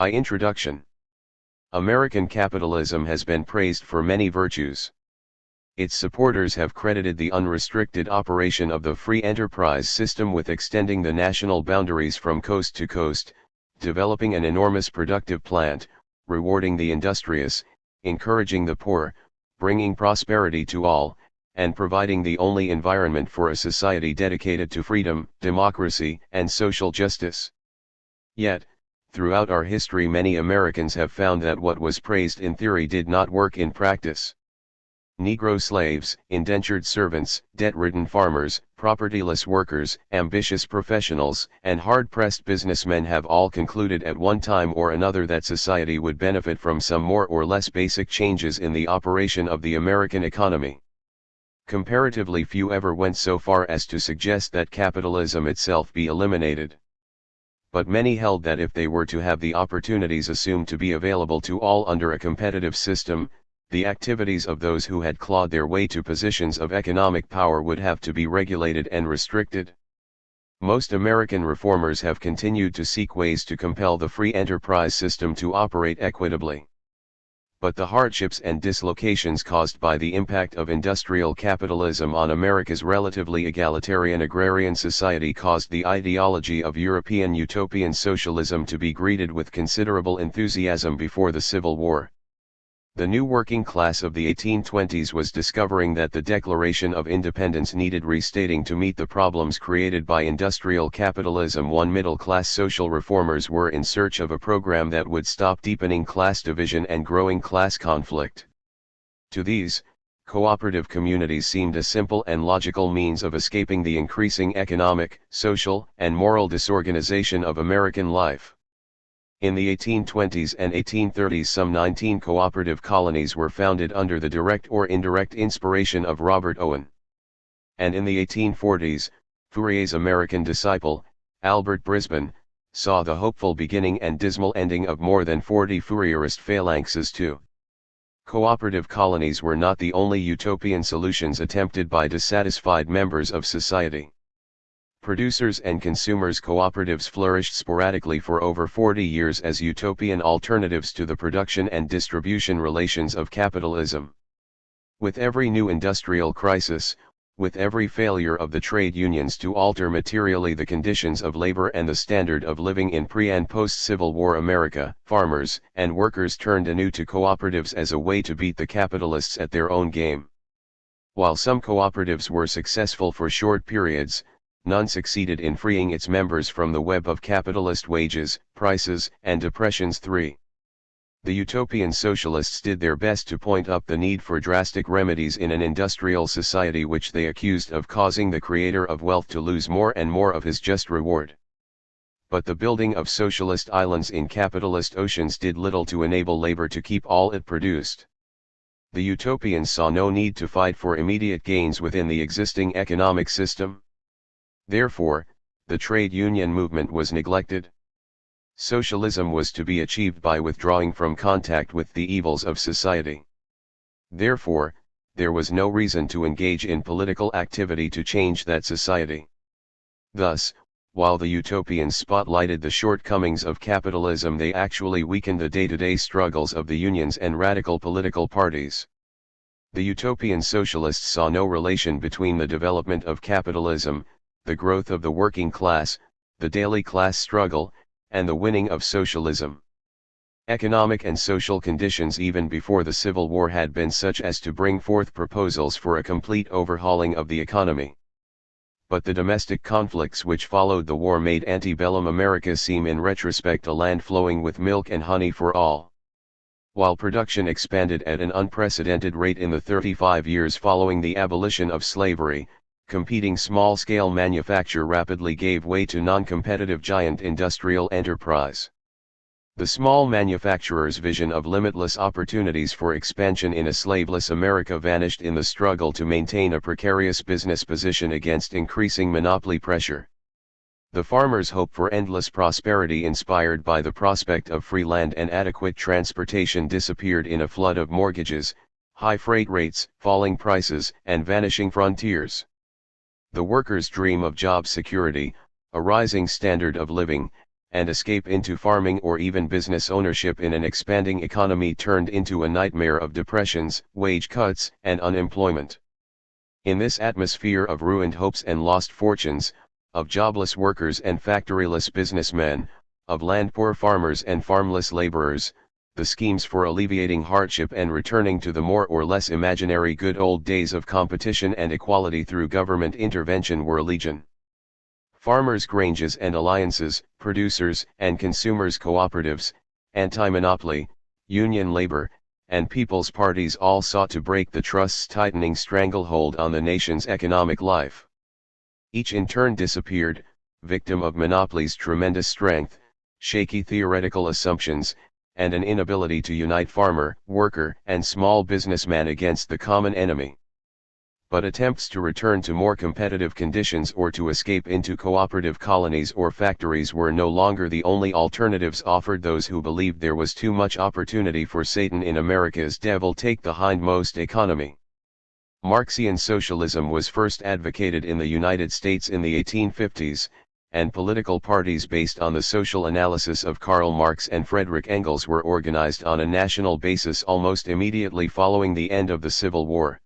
Introduction. American capitalism has been praised for many virtues. Its supporters have credited the unrestricted operation of the free enterprise system with extending the national boundaries from coast to coast, developing an enormous productive plant, rewarding the industrious, encouraging the poor, bringing prosperity to all, and providing the only environment for a society dedicated to freedom, democracy, and social justice. Yet, throughout our history many Americans have found that what was praised in theory did not work in practice. Negro slaves, indentured servants, debt-ridden farmers, propertyless workers, ambitious professionals, and hard-pressed businessmen have all concluded at one time or another that society would benefit from some more or less basic changes in the operation of the American economy. Comparatively few ever went so far as to suggest that capitalism itself be eliminated. But many held that if they were to have the opportunities assumed to be available to all under a competitive system, the activities of those who had clawed their way to positions of economic power would have to be regulated and restricted. Most American reformers have continued to seek ways to compel the free enterprise system to operate equitably. But the hardships and dislocations caused by the impact of industrial capitalism on America's relatively egalitarian agrarian society caused the ideology of European utopian socialism to be greeted with considerable enthusiasm before the Civil War. The new working class of the 1820s was discovering that the Declaration of Independence needed restating to meet the problems created by industrial capitalism. One middle-class social reformers were in search of a program that would stop deepening class division and growing class conflict. To these, cooperative communities seemed a simple and logical means of escaping the increasing economic, social, and moral disorganization of American life. In the 1820s and 1830s some 19 cooperative colonies were founded under the direct or indirect inspiration of Robert Owen. And in the 1840s, Fourier's American disciple, Albert Brisbane, saw the hopeful beginning and dismal ending of more than 40 Fourierist phalanxes too. Cooperative colonies were not the only utopian solutions attempted by dissatisfied members of society. Producers and consumers cooperatives flourished sporadically for over 40 years as utopian alternatives to the production and distribution relations of capitalism. With every new industrial crisis, with every failure of the trade unions to alter materially the conditions of labor and the standard of living in pre- and post-Civil War America, farmers and workers turned anew to cooperatives as a way to beat the capitalists at their own game. While some cooperatives were successful for short periods, none succeeded in freeing its members from the web of capitalist wages, prices, and depressions. 3. The utopian socialists did their best to point up the need for drastic remedies in an industrial society which they accused of causing the creator of wealth to lose more and more of his just reward. But the building of socialist islands in capitalist oceans did little to enable labor to keep all it produced. The utopians saw no need to fight for immediate gains within the existing economic system. Therefore, the trade union movement was neglected. Socialism was to be achieved by withdrawing from contact with the evils of society. Therefore, there was no reason to engage in political activity to change that society. Thus, while the utopians spotlighted the shortcomings of capitalism, they actually weakened the day-to-day struggles of the unions and radical political parties. The utopian socialists saw no relation between the development of capitalism, the growth of the working class, the daily class struggle, and the winning of socialism. Economic and social conditions even before the Civil War had been such as to bring forth proposals for a complete overhauling of the economy. But the domestic conflicts which followed the war made antebellum America seem in retrospect a land flowing with milk and honey for all. While production expanded at an unprecedented rate in the 35 years following the abolition of slavery, competing small-scale manufacture rapidly gave way to non-competitive giant industrial enterprise. The small manufacturer's vision of limitless opportunities for expansion in a slaveless America vanished in the struggle to maintain a precarious business position against increasing monopoly pressure. The farmer's hope for endless prosperity inspired by the prospect of free land and adequate transportation disappeared in a flood of mortgages, high freight rates, falling prices, and vanishing frontiers. The worker's dream of job security, a rising standard of living, and escape into farming or even business ownership in an expanding economy turned into a nightmare of depressions, wage cuts, and unemployment. In this atmosphere of ruined hopes and lost fortunes, of jobless workers and factoryless businessmen, of land-poor farmers and farmless laborers, the schemes for alleviating hardship and returning to the more or less imaginary good old days of competition and equality through government intervention were legion. Farmers' granges and alliances, producers and consumers' cooperatives, anti-monopoly, union labor, and people's parties all sought to break the trust's tightening stranglehold on the nation's economic life. Each in turn disappeared, victim of monopoly's tremendous strength, shaky theoretical assumptions, and an inability to unite farmer, worker, and small businessman against the common enemy. But attempts to return to more competitive conditions or to escape into cooperative colonies or factories were no longer the only alternatives offered those who believed there was too much opportunity for Satan in America's devil-take-the-hindmost economy. Marxian socialism was first advocated in the United States in the 1850s, and political parties based on the social analysis of Karl Marx and Friedrich Engels were organized on a national basis almost immediately following the end of the Civil War.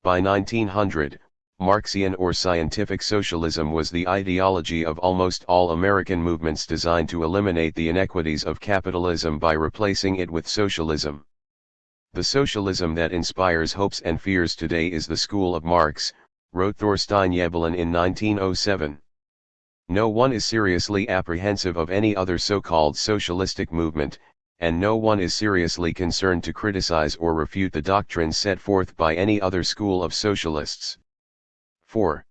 By 1900, Marxian or scientific socialism was the ideology of almost all American movements designed to eliminate the inequities of capitalism by replacing it with socialism. The socialism that inspires hopes and fears today is the school of Marx, wrote Thorstein Veblen in 1907. No one is seriously apprehensive of any other so-called socialistic movement, and no one is seriously concerned to criticize or refute the doctrines set forth by any other school of socialists. 4.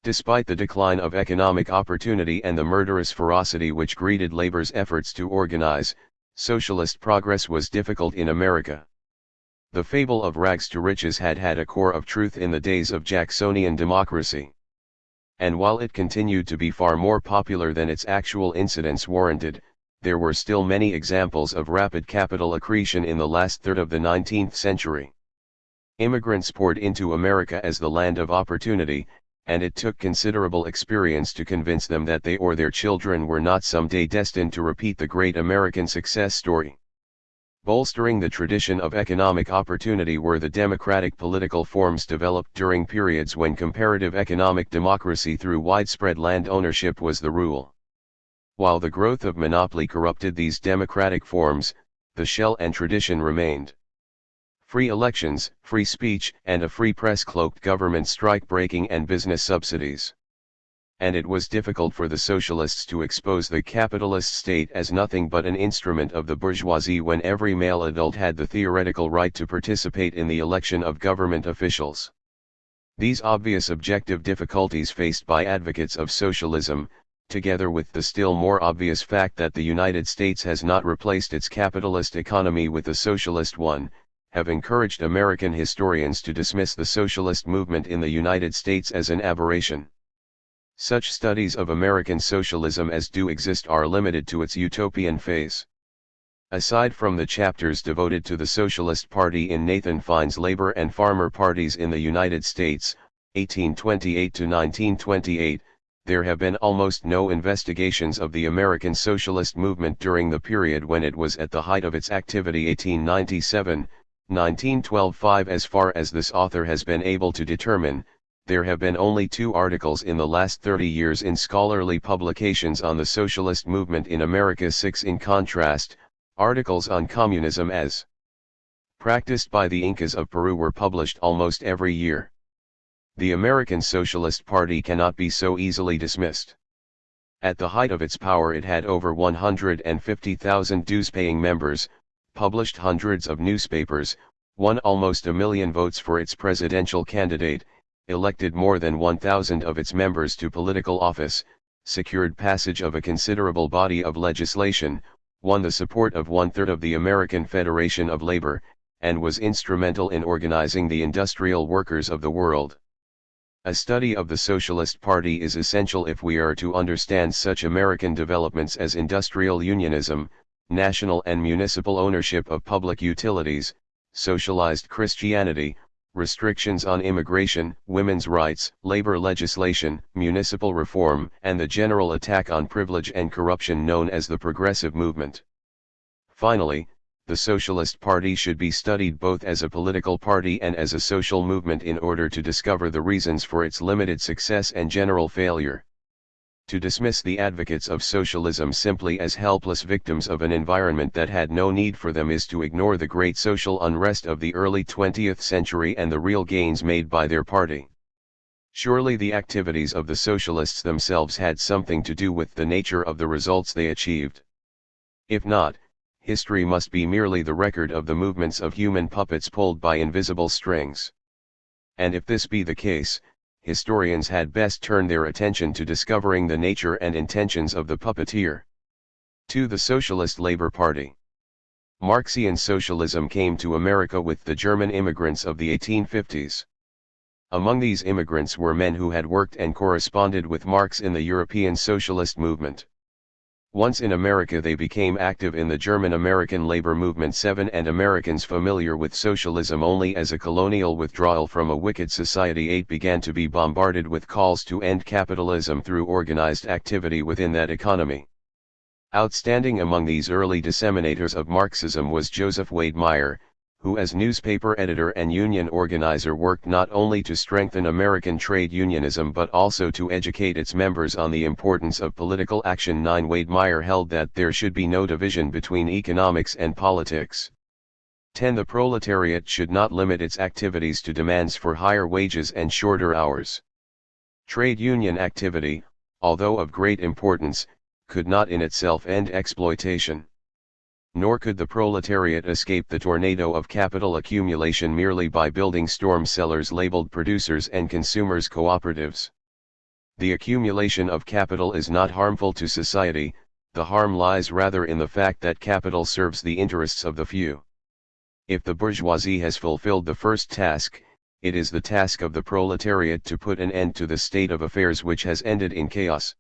Despite the decline of economic opportunity and the murderous ferocity which greeted labor's efforts to organize, socialist progress was difficult in America. The fable of rags to riches had a core of truth in the days of Jacksonian democracy. And while it continued to be far more popular than its actual incidence warranted, there were still many examples of rapid capital accretion in the last third of the 19th century. Immigrants poured into America as the land of opportunity, and it took considerable experience to convince them that they or their children were not someday destined to repeat the great American success story. Bolstering the tradition of economic opportunity were the democratic political forms developed during periods when comparative economic democracy through widespread land ownership was the rule. While the growth of monopoly corrupted these democratic forms, the shell and tradition remained. Free elections, free speech, and a free press cloaked government strike-breaking and business subsidies. And it was difficult for the socialists to expose the capitalist state as nothing but an instrument of the bourgeoisie when every male adult had the theoretical right to participate in the election of government officials. These obvious objective difficulties faced by advocates of socialism, together with the still more obvious fact that the United States has not replaced its capitalist economy with a socialist one, have encouraged American historians to dismiss the socialist movement in the United States as an aberration. Such studies of American socialism as do exist are limited to its utopian phase. Aside from the chapters devoted to the Socialist Party in Nathan Fine's Labor and Farmer Parties in the United States, 1828 to 1928, there have been almost no investigations of the American socialist movement during the period when it was at the height of its activity 1897, 1912. As far as this author has been able to determine, there have been only 2 articles in the last 30 years in scholarly publications on the socialist movement in America. 6 In contrast, articles on communism as practiced by the Incas of Peru were published almost every year. The American Socialist Party cannot be so easily dismissed. At the height of its power it had over 150,000 dues-paying members, published hundreds of newspapers, won almost 1 million votes for its presidential candidate, elected more than 1,000 of its members to political office, secured passage of a considerable body of legislation, won the support of 1/3 of the American Federation of Labor, and was instrumental in organizing the industrial workers of the world. A study of the Socialist Party is essential if we are to understand such American developments as industrial unionism, national and municipal ownership of public utilities, socialized Christianity, restrictions on immigration, women's rights, labor legislation, municipal reform, and the general attack on privilege and corruption known as the Progressive Movement. Finally, the Socialist Party should be studied both as a political party and as a social movement in order to discover the reasons for its limited success and general failure. To dismiss the advocates of socialism simply as helpless victims of an environment that had no need for them is to ignore the great social unrest of the early 20th century and the real gains made by their party. Surely the activities of the socialists themselves had something to do with the nature of the results they achieved. If not, history must be merely the record of the movements of human puppets pulled by invisible strings. And if this be the case, historians had best turn their attention to discovering the nature and intentions of the puppeteer. 2. The Socialist Labor Party. Marxian socialism came to America with the German immigrants of the 1850s. Among these immigrants were men who had worked and corresponded with Marx in the European socialist movement. Once in America they became active in the German-American labor movement. 7. And Americans familiar with socialism only as a colonial withdrawal from a wicked society. 8. Began to be bombarded with calls to end capitalism through organized activity within that economy. Outstanding among these early disseminators of Marxism was Joseph Wade Meyer, who as newspaper editor and union organizer worked not only to strengthen American trade unionism but also to educate its members on the importance of political action. 9. Wade Meyer held that there should be no division between economics and politics. 10. The proletariat should not limit its activities to demands for higher wages and shorter hours. Trade union activity, although of great importance, could not in itself end exploitation. Nor could the proletariat escape the tornado of capital accumulation merely by building storm cellars labeled producers and consumers cooperatives. The accumulation of capital is not harmful to society, the harm lies rather in the fact that capital serves the interests of the few. If the bourgeoisie has fulfilled the first task, it is the task of the proletariat to put an end to the state of affairs which has ended in chaos.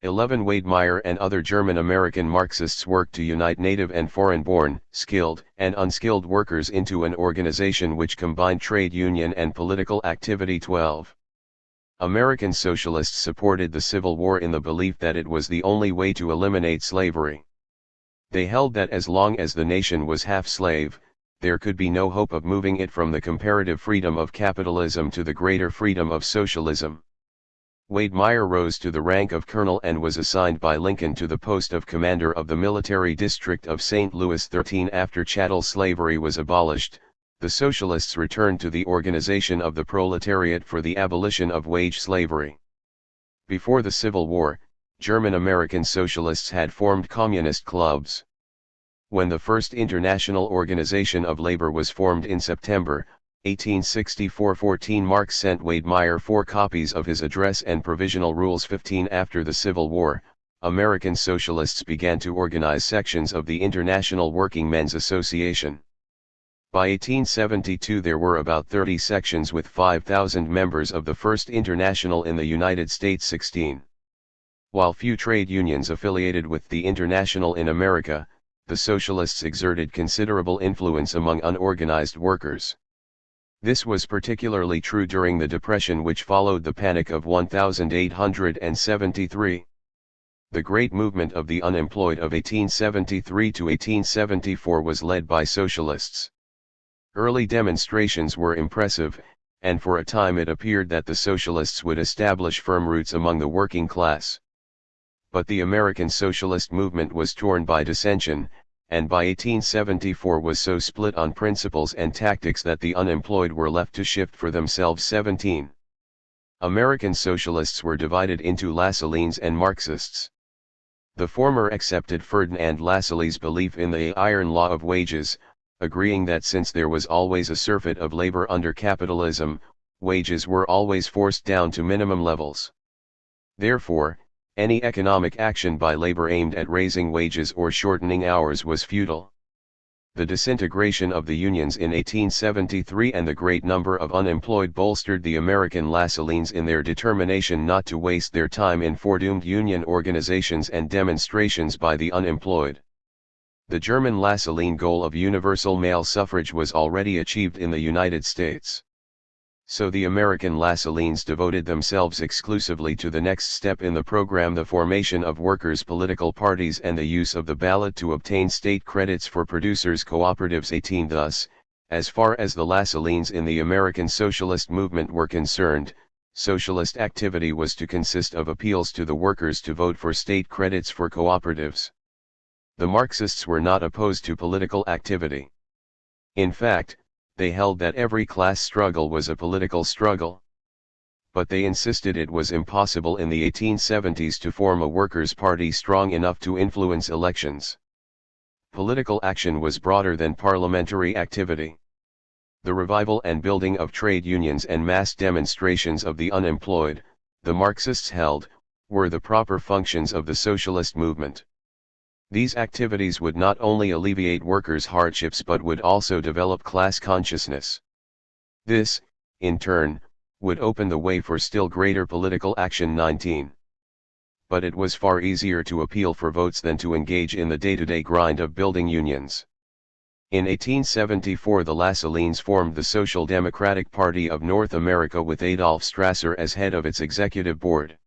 11. Wade Meyer and other German-American Marxists worked to unite native and foreign-born, skilled and unskilled workers into an organization which combined trade union and political activity. 12. American socialists supported the Civil War in the belief that it was the only way to eliminate slavery. They held that as long as the nation was half slave, there could be no hope of moving it from the comparative freedom of capitalism to the greater freedom of socialism. Wade Meyer rose to the rank of colonel and was assigned by Lincoln to the post of commander of the military district of St. Louis. 13. After chattel slavery was abolished, the socialists returned to the organization of the proletariat for the abolition of wage slavery. Before the Civil War, German-American socialists had formed communist clubs. When the first International Organization of Labor was formed in September 1864, 14 Marx sent Wade Meyer 4 copies of his address and provisional rules. 15 After the Civil War, American socialists began to organize sections of the International Working Men's Association. By 1872 there were about 30 sections with 5,000 members of the First International in the United States. 16. While few trade unions affiliated with the International in America, the socialists exerted considerable influence among unorganized workers. This was particularly true during the Depression which followed the Panic of 1873. The great movement of the unemployed of 1873 to 1874 was led by socialists. Early demonstrations were impressive, and for a time it appeared that the socialists would establish firm roots among the working class. But the American socialist movement was torn by dissension, and by 1874 was so split on principles and tactics that the unemployed were left to shift for themselves. 17. American socialists were divided into Lassalleans and Marxists. The former accepted Ferdinand Lassalle's belief in the iron law of wages, agreeing that since there was always a surfeit of labor under capitalism, wages were always forced down to minimum levels. Therefore, any economic action by labor aimed at raising wages or shortening hours was futile. The disintegration of the unions in 1873 and the great number of unemployed bolstered the American Lassalleans in their determination not to waste their time in foredoomed union organizations and demonstrations by the unemployed. The German Lassaline goal of universal male suffrage was already achieved in the United States. So the American Lassalines devoted themselves exclusively to the next step in the program, the formation of workers' political parties and the use of the ballot to obtain state credits for producers' cooperatives. 18 Thus, as far as the Lassalines in the American socialist movement were concerned, socialist activity was to consist of appeals to the workers to vote for state credits for cooperatives. The Marxists were not opposed to political activity. In fact, they held that every class struggle was a political struggle. But they insisted it was impossible in the 1870s to form a workers' party strong enough to influence elections. Political action was broader than parliamentary activity. The revival and building of trade unions and mass demonstrations of the unemployed, the Marxists held, were the proper functions of the socialist movement. These activities would not only alleviate workers' hardships but would also develop class consciousness. This, in turn, would open the way for still greater political action. 19. But it was far easier to appeal for votes than to engage in the day-to-day grind of building unions. In 1874 the Lassalines formed the Social Democratic Party of North America with Adolf Strasser as head of its executive board.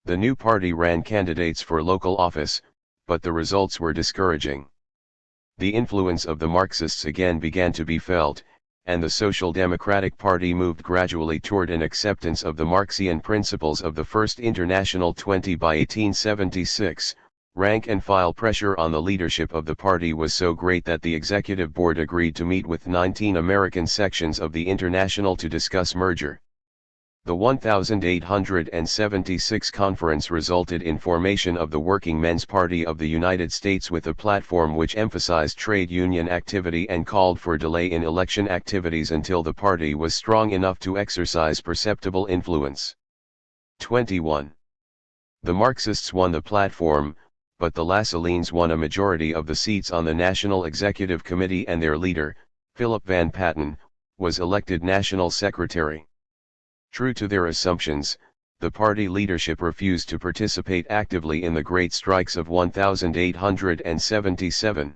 The new party ran candidates for local office, but the results were discouraging. The influence of the Marxists again began to be felt, and the Social Democratic Party moved gradually toward an acceptance of the Marxian principles of the First International. 20 By 1876, rank and file pressure on the leadership of the party was so great that the executive board agreed to meet with 19 American sections of the International to discuss merger. The 1876 conference resulted in formation of the Working Men's Party of the United States with a platform which emphasized trade union activity and called for delay in election activities until the party was strong enough to exercise perceptible influence. 21. The Marxists won the platform, but the Lassalines won a majority of the seats on the National Executive Committee and their leader, Philip Van Patten, was elected National Secretary. True to their assumptions, the party leadership refused to participate actively in the Great Strikes of 1877.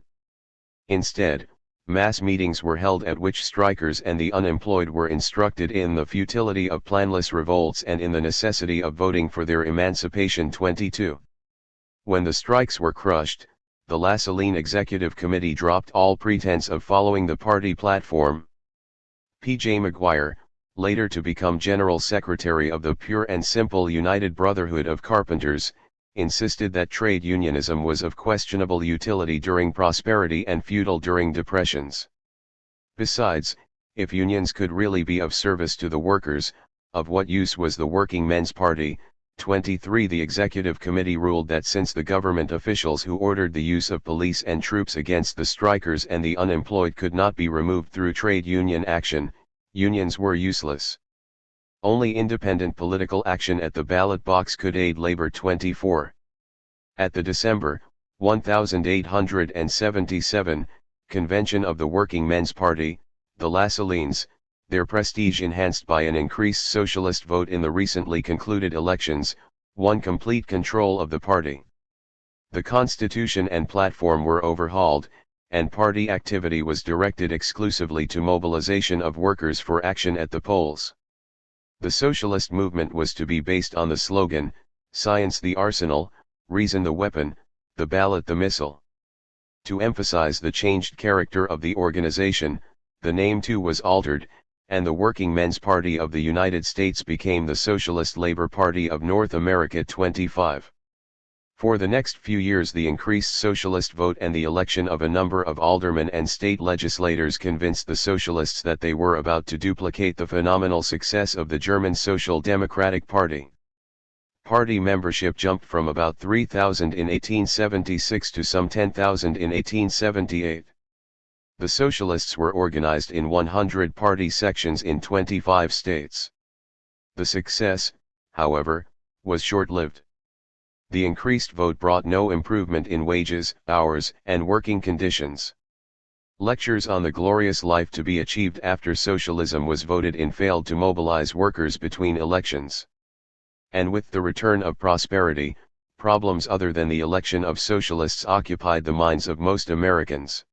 Instead, mass meetings were held at which strikers and the unemployed were instructed in the futility of planless revolts and in the necessity of voting for their emancipation. 22. When the strikes were crushed, the Lassaline Executive Committee dropped all pretense of following the party platform. P.J. McGuire, later to become General Secretary of the Pure and Simple United Brotherhood of Carpenters, insisted that trade unionism was of questionable utility during prosperity and futile during depressions. Besides, if unions could really be of service to the workers, of what use was the Working Men's Party? 23. The Executive Committee ruled that since the government officials who ordered the use of police and troops against the strikers and the unemployed could not be removed through trade union action, unions were useless. Only independent political action at the ballot box could aid labor. 24. At the December 1877 convention of the Working Men's Party, the Lassalines, their prestige enhanced by an increased socialist vote in the recently concluded elections, won complete control of the party. The constitution and platform were overhauled, and party activity was directed exclusively to mobilization of workers for action at the polls. The socialist movement was to be based on the slogan, "Science the arsenal, reason the weapon, the ballot the missile." To emphasize the changed character of the organization, the name too was altered, and the Working Men's Party of the United States became the Socialist Labor Party of North America. 25. For the next few years the increased socialist vote and the election of a number of aldermen and state legislators convinced the socialists that they were about to duplicate the phenomenal success of the German Social Democratic Party. Party membership jumped from about 3,000 in 1876 to some 10,000 in 1878. The socialists were organized in 100 party sections in 25 states. The success, however, was short-lived. The increased vote brought no improvement in wages, hours, and working conditions. Lectures on the glorious life to be achieved after socialism was voted in failed to mobilize workers between elections. And with the return of prosperity, problems other than the election of socialists occupied the minds of most Americans.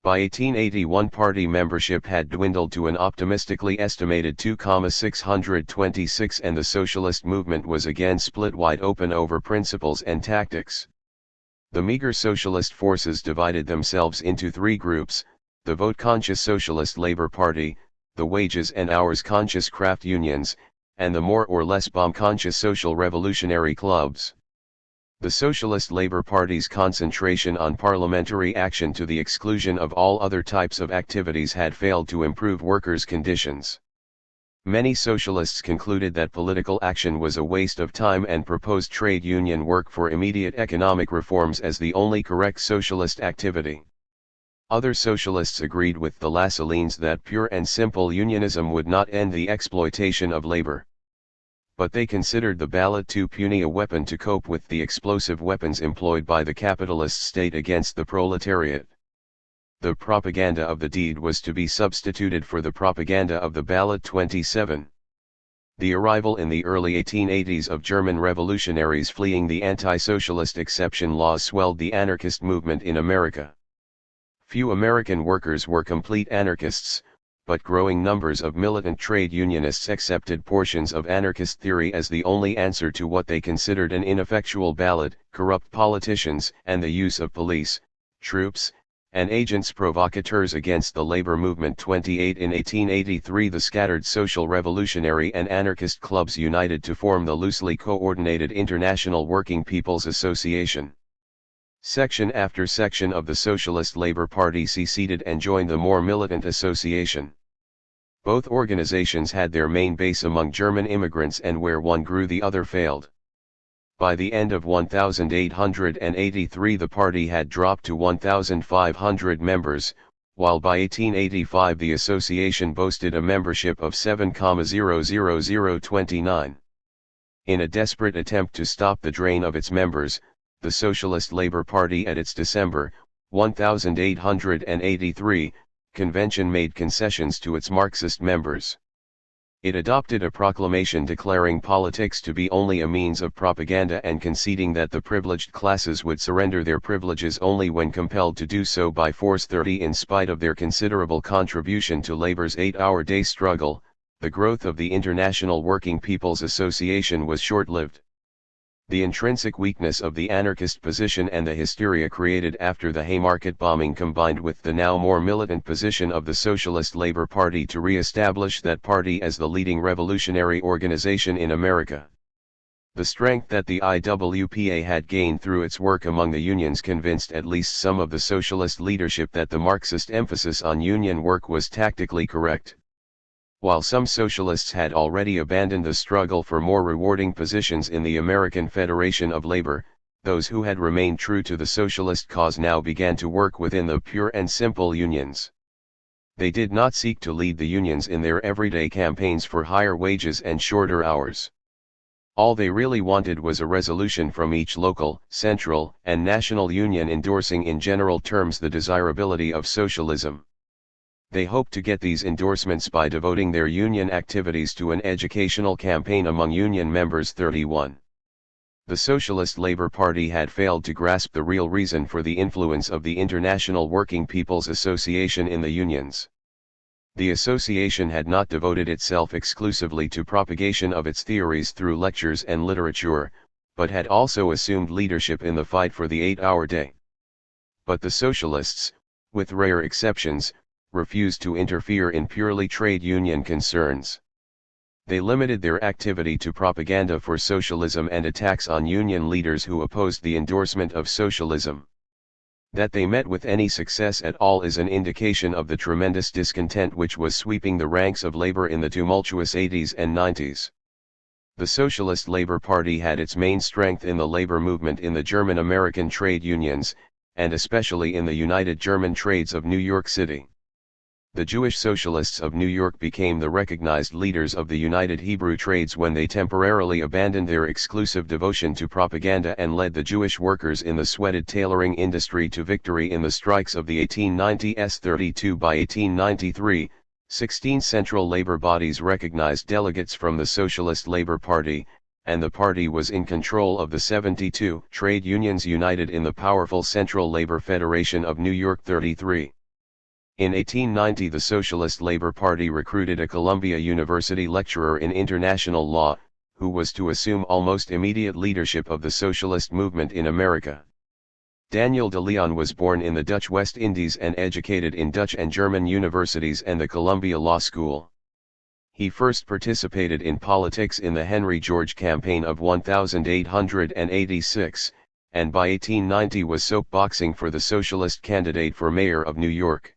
By 1881 party membership had dwindled to an optimistically estimated 2,626 and the socialist movement was again split wide open over principles and tactics. The meager socialist forces divided themselves into three groups: the vote-conscious Socialist Labor Party, the wages and hours-conscious craft unions, and the more or less bomb-conscious social revolutionary clubs. The Socialist Labor Party's concentration on parliamentary action to the exclusion of all other types of activities had failed to improve workers' conditions. Many socialists concluded that political action was a waste of time and proposed trade union work for immediate economic reforms as the only correct socialist activity. Other socialists agreed with the Lassalleans that pure and simple unionism would not end the exploitation of labor. But they considered the ballot too puny a weapon to cope with the explosive weapons employed by the capitalist state against the proletariat. The propaganda of the deed was to be substituted for the propaganda of the ballot. 27. The arrival in the early 1880s of German revolutionaries fleeing the anti-socialist exception laws swelled the anarchist movement in America. Few American workers were complete anarchists, but growing numbers of militant trade unionists accepted portions of anarchist theory as the only answer to what they considered an ineffectual ballot, corrupt politicians, and the use of police, troops, and agents provocateurs against the labor movement. 28. In 1883 the scattered social revolutionary and anarchist clubs united to form the loosely coordinated International Working People's Association. Section after section of the Socialist Labor Party seceded and joined the more militant association. Both organizations had their main base among German immigrants, and where one grew the other failed. By the end of 1883 the party had dropped to 1,500 members, while by 1885 the association boasted a membership of 7,00029. In a desperate attempt to stop the drain of its members, the Socialist Labor Party at its December 1883 convention made concessions to its Marxist members. It adopted a proclamation declaring politics to be only a means of propaganda and conceding that the privileged classes would surrender their privileges only when compelled to do so by force. 30. In spite of their considerable contribution to labor's 8-hour day struggle, the growth of the International Working People's Association was short-lived. The intrinsic weakness of the anarchist position and the hysteria created after the Haymarket bombing combined with the now more militant position of the Socialist Labor Party to re-establish that party as the leading revolutionary organization in America. The strength that the IWPA had gained through its work among the unions convinced at least some of the socialist leadership that the Marxist emphasis on union work was tactically correct. While some socialists had already abandoned the struggle for more rewarding positions in the American Federation of Labor, those who had remained true to the socialist cause now began to work within the pure and simple unions. They did not seek to lead the unions in their everyday campaigns for higher wages and shorter hours. All they really wanted was a resolution from each local, central, and national union endorsing in general terms the desirability of socialism. They hoped to get these endorsements by devoting their union activities to an educational campaign among union members. 31. The Socialist Labor Party had failed to grasp the real reason for the influence of the International Working People's Association in the unions. The association had not devoted itself exclusively to propagation of its theories through lectures and literature, but had also assumed leadership in the fight for the 8-hour day. But the socialists, with rare exceptions, refused to interfere in purely trade union concerns. They limited their activity to propaganda for socialism and attacks on union leaders who opposed the endorsement of socialism. That they met with any success at all is an indication of the tremendous discontent which was sweeping the ranks of labor in the tumultuous 80s and 90s. The Socialist Labor Party had its main strength in the labor movement in the German-American trade unions, and especially in the United German Trades of New York City. The Jewish Socialists of New York became the recognized leaders of the United Hebrew Trades when they temporarily abandoned their exclusive devotion to propaganda and led the Jewish workers in the sweated tailoring industry to victory in the strikes of the 1890s. 32. By 1893, 16 central labor bodies recognized delegates from the Socialist Labor Party, and the party was in control of the 72 trade unions united in the powerful Central Labor Federation of New York 33. In 1890 the Socialist Labor Party recruited a Columbia University lecturer in international law, who was to assume almost immediate leadership of the socialist movement in America. Daniel de Leon was born in the Dutch West Indies and educated in Dutch and German universities and the Columbia Law School. He first participated in politics in the Henry George campaign of 1886, and by 1890 was soapboxing for the socialist candidate for mayor of New York.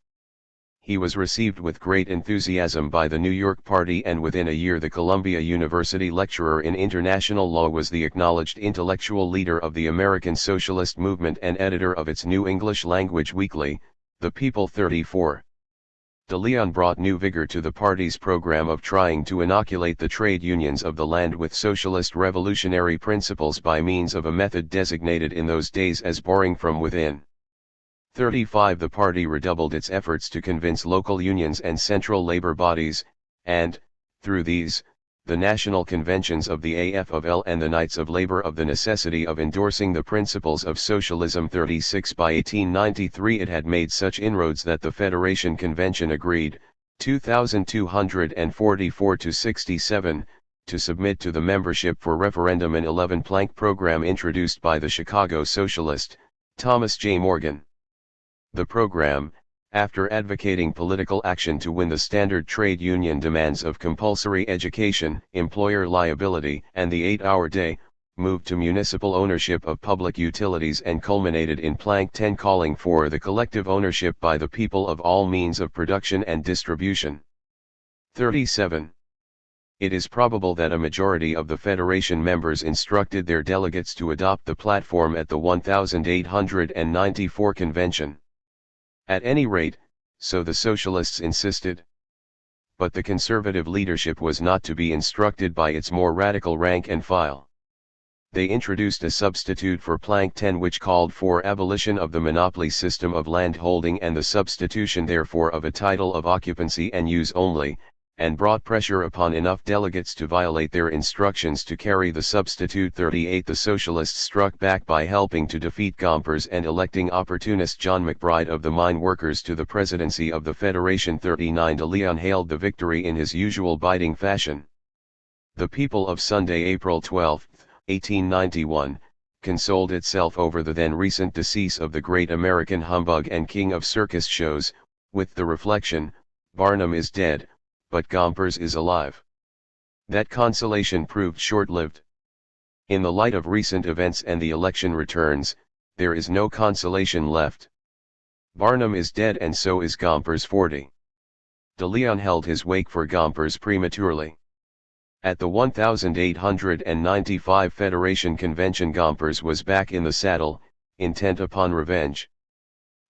He was received with great enthusiasm by the New York Party, and within a year the Columbia University lecturer in international law was the acknowledged intellectual leader of the American socialist movement and editor of its new English language weekly, The People 34. De Leon brought new vigor to the party's program of trying to inoculate the trade unions of the land with socialist revolutionary principles by means of a method designated in those days as boring from within. 35 The party redoubled its efforts to convince local unions and central labor bodies, and, through these, the national conventions of the AFL and the Knights of Labor of the necessity of endorsing the principles of socialism. 36 By 1893 it had made such inroads that the Federation Convention agreed, 2244 to 67, to submit to the membership for referendum an 11-plank program introduced by the Chicago socialist, Thomas J. Morgan. The program, after advocating political action to win the standard trade union demands of compulsory education, employer liability, and the 8-hour day, moved to municipal ownership of public utilities and culminated in Plank 10 calling for the collective ownership by the people of all means of production and distribution. 37. It is probable that a majority of the Federation members instructed their delegates to adopt the platform at the 1894 convention. At any rate, so the Socialists insisted. But the conservative leadership was not to be instructed by its more radical rank and file. They introduced a substitute for Plank 10 which called for abolition of the monopoly system of landholding and the substitution therefore of a title of occupancy and use only, and brought pressure upon enough delegates to violate their instructions to carry the substitute. 38 The Socialists struck back by helping to defeat Gompers and electing opportunist John McBride of the mine workers to the presidency of the Federation. 39 De Leon hailed the victory in his usual biting fashion. The People of Sunday, April 12, 1891, consoled itself over the then recent decease of the great American humbug and king of circus shows, with the reflection, Barnum is dead, but Gompers is alive. That consolation proved short-lived. In the light of recent events and the election returns, there is no consolation left. Barnum is dead and so is Gompers. 40. De Leon held his wake for Gompers prematurely. At the 1895 Federation Convention Gompers was back in the saddle, intent upon revenge.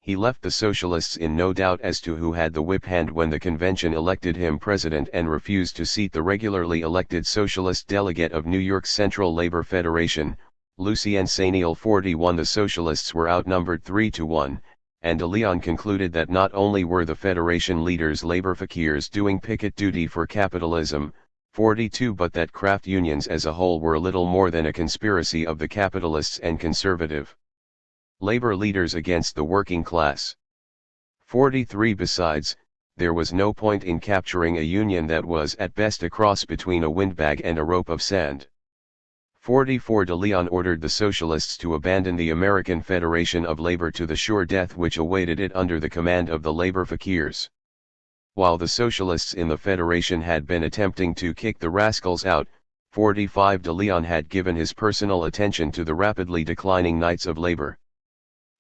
He left the Socialists in no doubt as to who had the whip hand when the convention elected him president and refused to seat the regularly elected Socialist delegate of New York's Central Labor Federation, Lucien Saniel. 41 The Socialists were outnumbered 3-1, and De Leon concluded that not only were the Federation leaders labor fakirs doing picket duty for capitalism, 42 but that craft unions as a whole were little more than a conspiracy of the capitalists and conservative labor leaders against the working class. 43 Besides, there was no point in capturing a union that was at best a cross between a windbag and a rope of sand. 44 De Leon ordered the Socialists to abandon the American Federation of Labor to the sure death which awaited it under the command of the labor fakirs. While the Socialists in the Federation had been attempting to kick the rascals out, 45 De Leon had given his personal attention to the rapidly declining Knights of Labor.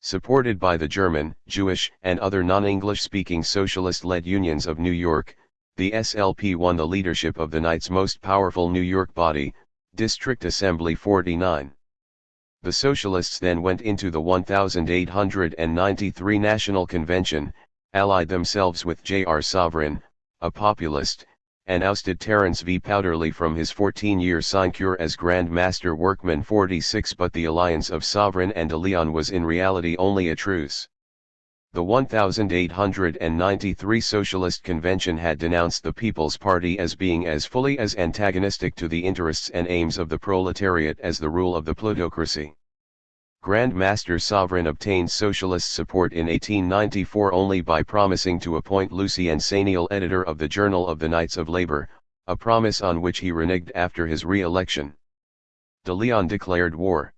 Supported by the German, Jewish, and other non-English-speaking socialist-led unions of New York, the SLP won the leadership of the Knights' most powerful New York body, District Assembly 49. The Socialists then went into the 1893 National Convention, allied themselves with J.R. Sovereign, a populist, and ousted Terence V. Powderly from his 14-year sinecure as Grand Master Workman. 46 But the alliance of Sovereign and De Leon was in reality only a truce. The 1893 Socialist Convention had denounced the People's Party as being as fully as antagonistic to the interests and aims of the proletariat as the rule of the plutocracy. Grand Master Sovereign obtained socialist support in 1894 only by promising to appoint Lucien Saniel editor of the Journal of the Knights of Labor, a promise on which he reneged after his re-election. De Leon declared war.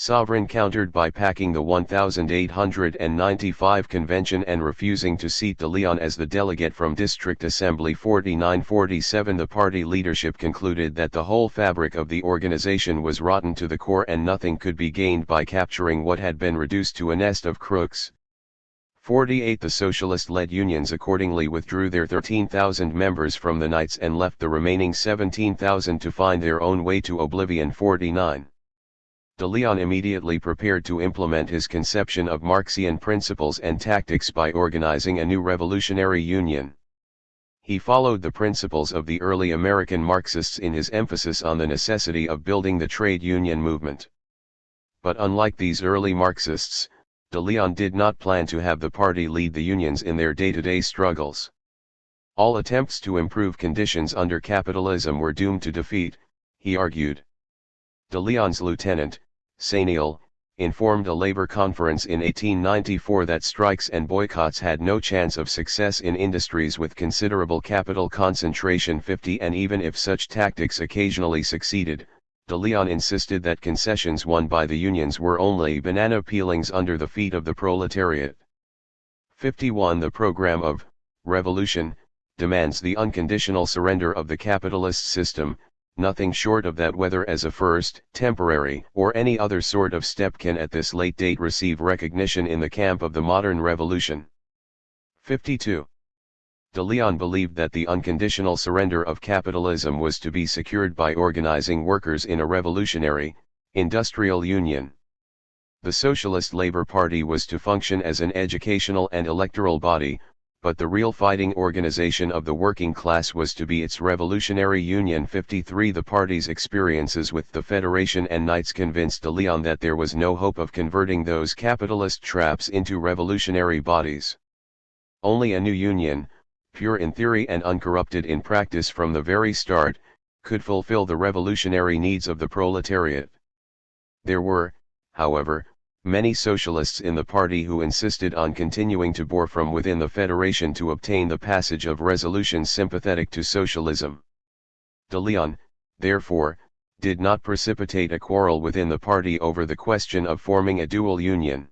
Sovereign countered by packing the 1895 convention and refusing to seat de Leon as the delegate from District Assembly 49-47. The party leadership concluded that the whole fabric of the organization was rotten to the core and nothing could be gained by capturing what had been reduced to a nest of crooks. 48 The socialist-led unions accordingly withdrew their 13,000 members from the Knights and left the remaining 17,000 to find their own way to oblivion. 49. De Leon immediately prepared to implement his conception of Marxian principles and tactics by organizing a new revolutionary union. He followed the principles of the early American Marxists in his emphasis on the necessity of building the trade union movement. But unlike these early Marxists, De Leon did not plan to have the party lead the unions in their day-to-day struggles. All attempts to improve conditions under capitalism were doomed to defeat, he argued. De Leon's lieutenant, Saniel, informed a labor conference in 1894 that strikes and boycotts had no chance of success in industries with considerable capital concentration. 50 And even if such tactics occasionally succeeded, De Leon insisted that concessions won by the unions were only banana peelings under the feet of the proletariat. 51 The program of revolution demands the unconditional surrender of the capitalist system. Nothing short of that, whether as a first, temporary, or any other sort of step, can at this late date receive recognition in the camp of the modern revolution. 52. De Leon believed that the unconditional surrender of capitalism was to be secured by organizing workers in a revolutionary, industrial union. The Socialist Labor Party was to function as an educational and electoral body, but the real fighting organization of the working class was to be its revolutionary union. 53 The party's experiences with the Federation and Knights convinced de Leon that there was no hope of converting those capitalist traps into revolutionary bodies. Only a new union, pure in theory and uncorrupted in practice from the very start, could fulfill the revolutionary needs of the proletariat. There were, however, many socialists in the party who insisted on continuing to bore from within the Federation to obtain the passage of resolutions sympathetic to socialism. De Leon, therefore, did not precipitate a quarrel within the party over the question of forming a dual union.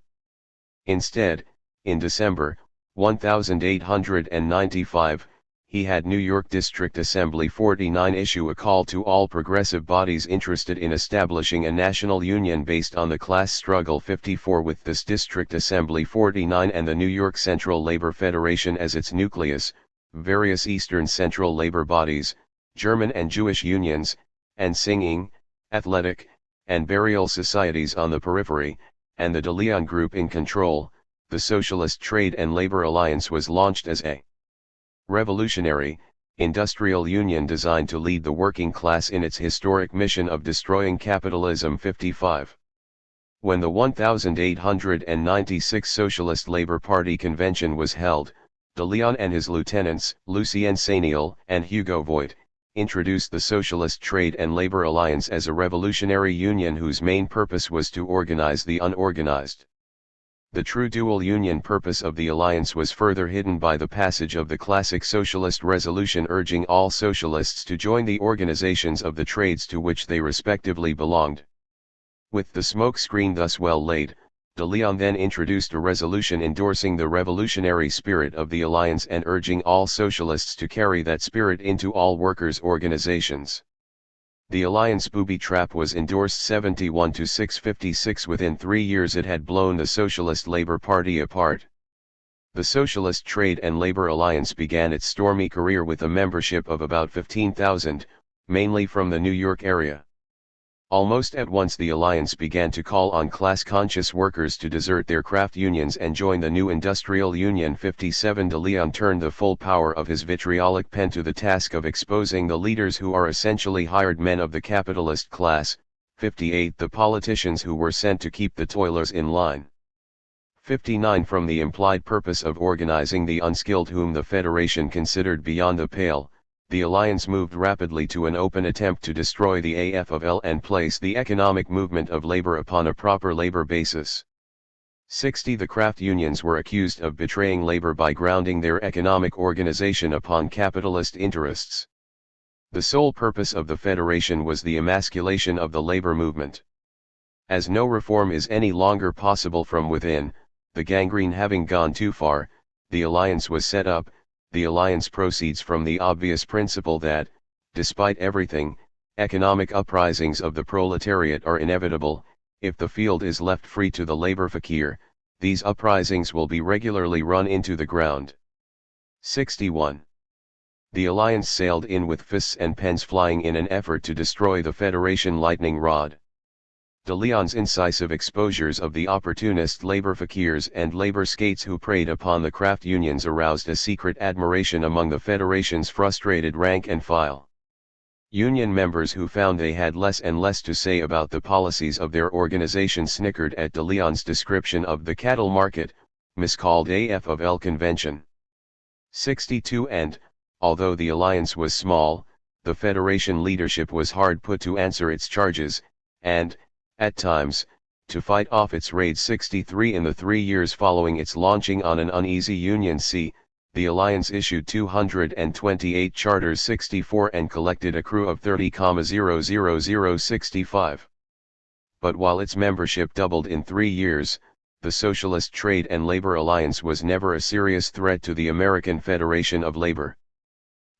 Instead, in December 1895, he had New York District Assembly 49 issue a call to all progressive bodies interested in establishing a national union based on the class struggle. 54 With this District Assembly 49 and the New York Central Labor Federation as its nucleus, various Eastern Central labor bodies, German and Jewish unions, and singing, athletic, and burial societies on the periphery, and the De Leon Group in control, the Socialist Trade and Labor Alliance was launched as a revolutionary, industrial union designed to lead the working class in its historic mission of destroying capitalism. 55. When the 1896 Socialist Labor Party convention was held, de Leon and his lieutenants, Lucien Saniel and Hugo Voigt, introduced the Socialist Trade and Labor Alliance as a revolutionary union whose main purpose was to organize the unorganized. The true dual union purpose of the alliance was further hidden by the passage of the classic socialist resolution urging all socialists to join the organizations of the trades to which they respectively belonged. With the smoke screen thus well laid, de Leon then introduced a resolution endorsing the revolutionary spirit of the alliance and urging all socialists to carry that spirit into all workers' organizations. The alliance booby trap was endorsed 71 to 656. Within 3 years it had blown the Socialist Labor Party apart. The Socialist Trade and Labor Alliance began its stormy career with a membership of about 15,000, mainly from the New York area. Almost at once the alliance began to call on class-conscious workers to desert their craft unions and join the new industrial union. 57 De Leon turned the full power of his vitriolic pen to the task of exposing the leaders who are essentially hired men of the capitalist class. 58 The politicians who were sent to keep the toilers in line. 59 From the implied purpose of organizing the unskilled whom the Federation considered beyond the pale, the Alliance moved rapidly to an open attempt to destroy the AFL and place the economic movement of labor upon a proper labor basis. 60 The craft unions were accused of betraying labor by grounding their economic organization upon capitalist interests. The sole purpose of the Federation was the emasculation of the labor movement. As no reform is any longer possible from within, the gangrene having gone too far, the Alliance was set up. The Alliance proceeds from the obvious principle that, despite everything, economic uprisings of the proletariat are inevitable. If the field is left free to the labor fakir, these uprisings will be regularly run into the ground. 61. The Alliance sailed in with fists and pens flying in an effort to destroy the Federation lightning rod. De Leon's incisive exposures of the opportunist labor fakirs and labor skates who preyed upon the craft unions aroused a secret admiration among the Federation's frustrated rank and file. Union members who found they had less and less to say about the policies of their organization snickered at de Leon's description of the cattle market, miscalled AFL convention. 62 And, although the Alliance was small, the Federation leadership was hard put to answer its charges, and, at times, to fight off its raids. 63 In the 3 years following its launching on an uneasy Union sea, the Alliance issued 228 charters. 64 And collected a crew of 30,00065. But while its membership doubled in 3 years, the Socialist Trade and Labor Alliance was never a serious threat to the American Federation of Labor.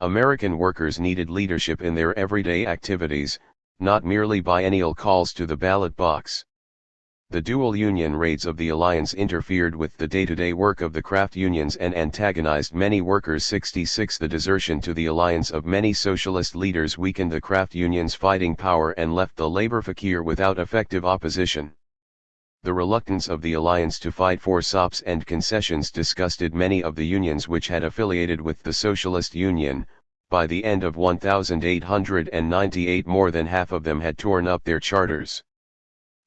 American workers needed leadership in their everyday activities, not merely biennial calls to the ballot box. The dual union raids of the Alliance interfered with the day-to-day work of the craft unions and antagonized many workers. 66 The desertion to the Alliance of many socialist leaders weakened the craft unions' fighting power and left the labor fakir without effective opposition. The reluctance of the Alliance to fight for SOPs and concessions disgusted many of the unions which had affiliated with the Socialist Union. By the end of 1898 more than half of them had torn up their charters.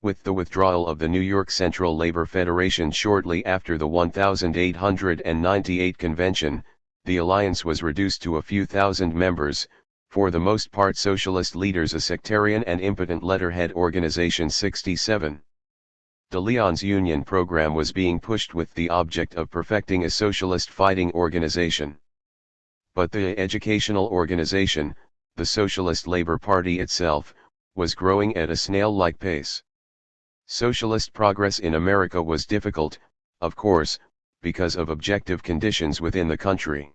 With the withdrawal of the New York Central Labor Federation shortly after the 1898 convention, the Alliance was reduced to a few thousand members, for the most part socialist leaders, a sectarian and impotent letterhead organization. 67. De Leon's union program was being pushed with the object of perfecting a socialist fighting organization. But the educational organization, the Socialist Labor Party itself, was growing at a snail-like pace. Socialist progress in America was difficult, of course, because of objective conditions within the country.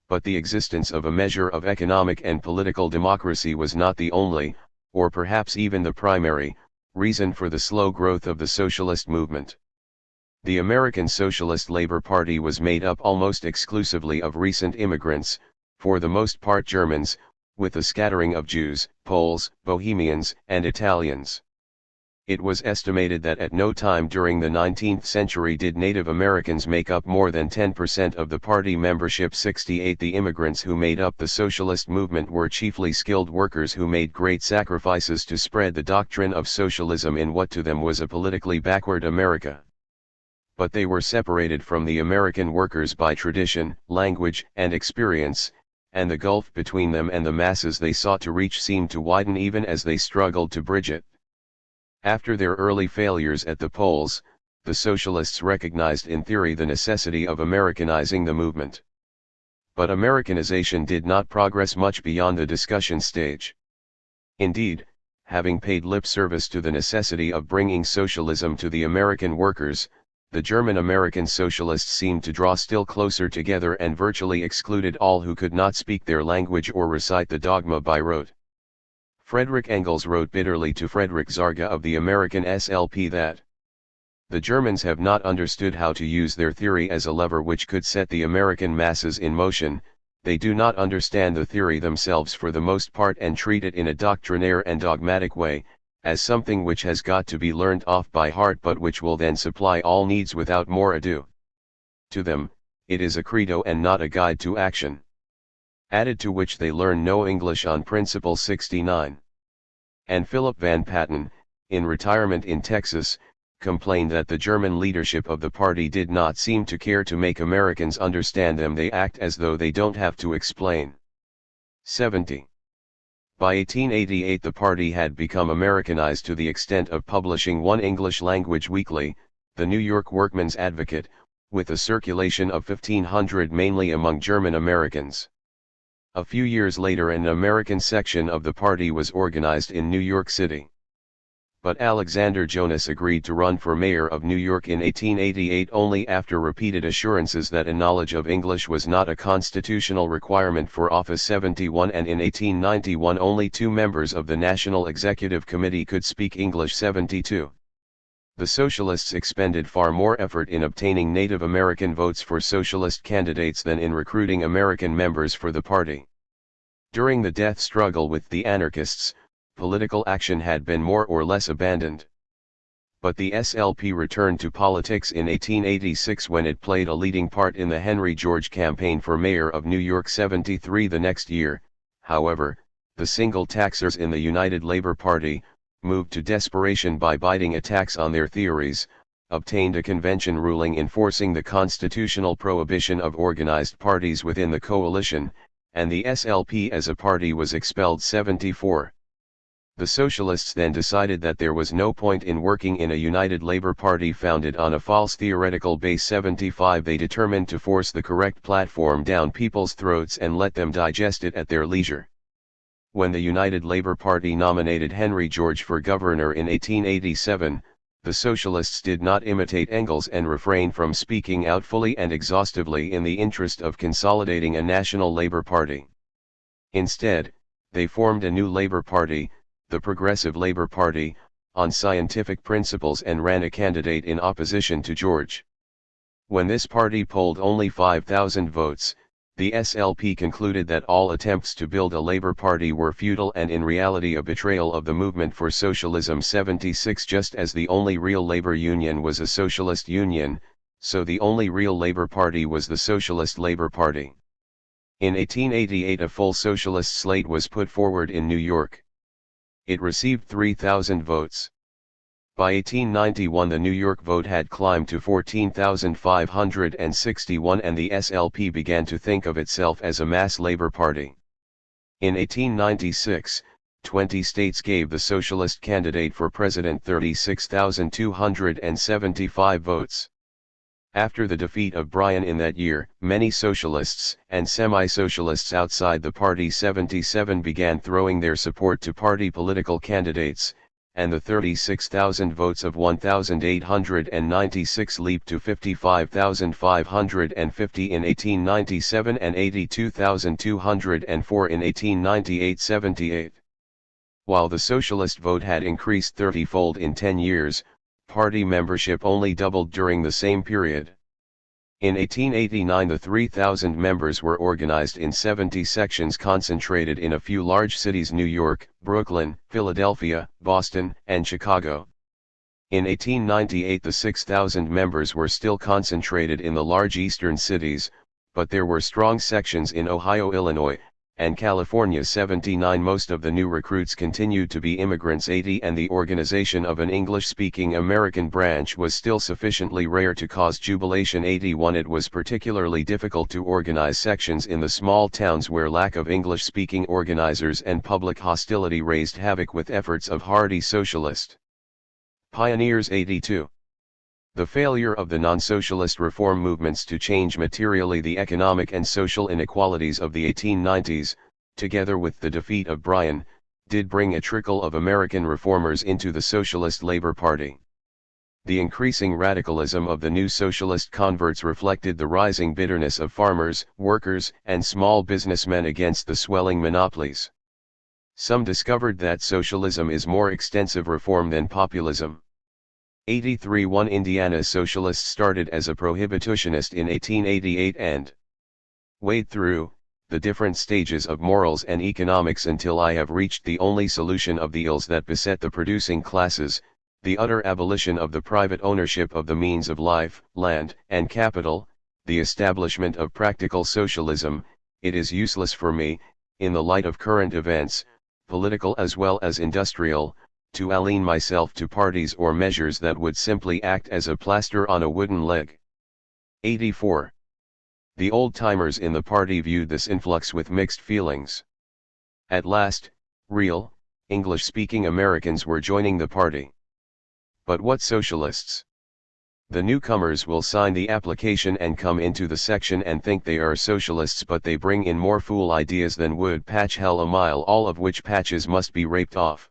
But the existence of a measure of economic and political democracy was not the only, or perhaps even the primary, reason for the slow growth of the socialist movement. The American Socialist Labor Party was made up almost exclusively of recent immigrants, for the most part Germans, with a scattering of Jews, Poles, Bohemians, and Italians. It was estimated that at no time during the 19th century did Native Americans make up more than 10% of the party membership. 68 The immigrants who made up the socialist movement were chiefly skilled workers who made great sacrifices to spread the doctrine of socialism in what to them was a politically backward America. But they were separated from the American workers by tradition, language, and experience, and the gulf between them and the masses they sought to reach seemed to widen even as they struggled to bridge it. After their early failures at the polls, the socialists recognized in theory the necessity of Americanizing the movement. But Americanization did not progress much beyond the discussion stage. Indeed, having paid lip service to the necessity of bringing socialism to the American workers, the German-American socialists seemed to draw still closer together and virtually excluded all who could not speak their language or recite the dogma by rote. Friedrich Engels wrote bitterly to Frederick Zarga of the American SLP that the Germans have not understood how to use their theory as a lever which could set the American masses in motion. They do not understand the theory themselves for the most part and treat it in a doctrinaire and dogmatic way, as something which has got to be learnt off by heart but which will then supply all needs without more ado. To them, it is a credo and not a guide to action. Added to which they learn no English on principle. 69. And Philip Van Patten, in retirement in Texas, complained that the German leadership of the party did not seem to care to make Americans understand them. They act as though they don't have to explain. 70. By 1888 the party had become Americanized to the extent of publishing one English-language weekly, the New York Workman's Advocate, with a circulation of 1,500 mainly among German Americans. A few years later an American section of the party was organized in New York City. But Alexander Jonas agreed to run for mayor of New York in 1888 only after repeated assurances that a knowledge of English was not a constitutional requirement for office. 71 and in 1891 only 2 members of the National Executive Committee could speak English. 72. The Socialists expended far more effort in obtaining Native American votes for Socialist candidates than in recruiting American members for the party. During the death struggle with the anarchists, political action had been more or less abandoned. But the SLP returned to politics in 1886 when it played a leading part in the Henry George campaign for mayor of New York. 73. The next year, however, the single taxers in the United Labor Party, moved to desperation by biting a tax on their theories, obtained a convention ruling enforcing the constitutional prohibition of organized parties within the coalition, and the SLP as a party was expelled. 74. The Socialists then decided that there was no point in working in a United Labor Party founded on a false theoretical base. 75. They determined to force the correct platform down people's throats and let them digest it at their leisure. When the United Labor Party nominated Henry George for governor in 1887, the Socialists did not imitate Engels and refrain from speaking out fully and exhaustively in the interest of consolidating a national Labor Party. Instead, they formed a new Labor Party, the Progressive Labor Party, on scientific principles and ran a candidate in opposition to George. When this party polled only 5,000 votes, the SLP concluded that all attempts to build a Labor Party were futile and in reality a betrayal of the movement for socialism. 76. Just as the only real labor union was a socialist union, so the only real Labor Party was the Socialist Labor Party. In 1888 a full socialist slate was put forward in New York. It received 3,000 votes. By 1891 the New York vote had climbed to 14,561 and the SLP began to think of itself as a mass labor party. In 1896, 20 states gave the socialist candidate for president 36,275 votes. After the defeat of Bryan in that year, many socialists and semi-socialists outside the party 77 began throwing their support to party political candidates, and the 36,000 votes of 1,896 leaped to 55,550 in 1897 and 82,204 in 1898-78. While the socialist vote had increased 30-fold in 10 years, party membership only doubled during the same period. In 1889 the 3,000 members were organized in 70 sections concentrated in a few large cities: New York, Brooklyn, Philadelphia, Boston, and Chicago. In 1898 the 6,000 members were still concentrated in the large eastern cities, but there were strong sections in Ohio, Illinois, and California. 79 Most of the new recruits continued to be immigrants. 80 And the organization of an English-speaking American branch was still sufficiently rare to cause jubilation. 81 It was particularly difficult to organize sections in the small towns where lack of English-speaking organizers and public hostility raised havoc with efforts of hardy socialist pioneers. 82 The failure of the non-socialist reform movements to change materially the economic and social inequalities of the 1890s, together with the defeat of Bryan, did bring a trickle of American reformers into the Socialist Labor Party. The increasing radicalism of the new socialist converts reflected the rising bitterness of farmers, workers, and small businessmen against the swelling monopolies. Some discovered that socialism is more extensive reform than populism. 83 One Indiana's socialists started as a prohibitionist in 1888 and wade through the different stages of morals and economics until I have reached the only solution of the ills that beset the producing classes, the utter abolition of the private ownership of the means of life, land, and capital, the establishment of practical socialism. It is useless for me, in the light of current events, political as well as industrial, to align myself to parties or measures that would simply act as a plaster on a wooden leg. 84. The old-timers in the party viewed this influx with mixed feelings. At last, real, English-speaking Americans were joining the party. But what socialists? The newcomers will sign the application and come into the section and think they are socialists, but they bring in more fool ideas than would patch hell a mile, all of which patches must be raped off.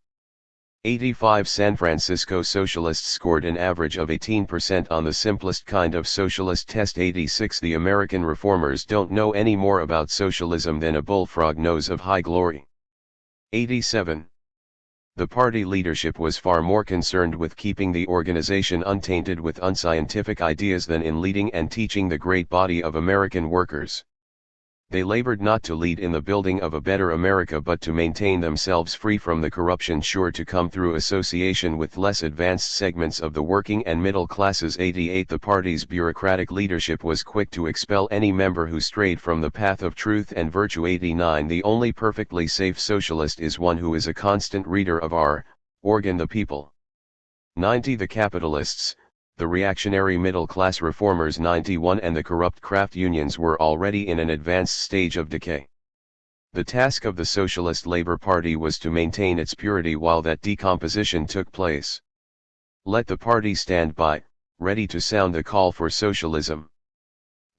85. San Francisco socialists scored an average of 18% on the simplest kind of socialist test. 86. The American reformers don't know any more about socialism than a bullfrog knows of high glory. 87. The party leadership was far more concerned with keeping the organization untainted with unscientific ideas than in leading and teaching the great body of American workers. They labored not to lead in the building of a better America, but to maintain themselves free from the corruption sure to come through association with less advanced segments of the working and middle classes. 88. The party's bureaucratic leadership was quick to expel any member who strayed from the path of truth and virtue. 89. The only perfectly safe socialist is one who is a constant reader of our organ, the people. 90. The capitalists, the reactionary middle-class reformers 91 and the corrupt craft unions were already in an advanced stage of decay. The task of the Socialist Labor Party was to maintain its purity while that decomposition took place. Let the party stand by, ready to sound the call for socialism.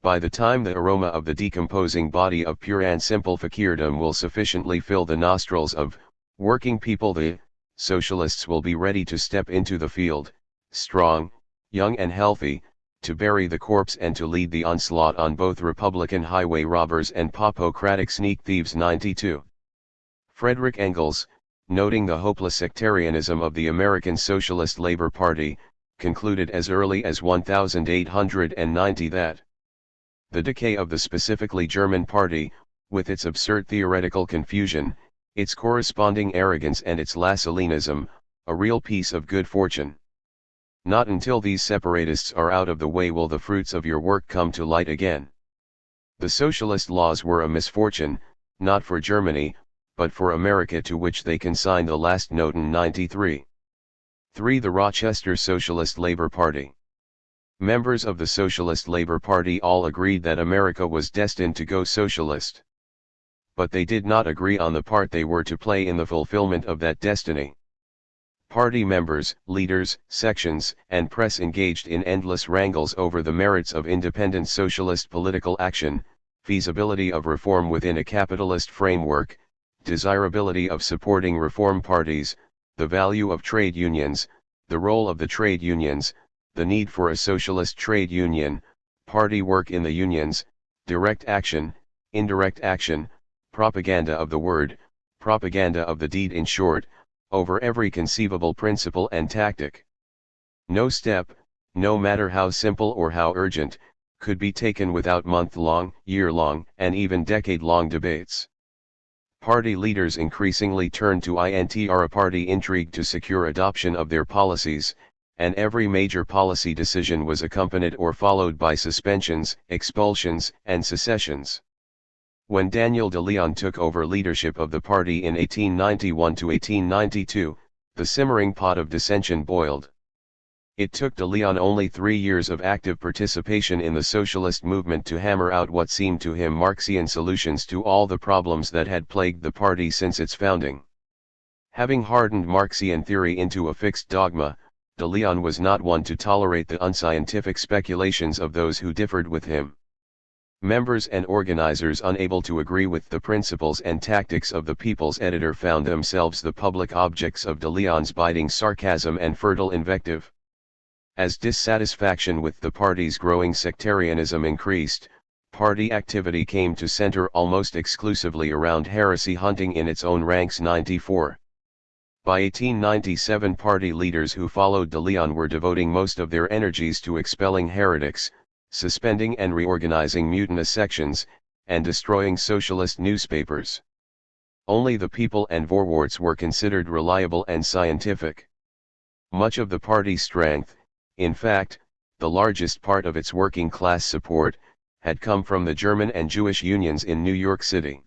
By the time the aroma of the decomposing body of pure and simple fakirdom will sufficiently fill the nostrils of working people, the socialists will be ready to step into the field, strong, young and healthy, to bury the corpse and to lead the onslaught on both Republican highway robbers and popocratic sneak thieves. 92. Frederick Engels, noting the hopeless sectarianism of the American Socialist Labor Party, concluded as early as 1890 that the decay of the specifically German party, with its absurd theoretical confusion, its corresponding arrogance and its Lassalleanism, a real piece of good fortune. Not until these separatists are out of the way will the fruits of your work come to light again. The socialist laws were a misfortune, not for Germany, but for America, to which they consigned the last note in 93. 3. The Rochester Socialist Labor Party. Members of the Socialist Labor Party all agreed that America was destined to go socialist. But they did not agree on the part they were to play in the fulfillment of that destiny. Party members, leaders, sections, and press engaged in endless wrangles over the merits of independent socialist political action, feasibility of reform within a capitalist framework, desirability of supporting reform parties, the value of trade unions, the role of the trade unions, the need for a socialist trade union, party work in the unions, direct action, indirect action, propaganda of the word, propaganda of the deed, in short, over every conceivable principle and tactic. No step, no matter how simple or how urgent, could be taken without month-long, year-long, and even decade-long debates. Party leaders increasingly turned to intra-party intrigue to secure adoption of their policies, and every major policy decision was accompanied or followed by suspensions, expulsions, and secessions. When Daniel de Leon took over leadership of the party in 1891 to 1892, the simmering pot of dissension boiled. It took de Leon only 3 years of active participation in the socialist movement to hammer out what seemed to him Marxian solutions to all the problems that had plagued the party since its founding. Having hardened Marxian theory into a fixed dogma, de Leon was not one to tolerate the unscientific speculations of those who differed with him. Members and organizers unable to agree with the principles and tactics of the People's editor found themselves the public objects of de Leon's biting sarcasm and fertile invective. As dissatisfaction with the party's growing sectarianism increased, party activity came to center almost exclusively around heresy hunting in its own ranks. 94. By 1897, party leaders who followed de Leon were devoting most of their energies to expelling heretics, suspending and reorganizing mutinous sections, and destroying socialist newspapers. Only the People and Vorwärts were considered reliable and scientific. Much of the party's strength, in fact, the largest part of its working class support, had come from the German and Jewish unions in New York City.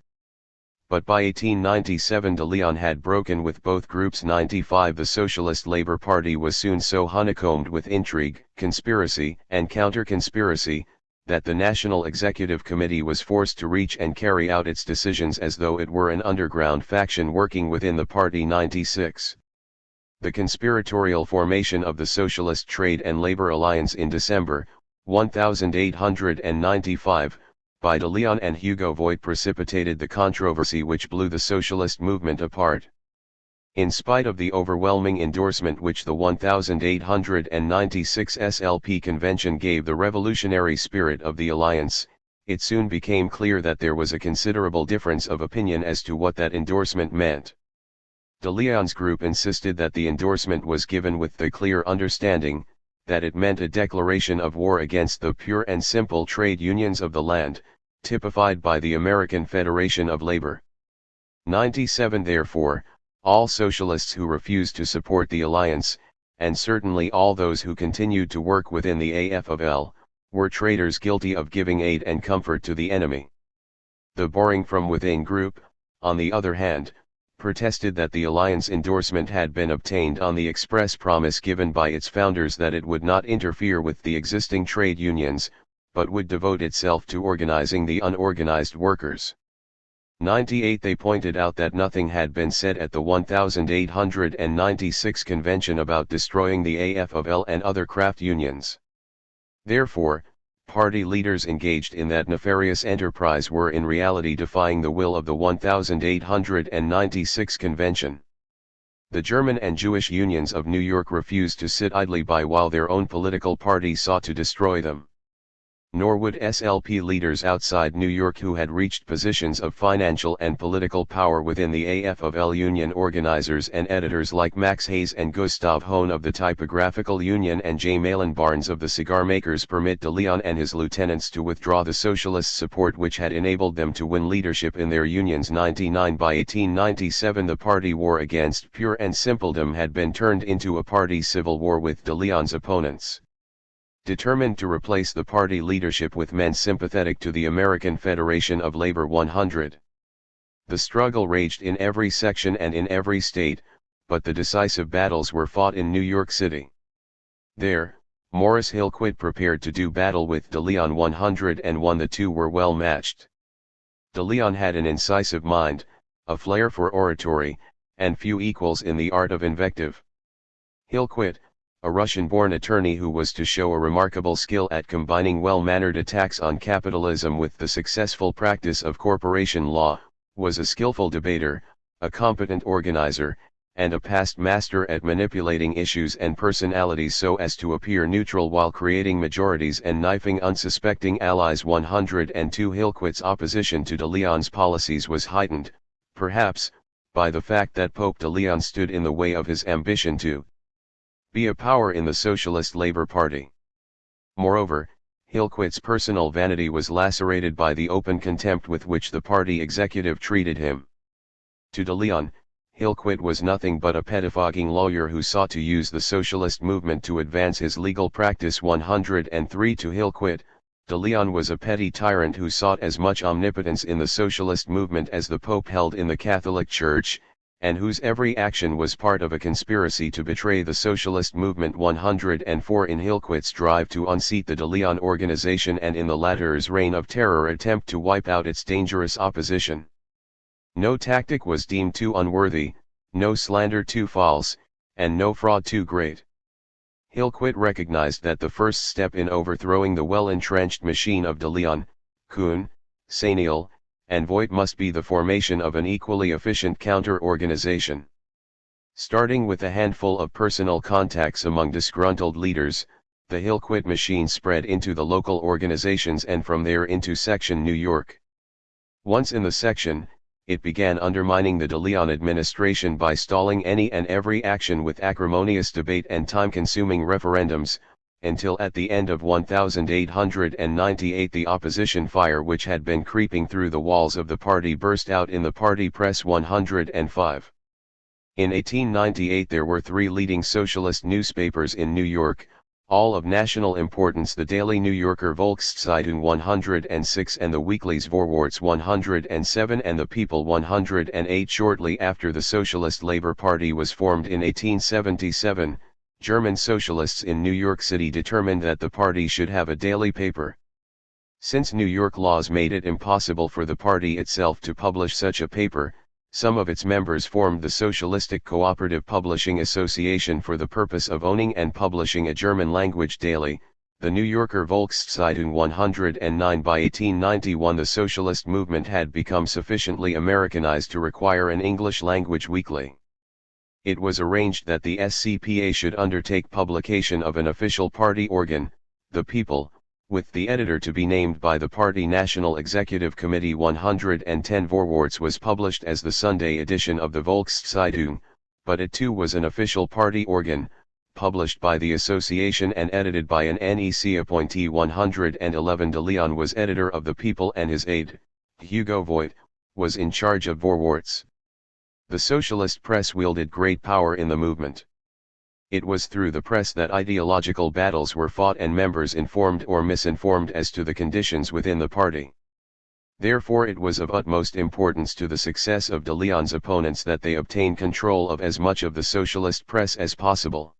but by 1897 de Leon had broken with both groups. 95 The Socialist Labour Party was soon so honeycombed with intrigue, conspiracy, and counter-conspiracy, that the National Executive Committee was forced to reach and carry out its decisions as though it were an underground faction working within the party. 96. The conspiratorial formation of the Socialist Trade and Labour Alliance in December, 1895, by de Leon and Hugo Voigt precipitated the controversy which blew the socialist movement apart. In spite of the overwhelming endorsement which the 1896 SLP convention gave the revolutionary spirit of the alliance, it soon became clear that there was a considerable difference of opinion as to what that endorsement meant. De Leon's group insisted that the endorsement was given with the clear understanding that it meant a declaration of war against the pure and simple trade unions of the land, typified by the American Federation of Labor. 97 Therefore, all socialists who refused to support the alliance, and certainly all those who continued to work within the AFL, were traitors guilty of giving aid and comfort to the enemy. The Boring from Within group, on the other hand, protested that the alliance endorsement had been obtained on the express promise given by its founders that it would not interfere with the existing trade unions, but would devote itself to organizing the unorganized workers. 98 They pointed out that nothing had been said at the 1896 convention about destroying the AFL and other craft unions. Therefore, party leaders engaged in that nefarious enterprise were in reality defying the will of the 1896 convention. The German and Jewish unions of New York refused to sit idly by while their own political party sought to destroy them. Nor would SLP leaders outside New York who had reached positions of financial and political power within the AFL union organizers and editors like Max Hayes and Gustav Hone of the Typographical Union and J. Malin Barnes of the cigar makers permit de Leon and his lieutenants to withdraw the socialist support which had enabled them to win leadership in their unions. 99 By 1897 the party war against pure and simpledom had been turned into a party civil war with de Leon's opponents. Determined to replace the party leadership with men sympathetic to the American Federation of Labor. 100. The struggle raged in every section and in every state, but the decisive battles were fought in New York City. There, Morris Hillquit prepared to do battle with de Leon. 101 The two were well matched. De Leon had an incisive mind, a flair for oratory, and few equals in the art of invective. Hillquit, a Russian-born attorney who was to show a remarkable skill at combining well-mannered attacks on capitalism with the successful practice of corporation law, was a skillful debater, a competent organizer, and a past master at manipulating issues and personalities so as to appear neutral while creating majorities and knifing unsuspecting allies. 102 Hillquit's opposition to de Leon's policies was heightened, perhaps, by the fact that Pope de Leon stood in the way of his ambition to be a power in the Socialist Labour Party. Moreover, Hillquit's personal vanity was lacerated by the open contempt with which the party executive treated him. To de Leon, Hillquit was nothing but a pettifogging lawyer who sought to use the socialist movement to advance his legal practice. 103 To Hillquit, de Leon was a petty tyrant who sought as much omnipotence in the socialist movement as the Pope held in the Catholic Church, and whose every action was part of a conspiracy to betray the socialist movement. 104 In Hillquit's drive to unseat the de Leon organization and in the latter's reign of terror attempt to wipe out its dangerous opposition. No tactic was deemed too unworthy, no slander too false, and no fraud too great. Hillquit recognized that the first step in overthrowing the well-entrenched machine of de Leon, Kuhn, Saniel, and Voigt must be the formation of an equally efficient counter-organization. Starting with a handful of personal contacts among disgruntled leaders, the Hillquit machine spread into the local organizations and from there into Section New York. Once in the section, it began undermining the de Leon administration by stalling any and every action with acrimonious debate and time-consuming referendums, until at the end of 1898 the opposition fire which had been creeping through the walls of the party burst out in the party press. 105. In 1898 there were 3 leading socialist newspapers in New York, all of national importance, the Daily New Yorker Volkszeitung 106 and the weeklies Vorwärts 107 and the People 108. Shortly after the Socialist Labor Party was formed in 1877, German socialists in New York City determined that the party should have a daily paper. Since New York laws made it impossible for the party itself to publish such a paper, some of its members formed the Socialistic Cooperative Publishing Association for the purpose of owning and publishing a German-language daily, the New Yorker Volkszeitung 109. By 1891 the socialist movement had become sufficiently Americanized to require an English-language weekly. It was arranged that the SCPA should undertake publication of an official party organ, the People, with the editor to be named by the Party National Executive Committee. 110 Vorwärts was published as the Sunday edition of the Volkszeitung, but it too was an official party organ, published by the association and edited by an NEC appointee. 111 De Leon was editor of the People and his aide, Hugo Voigt, was in charge of Vorwärts. The socialist press wielded great power in the movement. It was through the press that ideological battles were fought and members informed or misinformed as to the conditions within the party. Therefore it was of utmost importance to the success of De Leon's opponents that they obtain control of as much of the socialist press as possible.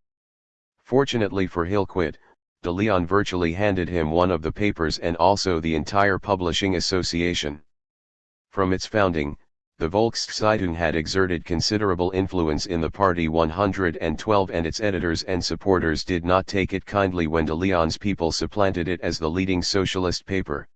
Fortunately for Hillquit, De Leon virtually handed him one of the papers and also the entire publishing association. From its founding, the Volkszeitung had exerted considerable influence in the party. 112 and its editors and supporters did not take it kindly when De Leon's People supplanted it as the leading socialist paper.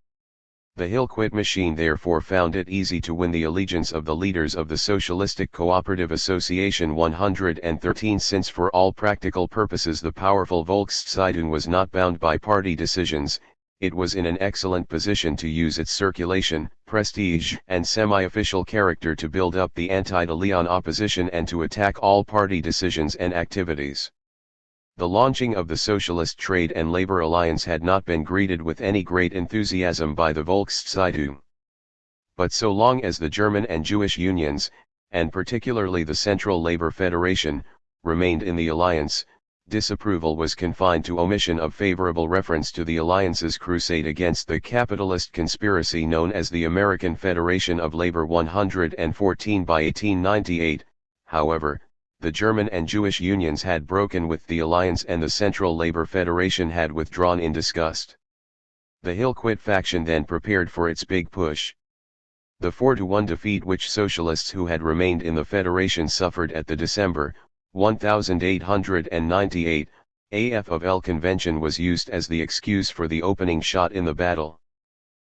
The Hillquit machine therefore found it easy to win the allegiance of the leaders of the Socialistic Cooperative Association. 113 Since for all practical purposes the powerful Volkszeitung was not bound by party decisions, it was in an excellent position to use its circulation, prestige, and semi-official character to build up the anti-De Leon opposition and to attack all party decisions and activities. The launching of the Socialist Trade and Labor Alliance had not been greeted with any great enthusiasm by the Volkszeitung. But so long as the German and Jewish unions, and particularly the Central Labor Federation, remained in the alliance, disapproval was confined to omission of favorable reference to the alliance's crusade against the capitalist conspiracy known as the American Federation of Labor. 114 By 1898, however, the German and Jewish unions had broken with the alliance and the Central Labor Federation had withdrawn in disgust. The Hillquit faction then prepared for its big push. The 4-1 defeat which socialists who had remained in the Federation suffered at the December 1898 AF of L convention was used as the excuse for the opening shot in the battle.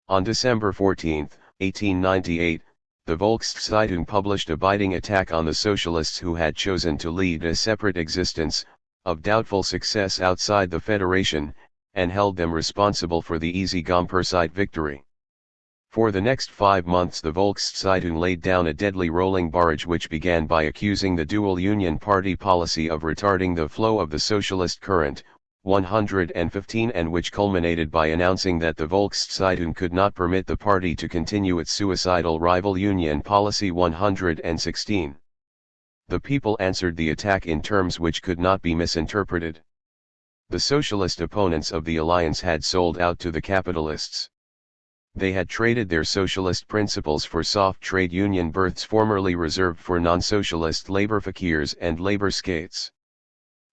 On December 14, 1898, the Volkszeitung published a biting attack on the socialists who had chosen to lead a separate existence, of doubtful success outside the Federation, and held them responsible for the easy Gompersite victory. For the next 5 months the Volkszeitung laid down a deadly rolling barrage which began by accusing the dual Union Party policy of retarding the flow of the socialist current, 115, and which culminated by announcing that the Volkszeitung could not permit the party to continue its suicidal rival Union policy. 116. The People answered the attack in terms which could not be misinterpreted. The socialist opponents of the alliance had sold out to the capitalists. They had traded their socialist principles for soft trade union berths formerly reserved for non-socialist labor fakirs and labor skates.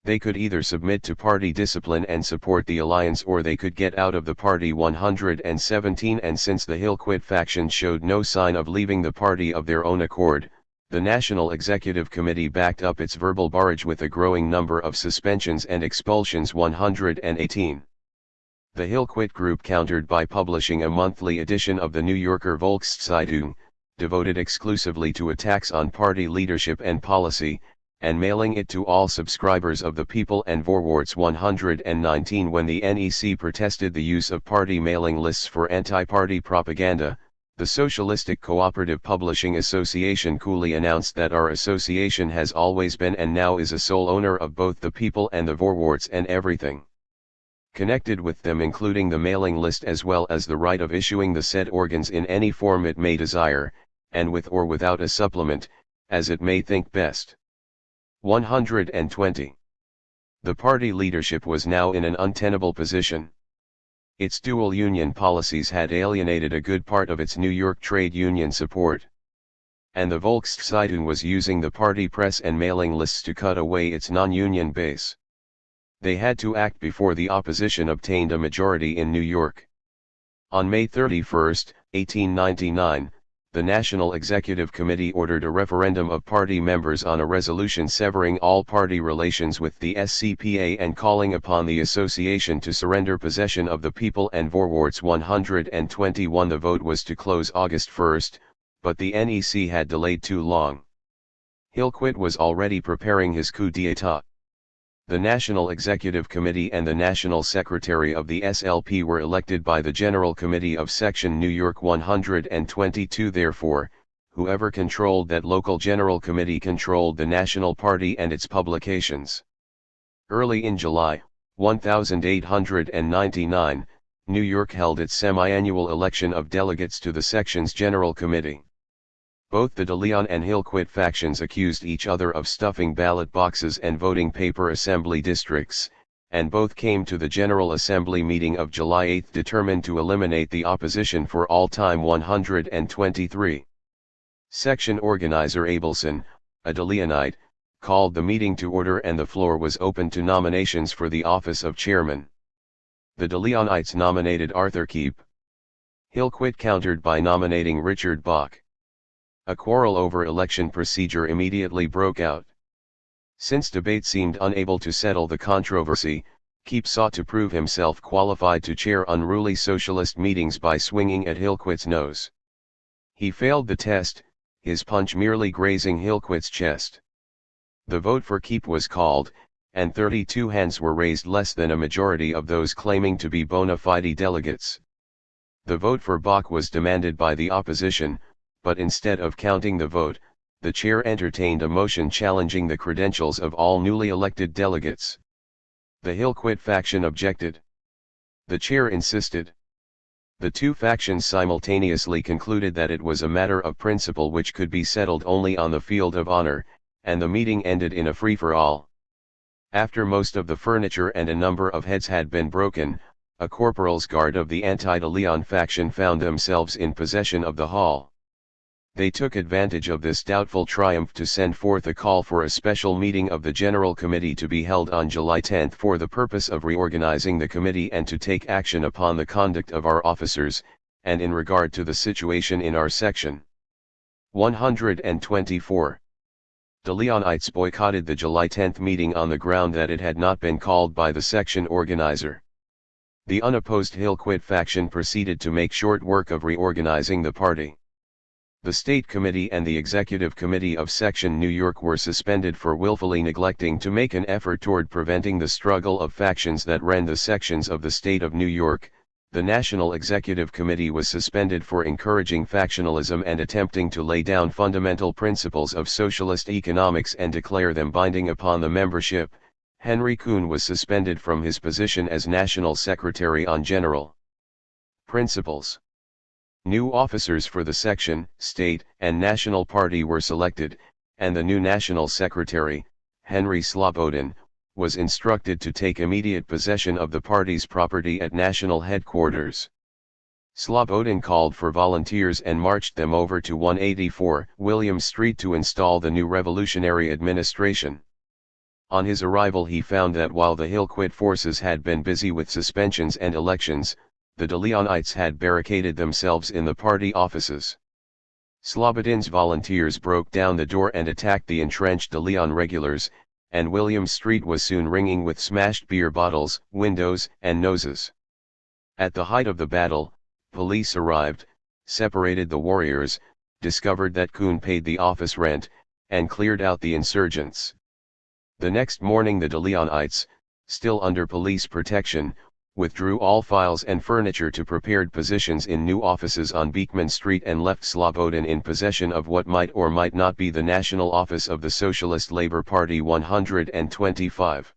They could either submit to party discipline and support the alliance or they could get out of the party. 117 And since the Hillquit faction showed no sign of leaving the party of their own accord, the National Executive Committee backed up its verbal barrage with a growing number of suspensions and expulsions. 118. The Hillquit group countered by publishing a monthly edition of the New Yorker Volkszeitung, devoted exclusively to attacks on party leadership and policy, and mailing it to all subscribers of the People and Vorwärts. 119 When the NEC protested the use of party mailing lists for anti-party propaganda, the Socialistic Cooperative Publishing Association coolly announced that our association has always been and now is a sole owner of both the People and the Vorwärts and everything connected with them, including the mailing list as well as the right of issuing the said organs in any form it may desire, and with or without a supplement, as it may think best. 120. The party leadership was now in an untenable position. Its dual union policies had alienated a good part of its New York trade union support. And the Volkszeitung was using the party press and mailing lists to cut away its non-union base. They had to act before the opposition obtained a majority in New York. On May 31, 1899, the National Executive Committee ordered a referendum of party members on a resolution severing all party relations with the SCPA and calling upon the association to surrender possession of the people and Vorwärts 121. The vote was to close August 1, but the NEC had delayed too long. Hillquit was already preparing his coup d'état. The National Executive Committee and the National Secretary of the SLP were elected by the General Committee of Section New York 122. Therefore, whoever controlled that local General Committee controlled the National Party and its publications. Early in July, 1899, New York held its semi-annual election of delegates to the section's General Committee. Both the De Leon and Hillquit factions accused each other of stuffing ballot boxes and voting paper assembly districts, and both came to the General Assembly meeting of July 8 determined to eliminate the opposition for all time. 123. Section organizer Abelson, a De Leonite, called the meeting to order and the floor was open to nominations for the office of chairman. The De Leonites nominated Arthur Keep. Hillquit countered by nominating Richard Bach. A quarrel over election procedure immediately broke out. Since debate seemed unable to settle the controversy, Keep sought to prove himself qualified to chair unruly socialist meetings by swinging at Hillquit's nose. He failed the test, his punch merely grazing Hillquit's chest. The vote for Keep was called, and 32 hands were raised, less than a majority of those claiming to be bona fide delegates. The vote for Bach was demanded by the opposition, but instead of counting the vote, the chair entertained a motion challenging the credentials of all newly elected delegates. The Hillquit faction objected. The chair insisted. The two factions simultaneously concluded that it was a matter of principle which could be settled only on the field of honor, and the meeting ended in a free-for-all. After most of the furniture and a number of heads had been broken, a corporal's guard of the anti-De Leon faction found themselves in possession of the hall. They took advantage of this doubtful triumph to send forth a call for a special meeting of the General Committee to be held on July 10 for the purpose of reorganizing the committee and to take action upon the conduct of our officers, and in regard to the situation in our section. 124. De Leonites boycotted the July 10 meeting on the ground that it had not been called by the section organizer. The unopposed Hillquit faction proceeded to make short work of reorganizing the party. The State Committee and the Executive Committee of Section New York were suspended for willfully neglecting to make an effort toward preventing the struggle of factions that rend the sections of the state of New York. The National Executive Committee was suspended for encouraging factionalism and attempting to lay down fundamental principles of socialist economics and declare them binding upon the membership. Henry Kuhn was suspended from his position as National Secretary on General Principles. New officers for the section, state, and national party were selected, and the new national secretary, Henry Slobodin, was instructed to take immediate possession of the party's property at national headquarters. Slobodin called for volunteers and marched them over to 184 William Street to install the new revolutionary administration. On his arrival he found that while the Hillquit forces had been busy with suspensions and elections, the De Leonites had barricaded themselves in the party offices. Slobodin's volunteers broke down the door and attacked the entrenched De Leon regulars, and William Street was soon ringing with smashed beer bottles, windows, and noses. At the height of the battle, police arrived, separated the warriors, discovered that Kuhn paid the office rent, and cleared out the insurgents. The next morning the De Leonites, still under police protection, withdrew all files and furniture to prepared positions in new offices on Beekman Street and left Slobodin in possession of what might or might not be the national office of the Socialist Labor Party. 125.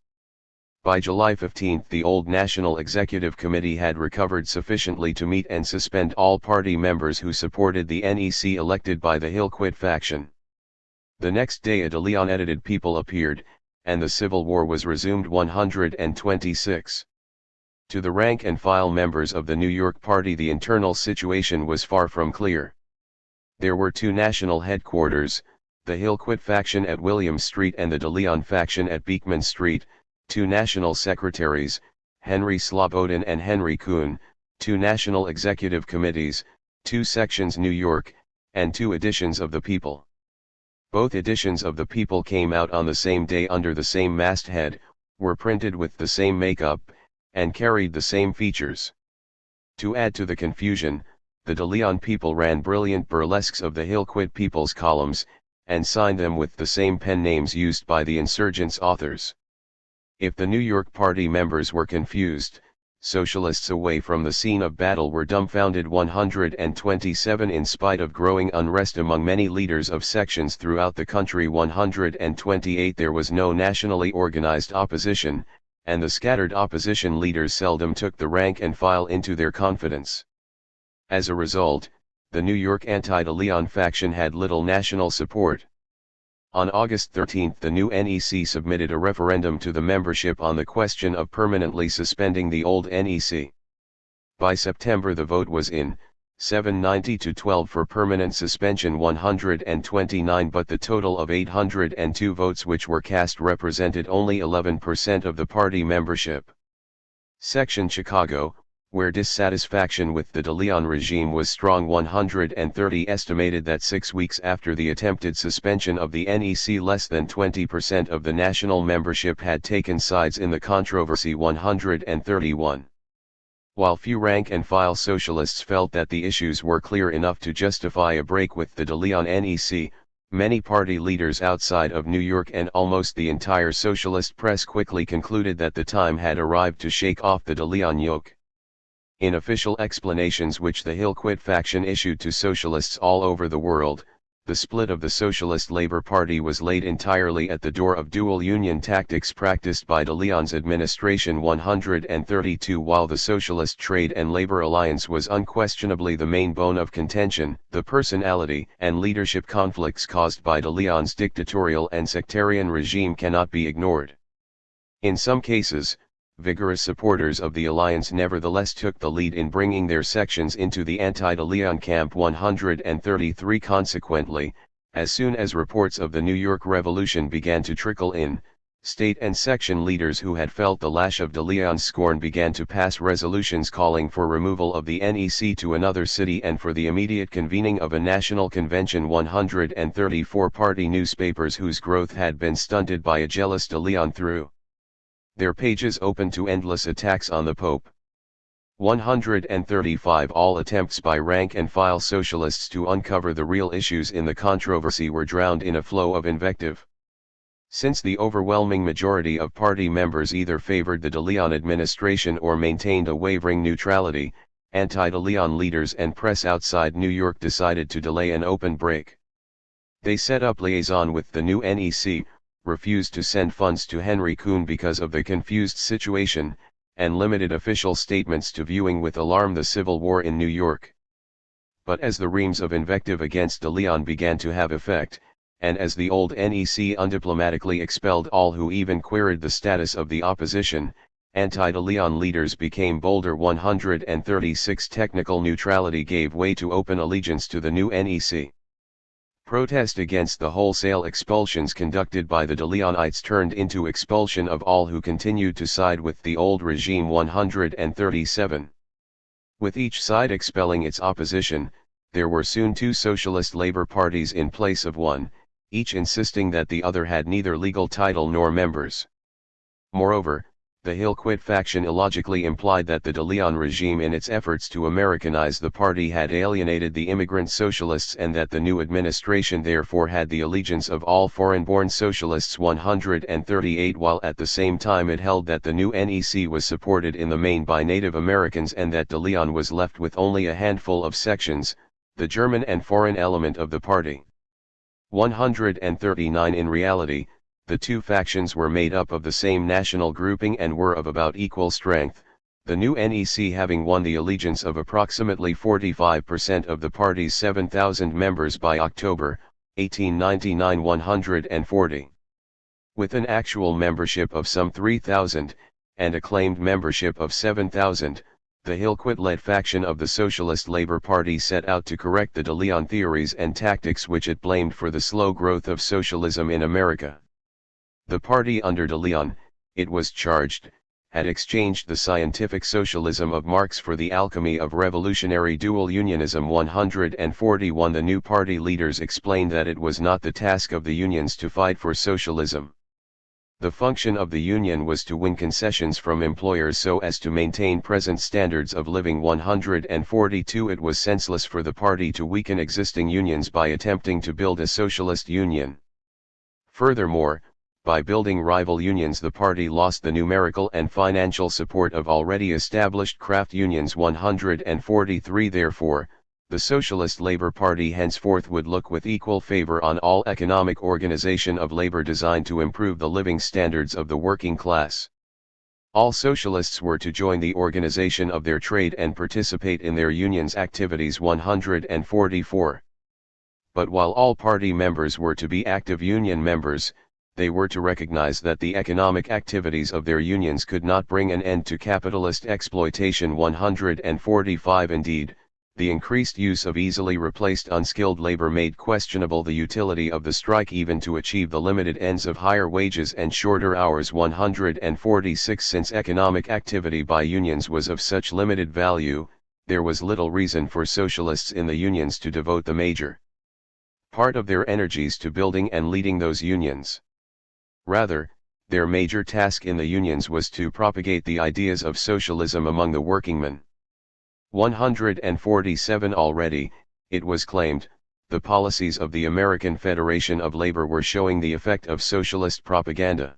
By July 15 the old National Executive Committee had recovered sufficiently to meet and suspend all party members who supported the NEC elected by the Hillquit faction. The next day a De Leon edited People appeared, and the civil war was resumed. 126. To the rank-and-file members of the New York Party, the internal situation was far from clear. There were two national headquarters, the Hillquit faction at William Street and the De Leon faction at Beekman Street, two national secretaries, Henry Slobodin and Henry Kuhn, two national executive committees, two sections New York, and two editions of the People. Both editions of the People came out on the same day under the same masthead, were printed with the same makeup, and carried the same features. To add to the confusion, the De Leon People ran brilliant burlesques of the Hillquit People's columns, and signed them with the same pen names used by the insurgents' authors. If the New York Party members were confused, Socialists away from the scene of battle were dumbfounded. 127. In spite of growing unrest among many leaders of sections throughout the country. 128. There was no nationally organized opposition, and the scattered opposition leaders seldom took the rank and file into their confidence. As a result, the New York anti-De Leon faction had little national support. On August 13, the new NEC submitted a referendum to the membership on the question of permanently suspending the old NEC. By September the vote was in, 790 to 12 for permanent suspension, 129, but the total of 802 votes which were cast represented only 11% of the party membership. Section Chicago, where dissatisfaction with the De Leon regime was strong. 130 estimated that 6 weeks after the attempted suspension of the NEC less than 20% of the national membership had taken sides in the controversy. 131. While few rank-and-file socialists felt that the issues were clear enough to justify a break with the De Leon NEC, many party leaders outside of New York and almost the entire socialist press quickly concluded that the time had arrived to shake off the De Leon yoke. In official explanations which the Hillquit faction issued to socialists all over the world, the split of the Socialist Labor Party was laid entirely at the door of dual union tactics practiced by De Leon's administration. 132 While the Socialist Trade and Labor Alliance was unquestionably the main bone of contention, the personality and leadership conflicts caused by De Leon's dictatorial and sectarian regime cannot be ignored. In some cases, vigorous supporters of the alliance nevertheless took the lead in bringing their sections into the anti-De Leon camp. 133 Consequently, as soon as reports of the New York Revolution began to trickle in, state and section leaders who had felt the lash of De Leon's scorn began to pass resolutions calling for removal of the NEC to another city and for the immediate convening of a national convention. 134 Party newspapers whose growth had been stunted by a jealous De Leon threw their pages open to endless attacks on the Pope. 135 All attempts by rank-and-file socialists to uncover the real issues in the controversy were drowned in a flow of invective. Since the overwhelming majority of party members either favored the De Leon administration or maintained a wavering neutrality, anti-De Leon leaders and press outside New York decided to delay an open break. They set up liaison with the new NEC, refused to send funds to Henry Kuhn because of the confused situation, and limited official statements to viewing with alarm the civil war in New York. But as the reams of invective against De Leon began to have effect, and as the old NEC undiplomatically expelled all who even queried the status of the opposition, anti-De Leon leaders became bolder. 136 Technical neutrality gave way to open allegiance to the new NEC. Protest against the wholesale expulsions conducted by the De Leonites turned into expulsion of all who continued to side with the old regime. 137. With each side expelling its opposition, there were soon two socialist labor parties in place of one, each insisting that the other had neither legal title nor members. Moreover, the Hillquit faction illogically implied that the De Leon regime in its efforts to Americanize the party had alienated the immigrant socialists and that the new administration therefore had the allegiance of all foreign-born socialists. 138 While at the same time it held that the new NEC was supported in the main by Native Americans and that De Leon was left with only a handful of sections, the German and foreign element of the party. 139 In reality, the two factions were made up of the same national grouping and were of about equal strength, the new NEC having won the allegiance of approximately 45% of the party's 7,000 members by October, 1899. 140. With an actual membership of some 3,000, and a claimed membership of 7,000, the Hillquit-led faction of the Socialist Labour Party set out to correct the de Leon theories and tactics which it blamed for the slow growth of socialism in America. The party under de Leon, it was charged, had exchanged the scientific socialism of Marx for the alchemy of revolutionary dual unionism. 141 The new party leaders explained that it was not the task of the unions to fight for socialism. The function of the union was to win concessions from employers so as to maintain present standards of living. 142 It was senseless for the party to weaken existing unions by attempting to build a socialist union. Furthermore, by building rival unions the party lost the numerical and financial support of already established craft unions. 143 Therefore, the Socialist Labour Party henceforth would look with equal favour on all economic organisation of labour designed to improve the living standards of the working class. All socialists were to join the organisation of their trade and participate in their unions' activities. 144. But while all party members were to be active union members, they were to recognize that the economic activities of their unions could not bring an end to capitalist exploitation. 145 Indeed, the increased use of easily replaced unskilled labor made questionable the utility of the strike even to achieve the limited ends of higher wages and shorter hours. 146 Since economic activity by unions was of such limited value, there was little reason for socialists in the unions to devote the major part of their energies to building and leading those unions. Rather, their major task in the unions was to propagate the ideas of socialism among the workingmen. 147 Already, it was claimed, the policies of the American Federation of Labor were showing the effect of socialist propaganda.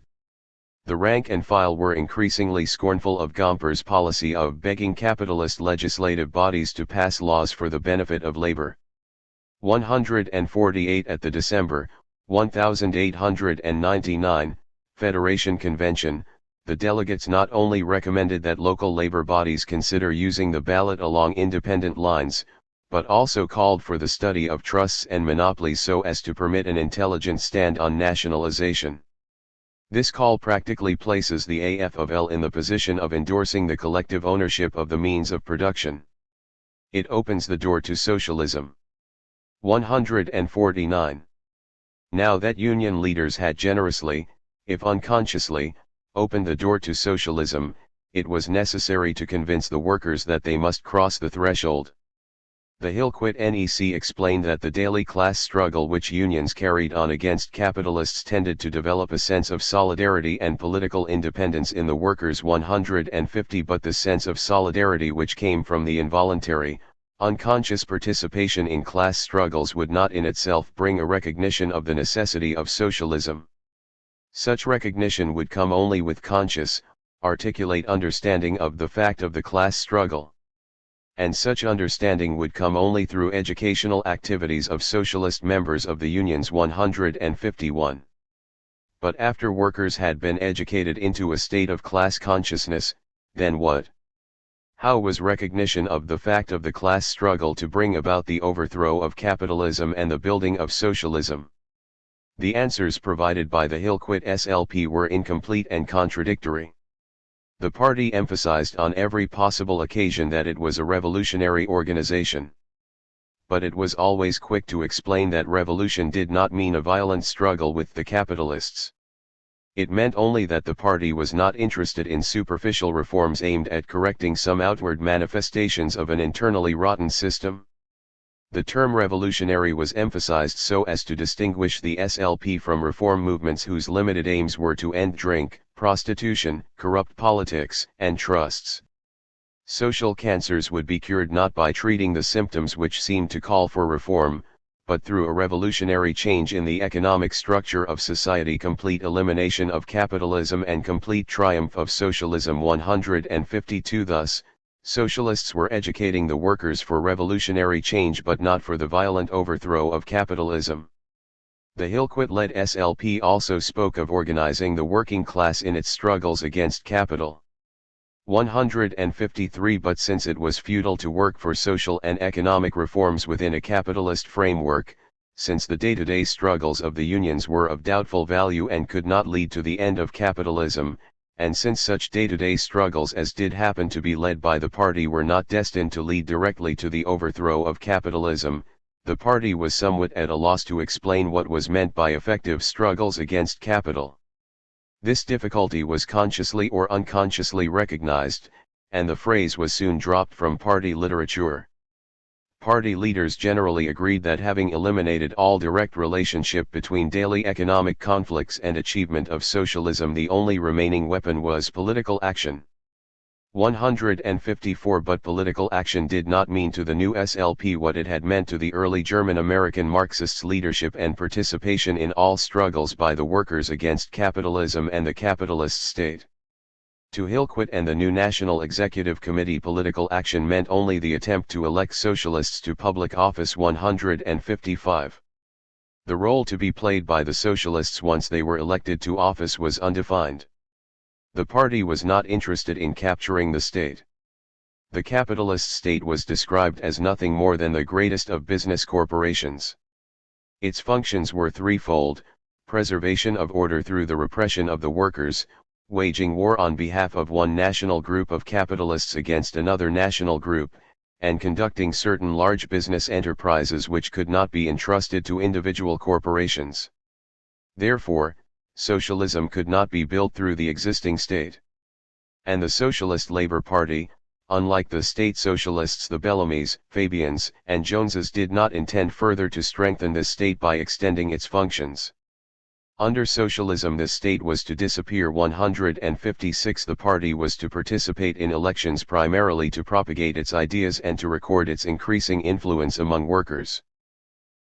The rank and file were increasingly scornful of Gomper's policy of begging capitalist legislative bodies to pass laws for the benefit of labor. 148 At the December 1899 Federation Convention, the delegates not only recommended that local labor bodies consider using the ballot along independent lines, but also called for the study of trusts and monopolies so as to permit an intelligent stand on nationalization. This call practically places the AFL in the position of endorsing the collective ownership of the means of production. It opens the door to socialism. 149. Now that union leaders had generously, if unconsciously, opened the door to socialism, it was necessary to convince the workers that they must cross the threshold. The Hillquit NEC explained that the daily class struggle which unions carried on against capitalists tended to develop a sense of solidarity and political independence in the workers. 150 But the sense of solidarity which came from the involuntary, unconscious participation in class struggles would not in itself bring a recognition of the necessity of socialism. Such recognition would come only with conscious, articulate understanding of the fact of the class struggle. And such understanding would come only through educational activities of socialist members of the unions. 151. But after workers had been educated into a state of class consciousness, then what? How was recognition of the fact of the class struggle to bring about the overthrow of capitalism and the building of socialism? The answers provided by the Hillquit SLP were incomplete and contradictory. The party emphasized on every possible occasion that it was a revolutionary organization. But it was always quick to explain that revolution did not mean a violent struggle with the capitalists. It meant only that the party was not interested in superficial reforms aimed at correcting some outward manifestations of an internally rotten system. The term revolutionary was emphasized so as to distinguish the SLP from reform movements whose limited aims were to end drink, prostitution, corrupt politics, and trusts. Social cancers would be cured not by treating the symptoms which seemed to call for reform, but through a revolutionary change in the economic structure of society, complete elimination of capitalism and complete triumph of socialism. 152 Thus, socialists were educating the workers for revolutionary change but not for the violent overthrow of capitalism. The Hillquit-led SLP also spoke of organizing the working class in its struggles against capital. 153 But since it was futile to work for social and economic reforms within a capitalist framework, since the day-to-day struggles of the unions were of doubtful value and could not lead to the end of capitalism, and since such day-to-day struggles as did happen to be led by the party were not destined to lead directly to the overthrow of capitalism, the party was somewhat at a loss to explain what was meant by effective struggles against capital. This difficulty was consciously or unconsciously recognized, and the phrase was soon dropped from party literature. Party leaders generally agreed that having eliminated all direct relationship between daily economic conflicts and achievement of socialism, the only remaining weapon was political action. 154 But political action did not mean to the new SLP what it had meant to the early German-American Marxists: leadership and participation in all struggles by the workers against capitalism and the capitalist state. To Hillquit and the new National Executive Committee, political action meant only the attempt to elect socialists to public office. 155. The role to be played by the socialists once they were elected to office was undefined. The party was not interested in capturing the state. The capitalist state was described as nothing more than the greatest of business corporations. Its functions were threefold: preservation of order through the repression of the workers, waging war on behalf of one national group of capitalists against another national group, and conducting certain large business enterprises which could not be entrusted to individual corporations. Therefore, socialism could not be built through the existing state. And the Socialist Labor Party, unlike the state socialists, the Bellamys, Fabians, and Joneses, did not intend further to strengthen this state by extending its functions. Under socialism, this state was to disappear. 156 The party was to participate in elections primarily to propagate its ideas and to record its increasing influence among workers.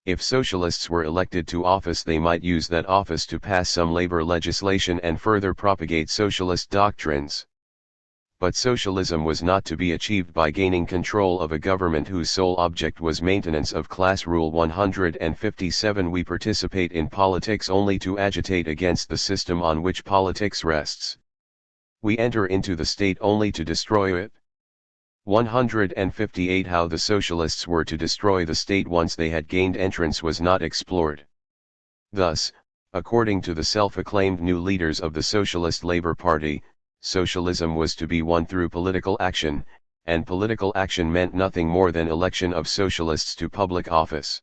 If socialists were elected to office, they might use that office to pass some labor legislation and further propagate socialist doctrines. But socialism was not to be achieved by gaining control of a government whose sole object was maintenance of class rule. 157 We participate in politics only to agitate against the system on which politics rests. We enter into the state only to destroy it. 158 How the socialists were to destroy the state once they had gained entrance was not explored. Thus, according to the self-acclaimed new leaders of the Socialist Labor Party, socialism was to be won through political action, and political action meant nothing more than election of socialists to public office.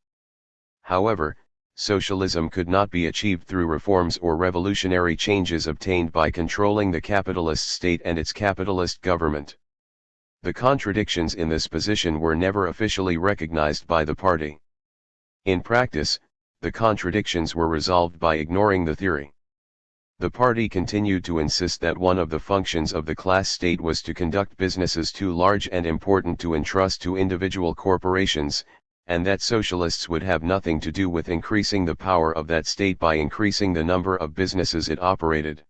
However, socialism could not be achieved through reforms or revolutionary changes obtained by controlling the capitalist state and its capitalist government. The contradictions in this position were never officially recognized by the party. In practice, the contradictions were resolved by ignoring the theory. The party continued to insist that one of the functions of the class state was to conduct businesses too large and important to entrust to individual corporations, and that socialists would have nothing to do with increasing the power of that state by increasing the number of businesses it operated.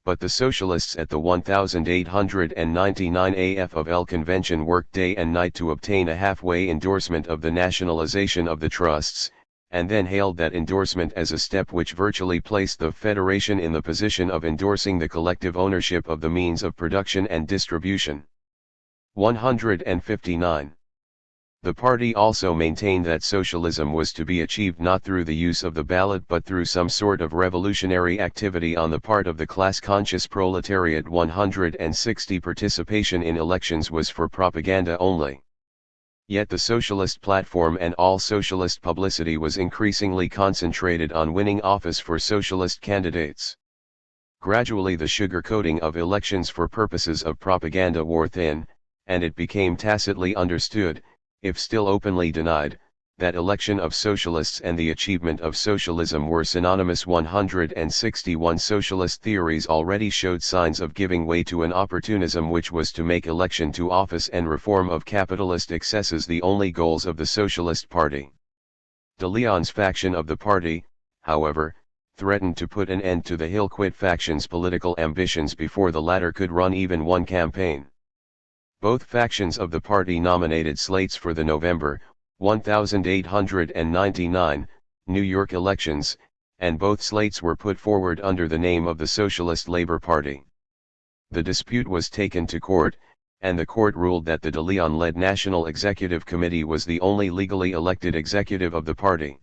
But the socialists at the 1899 AFL convention worked day and night to obtain a halfway endorsement of the nationalization of the trusts, and then hailed that endorsement as a step which virtually placed the Federation in the position of endorsing the collective ownership of the means of production and distribution. 159. The party also maintained that socialism was to be achieved not through the use of the ballot but through some sort of revolutionary activity on the part of the class-conscious proletariat. 160. Participation in elections was for propaganda only. Yet the socialist platform and all socialist publicity was increasingly concentrated on winning office for socialist candidates. Gradually the sugarcoating of elections for purposes of propaganda wore thin, and it became tacitly understood, if still openly denied, that election of socialists and the achievement of socialism were synonymous. 161. Socialist theories already showed signs of giving way to an opportunism which was to make election to office and reform of capitalist excesses the only goals of the Socialist Party. De Leon's faction of the party, however, threatened to put an end to the Hillquit faction's political ambitions before the latter could run even one campaign. Both factions of the party nominated slates for the November 1899 New York elections, and both slates were put forward under the name of the Socialist Labor Party. The dispute was taken to court, and the court ruled that the De Leon-led National Executive Committee was the only legally elected executive of the party.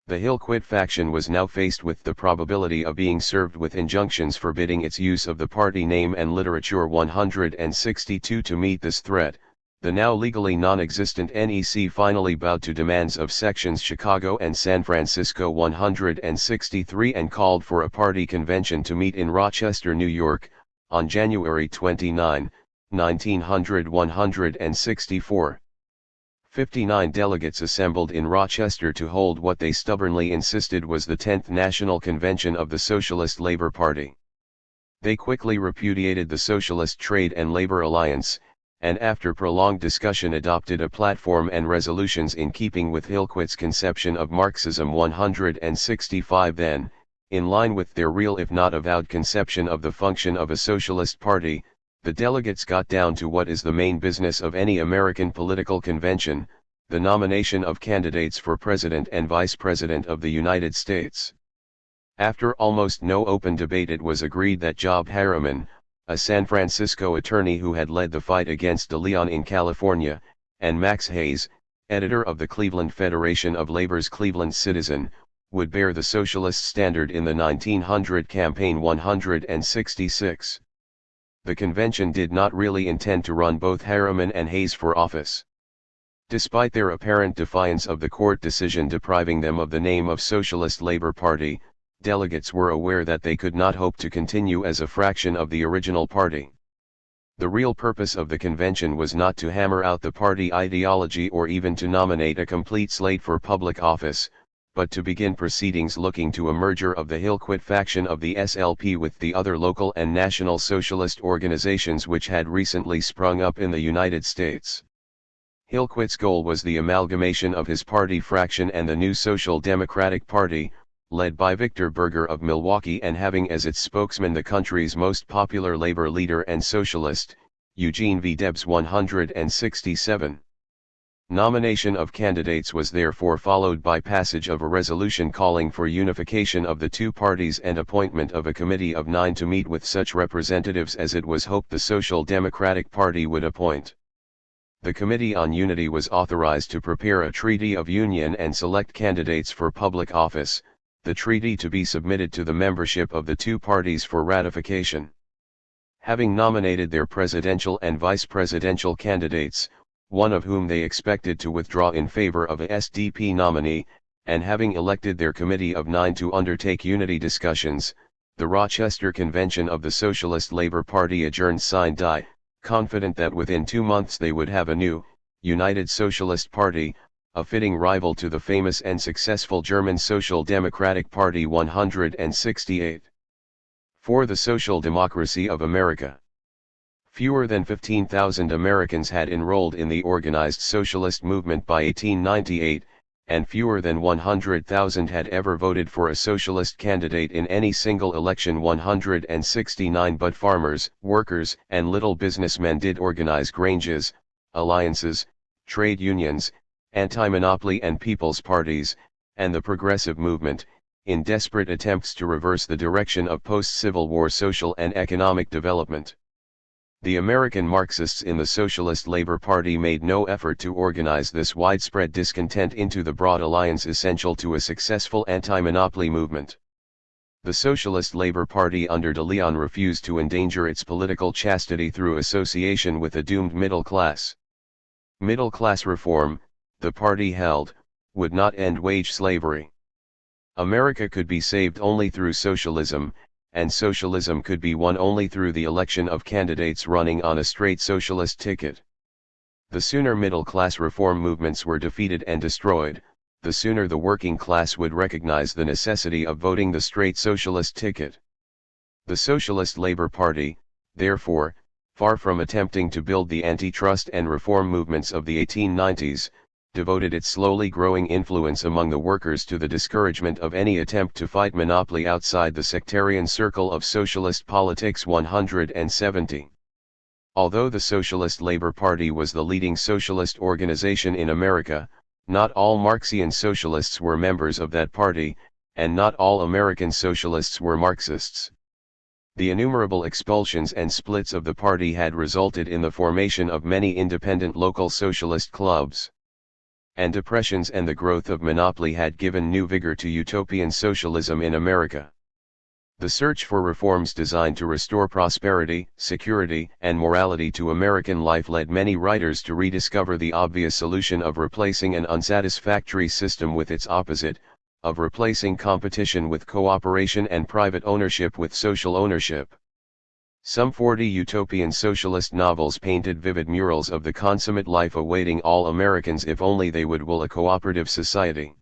The Hill-Quit faction was now faced with the probability of being served with injunctions forbidding its use of the party name and literature. 162 To meet this threat, the now legally non-existent NEC finally bowed to demands of sections Chicago and San Francisco. 163 And called for a party convention to meet in Rochester, New York, on January 29, 1900. 164. 59 delegates assembled in Rochester to hold what they stubbornly insisted was the 10th National Convention of the Socialist Labor Party. They quickly repudiated the Socialist Trade and Labor Alliance, and after prolonged discussion adopted a platform and resolutions in keeping with Hill-Quit's conception of Marxism. 165 Then, in line with their real if not avowed conception of the function of a socialist party, the delegates got down to what is the main business of any American political convention, the nomination of candidates for President and Vice President of the United States. After almost no open debate, it was agreed that Job Harriman, a San Francisco attorney who had led the fight against de Leon in California, and Max Hayes, editor of the Cleveland Federation of Labor's Cleveland Citizen, would bear the socialist standard in the 1900 campaign. 166. The convention did not really intend to run both Harriman and Hayes for office. Despite their apparent defiance of the court decision depriving them of the name of Socialist Labor Party, delegates were aware that they could not hope to continue as a fraction of the original party. The real purpose of the convention was not to hammer out the party ideology or even to nominate a complete slate for public office, but to begin proceedings looking to a merger of the Hill-Quit faction of the SLP with the other local and national socialist organizations which had recently sprung up in the United States. Hill-Quit's goal was the amalgamation of his party fraction and the new Social Democratic Party, led by Victor Berger of Milwaukee and having as its spokesman the country's most popular labor leader and socialist, Eugene V. Debs. 167. Nomination of candidates was therefore followed by passage of a resolution calling for unification of the two parties and appointment of a committee of 9 to meet with such representatives as it was hoped the Social Democratic Party would appoint. The Committee on Unity was authorized to prepare a treaty of union and select candidates for public office, the treaty to be submitted to the membership of the two parties for ratification. Having nominated their presidential and vice presidential candidates, one of whom they expected to withdraw in favor of a SDP nominee, and having elected their committee of 9 to undertake unity discussions, the Rochester Convention of the Socialist Labor Party adjourned sine die, confident that within 2 months they would have a new, united Socialist Party, a fitting rival to the famous and successful German Social Democratic Party. 168. For the Social Democracy of America. Fewer than 15,000 Americans had enrolled in the organized socialist movement by 1898, and fewer than 100,000 had ever voted for a socialist candidate in any single election. 169 But farmers, workers, and little businessmen did organize granges, alliances, trade unions, anti-monopoly and people's parties, and the progressive movement, in desperate attempts to reverse the direction of post-Civil War social and economic development. The American Marxists in the Socialist Labor Party made no effort to organize this widespread discontent into the broad alliance essential to a successful anti-monopoly movement. The Socialist Labor Party under de Leon refused to endanger its political chastity through association with a doomed middle class. Middle class reform, the party held, would not end wage slavery. America could be saved only through socialism, and socialism could be won only through the election of candidates running on a straight socialist ticket. The sooner middle-class reform movements were defeated and destroyed, the sooner the working class would recognize the necessity of voting the straight socialist ticket. The Socialist Labor Party, therefore, far from attempting to build the antitrust and reform movements of the 1890s, devoted its slowly growing influence among the workers to the discouragement of any attempt to fight monopoly outside the sectarian circle of socialist politics. 170. Although the Socialist Labor Party was the leading socialist organization in America, not all Marxian socialists were members of that party, and not all American socialists were Marxists. The innumerable expulsions and splits of the party had resulted in the formation of many independent local socialist clubs. and depressions and the growth of monopoly had given new vigor to utopian socialism in America. The search for reforms designed to restore prosperity, security, and morality to American life led many writers to rediscover the obvious solution of replacing an unsatisfactory system with its opposite, of replacing competition with cooperation and private ownership with social ownership. Some 40 utopian socialist novels painted vivid murals of the consummate life awaiting all Americans if only they would will a cooperative society.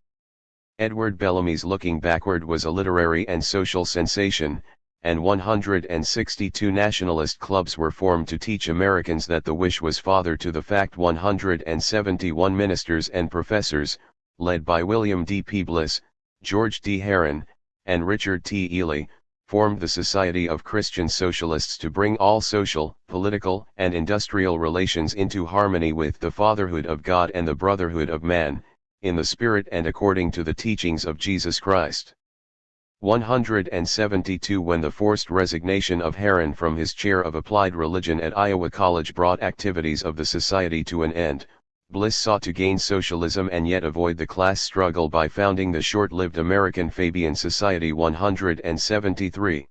Edward Bellamy's Looking Backward was a literary and social sensation, and 162 nationalist clubs were formed to teach Americans that the wish was father to the fact. 171 ministers and professors, led by William D. Peebles, George D. Herron, and Richard T. Ely, formed the Society of Christian Socialists to bring all social, political, and industrial relations into harmony with the fatherhood of God and the brotherhood of man, in the spirit and according to the teachings of Jesus Christ. 172 When the forced resignation of Herron from his chair of applied religion at Iowa College brought activities of the society to an end, Bliss sought to gain socialism and yet avoid the class struggle by founding the short-lived American Fabian Society. 173.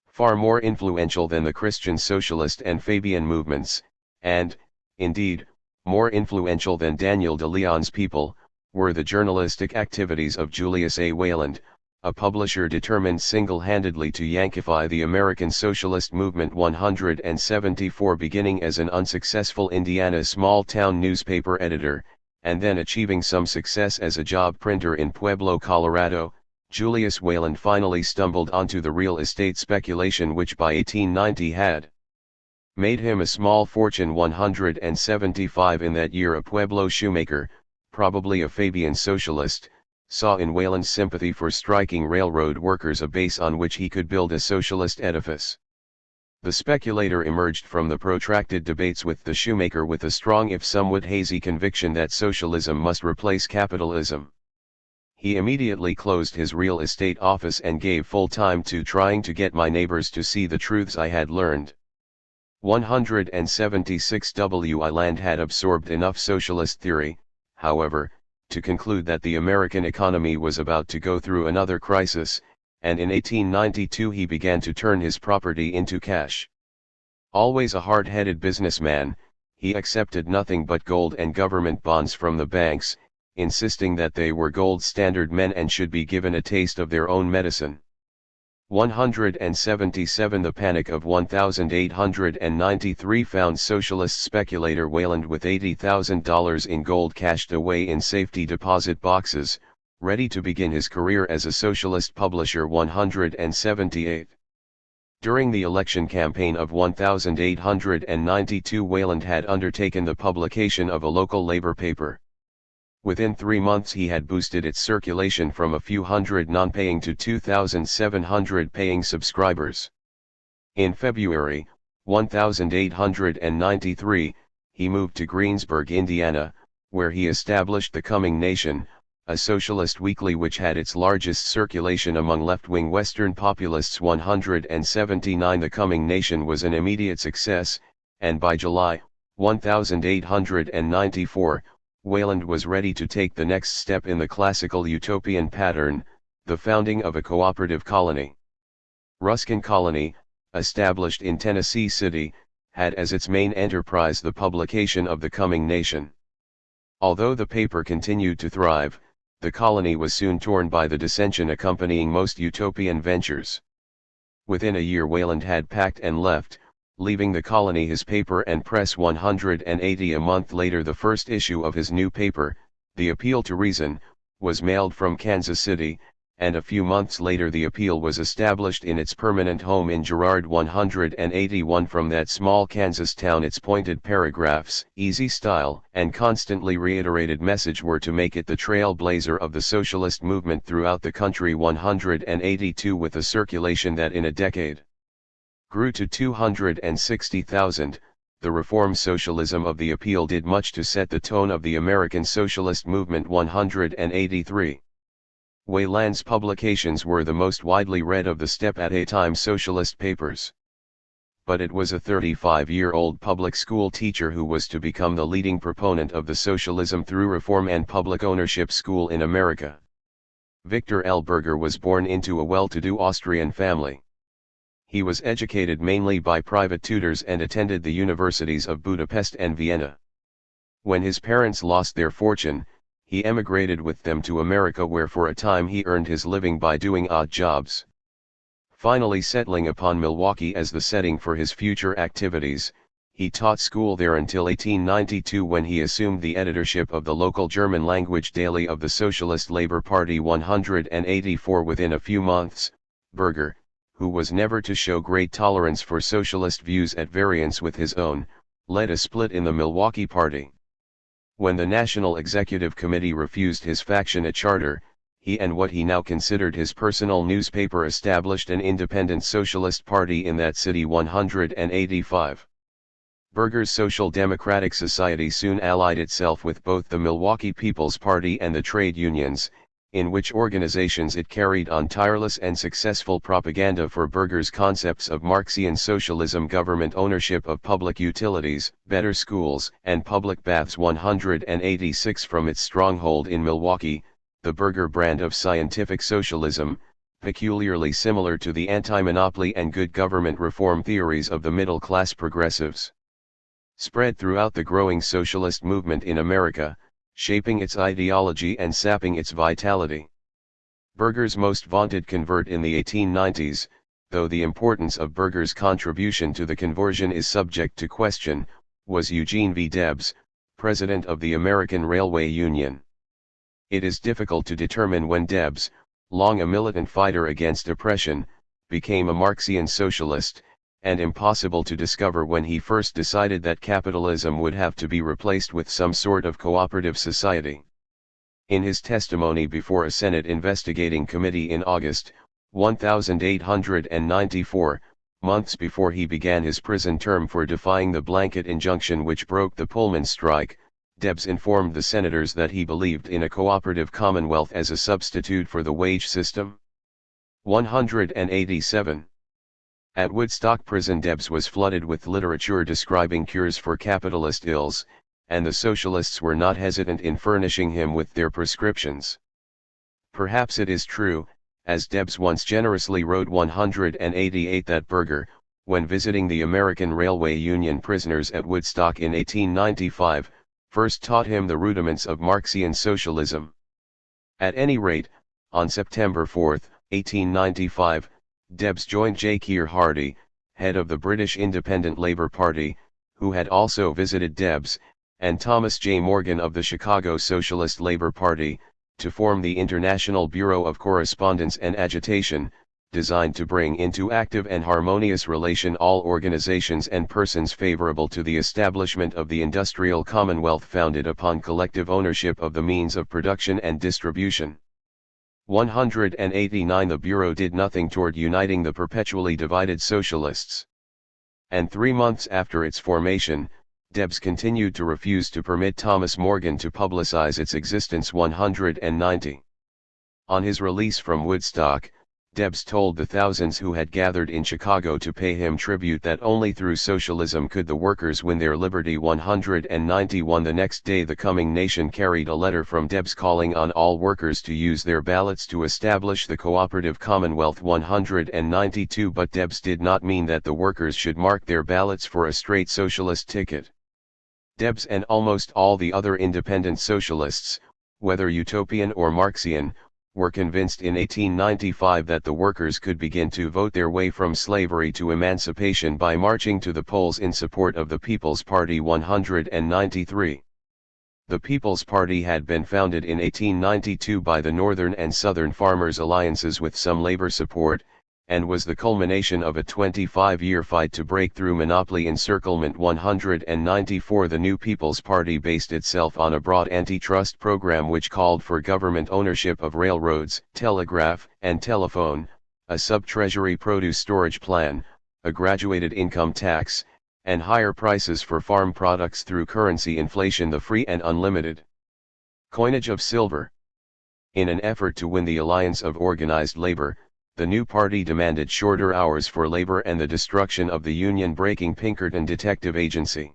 Far more influential than the Christian Socialist and Fabian movements, and, indeed, more influential than Daniel de Leon's people, were the journalistic activities of Julius A. Wayland, a publisher determined single-handedly to Yankify the American socialist movement. 174 Beginning as an unsuccessful Indiana small-town newspaper editor, and then achieving some success as a job printer in Pueblo, Colorado, Julius Wayland finally stumbled onto the real estate speculation which by 1890 had made him a small fortune. 175 In that year a Pueblo shoemaker, probably a Fabian socialist, saw in Wayland's sympathy for striking railroad workers a base on which he could build a socialist edifice. The speculator emerged from the protracted debates with the shoemaker with a strong if somewhat hazy conviction that socialism must replace capitalism. He immediately closed his real estate office and gave full time to trying to get my neighbors to see the truths I had learned. 176 W. Land had absorbed enough socialist theory, however, to conclude that the American economy was about to go through another crisis, and in 1892 he began to turn his property into cash. Always a hard-headed businessman, he accepted nothing but gold and government bonds from the banks, insisting that they were gold standard men and should be given a taste of their own medicine. 177 The panic of 1893 found socialist speculator Wayland with $80,000 in gold cashed away in safety deposit boxes, ready to begin his career as a socialist publisher. 178. During the election campaign of 1892 Wayland had undertaken the publication of a local labor paper. Within 3 months he had boosted its circulation from a few hundred non-paying to 2,700 paying subscribers. In February, 1893, he moved to Greensburg, Indiana, where he established The Coming Nation, a socialist weekly which had its largest circulation among left-wing Western populists. 179 The Coming Nation was an immediate success, and by July, 1894, Wayland was ready to take the next step in the classical utopian pattern, the founding of a cooperative colony. Ruskin Colony, established in Tennessee City, had as its main enterprise the publication of The Coming Nation. Although the paper continued to thrive, the colony was soon torn by the dissension accompanying most utopian ventures. Within a year Wayland had packed and left, leaving the colony his paper and press. 180 A month later the first issue of his new paper, The Appeal to Reason, was mailed from Kansas City, and a few months later the Appeal was established in its permanent home in Girard. 181 From that small Kansas town its pointed paragraphs, easy style, and constantly reiterated message were to make it the trailblazer of the socialist movement throughout the country. 182 With a circulation that in a decade grew to 260,000, the reform socialism of the Appeal did much to set the tone of the American socialist movement. 183. Wayland's publications were the most widely read of the step-at-a-time socialist papers. but it was a 35-year-old public school teacher who was to become the leading proponent of the socialism through reform and public ownership school in America. Victor L. Berger was born into a well-to-do Austrian family. He was educated mainly by private tutors and attended the universities of Budapest and Vienna. When his parents lost their fortune, he emigrated with them to America, where for a time he earned his living by doing odd jobs. Finally settling upon Milwaukee as the setting for his future activities, he taught school there until 1892, when he assumed the editorship of the local German-language daily of the Socialist Labor Party 184. Within a few months, Berger, who was never to show great tolerance for socialist views at variance with his own, led a split in the Milwaukee Party. When the National Executive Committee refused his faction a charter, he and what he now considered his personal newspaper established an independent socialist party in that city 185. Berger's Social Democratic Society soon allied itself with both the Milwaukee People's Party and the trade unions, in which organizations it carried on tireless and successful propaganda for Berger's concepts of Marxian socialism, government ownership of public utilities, better schools, and public baths. 186. From its stronghold in Milwaukee, the Berger brand of scientific socialism, peculiarly similar to the anti-monopoly and good government reform theories of the middle-class progressives, spread throughout the growing socialist movement in America, shaping its ideology and sapping its vitality. Berger's most vaunted convert in the 1890s, though the importance of Berger's contribution to the conversion is subject to question, was Eugene V. Debs, president of the American Railway Union. It is difficult to determine when Debs, long a militant fighter against oppression, became a Marxian socialist, and impossible to discover when he first decided that capitalism would have to be replaced with some sort of cooperative society. In his testimony before a Senate investigating committee in August 1894, months before he began his prison term for defying the blanket injunction which broke the Pullman strike, Debs informed the senators that he believed in a cooperative commonwealth as a substitute for the wage system. 187. At Woodstock Prison, Debs was flooded with literature describing cures for capitalist ills, and the socialists were not hesitant in furnishing him with their prescriptions. Perhaps it is true, as Debs once generously wrote 188, that Berger, when visiting the American Railway Union prisoners at Woodstock in 1895, first taught him the rudiments of Marxian socialism. At any rate, on September 4, 1895, Debs joined J. Keir Hardie, head of the British Independent Labour Party, who had also visited Debs, and Thomas J. Morgan of the Chicago Socialist Labor Party, to form the International Bureau of Correspondence and Agitation, designed to bring into active and harmonious relation all organizations and persons favorable to the establishment of the industrial commonwealth founded upon collective ownership of the means of production and distribution. 189. The Bureau did nothing toward uniting the perpetually divided socialists. And 3 months after its formation, Debs continued to refuse to permit Thomas Morgan to publicize its existence. 190. On his release from Woodstock, Debs told the thousands who had gathered in Chicago to pay him tribute that only through socialism could the workers win their liberty. 191. The next day the coming nation carried a letter from Debs calling on all workers to use their ballots to establish the cooperative commonwealth. 192. But Debs did not mean that the workers should mark their ballots for a straight socialist ticket. Debs and almost all the other independent socialists, whether utopian or Marxian, were convinced in 1895 that the workers could begin to vote their way from slavery to emancipation by marching to the polls in support of the People's Party. 193. The People's Party had been founded in 1892 by the Northern and Southern Farmers' Alliances with some labor support, and was the culmination of a 25-year fight to break through monopoly encirclement. 194. The new People's Party based itself on a broad antitrust program which called for government ownership of railroads, telegraph, and telephone, a sub-treasury produce storage plan, a graduated income tax, and higher prices for farm products through currency inflation, the free and unlimited coinage of silver. In an effort to win the alliance of organized labor, the new party demanded shorter hours for labor and the destruction of the union-breaking Pinkerton Detective Agency.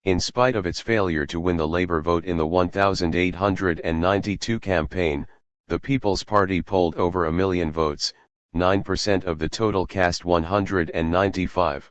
In spite of its failure to win the labor vote in the 1892 campaign, the People's Party polled over 1 million votes, 9% of the total cast 195.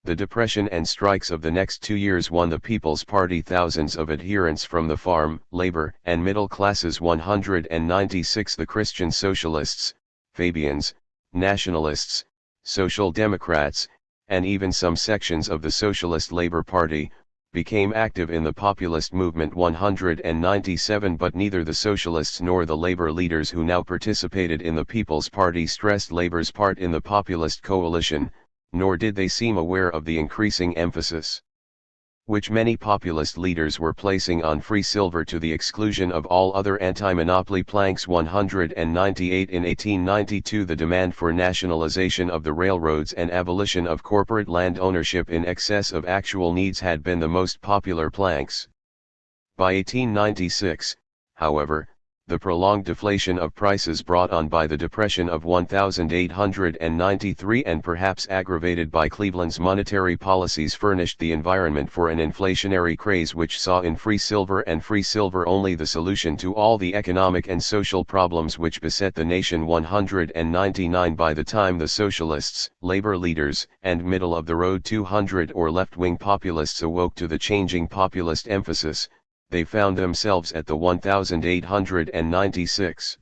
The depression and strikes of the next 2 years won the People's Party thousands of adherents from the farm, labor, and middle classes. 196 The Christian Socialists, Fabians, Nationalists, Social Democrats, and even some sections of the Socialist Labor Party, became active in the populist movement. 197 But neither the Socialists nor the labor leaders who now participated in the People's Party stressed labor's part in the populist coalition, nor did they seem aware of the increasing emphasis which many populist leaders were placing on free silver to the exclusion of all other anti-monopoly planks. 198 In 1892 the demand for nationalization of the railroads and abolition of corporate land ownership in excess of actual needs had been the most popular planks. By 1896, however, the prolonged deflation of prices brought on by the Depression of 1893 and perhaps aggravated by Cleveland's monetary policies furnished the environment for an inflationary craze which saw in free silver and free silver only the solution to all the economic and social problems which beset the nation. 199 By the time the socialists, labor leaders, and middle-of-the-road 200 or left-wing populists awoke to the changing populist emphasis, they found themselves at the 1896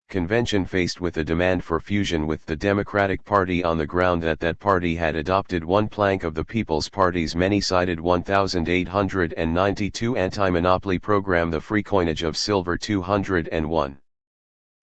convention faced with a demand for fusion with the Democratic Party on the ground that that party had adopted one plank of the People's Party's many-sided 1892 anti-monopoly program, the free coinage of silver. 201.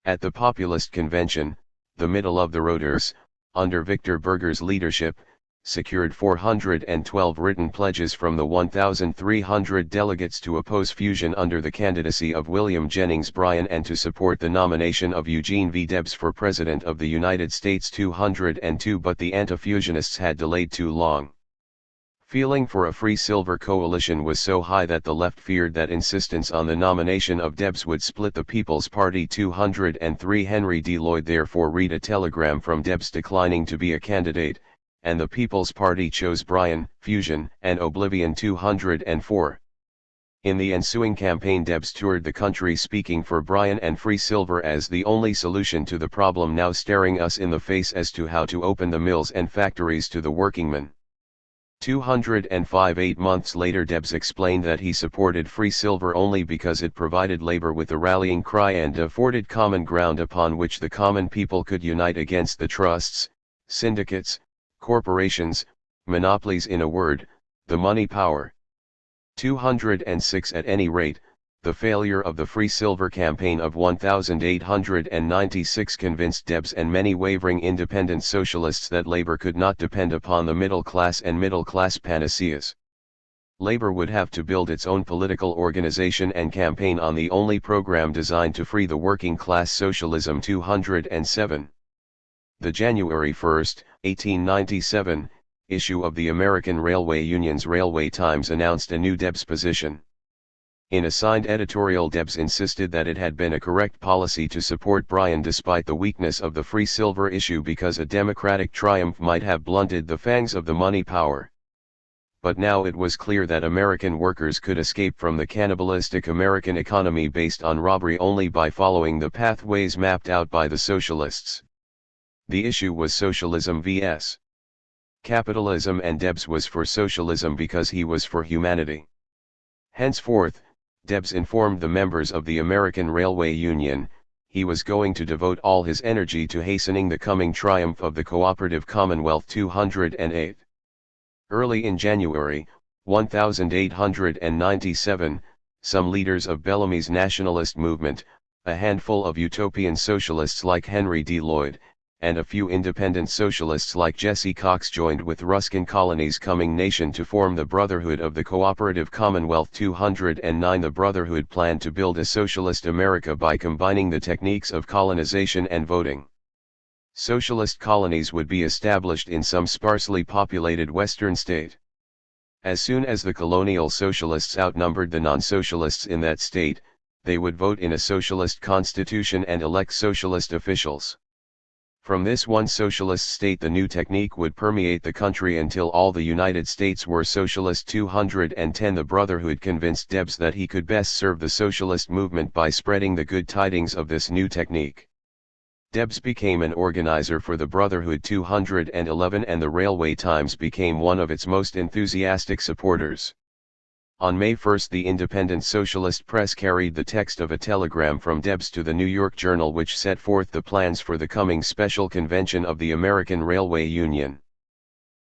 At the populist convention, the middle-of-the-roaders, under Victor Berger's leadership, secured 412 written pledges from the 1,300 delegates to oppose fusion under the candidacy of William Jennings Bryan and to support the nomination of Eugene V. Debs for President of the United States. 202 But the anti-fusionists had delayed too long. Feeling for a free silver coalition was so high that the left feared that insistence on the nomination of Debs would split the People's Party. 203 Henry D. Lloyd therefore read a telegram from Debs declining to be a candidate, and the People's Party chose Bryan, fusion, and oblivion. 204. In the ensuing campaign Debs toured the country speaking for Bryan and free silver as the only solution to the problem now staring us in the face as to how to open the mills and factories to the workingmen. 205 8 months later Debs explained that he supported free silver only because it provided labor with a rallying cry and afforded common ground upon which the common people could unite against the trusts, syndicates, corporations, monopolies, in a word, the money power. 206 At any rate, the failure of the free silver campaign of 1896 convinced Debs and many wavering independent socialists that labor could not depend upon the middle class and middle class panaceas. Labor would have to build its own political organization and campaign on the only program designed to free the working class, socialism. 207. The January 1, 1897, issue of the American Railway Union's Railway Times announced a new Debs position. In a signed editorial, Debs insisted that it had been a correct policy to support Bryan despite the weakness of the free silver issue because a Democratic triumph might have blunted the fangs of the money power. But now it was clear that American workers could escape from the cannibalistic American economy based on robbery only by following the pathways mapped out by the socialists. The issue was socialism vs. capitalism, and Debs was for socialism because he was for humanity. Henceforth, Debs informed the members of the American Railway Union, he was going to devote all his energy to hastening the coming triumph of the cooperative Commonwealth. 208. Early in January, 1897, some leaders of Bellamy's nationalist movement, a handful of utopian socialists like Henry D. Lloyd, and a few independent socialists like Jesse Cox joined with Ruskin Colony's coming nation to form the Brotherhood of the Cooperative Commonwealth. 209 The Brotherhood planned to build a socialist America by combining the techniques of colonization and voting. Socialist colonies would be established in some sparsely populated western state. As soon as the colonial socialists outnumbered the non-socialists in that state, they would vote in a socialist constitution and elect socialist officials. From this one socialist state the new technique would permeate the country until all the United States were socialist. 210 The Brotherhood convinced Debs that he could best serve the socialist movement by spreading the good tidings of this new technique. Debs became an organizer for the Brotherhood 211 and the Railway Times became one of its most enthusiastic supporters. On May 1 the Independent Socialist Press carried the text of a telegram from Debs to the New York Journal which set forth the plans for the coming special convention of the American Railway Union.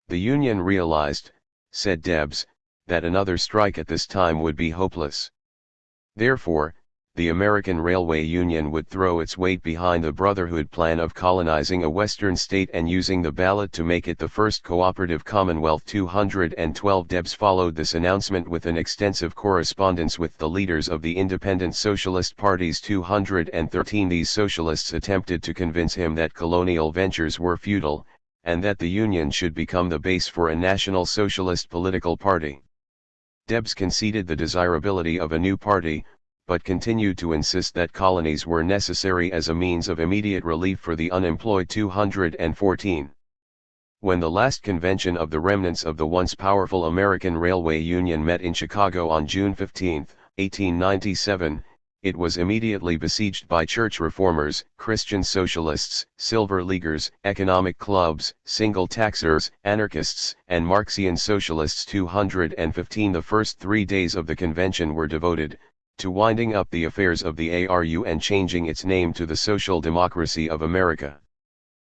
The union realized, said Debs, that another strike at this time would be hopeless. Therefore, the American Railway Union would throw its weight behind the Brotherhood plan of colonizing a western state and using the ballot to make it the first cooperative commonwealth. 212 Debs followed this announcement with an extensive correspondence with the leaders of the independent socialist parties. 213 These socialists attempted to convince him that colonial ventures were futile, and that the Union should become the base for a national socialist political party. Debs conceded the desirability of a new party, but continued to insist that colonies were necessary as a means of immediate relief for the unemployed. 214. When the last convention of the remnants of the once powerful American Railway Union met in Chicago on June 15, 1897, it was immediately besieged by church reformers, Christian socialists, Silver Leaguers, economic clubs, single taxers, anarchists, and Marxian socialists. 215 The first 3 days of the convention were devoted to winding up the affairs of the ARU and changing its name to the Social Democracy of America.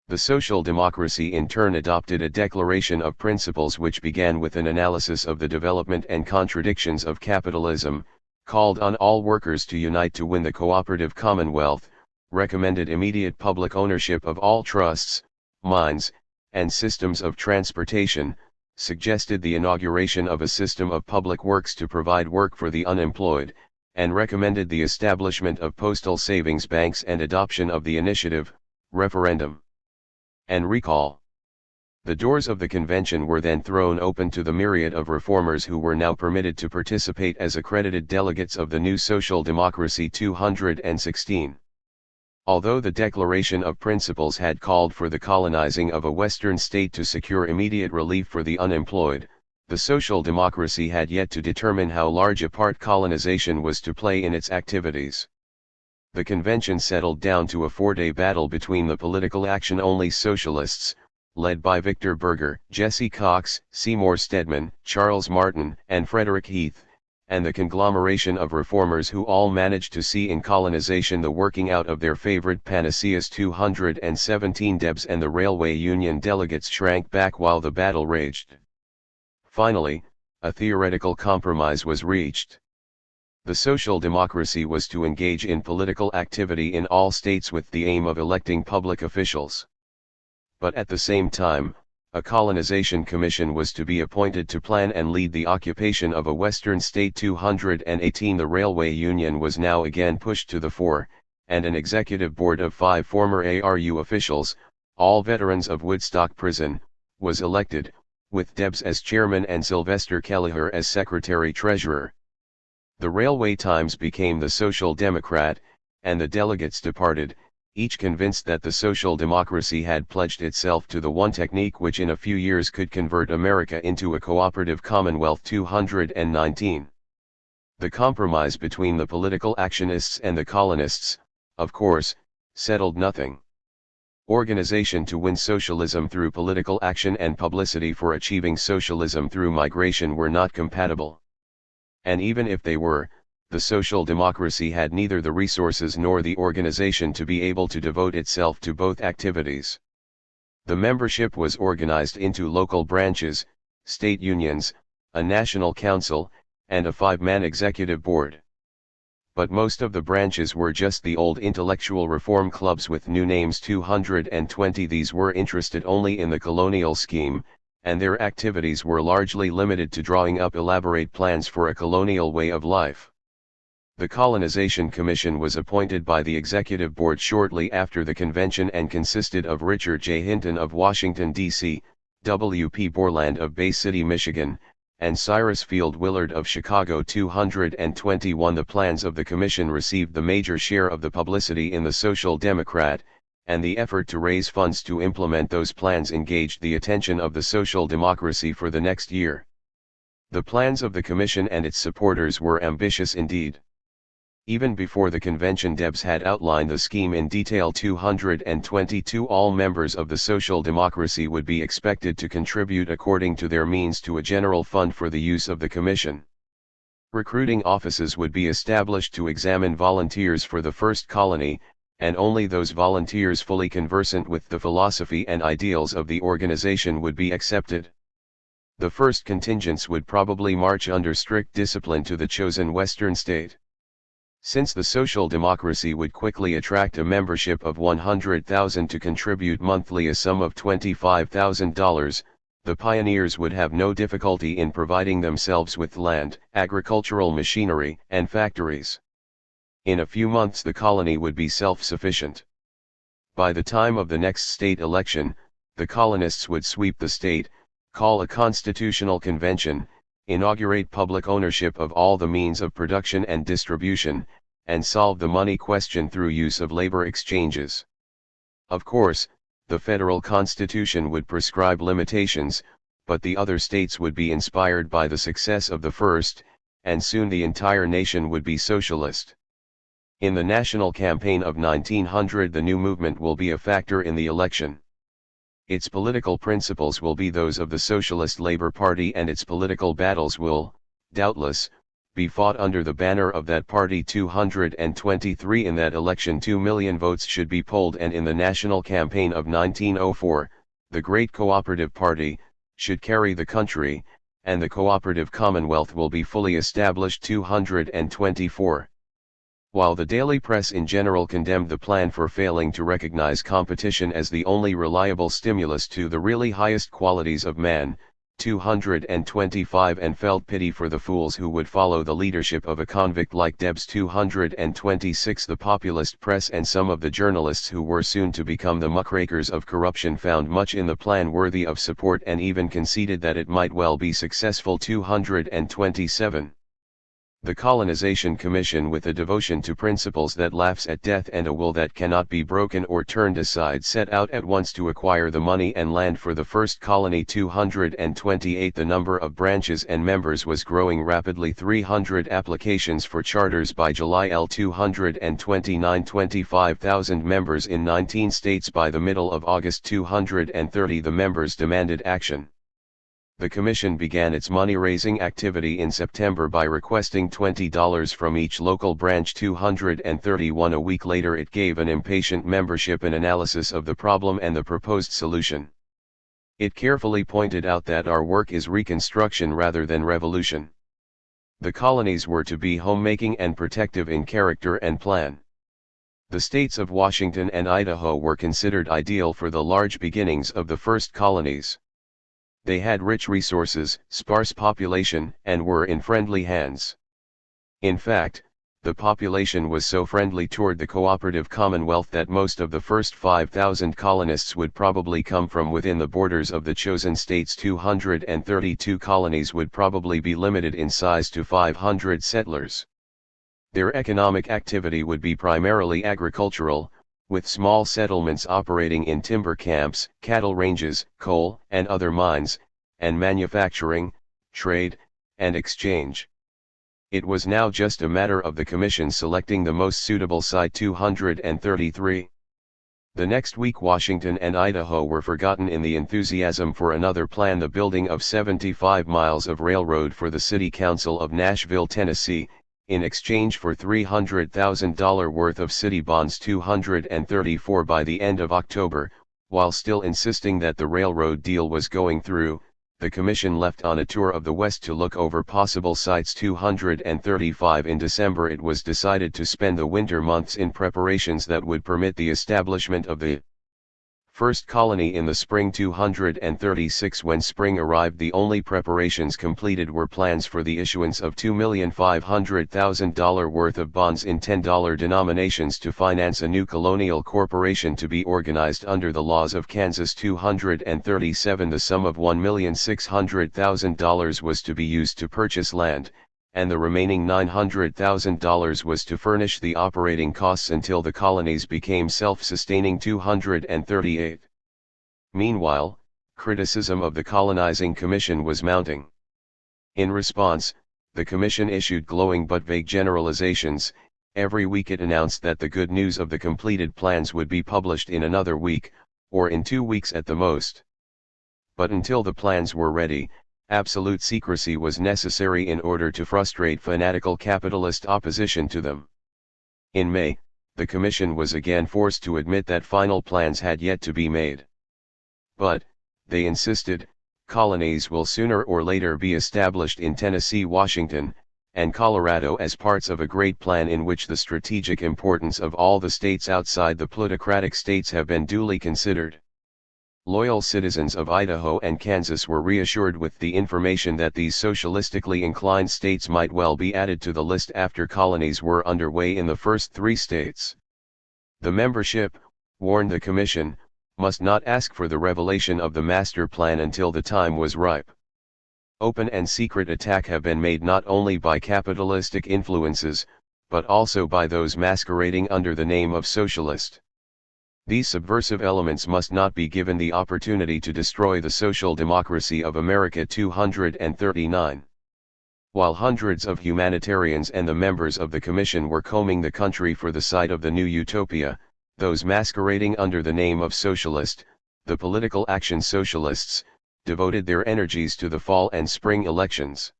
The Social Democracy in turn adopted a declaration of principles which began with an analysis of the development and contradictions of capitalism, called on all workers to unite to win the cooperative commonwealth, recommended immediate public ownership of all trusts, mines, and systems of transportation, suggested the inauguration of a system of public works to provide work for the unemployed, and recommended the establishment of postal savings banks and adoption of the initiative, referendum, and recall. The doors of the convention were then thrown open to the myriad of reformers who were now permitted to participate as accredited delegates of the new social democracy. 216. Although the Declaration of Principles had called for the colonizing of a western state to secure immediate relief for the unemployed, the social democracy had yet to determine how large a part colonization was to play in its activities. The convention settled down to a 4-day battle between the political action-only socialists, led by Victor Berger, Jesse Cox, Seymour Stedman, Charles Martin, and Frederick Heath, and the conglomeration of reformers who all managed to see in colonization the working out of their favorite panaceas. 217 Debs and the Railway Union delegates shrank back while the battle raged. Finally, a theoretical compromise was reached. The social democracy was to engage in political activity in all states with the aim of electing public officials. But at the same time, a colonization commission was to be appointed to plan and lead the occupation of a western state. 218 The Railway Union was now again pushed to the fore, and an executive board of 5 former ARU officials, all veterans of Woodstock Prison, was elected, with Debs as chairman and Sylvester Kelleher as secretary-treasurer. The Railway Times became the Social Democrat, and the delegates departed, each convinced that the social democracy had pledged itself to the one technique which in a few years could convert America into a cooperative commonwealth. 219. The compromise between the political actionists and the colonists, of course, settled nothing. Organization to win socialism through political action and publicity for achieving socialism through migration were not compatible. And even if they were, the social democracy had neither the resources nor the organization to be able to devote itself to both activities. The membership was organized into local branches, state unions, a national council, and a 5-man executive board. But most of the branches were just the old intellectual reform clubs with new names. 220 These were interested only in the colonial scheme, and their activities were largely limited to drawing up elaborate plans for a colonial way of life. The Colonization Commission was appointed by the Executive Board shortly after the convention and consisted of Richard J. Hinton of Washington, D.C., W. P. Borland of Bay City, Michigan, and Cyrus Field Willard of Chicago. 221 The plans of the commission received the major share of the publicity in the Social Democrat, and the effort to raise funds to implement those plans engaged the attention of the social democracy for the next year. The plans of the Commission and its supporters were ambitious indeed. Even before the convention, Debs had outlined the scheme in detail. 222 all members of the social democracy would be expected to contribute according to their means to a general fund for the use of the Commission. Recruiting offices would be established to examine volunteers for the first colony, and only those volunteers fully conversant with the philosophy and ideals of the organization would be accepted. The first contingents would probably march under strict discipline to the chosen western state. Since the social democracy would quickly attract a membership of 100,000 to contribute monthly a sum of $25,000, the pioneers would have no difficulty in providing themselves with land, agricultural machinery, and factories. In a few months the colony would be self-sufficient. By the time of the next state election, the colonists would sweep the state, call a constitutional convention, inaugurate public ownership of all the means of production and distribution, and solve the money question through use of labor exchanges. Of course, the federal constitution would prescribe limitations, but the other states would be inspired by the success of the first, and soon the entire nation would be socialist. In the national campaign of 1900, the new movement will be a factor in the election. Its political principles will be those of the Socialist Labor Party, and its political battles will, doubtless, be fought under the banner of that party. 223 In that election 2 million votes should be polled, and in the national campaign of 1904, the Great Cooperative Party should carry the country, and the cooperative commonwealth will be fully established. 224 While the daily press in general condemned the plan for failing to recognize competition as the only reliable stimulus to the really highest qualities of man, 225 and felt pity for the fools who would follow the leadership of a convict like Debs. 226 The populist press and some of the journalists who were soon to become the muckrakers of corruption found much in the plan worthy of support, and even conceded that it might well be successful. 227 The Colonization Commission, with a devotion to principles that laughs at death and a will that cannot be broken or turned aside, set out at once to acquire the money and land for the first colony. 228 The number of branches and members was growing rapidly. 300 applications for charters by July. 229 25,000 members in 19 states by the middle of August. 230 The members demanded action. The Commission began its money-raising activity in September by requesting $20 from each local branch. 231 A week later it gave an impatient membership an analysis of the problem and the proposed solution. It carefully pointed out that our work is reconstruction rather than revolution. The colonies were to be homemaking and protective in character and plan. The states of Washington and Idaho were considered ideal for the large beginnings of the first colonies. They had rich resources, sparse population, and were in friendly hands. In fact, the population was so friendly toward the cooperative commonwealth that most of the first 5,000 colonists would probably come from within the borders of the chosen states. 232 colonies would probably be limited in size to 500 settlers. Their economic activity would be primarily agricultural, with small settlements operating in timber camps, cattle ranges, coal and other mines, and manufacturing, trade, and exchange. It was now just a matter of the Commission selecting the most suitable site. 233 The next week Washington and Idaho were forgotten in the enthusiasm for another plan, the building of 75 miles of railroad for the City Council of Nashville, Tennessee, in exchange for $300,000 worth of city bonds. 234 By the end of October, while still insisting that the railroad deal was going through, the Commission left on a tour of the West to look over possible sites. 235 In December it was decided to spend the winter months in preparations that would permit the establishment of the first colony in the spring. 236 When spring arrived, the only preparations completed were plans for the issuance of $2,500,000 worth of bonds in $10 denominations to finance a new colonial corporation to be organized under the laws of Kansas. 237 The sum of $1,600,000 was to be used to purchase land, and the remaining $900,000 was to furnish the operating costs until the colonies became self-sustaining. 238. Meanwhile, criticism of the colonizing commission was mounting. In response, the commission issued glowing but vague generalizations. Every week it announced that the good news of the completed plans would be published in another week, or in 2 weeks at the most. But until the plans were ready, absolute secrecy was necessary in order to frustrate fanatical capitalist opposition to them. In May, the commission was again forced to admit that final plans had yet to be made. But, they insisted, colonies will sooner or later be established in Tennessee, Washington, and Colorado as parts of a great plan in which the strategic importance of all the states outside the plutocratic states have been duly considered. Loyal citizens of Idaho and Kansas were reassured with the information that these socialistically inclined states might well be added to the list after colonies were underway in the first 3 states. The membership, warned the commission, must not ask for the revelation of the master plan until the time was ripe. Open and secret attack have been made not only by capitalistic influences, but also by those masquerading under the name of socialist. These subversive elements must not be given the opportunity to destroy the social democracy of America. 239. While hundreds of humanitarians and the members of the commission were combing the country for the site of the new utopia, those masquerading under the name of socialist, the political action socialists, devoted their energies to the fall and spring elections.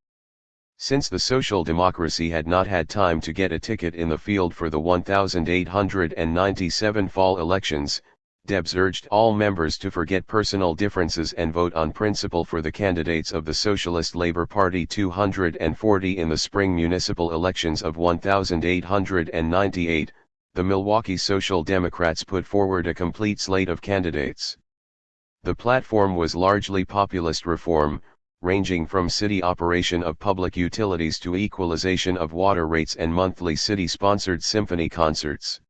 Since the social democracy had not had time to get a ticket in the field for the 1897 fall elections, Debs urged all members to forget personal differences and vote on principle for the candidates of the Socialist Labor Party. 240. In the spring municipal elections of 1898, the Milwaukee Social Democrats put forward a complete slate of candidates. The platform was largely populist reform, ranging from city operation of public utilities to equalization of water rates and monthly city-sponsored symphony concerts.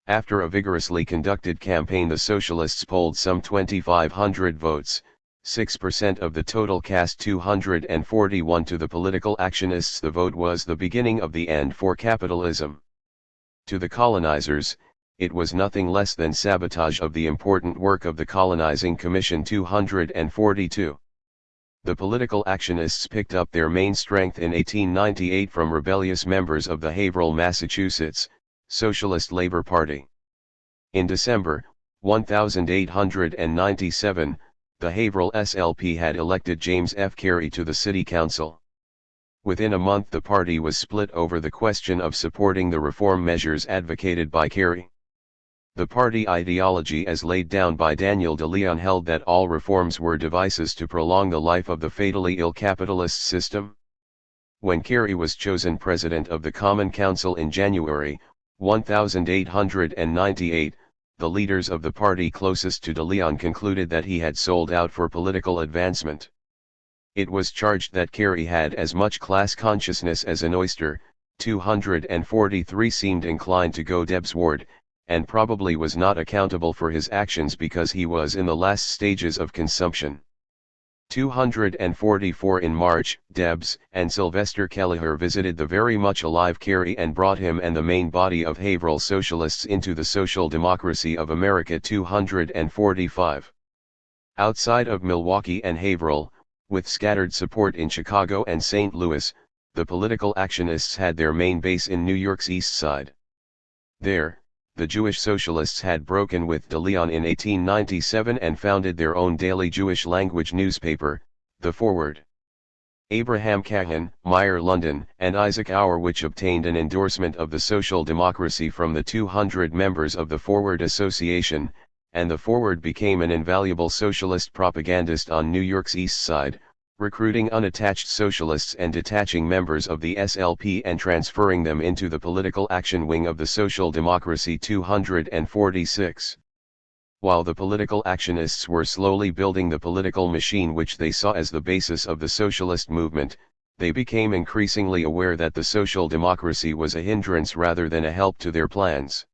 After a vigorously conducted campaign, the Socialists polled some 2,500 votes, 6% of the total cast. 241. To the political actionists, the vote was the beginning of the end for capitalism. To the colonizers, it was nothing less than sabotage of the important work of the colonizing commission. 242. The political actionists picked up their main strength in 1898 from rebellious members of the Haverhill, Massachusetts, Socialist Labor Party. In December 1897, the Haverhill SLP had elected James F. Carey to the city council. Within a month the party was split over the question of supporting the reform measures advocated by Carey. The party ideology as laid down by Daniel de Leon held that all reforms were devices to prolong the life of the fatally ill capitalist system. When Carey was chosen president of the Common Council in January 1898, the leaders of the party closest to de Leon concluded that he had sold out for political advancement. It was charged that Carey had as much class consciousness as an oyster. 243 seemed inclined to go Debs' ward, and probably was not accountable for his actions because he was in the last stages of consumption. 244. In March, Debs and Sylvester Kelleher visited the very much alive Carey and brought him and the main body of Haverhill socialists into the social democracy of America. 245. Outside of Milwaukee and Haverhill, with scattered support in Chicago and St. Louis, the political actionists had their main base in New York's East Side. There, the Jewish socialists had broken with de Leon in 1897 and founded their own daily Jewish-language newspaper, The Forward. Abraham Cahan, Meyer London, and Isaac Auer, which obtained an endorsement of the social democracy from the 200 members of the Forward Association, and the Forward became an invaluable socialist propagandist on New York's East Side, recruiting unattached socialists and detaching members of the SLP and transferring them into the political action wing of the Social Democracy. 246. While the political actionists were slowly building the political machine which they saw as the basis of the socialist movement, they became increasingly aware that the social democracy was a hindrance rather than a help to their plans.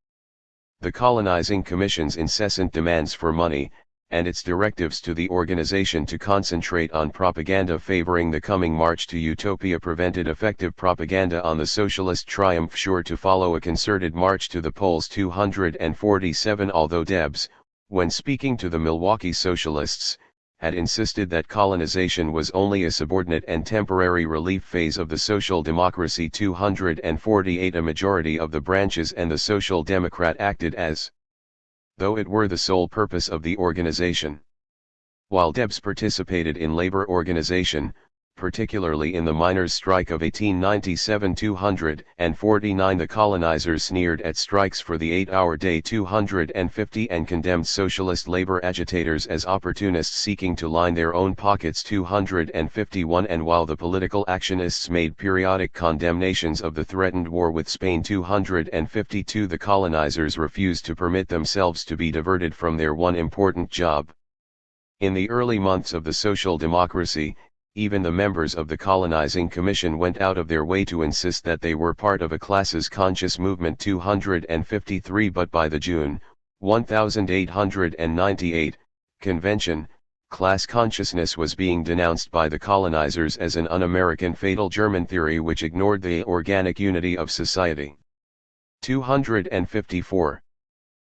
The colonizing commission's incessant demands for money, and its directives to the organization to concentrate on propaganda favoring the coming march to utopia prevented effective propaganda on the socialist triumph sure to follow a concerted march to the polls. 247 Although Debs, when speaking to the Milwaukee Socialists, had insisted that colonization was only a subordinate and temporary relief phase of the social democracy. 248 A majority of the branches and the Social Democrat acted as though it were the sole purpose of the organization. While Debs participated in labor organization, particularly in the miners' strike of 1897. 249 The colonizers sneered at strikes for the 8-hour day. 250 And condemned socialist labor agitators as opportunists seeking to line their own pockets. 251 And while the political actionists made periodic condemnations of the threatened war with Spain. 252 The colonizers refused to permit themselves to be diverted from their one important job. In the early months of the social democracy, even the members of the colonizing commission went out of their way to insist that they were part of a classes conscious movement. 253 But by the June 1898 convention, class consciousness was being denounced by the colonizers as an un-American fatal German theory which ignored the organic unity of society. 254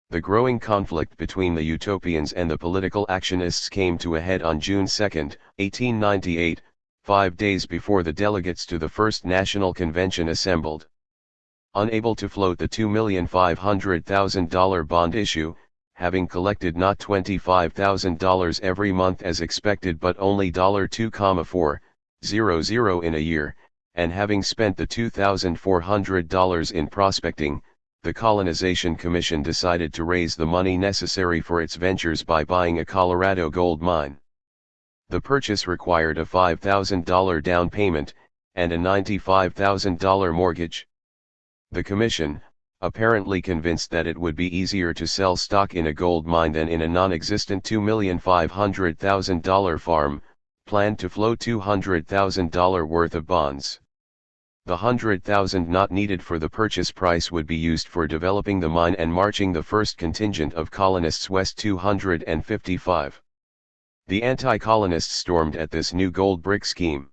The growing conflict between the utopians and the political actionists came to a head on June 2, 1898, 5 days before the delegates to the First National Convention assembled. Unable to float the $2,500,000 bond issue, having collected not $25,000 every month as expected but only $2,400 in a year, and having spent the $2,400 in prospecting, the Colonization Commission decided to raise the money necessary for its ventures by buying a Colorado gold mine. The purchase required a $5,000 down payment, and a $95,000 mortgage. The commission, apparently convinced that it would be easier to sell stock in a gold mine than in a non-existent $2,500,000 farm, planned to float $200,000 worth of bonds. The $100,000 not needed for the purchase price would be used for developing the mine and marching the first contingent of colonists west. 255. The anti-colonists stormed at this new gold brick scheme.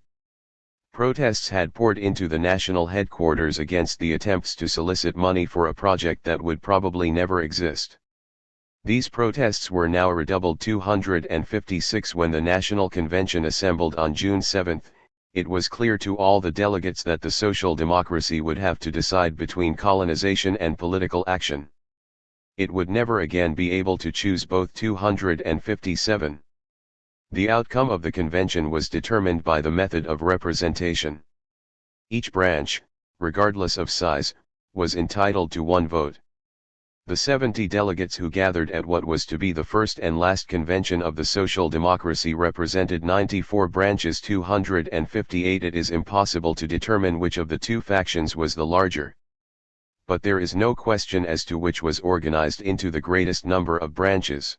Protests had poured into the national headquarters against the attempts to solicit money for a project that would probably never exist. These protests were now redoubled. 256 When the National Convention assembled on June 7, it was clear to all the delegates that the social democracy would have to decide between colonization and political action. It would never again be able to choose both. 257. The outcome of the convention was determined by the method of representation. Each branch, regardless of size, was entitled to one vote. The 70 delegates who gathered at what was to be the first and last convention of the social democracy represented 94 branches. 258 It is impossible to determine which of the two factions was the larger. But there is no question as to which was organized into the greatest number of branches.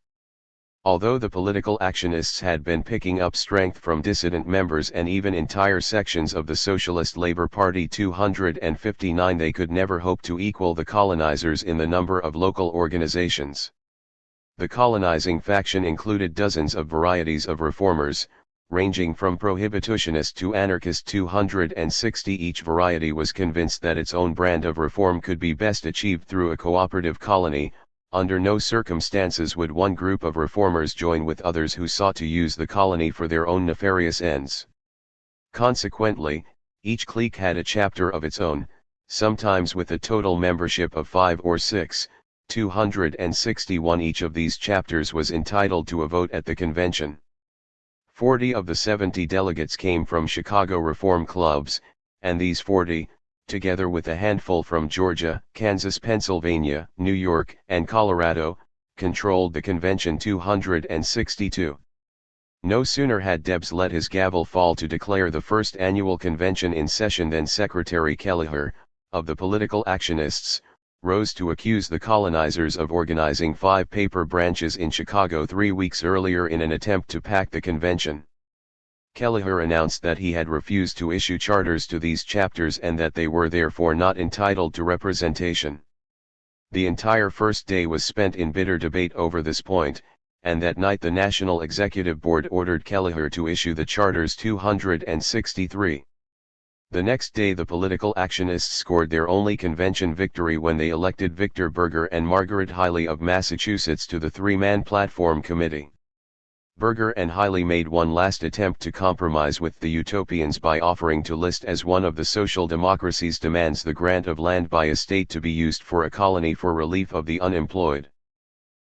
Although the political actionists had been picking up strength from dissident members and even entire sections of the Socialist Labor Party. 259 They could never hope to equal the colonizers in the number of local organizations. The colonizing faction included dozens of varieties of reformers, ranging from prohibitionist to anarchist. 260 Each variety was convinced that its own brand of reform could be best achieved through a cooperative colony. Under no circumstances would one group of reformers join with others who sought to use the colony for their own nefarious ends. Consequently, each clique had a chapter of its own, sometimes with a total membership of 5 or 6. 261 Each of these chapters was entitled to a vote at the convention. 40 of the 70 delegates came from Chicago reform clubs, and these 40, together with a handful from Georgia, Kansas, Pennsylvania, New York, and Colorado, controlled the convention. 262. No sooner had Debs let his gavel fall to declare the first annual convention in session than Secretary Kelleher, of the political actionists, rose to accuse the colonizers of organizing 5 paper branches in Chicago 3 weeks earlier in an attempt to pack the convention. Kelleher announced that he had refused to issue charters to these chapters and that they were therefore not entitled to representation. The entire first day was spent in bitter debate over this point, and that night the National Executive Board ordered Kelleher to issue the Charter's 263. The next day the political actionists scored their only convention victory when they elected Victor Berger and Margaret Hiley of Massachusetts to the three-man platform committee. Berger and Hiley made one last attempt to compromise with the Utopians by offering to list as one of the social democracy's demands the grant of land by a state to be used for a colony for relief of the unemployed.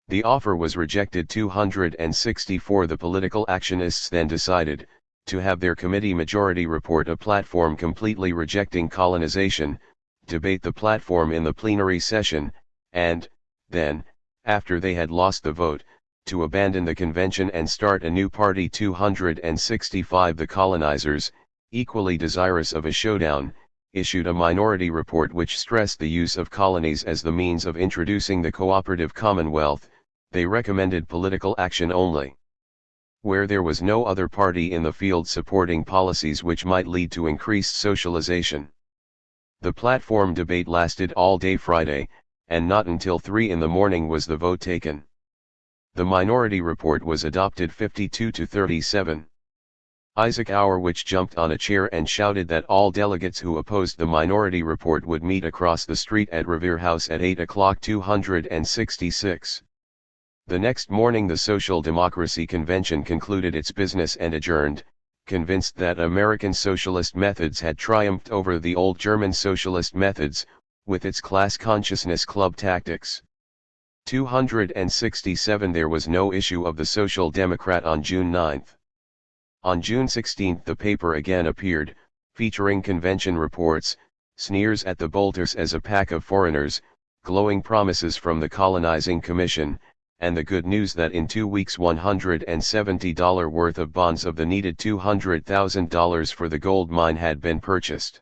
The offer was rejected 264. The political actionists then decided to have their committee majority report a platform completely rejecting colonization, debate the platform in the plenary session, and, then, after they had lost the vote, to abandon the convention and start a new party. 265. The colonizers, equally desirous of a showdown, issued a minority report which stressed the use of colonies as the means of introducing the cooperative commonwealth. They recommended political action only. Where there was no other party in the field supporting policies which might lead to increased socialization. The platform debate lasted all day Friday, and not until 3 in the morning was the vote taken. The minority report was adopted 52-37. Isaac Auerwich jumped on a chair and shouted that all delegates who opposed the minority report would meet across the street at Revere House at 8 o'clock. 266. The next morning the Social Democracy Convention concluded its business and adjourned, convinced that American socialist methods had triumphed over the old German socialist methods, with its class consciousness club tactics. 267. There was no issue of the Social Democrat on June 9. On June 16 the paper again appeared, featuring convention reports, sneers at the bolters as a pack of foreigners, glowing promises from the colonizing commission, and the good news that in 2 weeks $170 worth of bonds of the needed $200,000 for the gold mine had been purchased.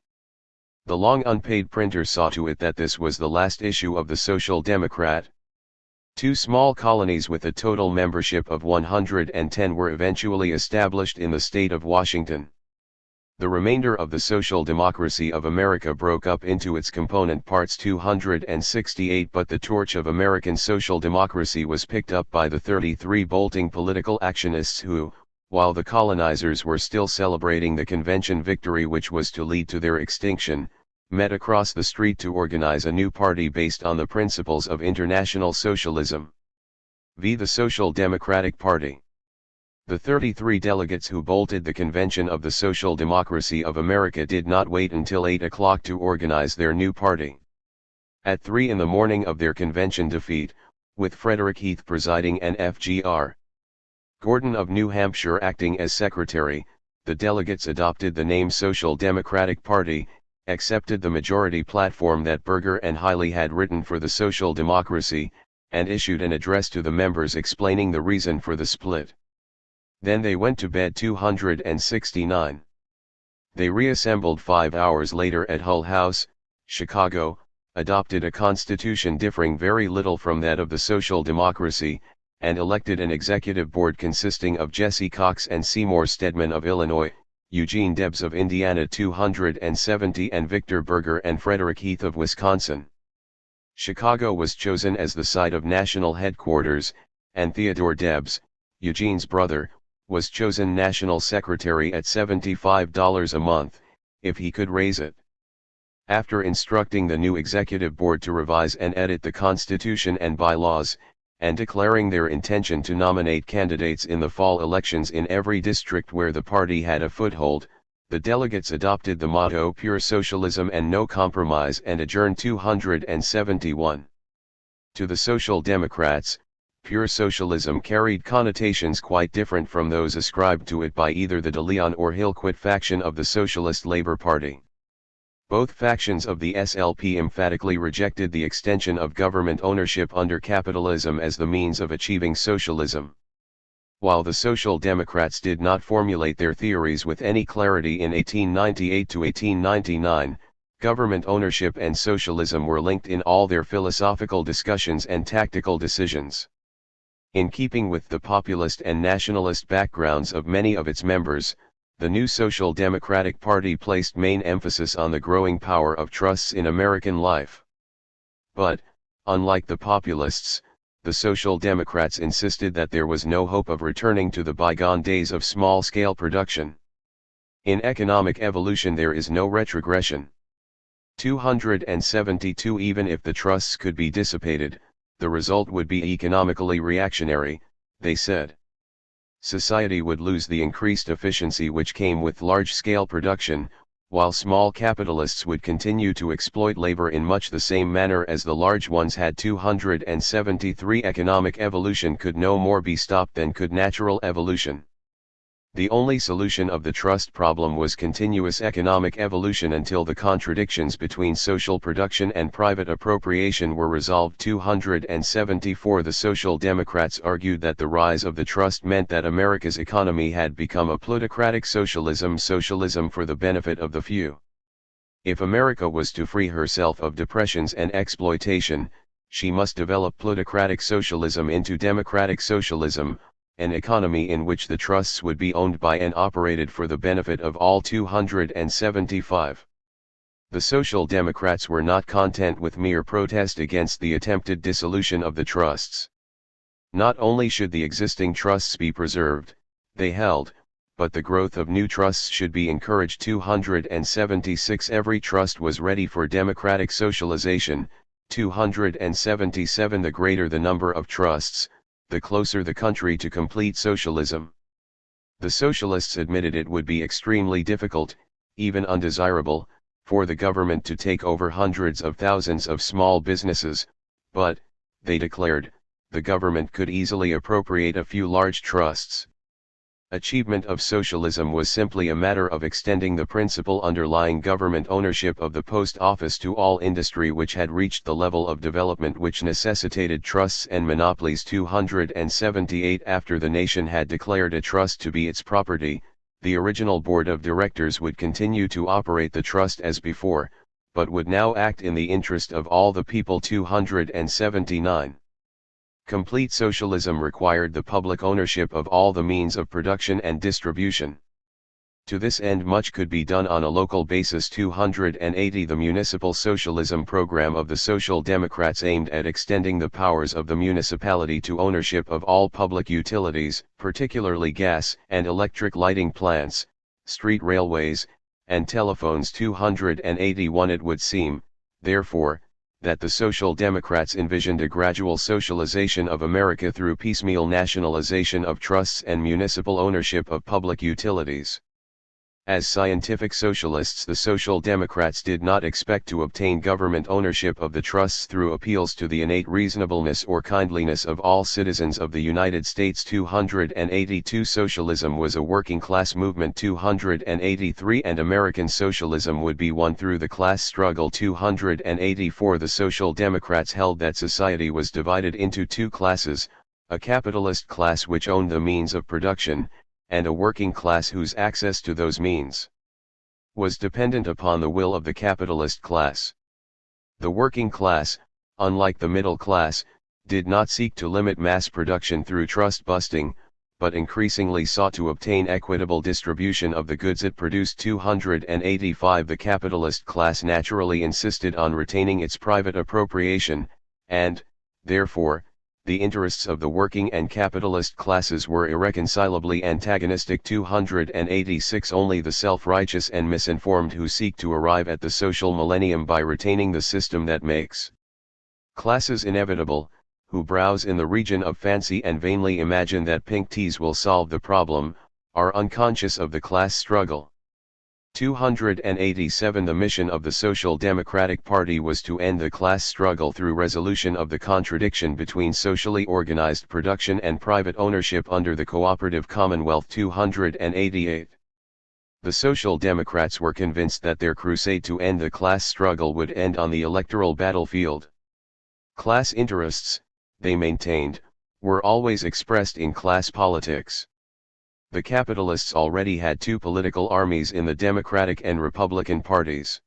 The long unpaid printer saw to it that this was the last issue of the Social Democrat. 2 small colonies with a total membership of 110 were eventually established in the state of Washington. The remainder of the Social Democracy of America broke up into its component parts. 268. But the torch of American social democracy was picked up by the 33 bolting political actionists who, while the colonizers were still celebrating the convention victory which was to lead to their extinction, met across the street to organize a new party based on the principles of international socialism. The Social Democratic Party. The 33 delegates who bolted the convention of the Social Democracy of America did not wait until 8 o'clock to organize their new party. At 3 in the morning of their convention defeat, with Frederick Heath presiding and F.G.R. Gordon of New Hampshire acting as secretary, the delegates adopted the name Social Democratic Party, accepted the majority platform that Berger and Hiley had written for the Social Democracy, and issued an address to the members explaining the reason for the split. Then they went to bed. 269. They reassembled 5 hours later at Hull House, Chicago, adopted a constitution differing very little from that of the Social Democracy, and elected an executive board consisting of Jesse Cox and Seymour Stedman of Illinois, Eugene Debs of Indiana 270 and Victor Berger and Frederick Heath of Wisconsin. Chicago was chosen as the site of national headquarters, and Theodore Debs, Eugene's brother, was chosen national secretary at $75 a month, if he could raise it. After instructing the new executive board to revise and edit the Constitution and bylaws, and declaring their intention to nominate candidates in the fall elections in every district where the party had a foothold, the delegates adopted the motto Pure Socialism and No Compromise and adjourned. 271. To the Social Democrats, pure socialism carried connotations quite different from those ascribed to it by either the De Leon or Hillquit faction of the Socialist Labor Party. Both factions of the SLP emphatically rejected the extension of government ownership under capitalism as the means of achieving socialism. While the Social Democrats did not formulate their theories with any clarity in 1898 to 1899, government ownership and socialism were linked in all their philosophical discussions and tactical decisions. In keeping with the populist and nationalist backgrounds of many of its members, the new Social Democratic Party placed main emphasis on the growing power of trusts in American life. But, unlike the populists, the Social Democrats insisted that there was no hope of returning to the bygone days of small-scale production. In economic evolution there is no retrogression. 272 Even if the trusts could be dissipated, the result would be economically reactionary, they said. Society would lose the increased efficiency which came with large-scale production, while small capitalists would continue to exploit labor in much the same manner as the large ones had. 273 Economic evolution could no more be stopped than could natural evolution. The only solution of the trust problem was continuous economic evolution until the contradictions between social production and private appropriation were resolved. 274 The Social Democrats argued that the rise of the trust meant that America's economy had become a plutocratic socialism for the benefit of the few. If America was to free herself of depressions and exploitation, she must develop plutocratic socialism into democratic socialism, an economy in which the trusts would be owned by and operated for the benefit of all. 275. The Social Democrats were not content with mere protest against the attempted dissolution of the trusts. Not only should the existing trusts be preserved, they held, but the growth of new trusts should be encouraged. 276 Every trust was ready for democratic socialization. 277 The greater the number of trusts, the closer the country to complete socialism. The socialists admitted it would be extremely difficult, even undesirable, for the government to take over hundreds of thousands of small businesses, but, they declared, the government could easily appropriate a few large trusts. Achievement of socialism was simply a matter of extending the principle underlying government ownership of the post office to all industry which had reached the level of development which necessitated trusts and monopolies. 278 After the nation had declared a trust to be its property, the original board of directors would continue to operate the trust as before, but would now act in the interest of all the people. 279 Complete socialism required the public ownership of all the means of production and distribution. To this end much could be done on a local basis. 280 The municipal socialism program of the Social Democrats aimed at extending the powers of the municipality to ownership of all public utilities, particularly gas and electric lighting plants, street railways, and telephones. 281 It would seem, therefore, that the Social Democrats envisioned a gradual socialization of America through piecemeal nationalization of trusts and municipal ownership of public utilities. As scientific socialists, the Social Democrats did not expect to obtain government ownership of the trusts through appeals to the innate reasonableness or kindliness of all citizens of the United States. 282 Socialism was a working-class movement. 283 And American socialism would be won through the class struggle. 284 The Social Democrats held that society was divided into two classes, a capitalist class which owned the means of production, and a working class whose access to those means was dependent upon the will of the capitalist class. The working class, unlike the middle class, did not seek to limit mass production through trust busting, but increasingly sought to obtain equitable distribution of the goods it produced. 285 The capitalist class naturally insisted on retaining its private appropriation, and, therefore, the interests of the working and capitalist classes were irreconcilably antagonistic. 286 Only the self-righteous and misinformed who seek to arrive at the social millennium by retaining the system that makes classes inevitable, who browse in the region of fancy and vainly imagine that pink teas will solve the problem, are unconscious of the class struggle. 287 The mission of the Social Democratic Party was to end the class struggle through resolution of the contradiction between socially organized production and private ownership under the cooperative commonwealth. 288 The Social Democrats were convinced that their crusade to end the class struggle would end on the electoral battlefield. Class interests, they maintained, were always expressed in class politics. The capitalists already had two political armies in the Democratic and Republican parties.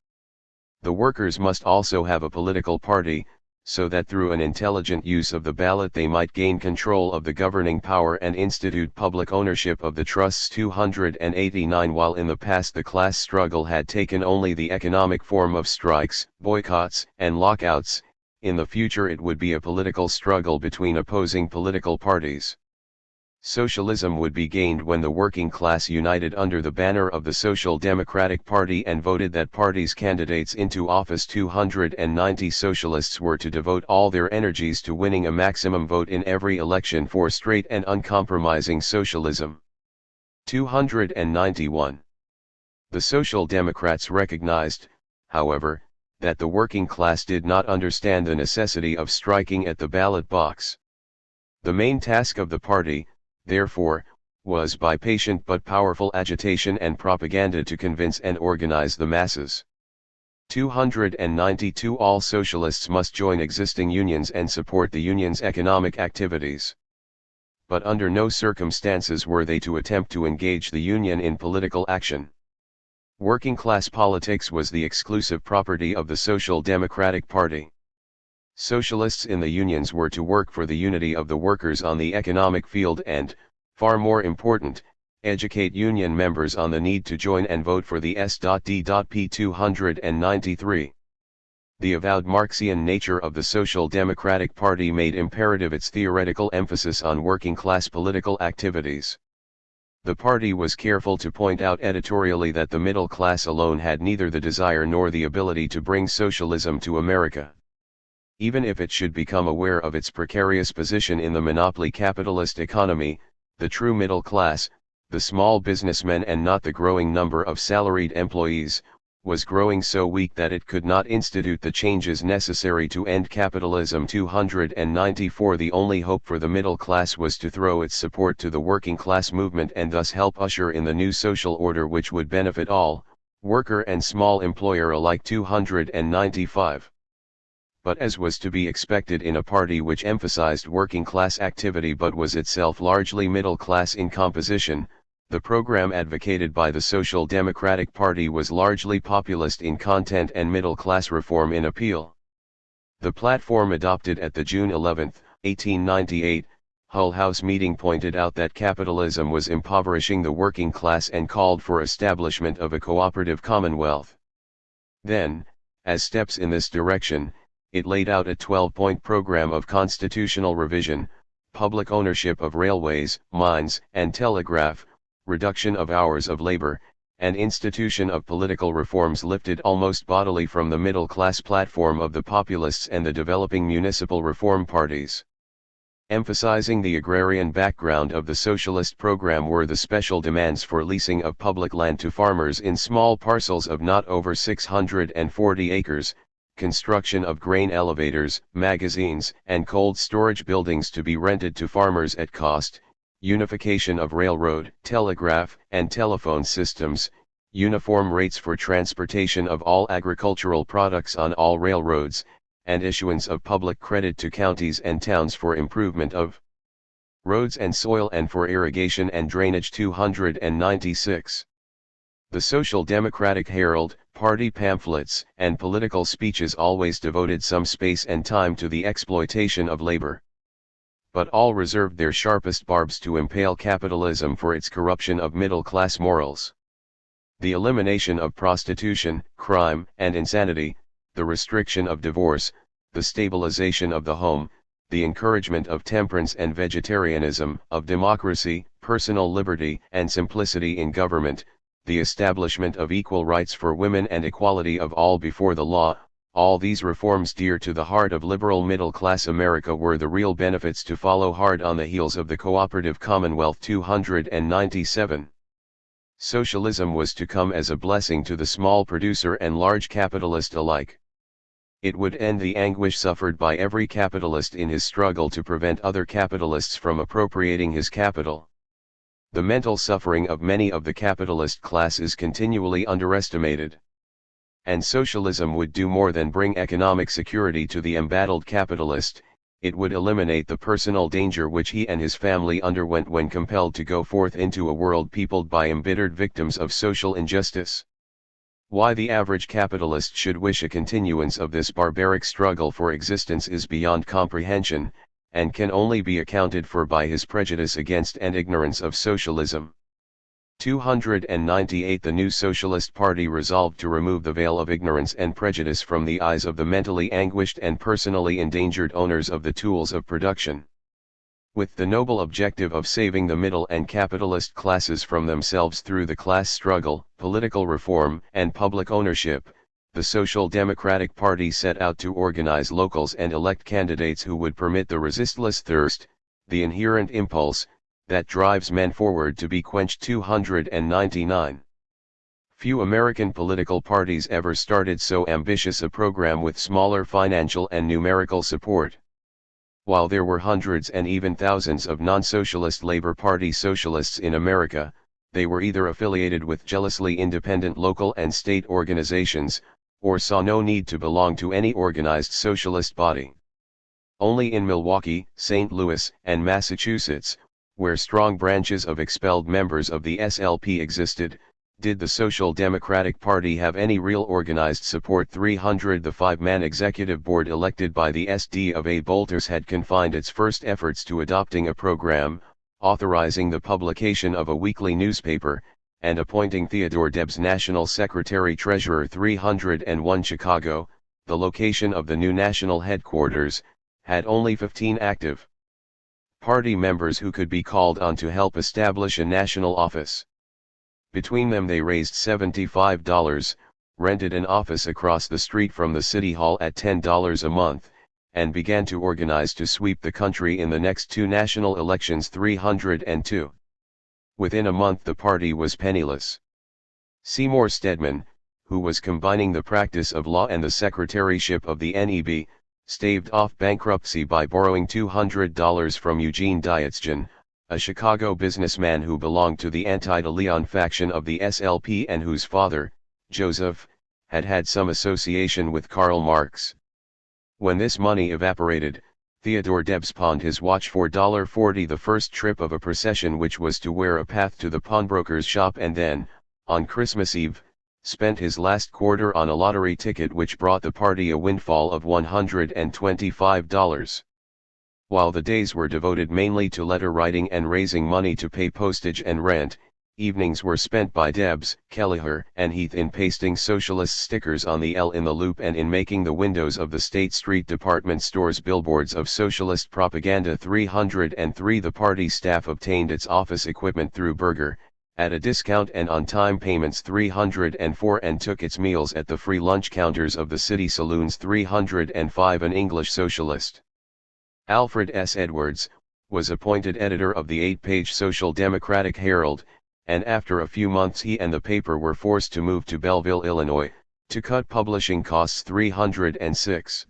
The workers must also have a political party, so that through an intelligent use of the ballot they might gain control of the governing power and institute public ownership of the trusts. 289 While in the past the class struggle had taken only the economic form of strikes, boycotts, and lockouts, in the future it would be a political struggle between opposing political parties. Socialism would be gained when the working class united under the banner of the Social Democratic Party and voted that party's candidates into office. 290 socialists were to devote all their energies to winning a maximum vote in every election for straight and uncompromising socialism. 291. The Social Democrats recognized, however, that the working class did not understand the necessity of striking at the ballot box. The main task of the party, therefore, was by patient but powerful agitation and propaganda to convince and organize the masses. 292 All socialists must join existing unions and support the union's economic activities. But under no circumstances were they to attempt to engage the union in political action. Working class politics was the exclusive property of the Social Democratic Party. Socialists in the unions were to work for the unity of the workers on the economic field and, far more important, educate union members on the need to join and vote for the S.D.P. 293. The avowed Marxian nature of the Social Democratic Party made imperative its theoretical emphasis on working-class political activities. The party was careful to point out editorially that the middle class alone had neither the desire nor the ability to bring socialism to America. Even if it should become aware of its precarious position in the monopoly capitalist economy, the true middle class, the small businessmen and not the growing number of salaried employees, was growing so weak that it could not institute the changes necessary to end capitalism. 294 The only hope for the middle class was to throw its support to the working class movement and thus help usher in the new social order which would benefit all, worker and small employer alike. 295. But as was to be expected in a party which emphasized working class activity but was itself largely middle class in composition, the program advocated by the Social Democratic Party was largely populist in content and middle class reform in appeal. The platform adopted at the June 11, 1898, Hull House meeting pointed out that capitalism was impoverishing the working class and called for establishment of a cooperative commonwealth. Then, as steps in this direction, it laid out a 12-point program of constitutional revision, public ownership of railways, mines, and telegraph, reduction of hours of labor, and institution of political reforms lifted almost bodily from the middle-class platform of the populists and the developing municipal reform parties. Emphasizing the agrarian background of the socialist program were the special demands for leasing of public land to farmers in small parcels of not over 640 acres, construction of grain elevators, magazines, and cold storage buildings to be rented to farmers at cost, unification of railroad, telegraph, and telephone systems, uniform rates for transportation of all agricultural products on all railroads, and issuance of public credit to counties and towns for improvement of roads and soil and for irrigation and drainage. 296. The Social Democratic Herald, party pamphlets, and political speeches always devoted some space and time to the exploitation of labor. But all reserved their sharpest barbs to impale capitalism for its corruption of middle-class morals. The elimination of prostitution, crime, and insanity, the restriction of divorce, the stabilization of the home, the encouragement of temperance and vegetarianism, of democracy, personal liberty, and simplicity in government, the establishment of equal rights for women and equality of all before the law, all these reforms dear to the heart of liberal middle-class America were the real benefits to follow hard on the heels of the cooperative Commonwealth. 297. Socialism was to come as a blessing to the small producer and large capitalist alike. It would end the anguish suffered by every capitalist in his struggle to prevent other capitalists from appropriating his capital. The mental suffering of many of the capitalist class is continually underestimated. And socialism would do more than bring economic security to the embattled capitalist, it would eliminate the personal danger which he and his family underwent when compelled to go forth into a world peopled by embittered victims of social injustice. Why the average capitalist should wish a continuance of this barbaric struggle for existence is beyond comprehension, and can only be accounted for by his prejudice against and ignorance of socialism. 298 The new Socialist Party resolved to remove the veil of ignorance and prejudice from the eyes of the mentally anguished and personally endangered owners of the tools of production. With the noble objective of saving the middle and capitalist classes from themselves through the class struggle, political reform, and public ownership, the Social Democratic Party set out to organize locals and elect candidates who would permit the resistless thirst, the inherent impulse, that drives men forward to be quenched. 299. Few American political parties ever started so ambitious a program with smaller financial and numerical support. While there were hundreds and even thousands of non-socialist Labor Party socialists in America, they were either affiliated with jealously independent local and state organizations, or saw no need to belong to any organized socialist body. Only in Milwaukee, St. Louis, and Massachusetts, where strong branches of expelled members of the SLP existed, did the Social Democratic Party have any real organized support. 300 The five-man executive board elected by the SD of A. Bolters had confined its first efforts to adopting a program, authorizing the publication of a weekly newspaper, and appointing Theodore Debs National Secretary-Treasurer. 301 Chicago, the location of the new national headquarters, had only 15 active party members who could be called on to help establish a national office. Between them they raised $75, rented an office across the street from the City Hall at $10 a month, and began to organize to sweep the country in the next two national elections. 302. Within a month the party was penniless. Seymour Stedman, who was combining the practice of law and the secretaryship of the NEB, staved off bankruptcy by borrowing $200 from Eugene Dietzgen, a Chicago businessman who belonged to the anti-de Leon faction of the SLP and whose father, Joseph, had had some association with Karl Marx. When this money evaporated, Theodore Debs pawned his watch for $40 the first trip of a procession which was to wear a path to the pawnbroker's shop, and then, on Christmas Eve, spent his last quarter on a lottery ticket which brought the party a windfall of $125. While the days were devoted mainly to letter writing and raising money to pay postage and rent, evenings were spent by Debs, Kelleher, and Heath in pasting socialist stickers on the L in the loop and in making the windows of the State Street department stores billboards of socialist propaganda. 303 The party staff obtained its office equipment through Berger, at a discount and on-time payments. 304 And took its meals at the free lunch counters of the city saloons. 305 An English socialist, Alfred S. Edwards, was appointed editor of the 8-page Social Democratic Herald, and after a few months he and the paper were forced to move to Belleville, Illinois, to cut publishing costs. 306.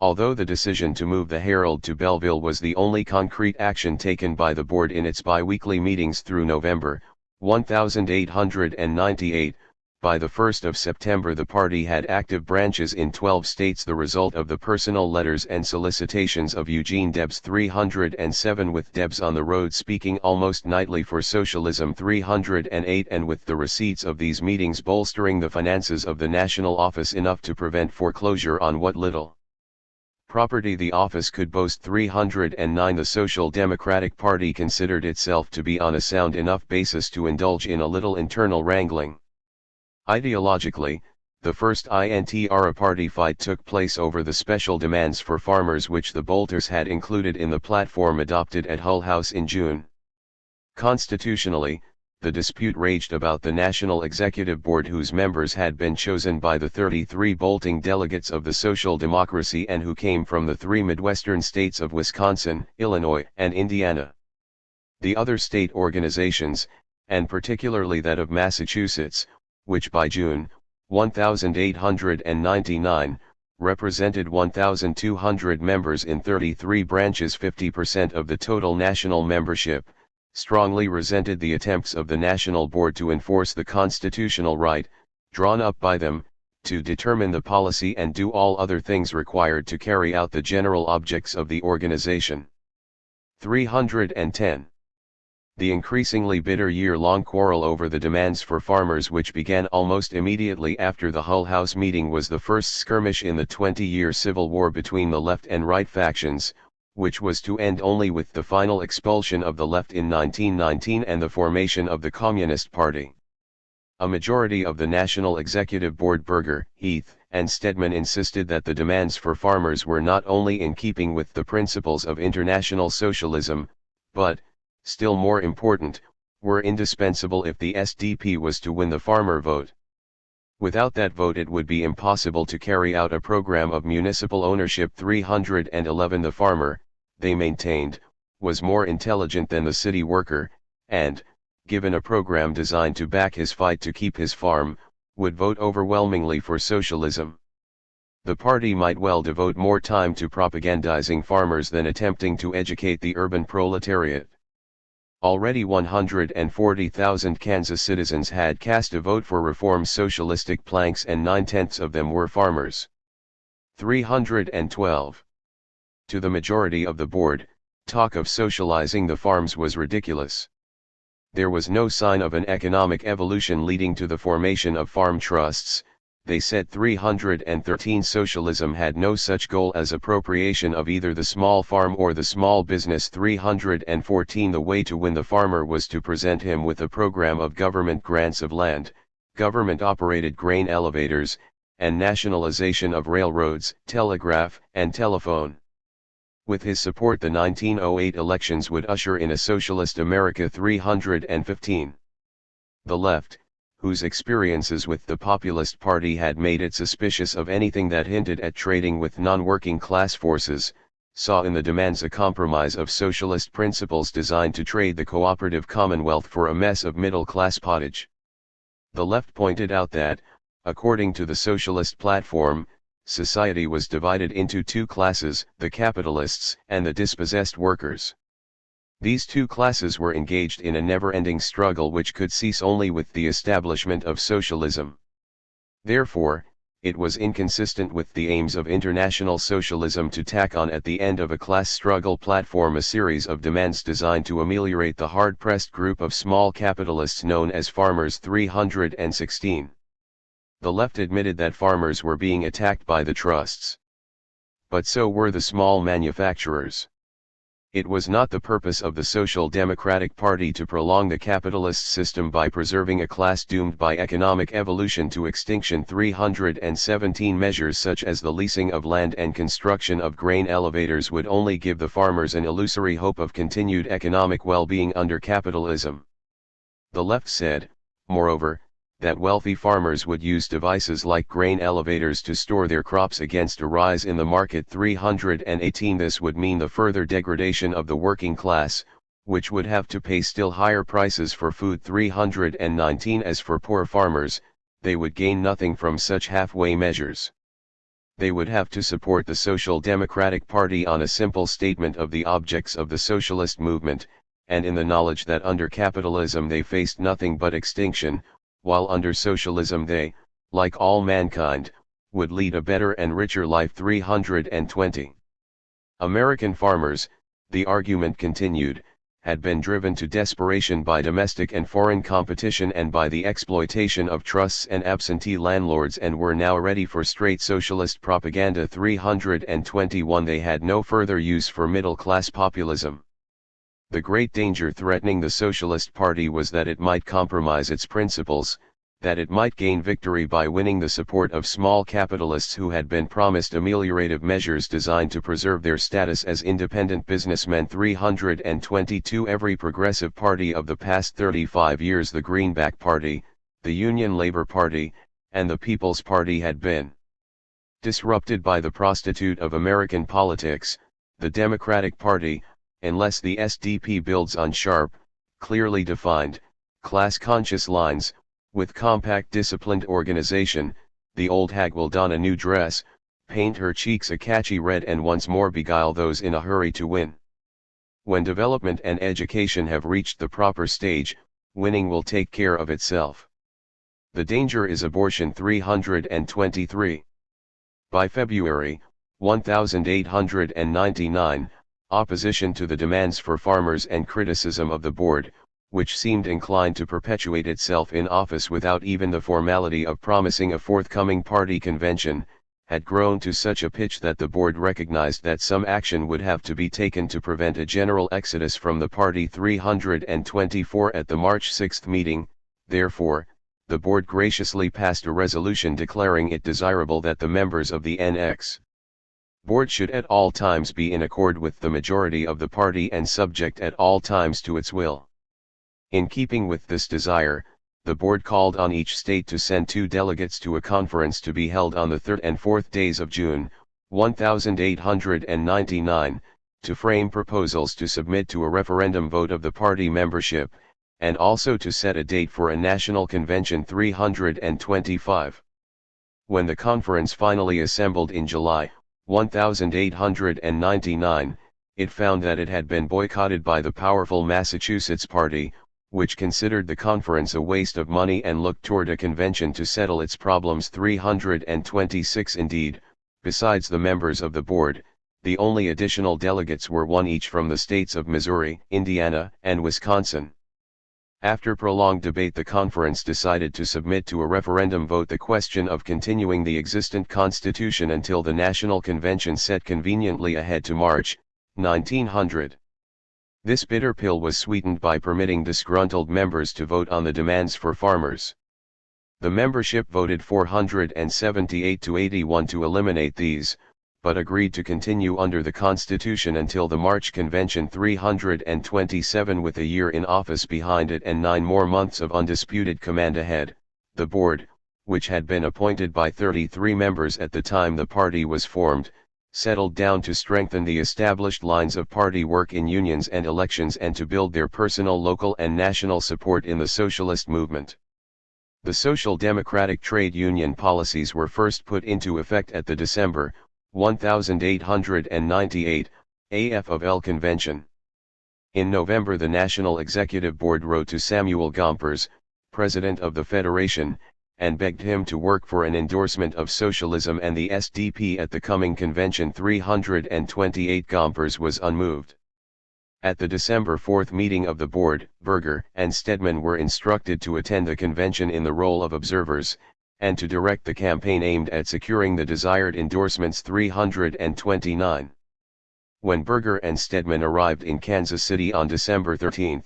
Although the decision to move the Herald to Belleville was the only concrete action taken by the board in its bi-weekly meetings through November 1898, by the 1st of September the party had active branches in 12 states, the result of the personal letters and solicitations of Eugene Debs. 307 With Debs on the road speaking almost nightly for socialism. 308 And with the receipts of these meetings bolstering the finances of the national office enough to prevent foreclosure on what little property the office could boast. 309 The Social Democratic Party considered itself to be on a sound enough basis to indulge in a little internal wrangling. Ideologically, the first intra-party fight took place over the special demands for farmers which the Bolters had included in the platform adopted at Hull House in June. Constitutionally, the dispute raged about the National Executive Board, whose members had been chosen by the 33 bolting delegates of the Social Democracy and who came from the three Midwestern states of Wisconsin, Illinois, and Indiana. The other state organizations, and particularly that of Massachusetts, which by June 1899, represented 1,200 members in 33 branches, 50% of the total national membership, strongly resented the attempts of the National Board to enforce the constitutional right, drawn up by them, to determine the policy and do all other things required to carry out the general objects of the organization. 310. The increasingly bitter year-long quarrel over the demands for farmers, which began almost immediately after the Hull House meeting, was the first skirmish in the 20-year civil war between the left and right factions, which was to end only with the final expulsion of the left in 1919 and the formation of the Communist Party. A majority of the National Executive Board, Berger, Heath, and Stedman, insisted that the demands for farmers were not only in keeping with the principles of international socialism, but, still more important, were indispensable if the SDP was to win the farmer vote. Without that vote it would be impossible to carry out a program of municipal ownership. 311 The farmer, they maintained, was more intelligent than the city worker, and, given a program designed to back his fight to keep his farm, would vote overwhelmingly for socialism. The party might well devote more time to propagandizing farmers than attempting to educate the urban proletariat. Already 140,000 Kansas citizens had cast a vote for reform's socialistic planks, and 9/10 of them were farmers. 312. To the majority of the board, talk of socializing the farms was ridiculous. There was no sign of an economic evolution leading to the formation of farm trusts, they said. 313 Socialism had no such goal as appropriation of either the small farm or the small business. 314 The way to win the farmer was to present him with a program of government grants of land, government-operated grain elevators, and nationalization of railroads, telegraph, and telephone. With his support the 1908 elections would usher in a socialist America. 315. The left, whose experiences with the Populist Party had made it suspicious of anything that hinted at trading with non-working class forces, saw in the demands a compromise of socialist principles designed to trade the cooperative commonwealth for a mess of middle-class pottage. The left pointed out that, according to the socialist platform, society was divided into two classes, the capitalists and the dispossessed workers. These two classes were engaged in a never-ending struggle which could cease only with the establishment of socialism. Therefore, it was inconsistent with the aims of international socialism to tack on at the end of a class struggle platform a series of demands designed to ameliorate the hard-pressed group of small capitalists known as farmers. 316. The left admitted that farmers were being attacked by the trusts. But so were the small manufacturers. It was not the purpose of the Social Democratic Party to prolong the capitalist system by preserving a class doomed by economic evolution to extinction. 317 Measures such as the leasing of land and construction of grain elevators would only give the farmers an illusory hope of continued economic well-being under capitalism. The left said, moreover, that wealthy farmers would use devices like grain elevators to store their crops against a rise in the market. 318 This would mean the further degradation of the working class, which would have to pay still higher prices for food. 319 As for poor farmers, they would gain nothing from such halfway measures. They would have to support the Social Democratic Party on a simple statement of the objects of the socialist movement, and in the knowledge that under capitalism they faced nothing but extinction, while under socialism they, like all mankind, would lead a better and richer life. 320. American farmers, the argument continued, had been driven to desperation by domestic and foreign competition and by the exploitation of trusts and absentee landlords, and were now ready for straight socialist propaganda. 321 They had no further use for middle-class populism. The great danger threatening the Socialist Party was that it might compromise its principles, that it might gain victory by winning the support of small capitalists who had been promised ameliorative measures designed to preserve their status as independent businessmen. 322 Every progressive party of the past 35 years, the Greenback Party, the Union Labor Party, and the People's Party, had been disrupted by the prostitute of American politics, the Democratic Party, unless the SDP builds on sharp, clearly defined, class-conscious lines, with compact disciplined organization. The old hag will don a new dress, paint her cheeks a catchy red, and once more beguile those in a hurry to win. When development and education have reached the proper stage, winning will take care of itself. The danger is abortion. 323. By February 1899, opposition to the demands for farmers and criticism of the board, which seemed inclined to perpetuate itself in office without even the formality of promising a forthcoming party convention, had grown to such a pitch that the board recognized that some action would have to be taken to prevent a general exodus from the party 324 at the March 6 meeting. Therefore, the board graciously passed a resolution declaring it desirable that the members of the NX board should at all times be in accord with the majority of the party and subject at all times to its will. In keeping with this desire, the board called on each state to send 2 delegates to a conference to be held on the 3rd and 4th days of June, 1899, to frame proposals to submit to a referendum vote of the party membership, and also to set a date for a national convention 325. When the conference finally assembled in July, 1899, it found that it had been boycotted by the powerful Massachusetts Party, which considered the conference a waste of money and looked toward a convention to settle its problems. 326 Indeed, besides the members of the board, the only additional delegates were one each from the states of Missouri, Indiana, and Wisconsin. After prolonged debate, the conference decided to submit to a referendum vote the question of continuing the existent constitution until the national convention set conveniently ahead to March, 1900. This bitter pill was sweetened by permitting disgruntled members to vote on the demands for farmers. The membership voted 478 to 81 to eliminate these, but agreed to continue under the Constitution until the March Convention 327 with a year in office behind it and 9 more months of undisputed command ahead. The board, which had been appointed by 33 members at the time the party was formed, settled down to strengthen the established lines of party work in unions and elections and to build their personal local and national support in the socialist movement. The Social Democratic trade union policies were first put into effect at the December 1898 AF of L convention. In November, the National Executive Board wrote to Samuel Gompers, President of the Federation, and begged him to work for an endorsement of socialism and the SDP at the coming convention 328. Gompers was unmoved. At the December 4 meeting of the board, Berger and Stedman were instructed to attend the convention in the role of observers, and to direct the campaign aimed at securing the desired endorsements. 329. When Berger and Stedman arrived in Kansas City on December 13,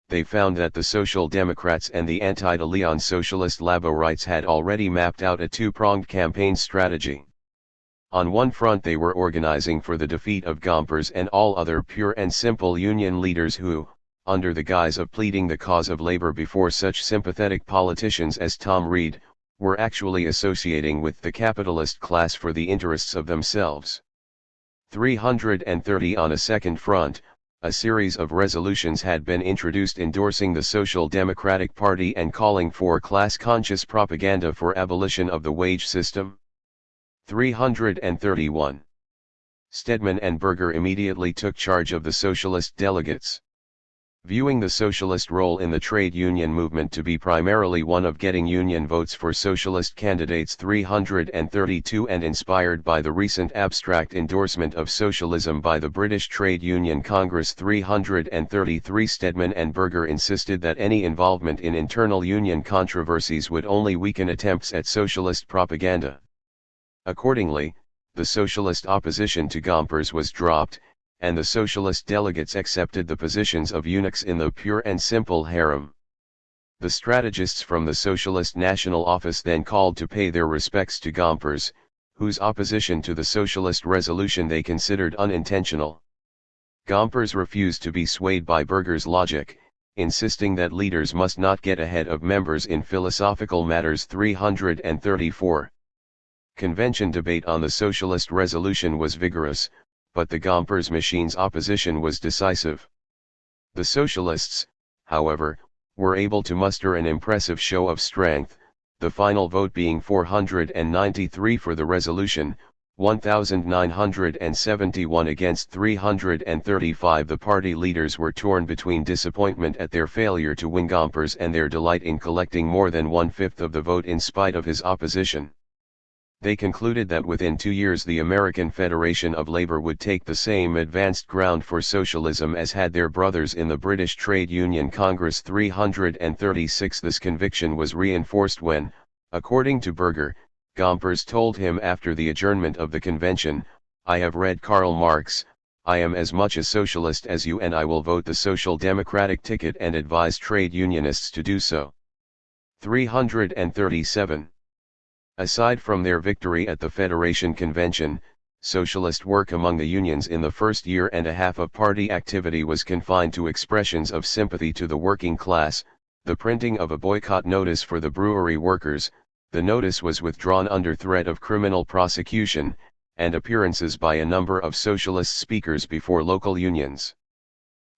they found that the Social Democrats and the anti-De Leon Socialist Laborites had already mapped out a two-pronged campaign strategy. On one front, they were organizing for the defeat of Gompers and all other pure and simple union leaders who, under the guise of pleading the cause of labor before such sympathetic politicians as Tom Reed, were actually associating with the capitalist class for the interests of themselves. 330. On a second front, a series of resolutions had been introduced endorsing the Social Democratic Party and calling for class-conscious propaganda for abolition of the wage system. 331. Stedman and Berger immediately took charge of the socialist delegates. Viewing the socialist role in the trade union movement to be primarily one of getting union votes for socialist candidates. 332. And inspired by the recent abstract endorsement of socialism by the British Trade Union Congress. 333. Stedman and Berger insisted that any involvement in internal union controversies would only weaken attempts at socialist propaganda. Accordingly, the socialist opposition to Gompers was dropped, and the socialist delegates accepted the positions of eunuchs in the pure and simple harem. The strategists from the Socialist National Office then called to pay their respects to Gompers, whose opposition to the socialist resolution they considered unintentional. Gompers refused to be swayed by Berger's logic, insisting that leaders must not get ahead of members in philosophical matters. 334. Convention debate on the socialist resolution was vigorous, but the Gompers machine's opposition was decisive. The socialists, however, were able to muster an impressive show of strength, the final vote being 493 for the resolution, 1,971 against 335. The party leaders were torn between disappointment at their failure to win Gompers and their delight in collecting more than 1/5 of the vote in spite of his opposition. They concluded that within 2 years the American Federation of Labor would take the same advanced ground for socialism as had their brothers in the British Trade Union Congress. 336. This conviction was reinforced when, according to Berger, Gompers told him after the adjournment of the convention, "I have read Karl Marx, I am as much a socialist as you and I will vote the Social Democratic ticket and advise trade unionists to do so." 337. Aside from their victory at the Federation Convention, socialist work among the unions in the first year and a half of party activity was confined to expressions of sympathy to the working class, the printing of a boycott notice for the brewery workers. The notice was withdrawn under threat of criminal prosecution, and appearances by a number of socialist speakers before local unions.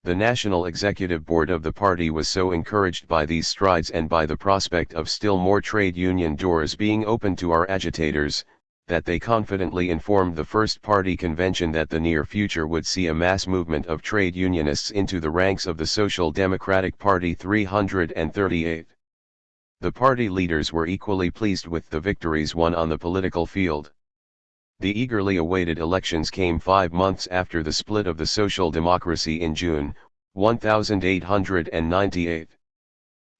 The National Executive Board of the party was so encouraged by these strides and by the prospect of still more trade union doors being opened to our agitators, that they confidently informed the first party convention that the near future would see a mass movement of trade unionists into the ranks of the Social Democratic Party. 338. The party leaders were equally pleased with the victories won on the political field. The eagerly awaited elections came 5 months after the split of the social democracy in June, 1898.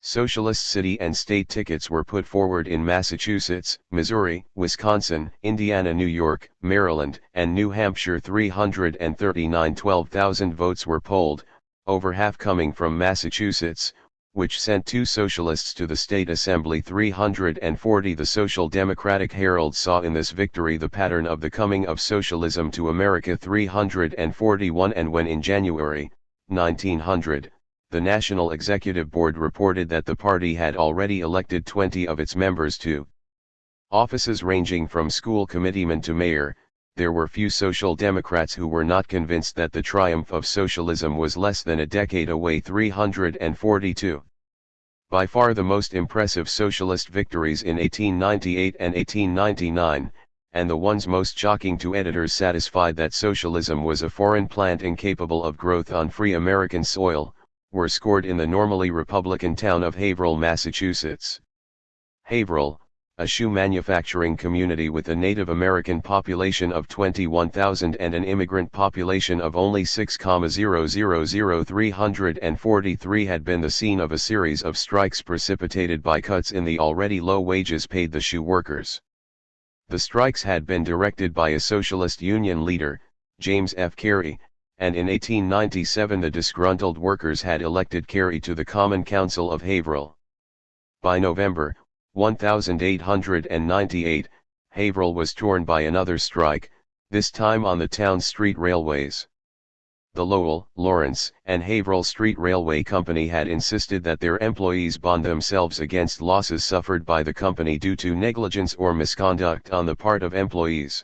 Socialist city and state tickets were put forward in Massachusetts, Missouri, Wisconsin, Indiana, New York, Maryland, and New Hampshire. 339. 12,000 votes were polled, over half coming from Massachusetts, which sent 2 socialists to the state assembly. 340. The Social Democratic Herald saw in this victory the pattern of the coming of socialism to America. 341. And when in January, 1900, the National Executive Board reported that the party had already elected 20 of its members to offices ranging from school committeeman to mayor, there were few Social Democrats who were not convinced that the triumph of socialism was less than a decade away. 342. By far the most impressive socialist victories in 1898 and 1899, and the ones most shocking to editors satisfied that socialism was a foreign plant incapable of growth on free American soil, were scored in the normally Republican town of Haverhill, Massachusetts. Haverhill, a shoe manufacturing community with a Native American population of 21,000 and an immigrant population of only 6,000. 343 had been the scene of a series of strikes precipitated by cuts in the already low wages paid the shoe workers. The strikes had been directed by a socialist union leader, James F. Carey, and in 1897 the disgruntled workers had elected Carey to the Common Council of Haverhill. By November, 1898, Haverhill was torn by another strike, this time on the town's street railways. The Lowell, Lawrence, and Haverhill Street Railway Company had insisted that their employees bond themselves against losses suffered by the company due to negligence or misconduct on the part of employees.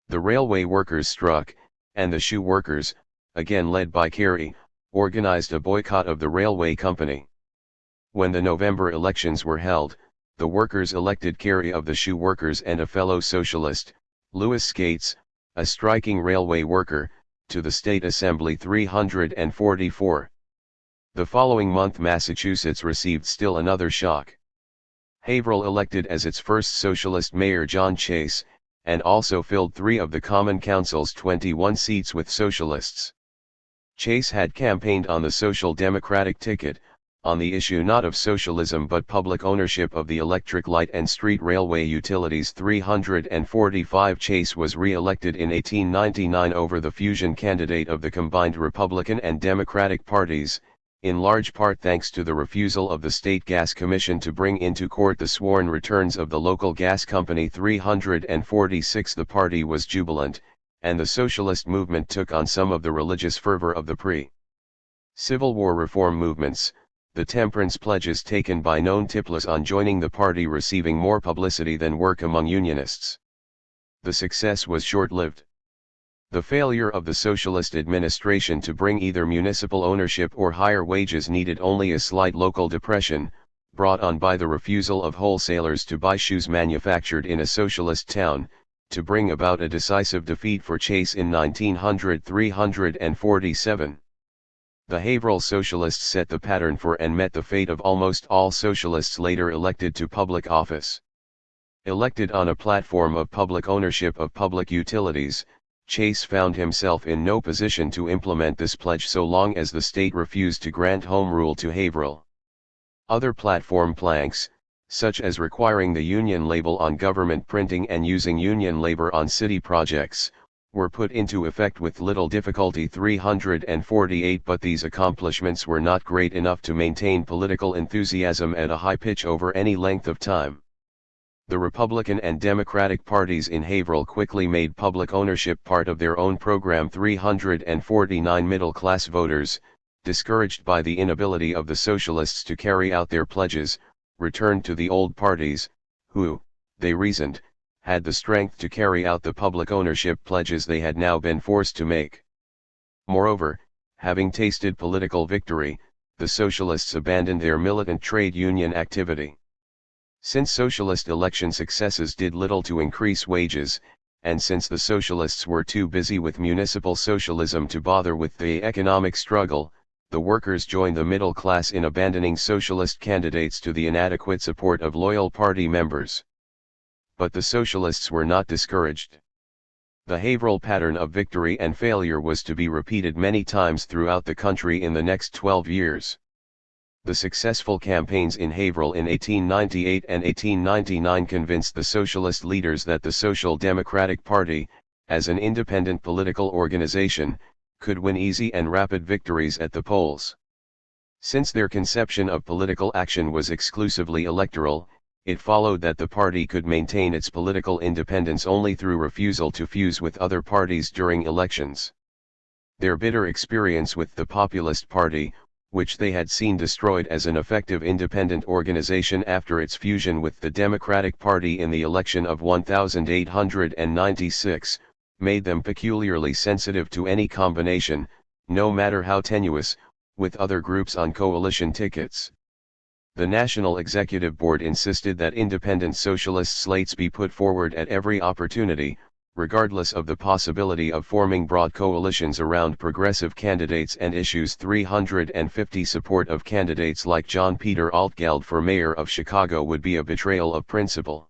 The railway workers struck, and the shoe workers, again led by Carey, organized a boycott of the railway company. When the November elections were held, the workers elected Carey of the shoe workers and a fellow socialist, Louis Skates, a striking railway worker, to the state assembly. 344. The following month Massachusetts received still another shock. Haverhill elected as its first socialist mayor John Chase, and also filled 3 of the Common Council's 21 seats with socialists. Chase had campaigned on the Social Democratic ticket, on the issue not of socialism but public ownership of the electric light and street railway utilities. 345. Chase was re-elected in 1899 over the fusion candidate of the combined Republican and Democratic parties, in large part thanks to the refusal of the State Gas Commission to bring into court the sworn returns of the local gas company. 346. The party was jubilant, and the socialist movement took on some of the religious fervor of the pre-Civil War reform movements, the temperance pledges taken by known tipplers on joining the party receiving more publicity than work among unionists. The success was short-lived. The failure of the socialist administration to bring either municipal ownership or higher wages needed only a slight local depression, brought on by the refusal of wholesalers to buy shoes manufactured in a socialist town, to bring about a decisive defeat for Chase in 1900. 347. The Haverhill Socialists set the pattern for and met the fate of almost all socialists later elected to public office. Elected on a platform of public ownership of public utilities, Chase found himself in no position to implement this pledge so long as the state refused to grant home rule to Haverhill. Other platform planks, such as requiring the union label on government printing and using union labor on city projects, were put into effect with little difficulty 348, but these accomplishments were not great enough to maintain political enthusiasm at a high pitch over any length of time. The Republican and Democratic parties in Haverhill quickly made public ownership part of their own program. 349 middle-class voters, discouraged by the inability of the Socialists to carry out their pledges, returned to the old parties, who, they reasoned, had the strength to carry out the public ownership pledges they had now been forced to make. Moreover, having tasted political victory, the Socialists abandoned their militant trade union activity. Since Socialist election successes did little to increase wages, and since the Socialists were too busy with municipal socialism to bother with the economic struggle, the workers joined the middle class in abandoning Socialist candidates to the inadequate support of loyal party members. But the Socialists were not discouraged. The Haverhill pattern of victory and failure was to be repeated many times throughout the country in the next 12 years. The successful campaigns in Haverhill in 1898 and 1899 convinced the Socialist leaders that the Social Democratic Party, as an independent political organization, could win easy and rapid victories at the polls. Since their conception of political action was exclusively electoral, it followed that the party could maintain its political independence only through refusal to fuse with other parties during elections. Their bitter experience with the Populist Party, which they had seen destroyed as an effective independent organization after its fusion with the Democratic Party in the election of 1896, made them peculiarly sensitive to any combination, no matter how tenuous, with other groups on coalition tickets. The National Executive Board insisted that independent socialist slates be put forward at every opportunity, regardless of the possibility of forming broad coalitions around progressive candidates and issues. 350 support of candidates like John Peter Altgeld for mayor of Chicago would be a betrayal of principle.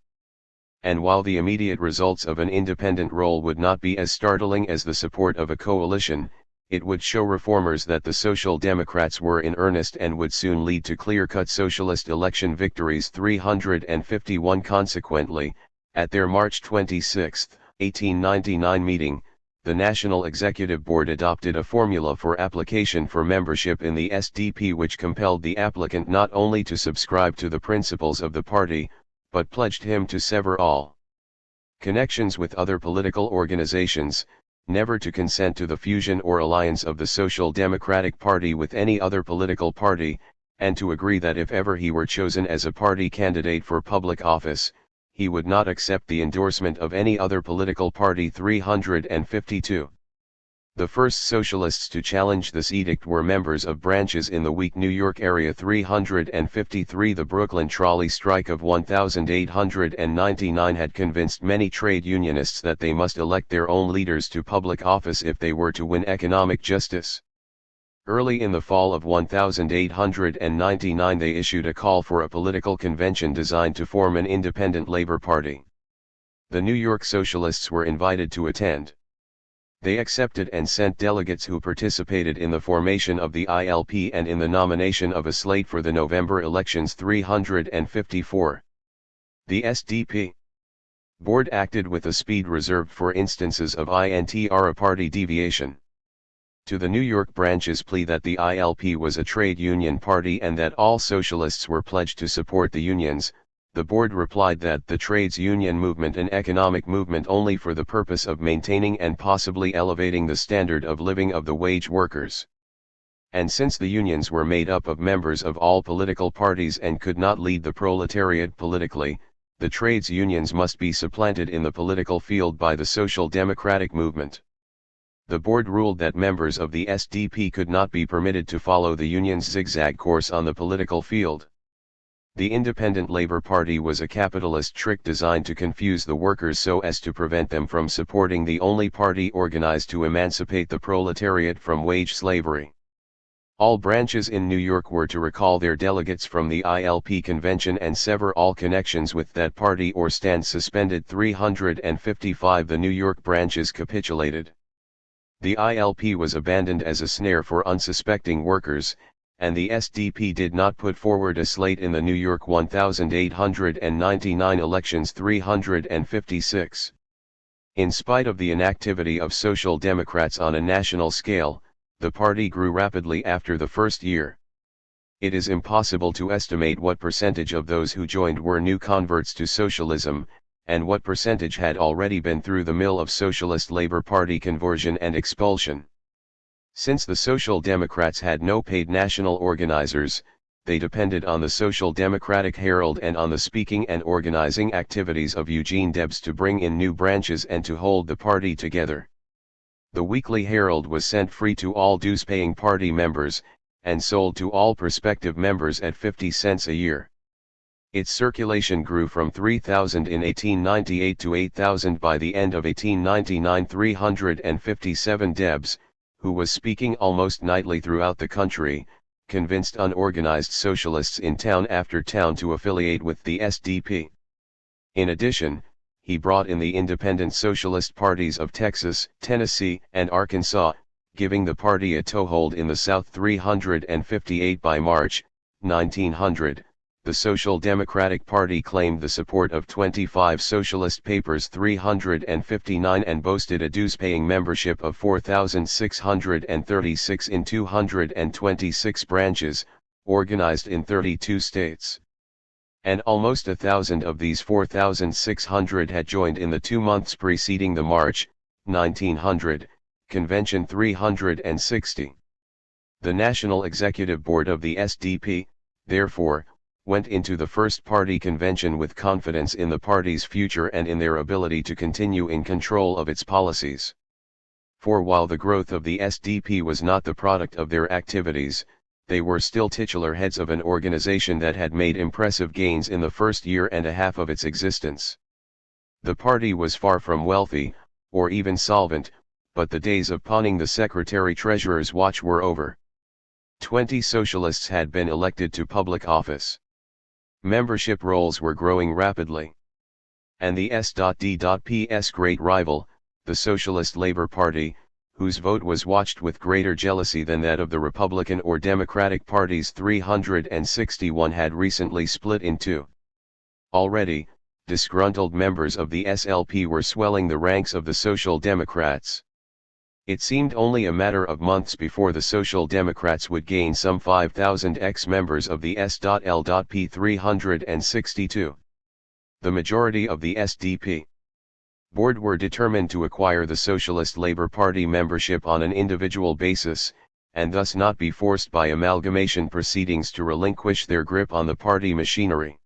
And while the immediate results of an independent role would not be as startling as the support of a coalition, it would show reformers that the Social Democrats were in earnest and would soon lead to clear-cut socialist election victories. 351 Consequently, at their March 26, 1899 meeting, the National Executive Board adopted a formula for application for membership in the SDP which compelled the applicant not only to subscribe to the principles of the party, but pledged him to sever all connections with other political organizations, never to consent to the fusion or alliance of the Social Democratic Party with any other political party, and to agree that if ever he were chosen as a party candidate for public office, he would not accept the endorsement of any other political party. 352. The first socialists to challenge this edict were members of branches in the weak New York area. 353. The Brooklyn trolley strike of 1899 had convinced many trade unionists that they must elect their own leaders to public office if they were to win economic justice. Early in the fall of 1899 they issued a call for a political convention designed to form an independent labor party. The New York Socialists were invited to attend. They accepted and sent delegates who participated in the formation of the ILP and in the nomination of a slate for the November elections. 354. The SDP Board acted with a speed reserved for instances of intra-party deviation. To the New York branch's plea that the ILP was a trade union party and that all socialists were pledged to support the unions, the board replied that the trades union movement an economic movement only for the purpose of maintaining and possibly elevating the standard of living of the wage workers. And since the unions were made up of members of all political parties and could not lead the proletariat politically, the trades unions must be supplanted in the political field by the Social Democratic movement. The board ruled that members of the SDP could not be permitted to follow the union's zigzag course on the political field. The Independent Labor Party was a capitalist trick designed to confuse the workers so as to prevent them from supporting the only party organized to emancipate the proletariat from wage slavery. All branches in New York were to recall their delegates from the ILP convention and sever all connections with that party or stand suspended. 355 The New York branches capitulated. The ILP was abandoned as a snare for unsuspecting workers, and the SDP did not put forward a slate in the New York 1899 elections 356. In spite of the inactivity of Social Democrats on a national scale, the party grew rapidly after the first year. It is impossible to estimate what percentage of those who joined were new converts to socialism, and what percentage had already been through the mill of Socialist Labor Party conversion and expulsion. Since the Social Democrats had no paid national organizers, they depended on the Social Democratic Herald and on the speaking and organizing activities of Eugene Debs to bring in new branches and to hold the party together. The weekly Herald was sent free to all dues-paying party members, and sold to all prospective members at 50 cents a year. Its circulation grew from 3,000 in 1898 to 8,000 by the end of 1899. 357 Debs, who was speaking almost nightly throughout the country, convinced unorganized socialists in town after town to affiliate with the SDP. In addition, he brought in the independent socialist parties of Texas, Tennessee, and Arkansas, giving the party a toehold in the South. 358 By March 1900, the Social Democratic Party claimed the support of 25 socialist papers. 359 and boasted a dues-paying membership of 4,636 in 226 branches, organized in 32 states. And almost 1,000 of these 4,600 had joined in the 2 months preceding the March 1900 convention. 360. The National Executive Board of the SDP, therefore, went into the first party convention with confidence in the party's future and in their ability to continue in control of its policies. For while the growth of the SDP was not the product of their activities, they were still titular heads of an organization that had made impressive gains in the first year and a half of its existence. The party was far from wealthy, or even solvent, but the days of pawning the secretary-treasurer's watch were over. 20 socialists had been elected to public office. Membership rolls were growing rapidly. And the S.D.P.'s great rival, the Socialist Labor Party, whose vote was watched with greater jealousy than that of the Republican or Democratic parties. 361 had recently split in two. Already, disgruntled members of the SLP were swelling the ranks of the Social Democrats. It seemed only a matter of months before the Social Democrats would gain some 5,000 ex-members of the S.L.P. 362. The majority of the SDP board were determined to acquire the Socialist Labor Party membership on an individual basis, and thus not be forced by amalgamation proceedings to relinquish their grip on the party machinery.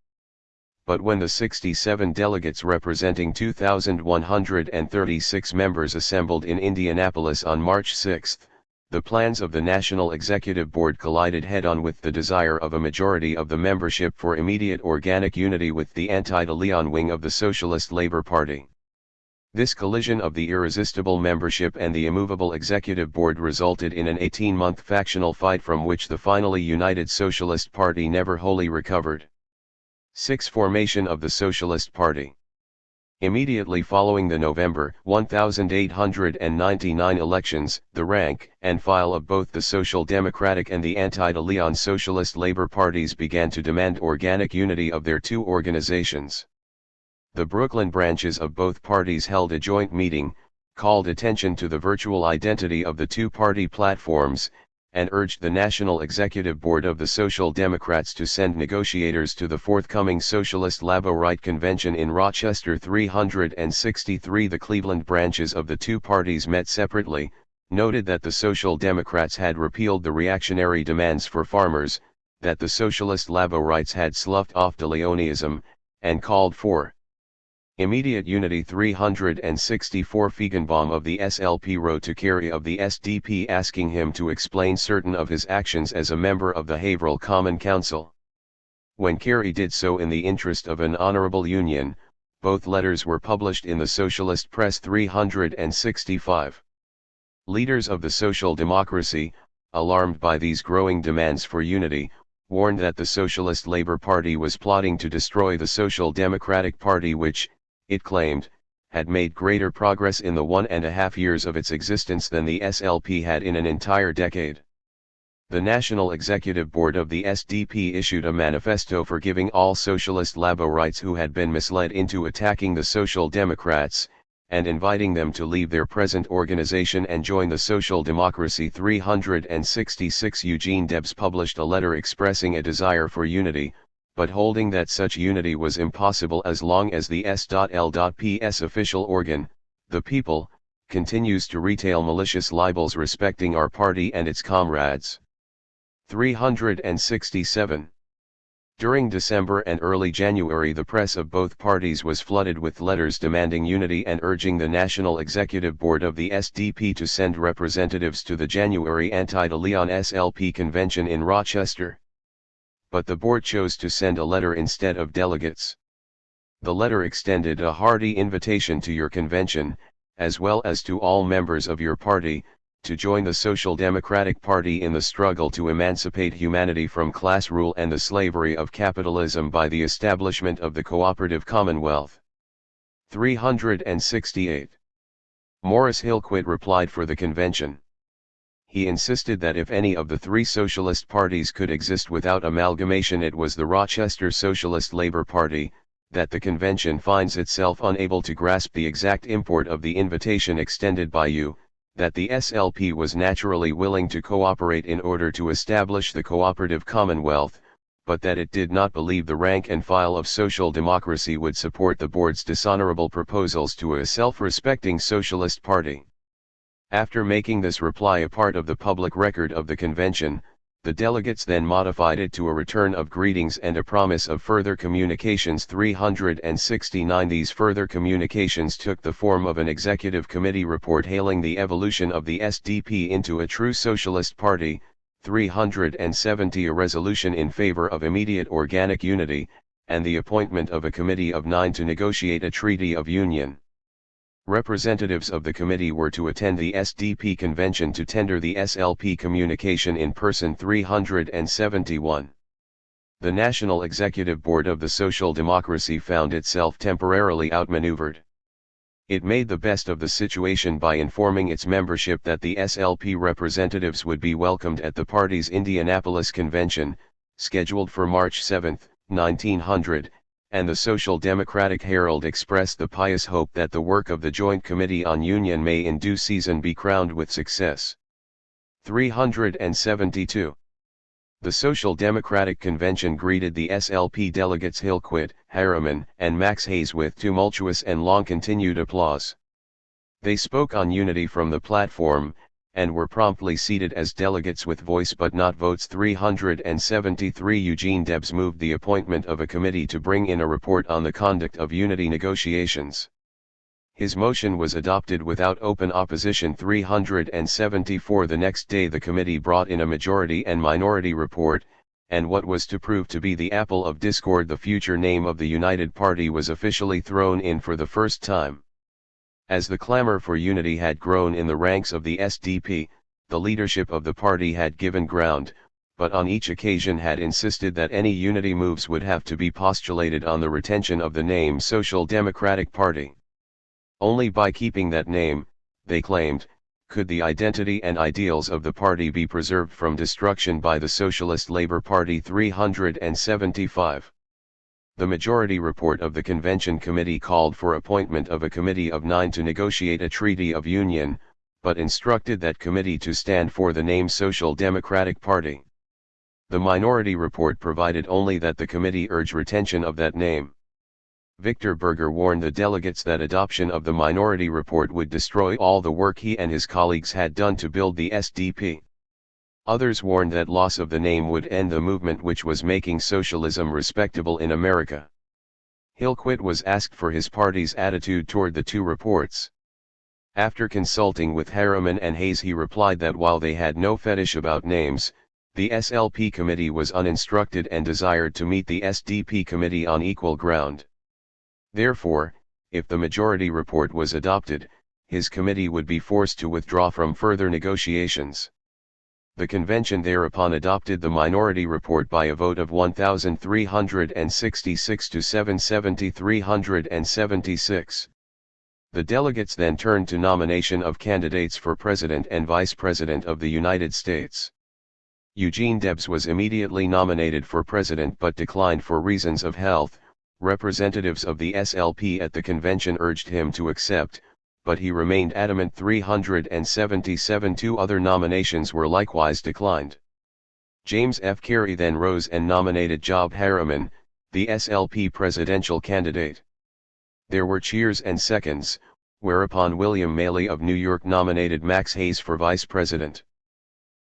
But when the 67 delegates representing 2,136 members assembled in Indianapolis on March 6, the plans of the National Executive Board collided head-on with the desire of a majority of the membership for immediate organic unity with the anti-de Leon wing of the Socialist Labor Party. This collision of the irresistible membership and the immovable Executive Board resulted in an 18-month factional fight from which the finally united Socialist Party never wholly recovered. 6. Formation of the Socialist Party. Immediately following the November 1899 elections, the rank and file of both the Social Democratic and the anti-de Leon Socialist Labor parties began to demand organic unity of their two organizations. The Brooklyn branches of both parties held a joint meeting, called attention to the virtual identity of the two party platforms, and urged the National Executive Board of the Social Democrats to send negotiators to the forthcoming Socialist Laborite Convention in Rochester. 363 The Cleveland branches of the two parties met separately, noted that the Social Democrats had repealed the reactionary demands for farmers, that the Socialist Laborites had sloughed off de Leonism, and called for immediate unity. 364 Feigenbaum of the SLP wrote to Carey of the SDP asking him to explain certain of his actions as a member of the Haverhill Common Council. When Carey did so in the interest of an honorable union, both letters were published in the Socialist Press. 365. Leaders of the social democracy, alarmed by these growing demands for unity, warned that the Socialist Labor Party was plotting to destroy the Social Democratic Party which, it claimed, had made greater progress in the 1.5 years of its existence than the SLP had in an entire decade. The National Executive Board of the SDP issued a manifesto forgiving all socialist laborites who had been misled into attacking the Social Democrats, and inviting them to leave their present organization and join the Social Democracy. 366 Eugene Debs published a letter expressing a desire for unity, but holding that such unity was impossible as long as the S.L.P.'s official organ, the People, continues to retail malicious libels respecting our party and its comrades. 367. During December and early January the press of both parties was flooded with letters demanding unity and urging the National Executive Board of the SDP to send representatives to the January Anti-de Leon SLP convention in Rochester. But the board chose to send a letter instead of delegates. The letter extended a hearty invitation to your convention, as well as to all members of your party, to join the Social Democratic Party in the struggle to emancipate humanity from class rule and the slavery of capitalism by the establishment of the cooperative commonwealth. 368. Morris Hillquit replied for the convention. He insisted that if any of the three socialist parties could exist without amalgamation it was the Rochester Socialist Labor Party, that the convention finds itself unable to grasp the exact import of the invitation extended by you, that the SLP was naturally willing to cooperate in order to establish the cooperative commonwealth, but that it did not believe the rank and file of social democracy would support the board's dishonorable proposals to a self-respecting socialist party. After making this reply a part of the public record of the convention, the delegates then modified it to a return of greetings and a promise of further communications. 369. These further communications took the form of an executive committee report hailing the evolution of the SDP into a true socialist party, 370. A resolution in favor of immediate organic unity, and the appointment of a committee of 9 to negotiate a treaty of union. Representatives of the committee were to attend the SDP convention to tender the SLP communication in person. 371. The National Executive Board of the Social Democracy found itself temporarily outmaneuvered. It made the best of the situation by informing its membership that the SLP representatives would be welcomed at the party's Indianapolis convention, scheduled for March 7, 1900. And the Social Democratic Herald expressed the pious hope that the work of the Joint Committee on Union may in due season be crowned with success. 372. The Social Democratic Convention greeted the SLP delegates Hillquit, Harriman, and Max Hayes with tumultuous and long-continued applause. They spoke on unity from the platform, and were promptly seated as delegates with voice but not votes. 373. Eugene Debs moved the appointment of a committee to bring in a report on the conduct of unity negotiations. His motion was adopted without open opposition. 374. The next day the committee brought in a majority and minority report, and what was to prove to be the apple of discord, the future name of the United Party, was officially thrown in for the first time. As the clamor for unity had grown in the ranks of the SDP, the leadership of the party had given ground, but on each occasion had insisted that any unity moves would have to be postulated on the retention of the name Social Democratic Party. Only by keeping that name, they claimed, could the identity and ideals of the party be preserved from destruction by the Socialist Labor Party. 375. The majority report of the Convention Committee called for appointment of a committee of 9 to negotiate a treaty of union, but instructed that committee to stand for the name Social Democratic Party. The minority report provided only that the committee urge retention of that name. Victor Berger warned the delegates that adoption of the minority report would destroy all the work he and his colleagues had done to build the SDP. Others warned that loss of the name would end the movement which was making socialism respectable in America. Hillquit was asked for his party's attitude toward the two reports. After consulting with Harriman and Hayes, he replied that while they had no fetish about names, the SLP committee was uninstructed and desired to meet the SDP committee on equal ground. Therefore, if the majority report was adopted, his committee would be forced to withdraw from further negotiations. The convention thereupon adopted the minority report by a vote of 1,366 to 770,376. The delegates then turned to nomination of candidates for President and Vice President of the United States. Eugene Debs was immediately nominated for president but declined for reasons of health. Representatives of the SLP at the convention urged him to accept, but he remained adamant. 377 Two other nominations were likewise declined. James F. Carey then rose and nominated Job Harriman, the SLP presidential candidate. There were cheers and seconds, whereupon William Maley of New York nominated Max Hayes for vice president.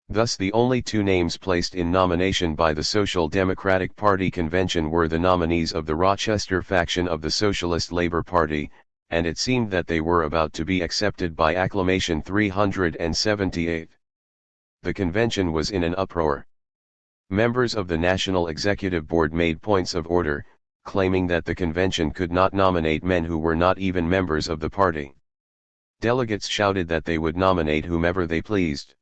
Thus the only two names placed in nomination by the Social Democratic Party convention were the nominees of the Rochester faction of the Socialist Labor Party, and it seemed that they were about to be accepted by acclamation. 378. The convention was in an uproar. Members of the National Executive Board made points of order, claiming that the convention could not nominate men who were not even members of the party. Delegates shouted that they would nominate whomever they pleased.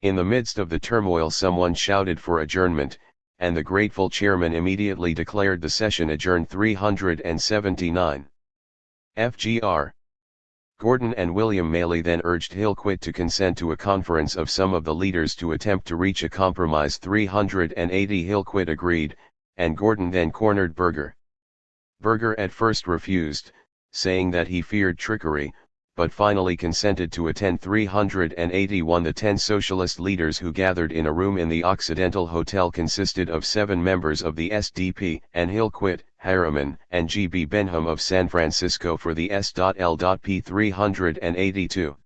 In the midst of the turmoil someone shouted for adjournment, and the grateful chairman immediately declared the session adjourned. 379. Fgr. Gordon and William Maley then urged Hillquit to consent to a conference of some of the leaders to attempt to reach a compromise. 380 Hillquit agreed, and Gordon then cornered Berger. Berger at first refused, saying that he feared trickery, but finally consented to attend. 381 The 10 socialist leaders who gathered in a room in the Occidental Hotel consisted of 7 members of the SDP, and Hillquit, Harriman, and G. B. Benham of San Francisco for the S.L.P. 382.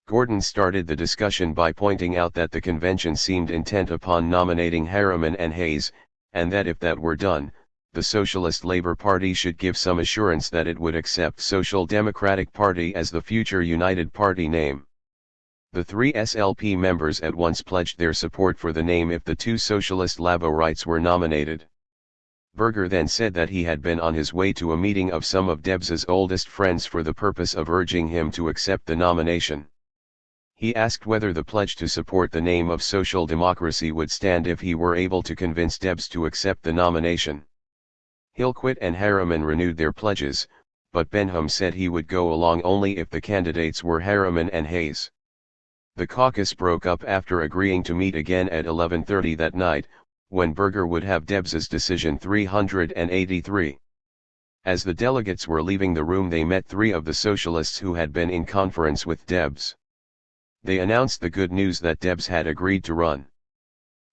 Gordon started the discussion by pointing out that the convention seemed intent upon nominating Harriman and Hayes, and that if that were done, the Socialist Labor Party should give some assurance that it would accept Social Democratic Party as the future United Party name. The 3 SLP members at once pledged their support for the name if the 2 Socialist Laborites were nominated. Berger then said that he had been on his way to a meeting of some of Debs's oldest friends for the purpose of urging him to accept the nomination. He asked whether the pledge to support the name of social democracy would stand if he were able to convince Debs to accept the nomination. Hillquit and Harriman renewed their pledges, but Benham said he would go along only if the candidates were Harriman and Hayes. The caucus broke up after agreeing to meet again at 11:30 that night, when Berger would have Debs's decision. 383. As the delegates were leaving the room they met 3 of the socialists who had been in conference with Debs. They announced the good news that Debs had agreed to run.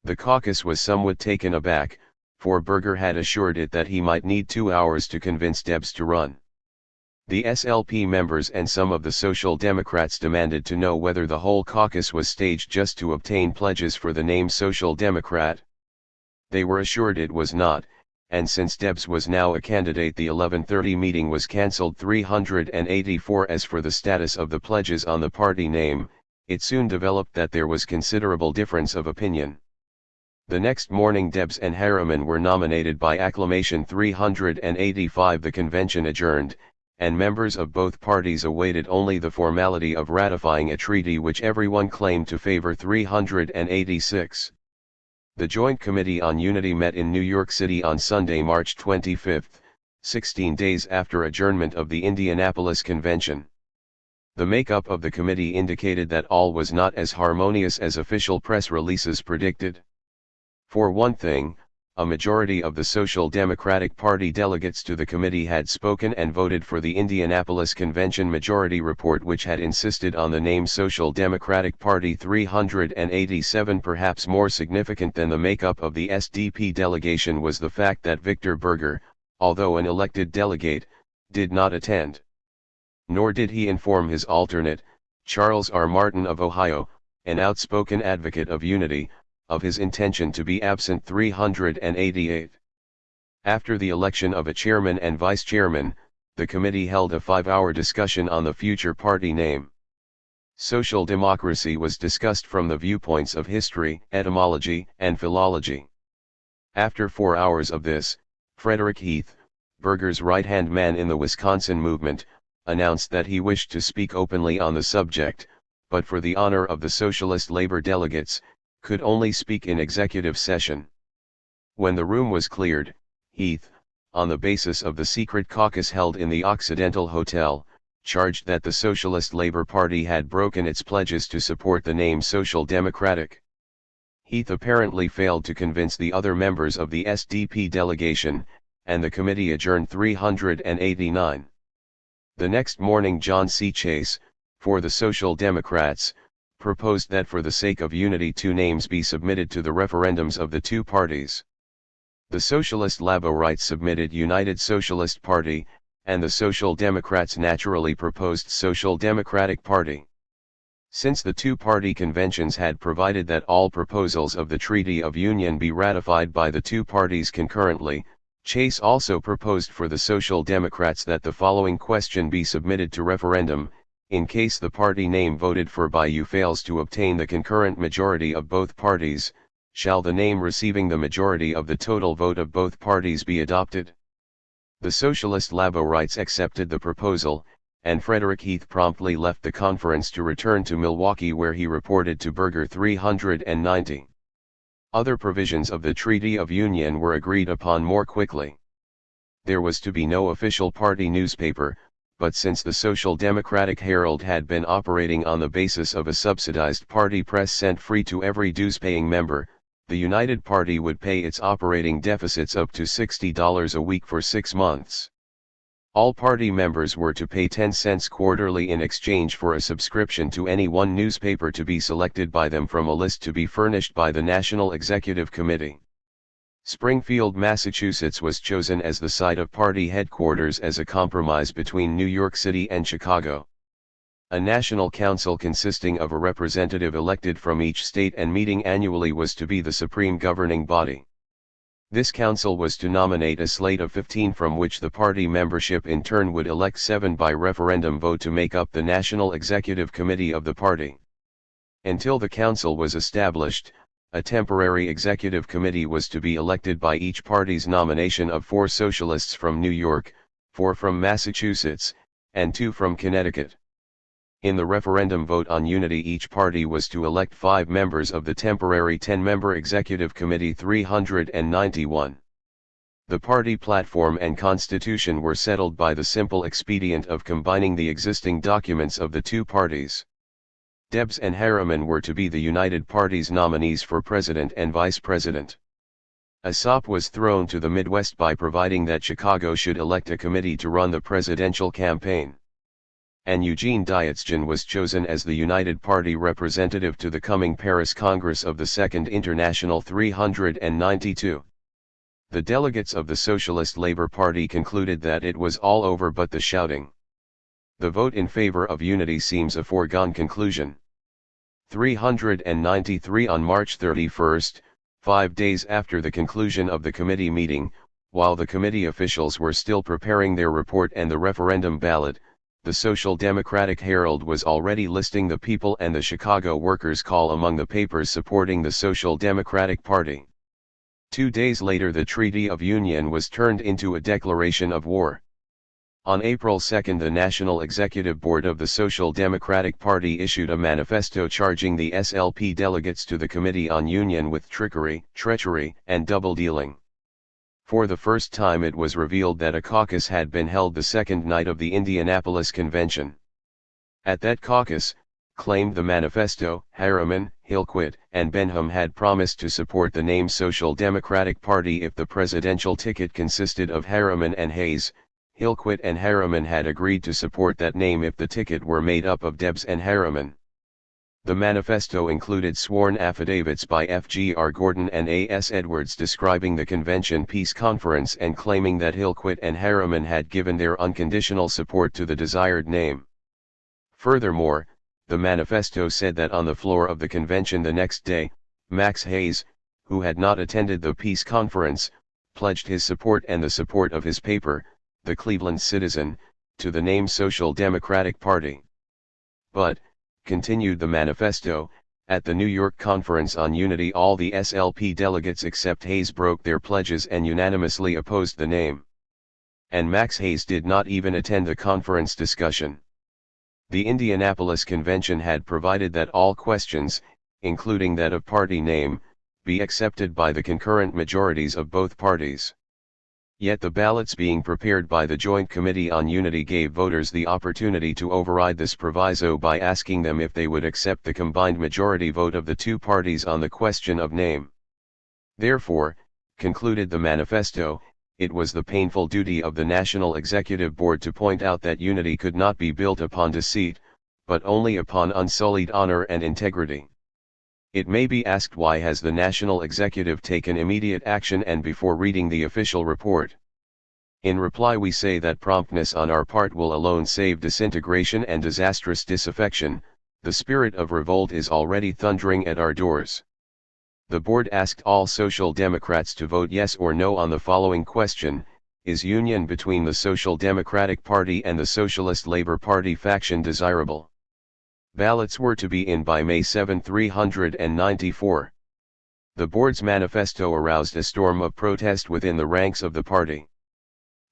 The caucus was somewhat taken aback, for Berger had assured it that he might need 2 hours to convince Debs to run. The SLP members and some of the Social Democrats demanded to know whether the whole caucus was staged just to obtain pledges for the name Social Democrat. They were assured it was not, and since Debs was now a candidate the 11:30 meeting was cancelled. 384 As for the status of the pledges on the party name, it soon developed that there was considerable difference of opinion. The next morning Debs and Harriman were nominated by acclamation. 385 The convention adjourned, and members of both parties awaited only the formality of ratifying a treaty which everyone claimed to favor. 386. The Joint Committee on Unity met in New York City on Sunday, March 25, 16 days after adjournment of the Indianapolis Convention. The makeup of the committee indicated that all was not as harmonious as official press releases predicted. For one thing, a majority of the Social Democratic Party delegates to the committee had spoken and voted for the Indianapolis Convention Majority Report, which had insisted on the name Social Democratic Party. 387 Perhaps more significant than the makeup of the SDP delegation was the fact that Victor Berger, although an elected delegate, did not attend. Nor did he inform his alternate, Charles R. Martin of Ohio, an outspoken advocate of unity, of his intention to be absent. 388. After the election of a chairman and vice chairman, the committee held a 5-hour discussion on the future party name. Social democracy was discussed from the viewpoints of history, etymology, and philology. After 4 hours of this, Frederick Heath, Berger's right-hand man in the Wisconsin movement, announced that he wished to speak openly on the subject, but for the honor of the Socialist Labor delegates, could only speak in executive session. When the room was cleared, Heath, on the basis of the secret caucus held in the Occidental Hotel, charged that the Socialist Labor Party had broken its pledges to support the name Social Democratic. Heath apparently failed to convince the other members of the SDP delegation, and the committee adjourned 389. The next morning John C. Chase, for the Social Democrats, proposed that for the sake of unity two names be submitted to the referendums of the two parties. The Socialist Laborites submitted United Socialist Party, and the Social Democrats naturally proposed Social Democratic Party. Since the two-party conventions had provided that all proposals of the Treaty of Union be ratified by the two parties concurrently, Chase also proposed for the Social Democrats that the following question be submitted to referendum: in case the party name voted for by you fails to obtain the concurrent majority of both parties, shall the name receiving the majority of the total vote of both parties be adopted? The Socialist Laborites accepted the proposal, and Frederick Heath promptly left the conference to return to Milwaukee, where he reported to Berger 390. Other provisions of the Treaty of Union were agreed upon more quickly. There was to be no official party newspaper, but since the Social Democratic Herald had been operating on the basis of a subsidized party press sent free to every dues-paying member, the United Party would pay its operating deficits up to $60 a week for 6 months. All party members were to pay 10 cents quarterly in exchange for a subscription to any one newspaper to be selected by them from a list to be furnished by the National Executive Committee. Springfield, Massachusetts was chosen as the site of party headquarters as a compromise between New York City and Chicago. A national council consisting of a representative elected from each state and meeting annually was to be the supreme governing body. This council was to nominate a slate of 15 from which the party membership in turn would elect 7 by referendum vote to make up the National Executive Committee of the party. Until the council was established, a temporary executive committee was to be elected by each party's nomination of 4 socialists from New York, 4 from Massachusetts, and 2 from Connecticut. In the referendum vote on unity, each party was to elect 5 members of the temporary 10-member Executive Committee 391. The party platform and constitution were settled by the simple expedient of combining the existing documents of the two parties. Debs and Harriman were to be the United Party's nominees for president and vice president. A sop was thrown to the Midwest by providing that Chicago should elect a committee to run the presidential campaign. And Eugene Dietzgen was chosen as the United Party representative to the coming Paris Congress of the Second International 392. The delegates of the Socialist Labor Party concluded that it was all over but the shouting. The vote in favor of unity seems a foregone conclusion. 393. On March 31, 5 days after the conclusion of the committee meeting, while the committee officials were still preparing their report and the referendum ballot, the Social Democratic Herald was already listing the People and the Chicago Workers' Call among the papers supporting the Social Democratic Party. 2 days later, the Treaty of Union was turned into a declaration of war. On April 2, the National Executive Board of the Social Democratic Party issued a manifesto charging the SLP delegates to the Committee on Union with trickery, treachery, and double-dealing. For the first time it was revealed that a caucus had been held the second night of the Indianapolis Convention. At that caucus, claimed the manifesto, Harriman, Hillquit, and Benham had promised to support the name Social Democratic Party if the presidential ticket consisted of Harriman and Hayes. Hillquit and Harriman had agreed to support that name if the ticket were made up of Debs and Harriman. The manifesto included sworn affidavits by F.G.R. Gordon and A.S. Edwards describing the convention peace conference and claiming that Hillquit and Harriman had given their unconditional support to the desired name. Furthermore, the manifesto said that on the floor of the convention the next day, Max Hayes, who had not attended the peace conference, pledged his support and the support of his paper, the Cleveland Citizen, to the name Social Democratic Party. But, continued the manifesto, at the New York Conference on Unity all the SLP delegates except Hayes broke their pledges and unanimously opposed the name. And Max Hayes did not even attend the conference discussion. The Indianapolis Convention had provided that all questions, including that of party name, be accepted by the concurrent majorities of both parties. Yet the ballots being prepared by the Joint Committee on Unity gave voters the opportunity to override this proviso by asking them if they would accept the combined majority vote of the two parties on the question of name. Therefore, concluded the manifesto, it was the painful duty of the National Executive Board to point out that unity could not be built upon deceit, but only upon unsullied honor and integrity. It may be asked, why has the National Executive taken immediate action and before reading the official report? In reply we say that promptness on our part will alone save disintegration and disastrous disaffection. The spirit of revolt is already thundering at our doors. The board asked all Social Democrats to vote yes or no on the following question: is union between the Social Democratic Party and the Socialist Labour Party faction desirable? Ballots were to be in by May 7, 394. The board's manifesto aroused a storm of protest within the ranks of the party.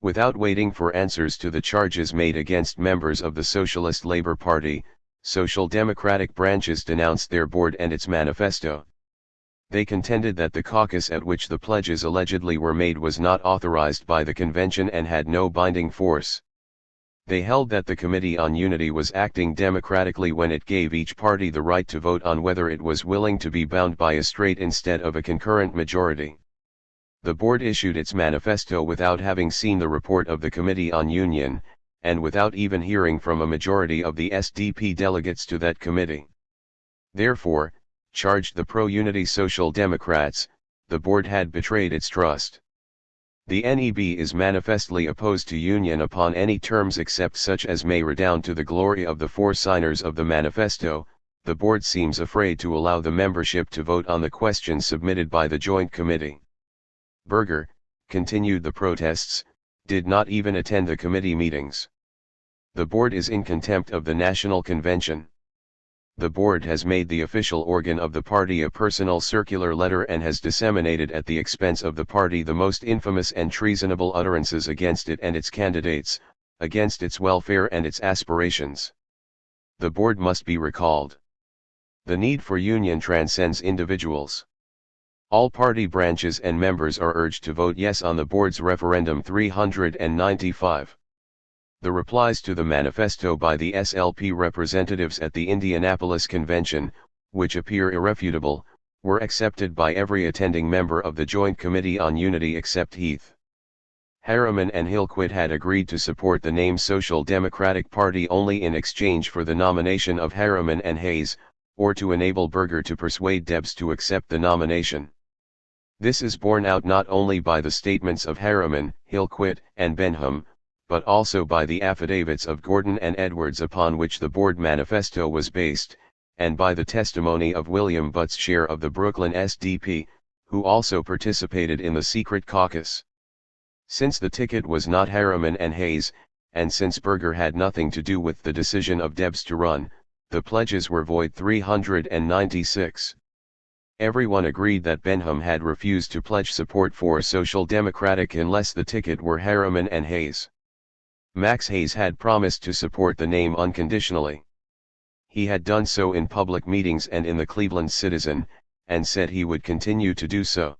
Without waiting for answers to the charges made against members of the Socialist Labour Party, Social Democratic branches denounced their board and its manifesto. They contended that the caucus at which the pledges allegedly were made was not authorized by the convention and had no binding force. They held that the Committee on Unity was acting democratically when it gave each party the right to vote on whether it was willing to be bound by a straight instead of a concurrent majority. The board issued its manifesto without having seen the report of the Committee on Union, and without even hearing from a majority of the SDP delegates to that committee. Therefore, charged the pro-unity Social Democrats, the board had betrayed its trust. The NEB is manifestly opposed to union upon any terms except such as may redound to the glory of the four signers of the manifesto. The board seems afraid to allow the membership to vote on the questions submitted by the Joint Committee. Berger, continued the protests, did not even attend the committee meetings. The board is in contempt of the National Convention. The board has made the official organ of the party a personal circular letter and has disseminated at the expense of the party the most infamous and treasonable utterances against it and its candidates, against its welfare and its aspirations. The board must be recalled. The need for union transcends individuals. All party branches and members are urged to vote yes on the board's referendum 395. The replies to the manifesto by the SLP representatives at the Indianapolis Convention, which appear irrefutable, were accepted by every attending member of the Joint Committee on Unity except Heath. Harriman and Hillquit had agreed to support the name Social Democratic Party only in exchange for the nomination of Harriman and Hayes, or to enable Berger to persuade Debs to accept the nomination. This is borne out not only by the statements of Harriman, Hillquit, and Benham, but also by the affidavits of Gordon and Edwards upon which the board manifesto was based, and by the testimony of William Butts, chair of the Brooklyn SDP, who also participated in the secret caucus. Since the ticket was not Harriman and Hayes, and since Berger had nothing to do with the decision of Debs to run, the pledges were void. 396. Everyone agreed that Benham had refused to pledge support for Social Democratic unless the ticket were Harriman and Hayes. Max Hayes had promised to support the name unconditionally. He had done so in public meetings and in the Cleveland Citizen, and said he would continue to do so.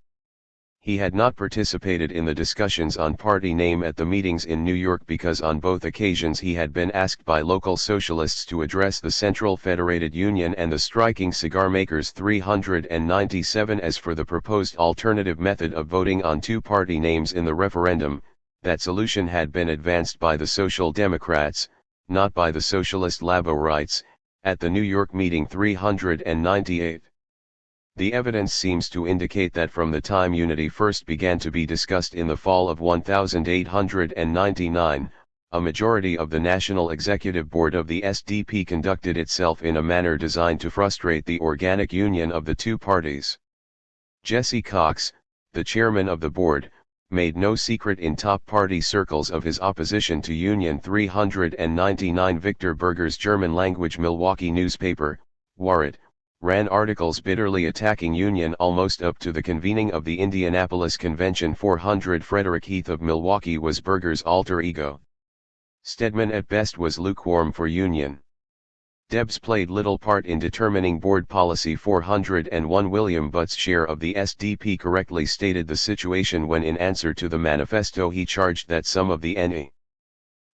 He had not participated in the discussions on party name at the meetings in New York because on both occasions he had been asked by local socialists to address the Central Federated Union and the striking cigar makers. 397. As for the proposed alternative method of voting on two party names in the referendum, that solution had been advanced by the Social Democrats, not by the Socialist Laborites, at the New York meeting. 398. The evidence seems to indicate that from the time unity first began to be discussed in the fall of 1899, a majority of the National Executive Board of the SDP conducted itself in a manner designed to frustrate the organic union of the two parties. Jesse Cox, the chairman of the board, made no secret in top party circles of his opposition to union. 399. Victor Berger's German-language Milwaukee newspaper, Warat, ran articles bitterly attacking union almost up to the convening of the Indianapolis Convention. 400. Frederick Heath of Milwaukee was Berger's alter ego. Stedman at best was lukewarm for union. Debs played little part in determining board policy. 401 William Butt's share of the SDP correctly stated the situation when, in answer to the manifesto, he charged that some of the NE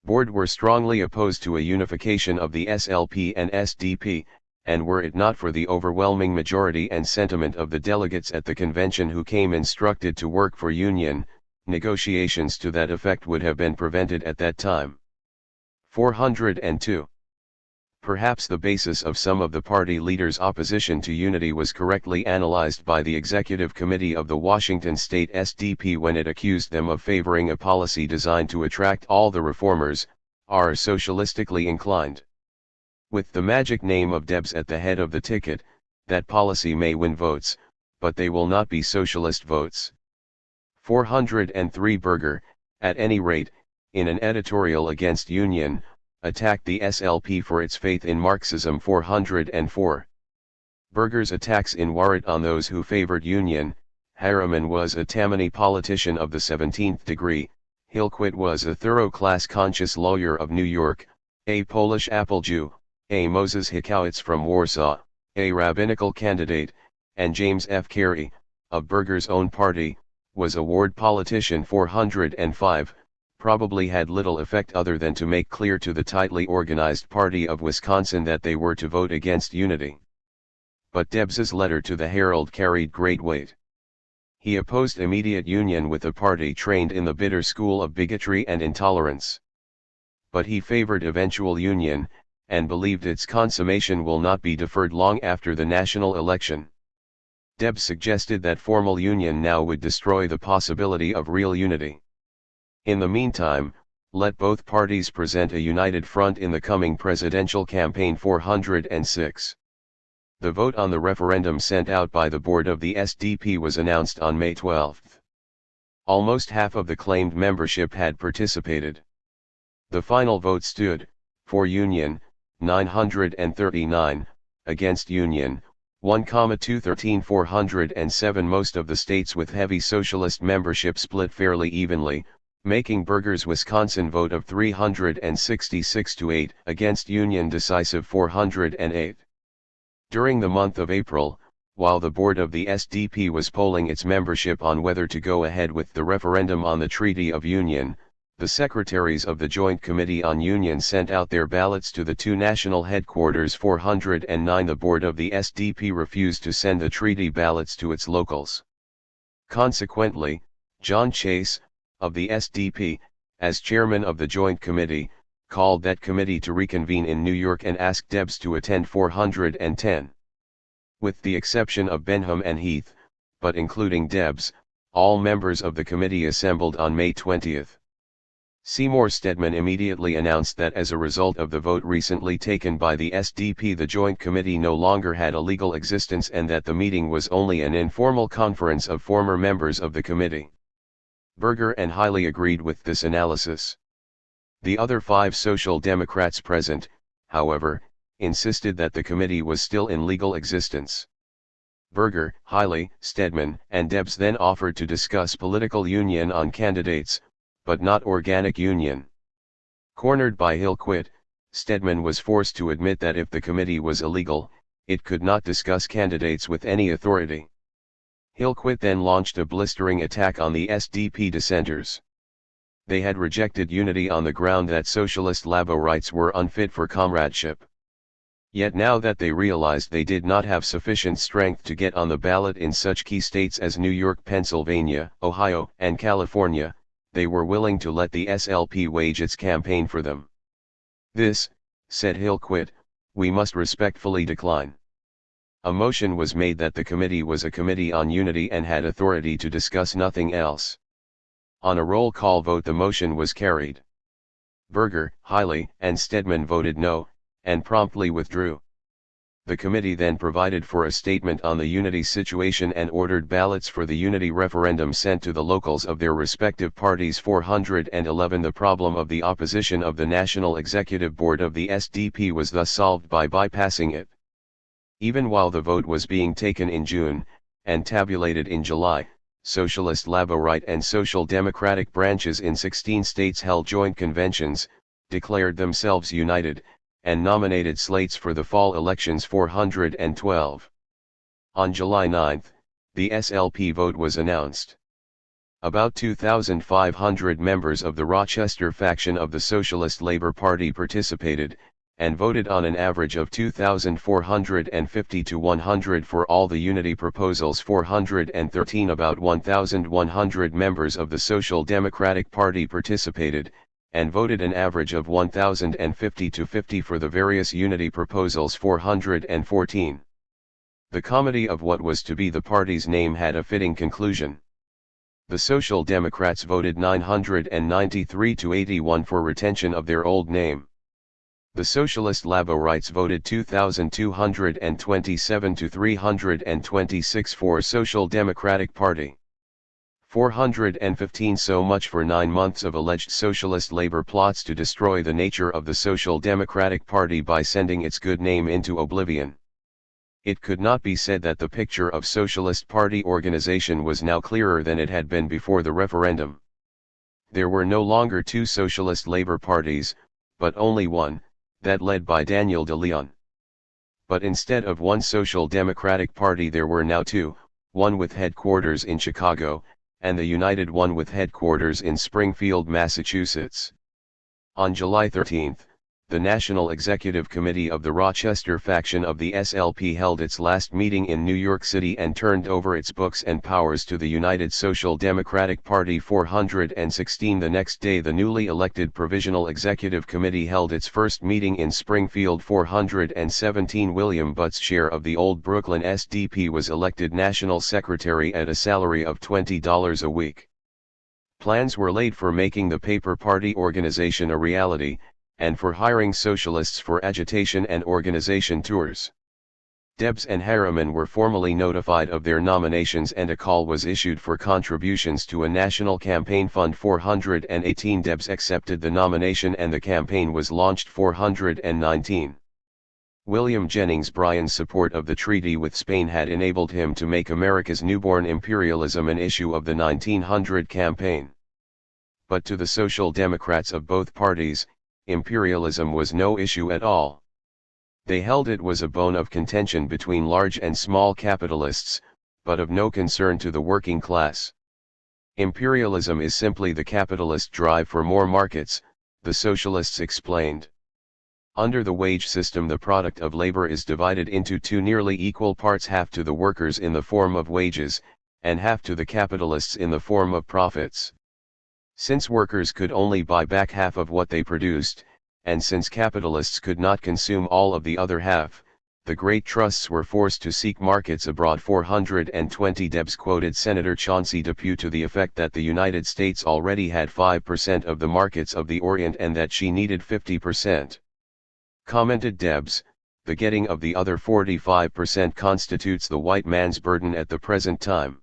board were strongly opposed to a unification of the SLP and SDP, and were it not for the overwhelming majority and sentiment of the delegates at the convention who came instructed to work for union, negotiations to that effect would have been prevented at that time. 402. Perhaps the basis of some of the party leaders' opposition to unity was correctly analyzed by the Executive Committee of the Washington State SDP when it accused them of favoring a policy designed to attract all the reformers, are socialistically inclined. With the magic name of Debs at the head of the ticket, that policy may win votes, but they will not be socialist votes. 403 Berger, at any rate, in an editorial against union, attacked the SLP for its faith in Marxism. 404. Berger's attacks in Warrant on those who favored union. Harriman was a Tammany politician of the 17th degree, Hillquit was a thorough class-conscious lawyer of New York, a Polish Apple Jew, a Moses Hikowitz from Warsaw, a rabbinical candidate, and James F. Carey, of Berger's own party, was a ward politician. 405, probably had little effect other than to make clear to the tightly organized party of Wisconsin that they were to vote against unity. But Debs's letter to the Herald carried great weight. He opposed immediate union with a party trained in the bitter school of bigotry and intolerance. But he favored eventual union, and believed its consummation will not be deferred long after the national election. Debs suggested that formal union now would destroy the possibility of real unity. In the meantime, let both parties present a united front in the coming presidential campaign. 406. The vote on the referendum sent out by the board of the SDP was announced on May 12. Almost half of the claimed membership had participated. The final vote stood, for union, 939, against union, 1,213. 407 Most of the states with heavy socialist membership split fairly evenly, making Berger's Wisconsin vote of 366 to 8 against union decisive. 408. During the month of April, while the board of the SDP was polling its membership on whether to go ahead with the referendum on the Treaty of Union, the secretaries of the Joint Committee on Union sent out their ballots to the two national headquarters. 409 The board of the SDP refused to send the treaty ballots to its locals. Consequently, John Chase, of the SDP, as chairman of the Joint Committee, called that committee to reconvene in New York and asked Debs to attend. 410. With the exception of Benham and Heath, but including Debs, all members of the committee assembled on May 20. Seymour Stedman immediately announced that as a result of the vote recently taken by the SDP, the Joint Committee no longer had a legal existence and that the meeting was only an informal conference of former members of the committee. Berger and Hiley agreed with this analysis. The other 5 Social Democrats present, however, insisted that the committee was still in legal existence. Berger, Hiley, Stedman, and Debs then offered to discuss political union on candidates, but not organic union. Cornered by Hillquit, Stedman was forced to admit that if the committee was illegal, it could not discuss candidates with any authority. Hillquit then launched a blistering attack on the SDP dissenters. They had rejected unity on the ground that socialist laborites were unfit for comradeship. Yet now that they realized they did not have sufficient strength to get on the ballot in such key states as New York, Pennsylvania, Ohio, and California, they were willing to let the SLP wage its campaign for them. This, said Hillquit, we must respectfully decline. A motion was made that the committee was a committee on unity and had authority to discuss nothing else. On a roll call vote the motion was carried. Berger, Hiley, and Stedman voted no, and promptly withdrew. The committee then provided for a statement on the unity situation and ordered ballots for the unity referendum sent to the locals of their respective parties. 411 The problem of the opposition of the National Executive Board of the SDP was thus solved by bypassing it. Even while the vote was being taken in June, and tabulated in July, Socialist Laborite and Social Democratic branches in 16 states held joint conventions, declared themselves united, and nominated slates for the fall elections 412. On July 9, the SLP vote was announced. About 2,500 members of the Rochester faction of the Socialist Labor Party participated, and voted on an average of 2,450 to 100 for all the unity proposals 413. About 1,100 members of the Social Democratic Party participated, and voted an average of 1,050 to 50 for the various unity proposals 414. The comedy of what was to be the party's name had a fitting conclusion. The Social Democrats voted 993 to 81 for retention of their old name. The Socialist Laborites voted 2,227 to 326 for Social Democratic Party. 415. So much for 9 months of alleged socialist labor plots to destroy the nature of the Social Democratic Party by sending its good name into oblivion. It could not be said that the picture of Socialist Party organization was now clearer than it had been before the referendum. There were no longer 2 socialist labor parties, but only one, that led by Daniel de Leon. But instead of one Social Democratic Party there were now 2, one with headquarters in Chicago, and the united one with headquarters in Springfield, Massachusetts. On July 13, the National Executive Committee of the Rochester faction of the SLP held its last meeting in New York City and turned over its books and powers to the United Social Democratic Party 416. The next day the newly elected Provisional Executive Committee held its first meeting in Springfield 417. William Butt's share of the old Brooklyn SDP was elected National Secretary at a salary of $20 a week. Plans were laid for making the paper party organization a reality, and for hiring socialists for agitation and organization tours. Debs and Harriman were formally notified of their nominations and a call was issued for contributions to a national campaign fund 418. Debs accepted the nomination and the campaign was launched 419. William Jennings Bryan's support of the treaty with Spain had enabled him to make America's newborn imperialism an issue of the 1900 campaign. But to the Social Democrats of both parties, imperialism was no issue at all. They held it was a bone of contention between large and small capitalists, but of no concern to the working class. Imperialism is simply the capitalist drive for more markets, the socialists explained. Under the wage system the product of labor is divided into 2 nearly equal parts, half to the workers in the form of wages, and half to the capitalists in the form of profits. Since workers could only buy back half of what they produced, and since capitalists could not consume all of the other half, the great trusts were forced to seek markets abroad. 420. Debs quoted Senator Chauncey Depew to the effect that the United States already had 5% of the markets of the Orient and that she needed 50%. Commented Debs, the getting of the other 45% constitutes the white man's burden at the present time.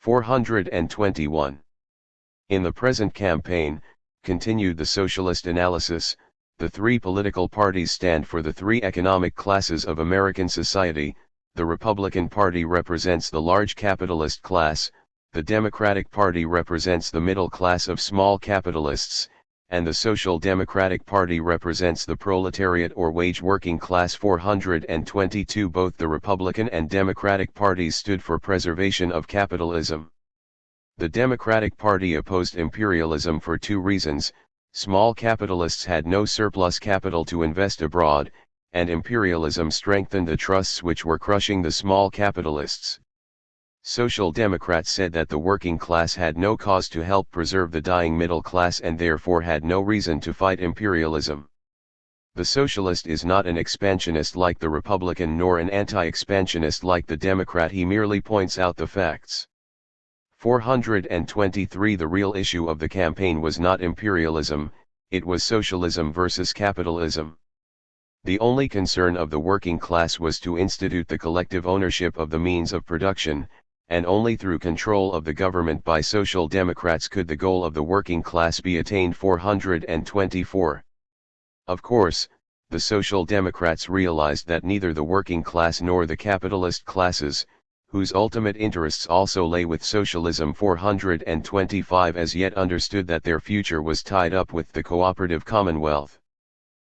421. In the present campaign, continued the socialist analysis, the 3 political parties stand for the 3 economic classes of American society. The Republican Party represents the large capitalist class, the Democratic Party represents the middle class of small capitalists, and the Social Democratic Party represents the proletariat or wage working class. 422. Both the Republican and Democratic parties stood for preservation of capitalism. The Democratic Party opposed imperialism for 2 reasons: small capitalists had no surplus capital to invest abroad, and imperialism strengthened the trusts which were crushing the small capitalists. Social Democrats said that the working class had no cause to help preserve the dying middle class and therefore had no reason to fight imperialism. The socialist is not an expansionist like the Republican nor an anti-expansionist like the Democrat, he merely points out the facts. 423. The real issue of the campaign was not imperialism, it was socialism versus capitalism. The only concern of the working class was to institute the collective ownership of the means of production, and only through control of the government by Social Democrats could the goal of the working class be attained. 424. Of course, the Social Democrats realized that neither the working class nor the capitalist classes, whose ultimate interests also lay with socialism 425 as yet understood that their future was tied up with the cooperative commonwealth.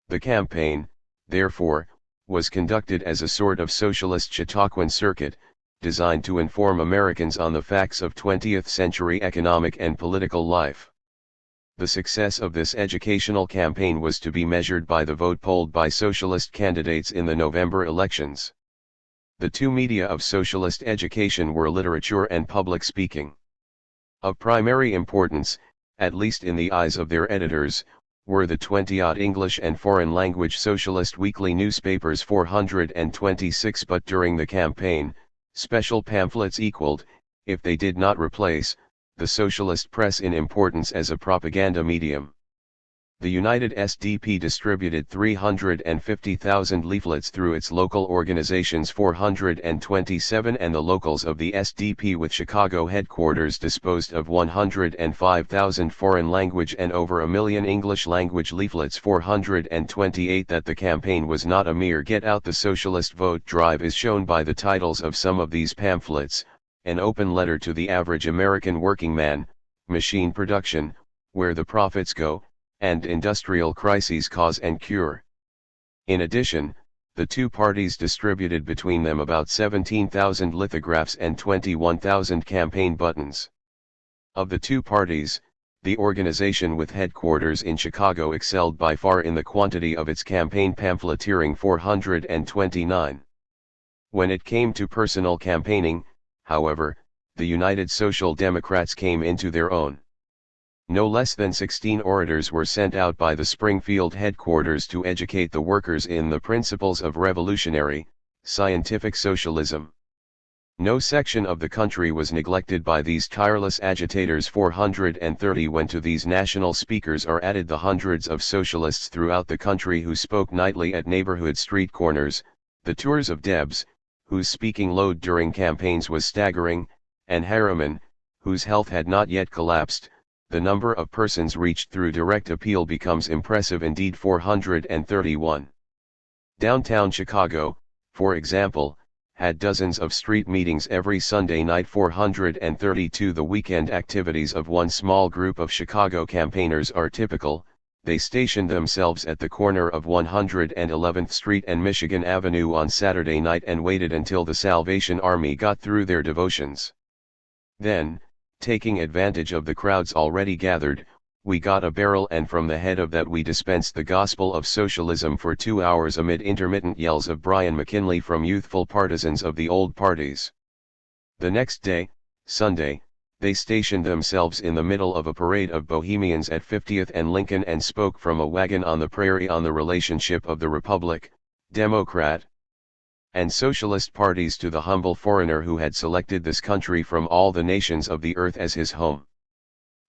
The campaign, therefore, was conducted as a sort of socialist Chautauquan circuit, designed to inform Americans on the facts of 20th century economic and political life. The success of this educational campaign was to be measured by the vote polled by socialist candidates in the November elections. The two media of socialist education were literature and public speaking. Of primary importance, at least in the eyes of their editors, were the 20-odd English and foreign language socialist weekly newspapers, 426, but during the campaign, special pamphlets equaled, if they did not replace, the socialist press in importance as a propaganda medium. The United SDP distributed 350,000 leaflets through its local organizations, 427, and the locals of the SDP with Chicago headquarters disposed of 105,000 foreign language and over 1 million English language leaflets, 428. That the campaign was not a mere get out the socialist vote drive is shown by the titles of some of these pamphlets: An Open Letter to the Average American Working Man, Machine Production, Where the Profits Go, and Industrial Crises Cause and Cure. In addition, the two parties distributed between them about 17,000 lithographs and 21,000 campaign buttons. Of the two parties, the organization with headquarters in Chicago excelled by far in the quantity of its campaign pamphleteering, 429. When it came to personal campaigning, however, the United Social Democrats came into their own. No less than 16 orators were sent out by the Springfield headquarters to educate the workers in the principles of revolutionary, scientific socialism. No section of the country was neglected by these tireless agitators. 430. When to these national speakers are added the hundreds of socialists throughout the country who spoke nightly at neighborhood street corners, the tours of Debs, whose speaking load during campaigns was staggering, and Harriman, whose health had not yet collapsed, the number of persons reached through direct appeal becomes impressive indeed. 431. Downtown Chicago, for example, had dozens of street meetings every Sunday night. 432. The weekend activities of one small group of Chicago campaigners are typical. They stationed themselves at the corner of 111th Street and Michigan Avenue on Saturday night and waited until the Salvation Army got through their devotions. Then, taking advantage of the crowds already gathered, we got a barrel, and from the head of that we dispensed the gospel of socialism for 2 hours amid intermittent yells of Brian McKinley from youthful partisans of the old parties. The next day, Sunday, they stationed themselves in the middle of a parade of bohemians at 50th and Lincoln and spoke from a wagon on the prairie on the relationship of the Republic, Democrat, and Socialist parties to the humble foreigner who had selected this country from all the nations of the earth as his home.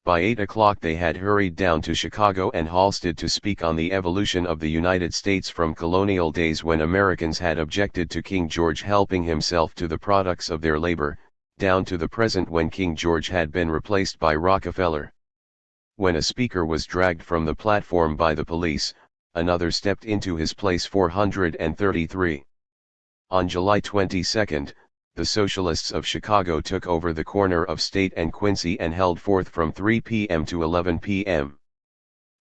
By 8 o'clock they had hurried down to Chicago and Halstead to speak on the evolution of the United States from colonial days when Americans had objected to King George helping himself to the products of their labor, down to the present when King George had been replaced by Rockefeller. When a speaker was dragged from the platform by the police, another stepped into his place. 433. On July 22, the Socialists of Chicago took over the corner of State and Quincy and held forth from 3 p.m. to 11 p.m.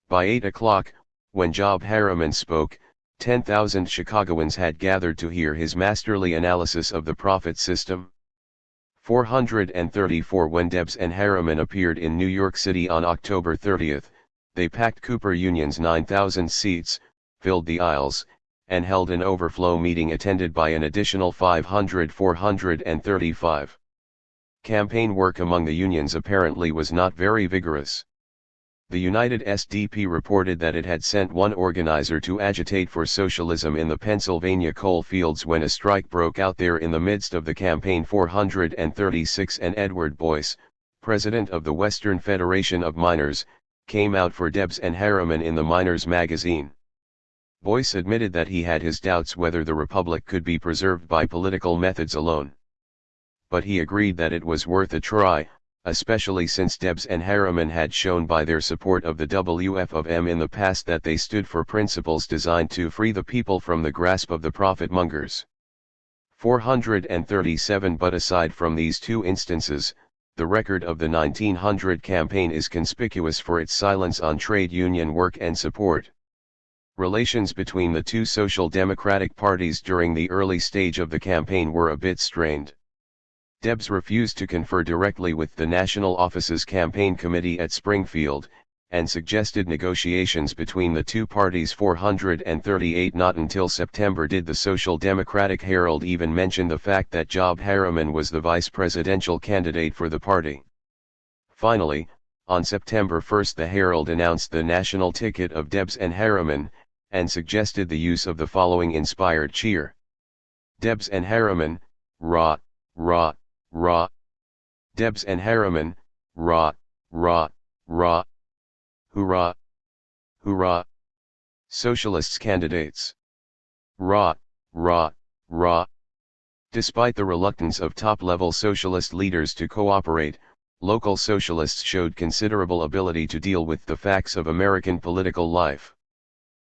By 8 o'clock, when Job Harriman spoke, 10,000 Chicagoans had gathered to hear his masterly analysis of the profit system. 434. When Debs and Harriman appeared in New York City on October 30, they packed Cooper Union's 9,000 seats, filled the aisles, and held an overflow meeting attended by an additional 500. 435. Campaign work among the unions apparently was not very vigorous. The United SDP reported that it had sent one organizer to agitate for socialism in the Pennsylvania coal fields when a strike broke out there in the midst of the campaign. 436. And Edward Boyce, president of the Western Federation of Miners, came out for Debs and Harriman in the Miners magazine. Boyce admitted that he had his doubts whether the Republic could be preserved by political methods alone. But he agreed that it was worth a try, especially since Debs and Harriman had shown by their support of the WF in the past that they stood for principles designed to free the people from the grasp of the profit-mongers. 437. But aside from these two instances, the record of the 1900 campaign is conspicuous for its silence on trade union work and support. Relations between the two social democratic parties during the early stage of the campaign were a bit strained. Debs refused to confer directly with the National Office's campaign committee at Springfield, and suggested negotiations between the two parties. 438 Not until September did the Social Democratic Herald even mention the fact that Job Harriman was the vice presidential candidate for the party. Finally, on September 1 the Herald announced the national ticket of Debs and Harriman, and suggested the use of the following inspired cheer. Debs and Harriman, rah, rah, rah. Debs and Harriman, rah, rah, rah. Hurrah! Hurrah! Socialists candidates. Rah, rah, rah. Despite the reluctance of top-level socialist leaders to cooperate, local socialists showed considerable ability to deal with the facts of American political life.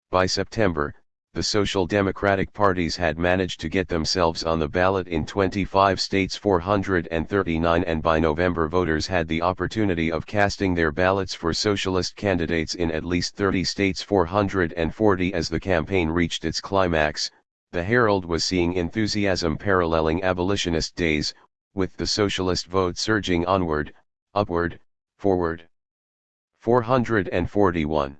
By September, the social democratic parties had managed to get themselves on the ballot in 25 states. 439 and by November voters had the opportunity of casting their ballots for socialist candidates in at least 30 states. 440 As the campaign reached its climax, the Herald was seeing enthusiasm paralleling abolitionist days, with the socialist vote surging onward, upward, forward. 441.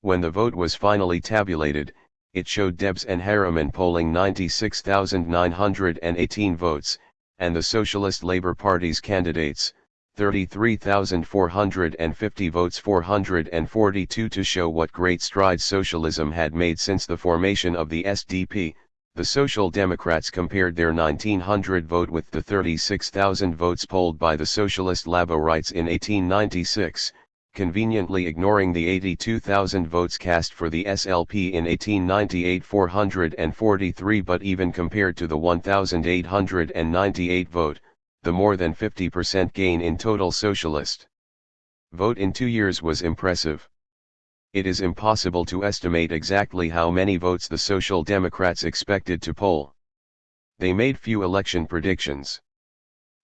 When the vote was finally tabulated, it showed Debs and Harriman polling 96,918 votes, and the Socialist Labor Party's candidates, 33,450 votes. 442 To show what great strides socialism had made since the formation of the SDP, the Social Democrats compared their 1,900 vote with the 36,000 votes polled by the Socialist Laborites in 1896, conveniently ignoring the 82,000 votes cast for the SLP in 1898. 443 But even compared to the 1,898 vote, the more than 50% gain in total socialist vote in 2 years was impressive. It is impossible to estimate exactly how many votes the Social Democrats expected to poll. They made few election predictions.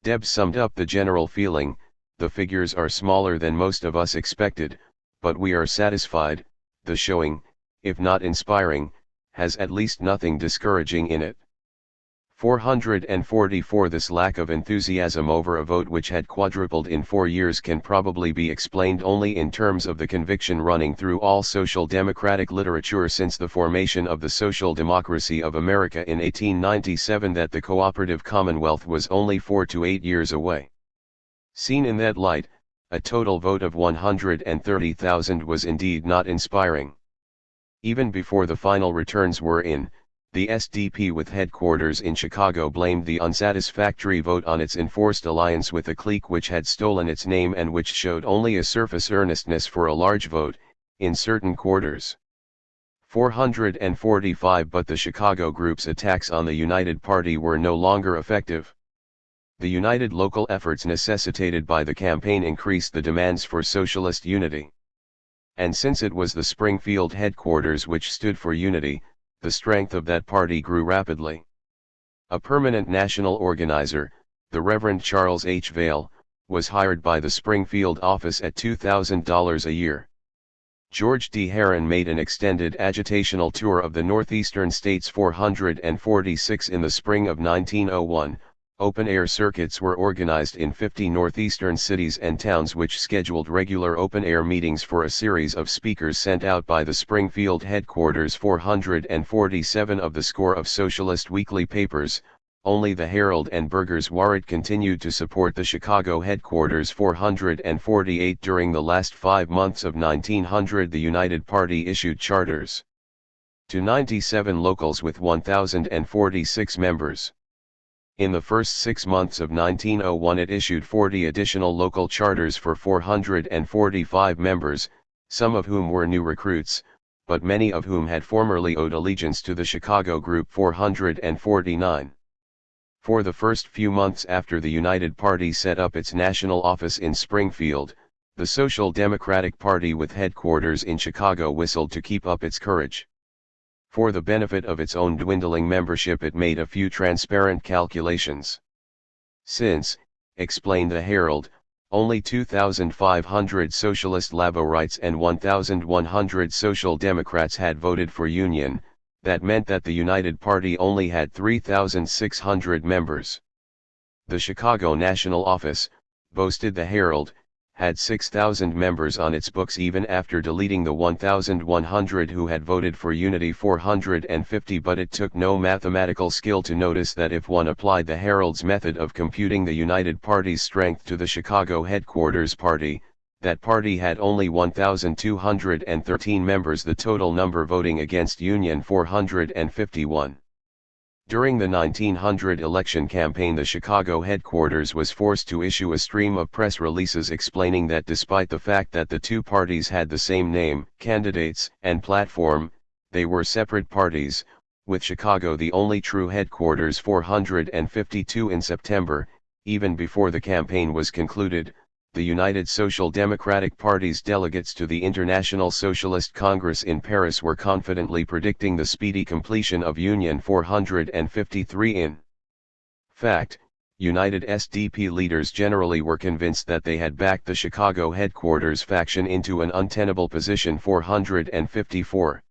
Debs summed up the general feeling: the figures are smaller than most of us expected, but we are satisfied. The showing, if not inspiring, has at least nothing discouraging in it. 444 This lack of enthusiasm over a vote which had quadrupled in 4 years can probably be explained only in terms of the conviction running through all social democratic literature since the formation of the social democracy of America in 1897 that the cooperative commonwealth was only 4 to 8 years away. Seen in that light, a total vote of 130,000 was indeed not inspiring. Even before the final returns were in, the SDP with headquarters in Chicago blamed the unsatisfactory vote on its enforced alliance with a clique which had stolen its name and which showed only a surface earnestness for a large vote, in certain quarters. 445 But the Chicago group's attacks on the United Party were no longer effective. The united local efforts necessitated by the campaign increased the demands for socialist unity. And since it was the Springfield headquarters which stood for unity, the strength of that party grew rapidly. A permanent national organizer, the Reverend Charles H. Vail, was hired by the Springfield office at $2,000 a year. George D. Herron made an extended agitational tour of the northeastern states. 446 In the spring of 1901, open-air circuits were organized in 50 northeastern cities and towns which scheduled regular open-air meetings for a series of speakers sent out by the Springfield headquarters. 447 Of the score of socialist weekly papers, only the Herald and Burger's Worrett continued to support the Chicago headquarters. 448 During the last 5 months of 1900 the United Party issued charters to 97 locals with 1,046 members. In the first 6 months of 1901 it issued 40 additional local charters for 445 members, some of whom were new recruits, but many of whom had formerly owed allegiance to the Chicago Group. 449. For the first few months after the United Party set up its national office in Springfield, the Social Democratic Party with headquarters in Chicago whistled to keep up its courage. For the benefit of its own dwindling membership it made a few transparent calculations. Since, explained the Herald, only 2,500 Socialist Laborites and 1,100 Social Democrats had voted for union. That meant that the United Party only had 3,600 members. The Chicago National Office, boasted the Herald, had 6,000 members on its books even after deleting the 1,100 who had voted for Unity 450, but it took no mathematical skill to notice that if one applied the Herald's method of computing the United Party's strength to the Chicago headquarters party, that party had only 1,213 members, the total number voting against Union 451. During the 1900 election campaign, the Chicago headquarters was forced to issue a stream of press releases explaining that despite the fact that the two parties had the same name, candidates, and platform, they were separate parties, with Chicago the only true headquarters. 452. In September, even before the campaign was concluded, the United Social Democratic Party's delegates to the International Socialist Congress in Paris were confidently predicting the speedy completion of Union 453. In fact, United SDP leaders generally were convinced that they had backed the Chicago headquarters faction into an untenable position. 454.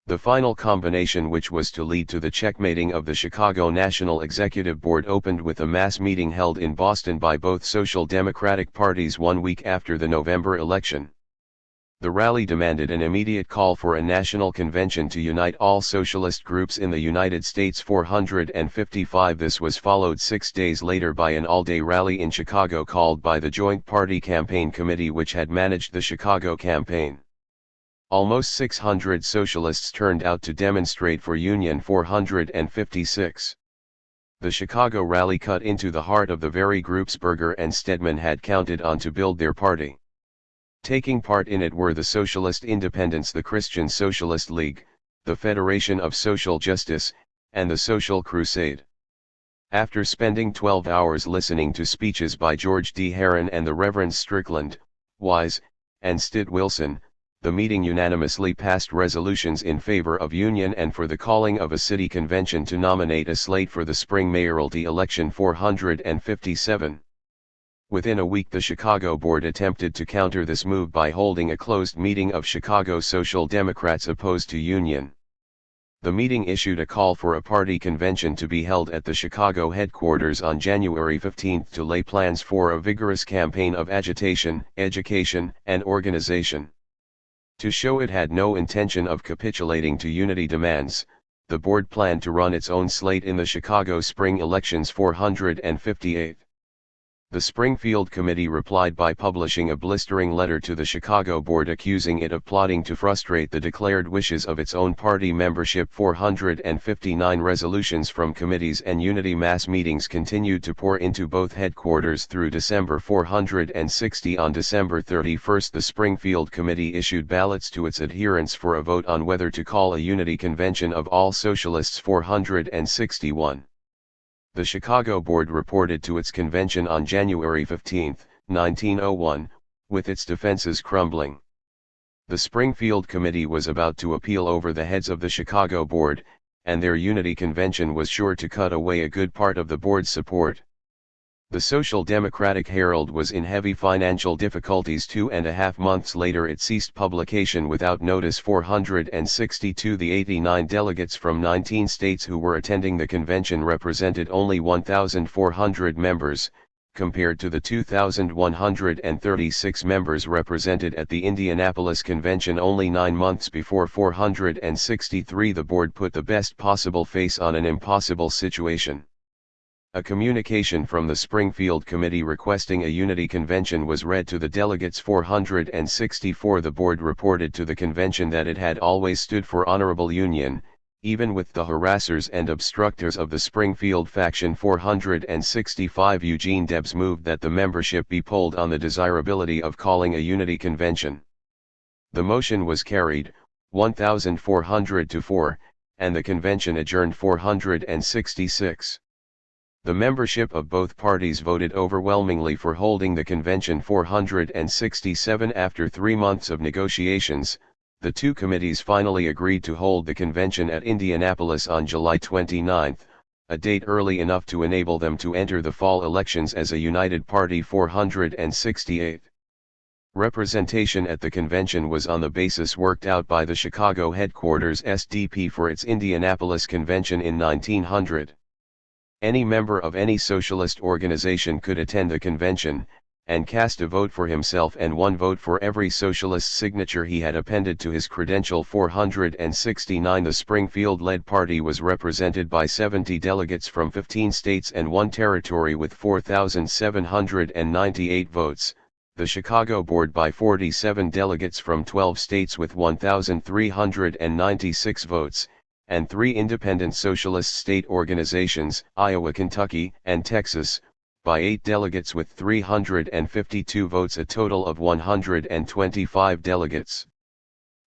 The final combination, which was to lead to the checkmating of the Chicago National Executive Board, opened with a mass meeting held in Boston by both Social Democratic parties 1 week after the November election. The rally demanded an immediate call for a national convention to unite all socialist groups in the United States. 455. This was followed 6 days later by an all-day rally in Chicago called by the Joint Party Campaign Committee, which had managed the Chicago campaign. Almost 600 socialists turned out to demonstrate for Union 456. The Chicago rally cut into the heart of the very groups Berger and Stedman had counted on to build their party. Taking part in it were the Socialist Independents, the Christian Socialist League, the Federation of Social Justice, and the Social Crusade. After spending 12 hours listening to speeches by George D. Herron and the Reverends Strickland, Wise, and Stitt Wilson, the meeting unanimously passed resolutions in favor of union and for the calling of a city convention to nominate a slate for the spring mayoralty election. 457. Within a week, the Chicago board attempted to counter this move by holding a closed meeting of Chicago Social Democrats opposed to union. The meeting issued a call for a party convention to be held at the Chicago headquarters on January 15 to lay plans for a vigorous campaign of agitation, education, and organization. To show it had no intention of capitulating to unity demands, the board planned to run its own slate in the Chicago spring elections. 458. The Springfield Committee replied by publishing a blistering letter to the Chicago board accusing it of plotting to frustrate the declared wishes of its own party membership. 459 resolutions from committees and unity mass meetings continued to pour into both headquarters through December. 460. On December 31, the Springfield Committee issued ballots to its adherents for a vote on whether to call a unity convention of all socialists. 461. The Chicago Board reported to its convention on January 15, 1901, with its defenses crumbling. The Springfield Committee was about to appeal over the heads of the Chicago Board, and their unity convention was sure to cut away a good part of the board's support. The Social Democratic Herald was in heavy financial difficulties. 2.5 months later it ceased publication without notice. 462. The 89 delegates from 19 states who were attending the convention represented only 1,400 members, compared to the 2,136 members represented at the Indianapolis convention only 9 months before. 463. The board put the best possible face on an impossible situation. A communication from the Springfield Committee requesting a unity convention was read to the delegates. 464. The board reported to the convention that it had always stood for honorable union, even with the harassers and obstructors of the Springfield faction. 465. Eugene Debs moved that the membership be polled on the desirability of calling a unity convention. The motion was carried, 1,400 to 4, and the convention adjourned. 466. The membership of both parties voted overwhelmingly for holding the convention. 467. After 3 months of negotiations, the two committees finally agreed to hold the convention at Indianapolis on July 29, a date early enough to enable them to enter the fall elections as a united party. 468. Representation at the convention was on the basis worked out by the Chicago headquarters SDP for its Indianapolis convention in 1900. Any member of any socialist organization could attend the convention, and cast a vote for himself and one vote for every socialist signature he had appended to his credential. 469. The Springfield-led party was represented by 70 delegates from 15 states and one territory with 4,798 votes, the Chicago board by 47 delegates from 12 states with 1,396 votes, and 3 independent socialist state organizations, Iowa, Kentucky, and Texas, by 8 delegates with 352 votes, a total of 125 delegates.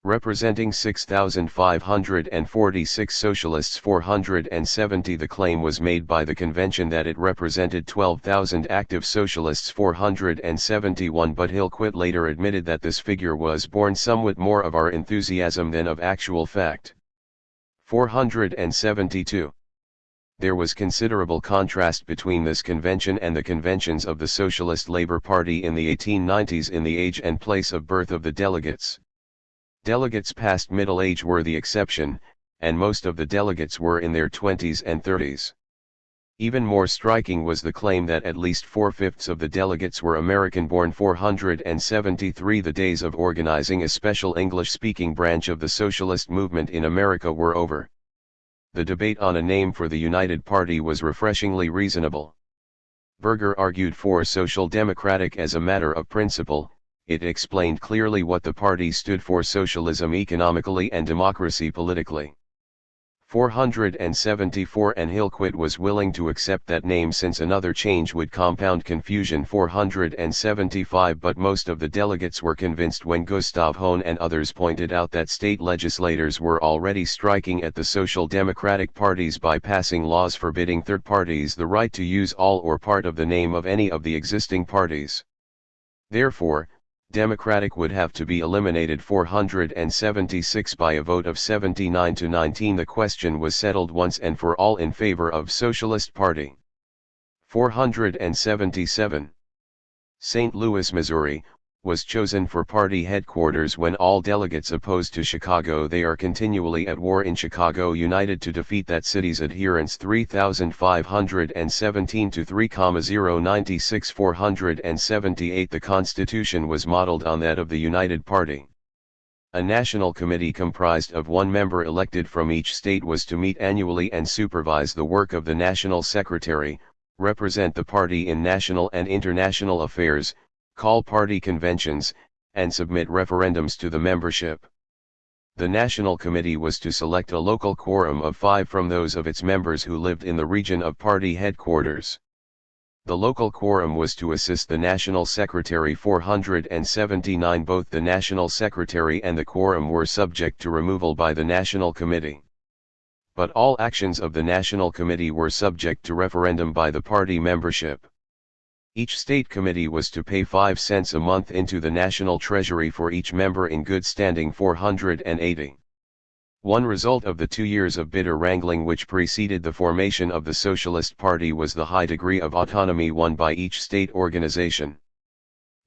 Representing 6,546 socialists. 470. The claim was made by the convention that it represented 12,000 active socialists. 471. But Hillquit later admitted that this figure was born somewhat more of our enthusiasm than of actual fact. 472. There was considerable contrast between this convention and the conventions of the Socialist Labor Party in the 1890s in the age and place of birth of the delegates. Delegates past middle age were the exception, and most of the delegates were in their 20s and 30s. Even more striking was the claim that at least 4/5 of the delegates were American-born. 473. The days of organizing a special English-speaking branch of the socialist movement in America were over. The debate on a name for the United Party was refreshingly reasonable. Berger argued for Social Democratic as a matter of principle. It explained clearly what the party stood for: socialism economically and democracy politically. 474. And Hillquit was willing to accept that name since another change would compound confusion. 475. But most of the delegates were convinced when Gustav Hone and others pointed out that state legislators were already striking at the Social Democratic parties by passing laws forbidding third parties the right to use all or part of the name of any of the existing parties. Therefore, Democratic would have to be eliminated. 476. By a vote of 79 to 19 the question was settled once and for all in favor of Socialist Party. 477. St. Louis, Missouri, was chosen for party headquarters when all delegates opposed to Chicago. They are continually at war in Chicago, united to defeat that city's adherents. 3517 to 3,096. 478. The Constitution was modeled on that of the United Party. A national committee comprised of one member elected from each state was to meet annually and supervise the work of the national secretary, represent the party in national and international affairs, call party conventions, and submit referendums to the membership. The National Committee was to select a local quorum of 5 from those of its members who lived in the region of party headquarters. The local quorum was to assist the National Secretary. 479. Both the National Secretary and the quorum were subject to removal by the National Committee. But all actions of the National Committee were subject to referendum by the party membership. Each state committee was to pay 5 cents a month into the national treasury for each member in good standing. 480. One result of the 2 years of bitter wrangling which preceded the formation of the Socialist Party was the high degree of autonomy won by each state organization.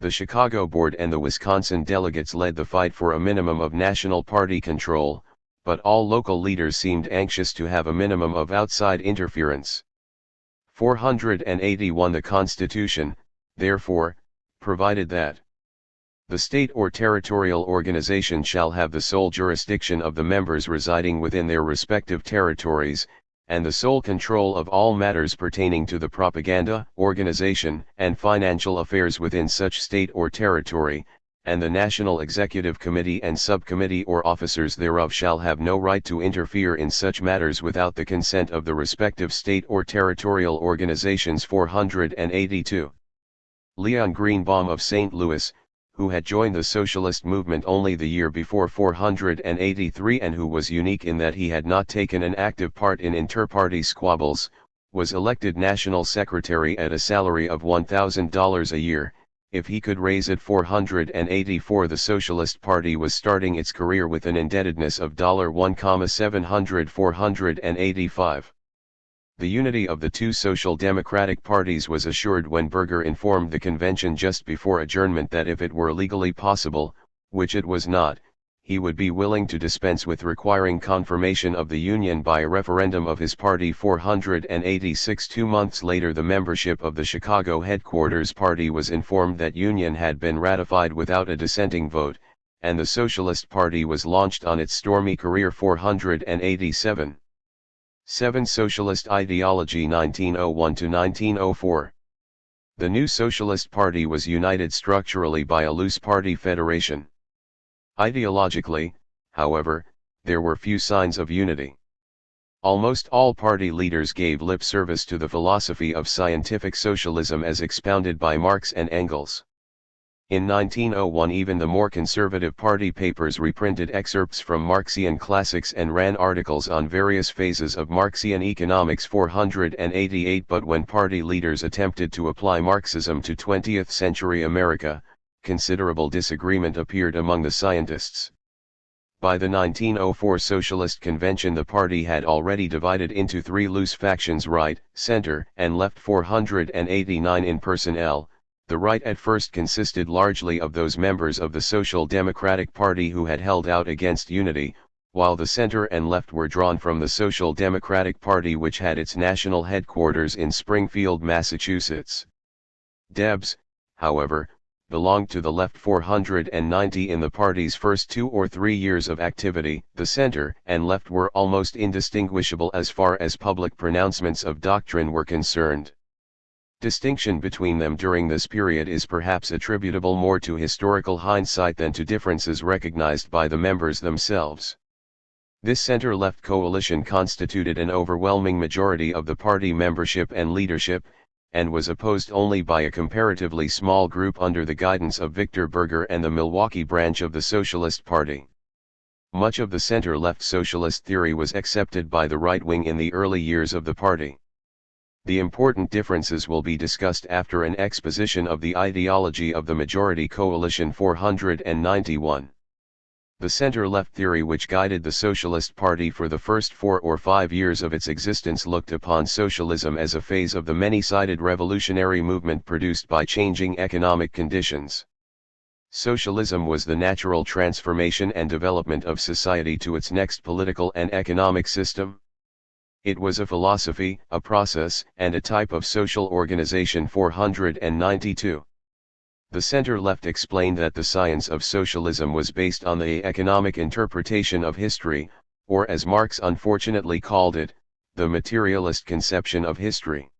The Chicago Board and the Wisconsin delegates led the fight for a minimum of national party control, but all local leaders seemed anxious to have a minimum of outside interference. 481. The Constitution, therefore, provided that the state or territorial organization shall have the sole jurisdiction of the members residing within their respective territories, and the sole control of all matters pertaining to the propaganda, organization, and financial affairs within such state or territory, and the National Executive Committee and Subcommittee or officers thereof shall have no right to interfere in such matters without the consent of the respective state or territorial organizations. 482. Leon Greenbaum of St. Louis, who had joined the socialist movement only the year before. 483 and who was unique in that he had not taken an active part in inter-party squabbles, was elected national secretary at a salary of $1,000 a year. If he could raise it. 484. The Socialist Party was starting its career with an indebtedness of $1,700. 485. The unity of the two social democratic parties was assured when Berger informed the convention just before adjournment that if it were legally possible, which it was not, he would be willing to dispense with requiring confirmation of the union by a referendum of his party. 486. 2 months later, the membership of the Chicago headquarters party was informed that union had been ratified without a dissenting vote, and the Socialist Party was launched on its stormy career. 487. 7. Socialist ideology 1901 to 1904. The new Socialist Party was united structurally by a loose party federation. Ideologically, however, there were few signs of unity. Almost all party leaders gave lip service to the philosophy of scientific socialism as expounded by Marx and Engels. In 1901, even the more conservative party papers reprinted excerpts from Marxian classics and ran articles on various phases of Marxian economics. 488. But when party leaders attempted to apply Marxism to 20th century America, considerable disagreement appeared among the scientists. By the 1904 Socialist Convention, the party had already divided into three loose factions: right, center, and left. 489. In personnel, the right at first consisted largely of those members of the Social Democratic Party who had held out against unity, while the center and left were drawn from the Social Democratic Party, which had its national headquarters in Springfield, Massachusetts. Debs, however, belonged to the left. 490. In the party's first 2 or 3 years of activity, the center and left were almost indistinguishable as far as public pronouncements of doctrine were concerned. Distinction between them during this period is perhaps attributable more to historical hindsight than to differences recognized by the members themselves. This center-left coalition constituted an overwhelming majority of the party membership and leadership, and was opposed only by a comparatively small group under the guidance of Victor Berger and the Milwaukee branch of the Socialist Party. Much of the center-left socialist theory was accepted by the right wing in the early years of the party. The important differences will be discussed after an exposition of the ideology of the majority coalition. 491. The center-left theory which guided the Socialist Party for the first 4 or 5 years of its existence looked upon socialism as a phase of the many-sided revolutionary movement produced by changing economic conditions. Socialism was the natural transformation and development of society to its next political and economic system. It was a philosophy, a process, and a type of social organization. 492. The center-left explained that the science of socialism was based on the economic interpretation of history, or as Marx unfortunately called it, the materialist conception of history.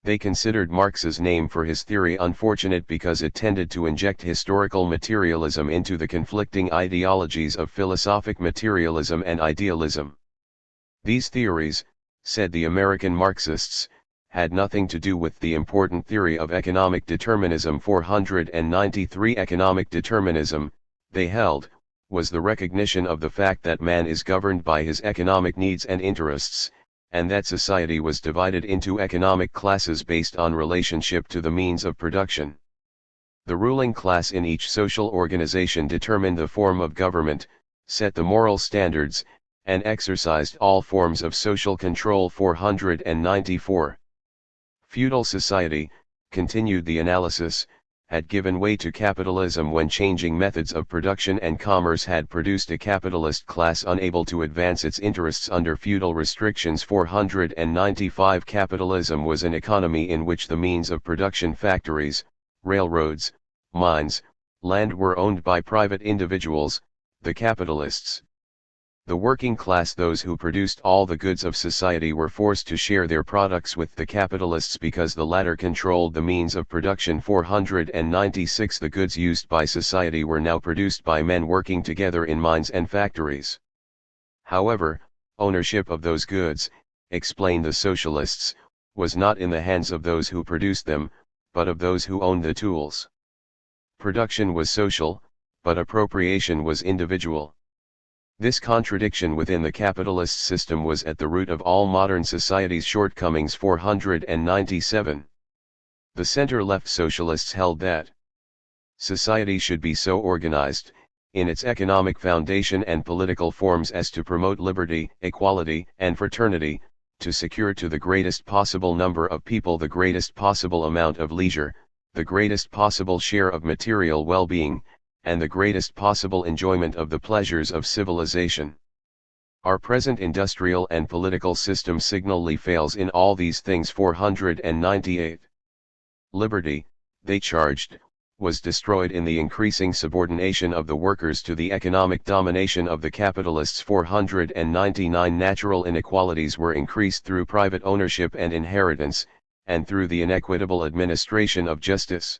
They considered Marx's name for his theory unfortunate because it tended to inject historical materialism into the conflicting ideologies of philosophic materialism and idealism. These theories, said the American Marxists, had nothing to do with the important theory of economic determinism. 493. Economic determinism, they held, was the recognition of the fact that man is governed by his economic needs and interests, and that society was divided into economic classes based on relationship to the means of production. The ruling class in each social organization determined the form of government, set the moral standards, and exercised all forms of social control. 494. Feudal society, continued the analysis, had given way to capitalism when changing methods of production and commerce had produced a capitalist class unable to advance its interests under feudal restrictions. 495. Capitalism was an economy in which the means of production, factories, railroads, mines, land, were owned by private individuals, the capitalists. The working class, those who produced all the goods of society, were forced to share their products with the capitalists because the latter controlled the means of production. 496. The goods used by society were now produced by men working together in mines and factories. However, ownership of those goods, explained the socialists, was not in the hands of those who produced them, but of those who owned the tools. Production was social, but appropriation was individual. This contradiction within the capitalist system was at the root of all modern society's shortcomings. 497. The center-left socialists held that society should be so organized, in its economic foundation and political forms, as to promote liberty, equality, and fraternity, to secure to the greatest possible number of people the greatest possible amount of leisure, the greatest possible share of material well-being, and the greatest possible enjoyment of the pleasures of civilization. Our present industrial and political system signally fails in all these things. 498. Liberty, they charged, was destroyed in the increasing subordination of the workers to the economic domination of the capitalists. 499. Natural inequalities were increased through private ownership and inheritance, and through the inequitable administration of justice.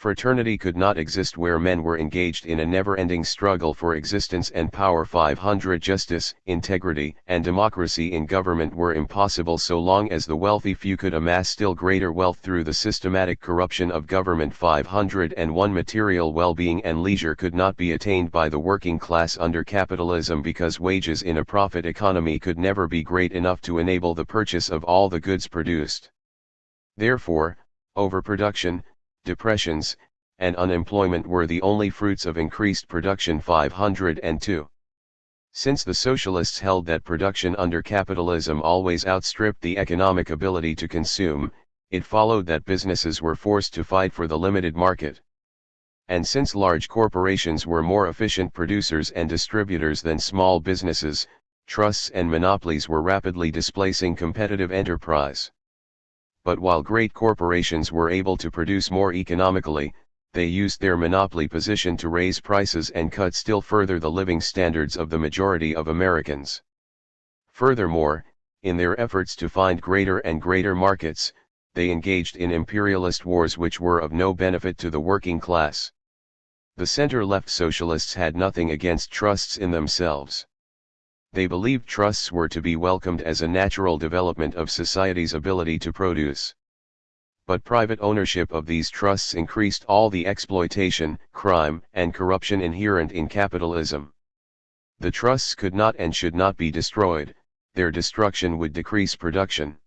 Fraternity could not exist where men were engaged in a never-ending struggle for existence and power. 500. Justice, integrity, and democracy in government were impossible so long as the wealthy few could amass still greater wealth through the systematic corruption of government. 501. Material well-being and leisure could not be attained by the working class under capitalism because wages in a profit economy could never be great enough to enable the purchase of all the goods produced. Therefore, overproduction, depressions, and unemployment were the only fruits of increased production. 502. Since the socialists held that production under capitalism always outstripped the economic ability to consume, it followed that businesses were forced to fight for the limited market. And since large corporations were more efficient producers and distributors than small businesses, trusts and monopolies were rapidly displacing competitive enterprise. But while great corporations were able to produce more economically, they used their monopoly position to raise prices and cut still further the living standards of the majority of Americans. Furthermore, in their efforts to find greater and greater markets, they engaged in imperialist wars which were of no benefit to the working class. The center-left socialists had nothing against trusts in themselves. They believed trusts were to be welcomed as a natural development of society's ability to produce. But private ownership of these trusts increased all the exploitation, crime, and corruption inherent in capitalism. The trusts could not and should not be destroyed, their destruction would decrease production.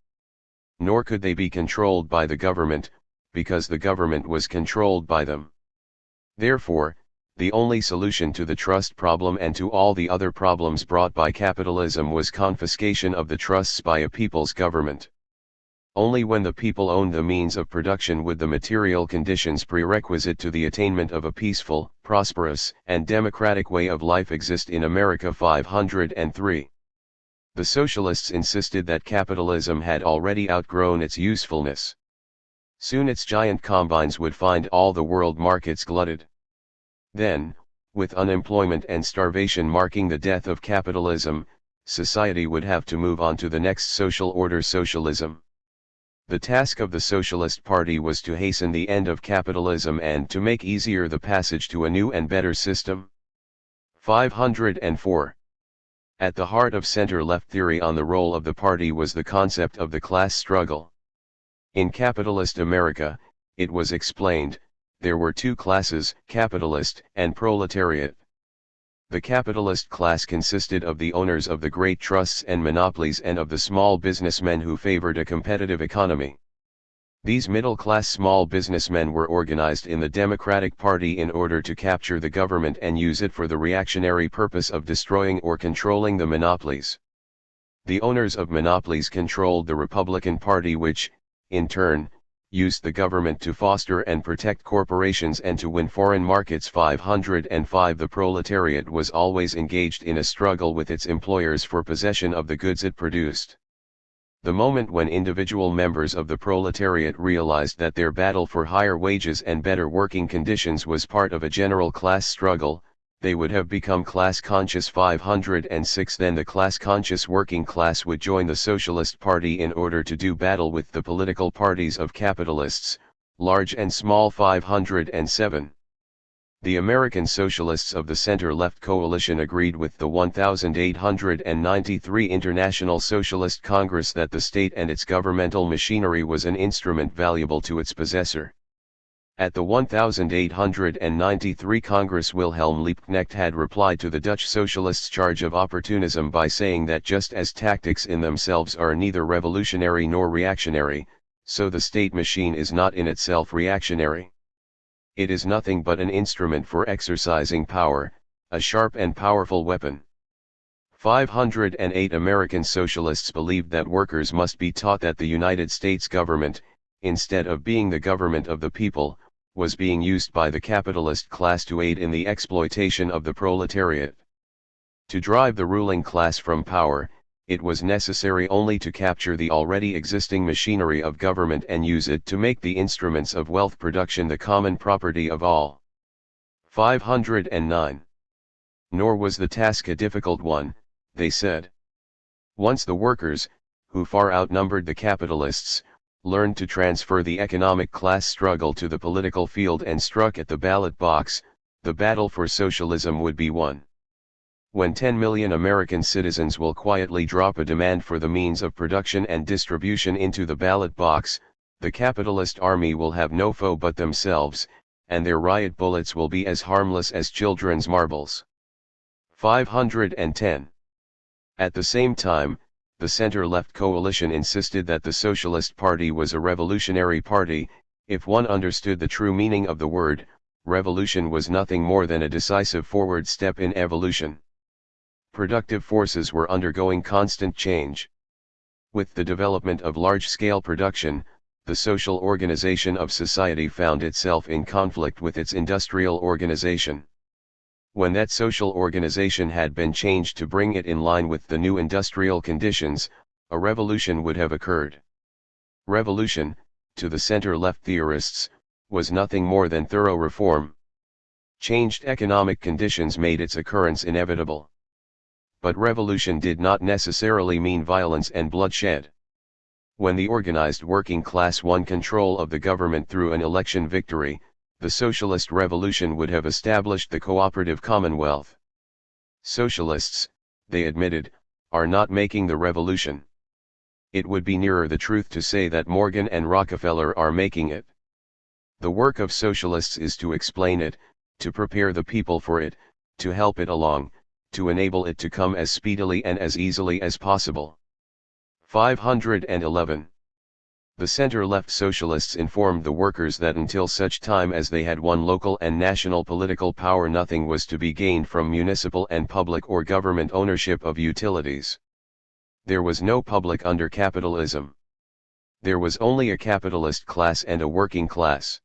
Nor could they be controlled by the government, because the government was controlled by them. Therefore, the only solution to the trust problem and to all the other problems brought by capitalism was confiscation of the trusts by a people's government. Only when the people owned the means of production would the material conditions prerequisite to the attainment of a peaceful, prosperous, and democratic way of life exist in America. 503. The socialists insisted that capitalism had already outgrown its usefulness. Soon its giant combines would find all the world markets glutted. Then, with unemployment and starvation marking the death of capitalism, society would have to move on to the next social order, socialism. The task of the Socialist Party was to hasten the end of capitalism and to make easier the passage to a new and better system. 504. At the heart of center-left theory on the role of the party was the concept of the class struggle. In capitalist America, it was explained, there were two classes, capitalist and proletariat. The capitalist class consisted of the owners of the great trusts and monopolies and of the small businessmen who favored a competitive economy. These middle-class small businessmen were organized in the Democratic Party in order to capture the government and use it for the reactionary purpose of destroying or controlling the monopolies. The owners of monopolies controlled the Republican Party which, in turn, used the government to foster and protect corporations and to win foreign markets. 505. The proletariat was always engaged in a struggle with its employers for possession of the goods it produced. The moment when individual members of the proletariat realized that their battle for higher wages and better working conditions was part of a general class struggle, they would have become class-conscious. 506. Then the class-conscious working class would join the Socialist Party in order to do battle with the political parties of capitalists, large and small. 507. The American Socialists of the center-left coalition agreed with the 1893 International Socialist Congress that the state and its governmental machinery was an instrument valuable to its possessor. At the 1893 Congress, Wilhelm Liebknecht had replied to the Dutch Socialists' charge of opportunism by saying that just as tactics in themselves are neither revolutionary nor reactionary, so the state machine is not in itself reactionary. It is nothing but an instrument for exercising power, a sharp and powerful weapon. 508 American socialists believed that workers must be taught that the United States government, instead of being the government of the people, was being used by the capitalist class to aid in the exploitation of the proletariat. To drive the ruling class from power, it was necessary only to capture the already existing machinery of government and use it to make the instruments of wealth production the common property of all. 509. Nor was the task a difficult one, they said. Once the workers, who far outnumbered the capitalists, learned to transfer the economic class struggle to the political field and struck at the ballot box, the battle for socialism would be won. When 10 million American citizens will quietly drop a demand for the means of production and distribution into the ballot box, the capitalist army will have no foe but themselves, and their riot bullets will be as harmless as children's marbles. 510. At the same time, the center-left coalition insisted that the Socialist Party was a revolutionary party. If one understood the true meaning of the word, revolution was nothing more than a decisive forward step in evolution. Productive forces were undergoing constant change. With the development of large-scale production, the social organization of society found itself in conflict with its industrial organization. When that social organization had been changed to bring it in line with the new industrial conditions, a revolution would have occurred. Revolution, to the center-left theorists, was nothing more than thorough reform. Changed economic conditions made its occurrence inevitable. But revolution did not necessarily mean violence and bloodshed. When the organized working class won control of the government through an election victory, the socialist revolution would have established the cooperative commonwealth. Socialists, they admitted, are not making the revolution. It would be nearer the truth to say that Morgan and Rockefeller are making it. The work of socialists is to explain it, to prepare the people for it, to help it along, to enable it to come as speedily and as easily as possible. 511. The center-left socialists informed the workers that until such time as they had won local and national political power, nothing was to be gained from municipal and public or government ownership of utilities. There was no public under capitalism. There was only a capitalist class and a working class.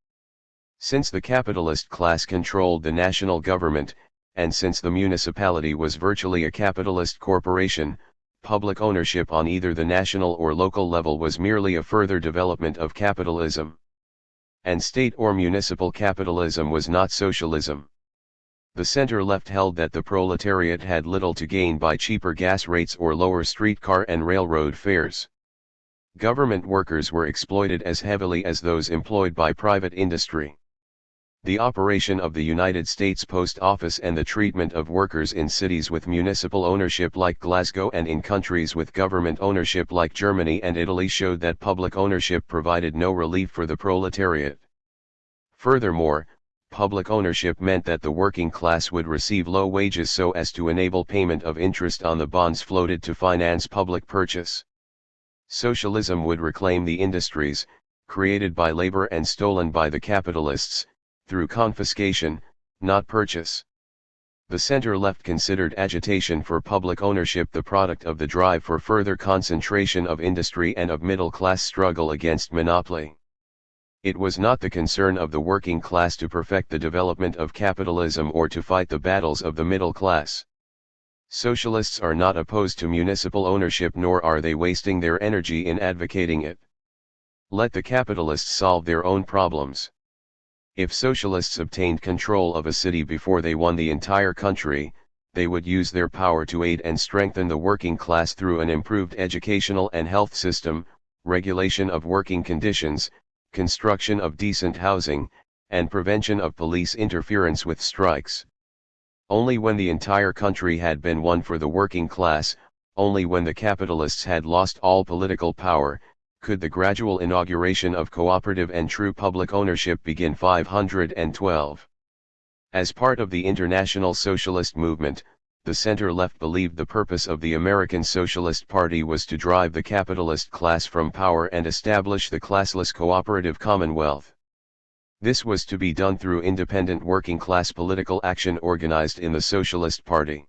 Since the capitalist class controlled the national government, and since the municipality was virtually a capitalist corporation, public ownership on either the national or local level was merely a further development of capitalism. And state or municipal capitalism was not socialism. The center-left held that the proletariat had little to gain by cheaper gas rates or lower streetcar and railroad fares. Government workers were exploited as heavily as those employed by private industry. The operation of the United States Post Office and the treatment of workers in cities with municipal ownership like Glasgow and in countries with government ownership like Germany and Italy showed that public ownership provided no relief for the proletariat. Furthermore, public ownership meant that the working class would receive low wages so as to enable payment of interest on the bonds floated to finance public purchase. Socialism would reclaim the industries, created by labor and stolen by the capitalists, through confiscation, not purchase. The center-left considered agitation for public ownership the product of the drive for further concentration of industry and of middle-class struggle against monopoly. It was not the concern of the working class to perfect the development of capitalism or to fight the battles of the middle class. Socialists are not opposed to municipal ownership, nor are they wasting their energy in advocating it. Let the capitalists solve their own problems. If socialists obtained control of a city before they won the entire country, they would use their power to aid and strengthen the working class through an improved educational and health system, regulation of working conditions, construction of decent housing, and prevention of police interference with strikes. Only when the entire country had been won for the working class, only when the capitalists had lost all political power, could the gradual inauguration of cooperative and true public ownership begin. 512. As part of the international socialist movement, the center-left believed the purpose of the American Socialist Party was to drive the capitalist class from power and establish the classless cooperative commonwealth. This was to be done through independent working-class political action organized in the Socialist Party.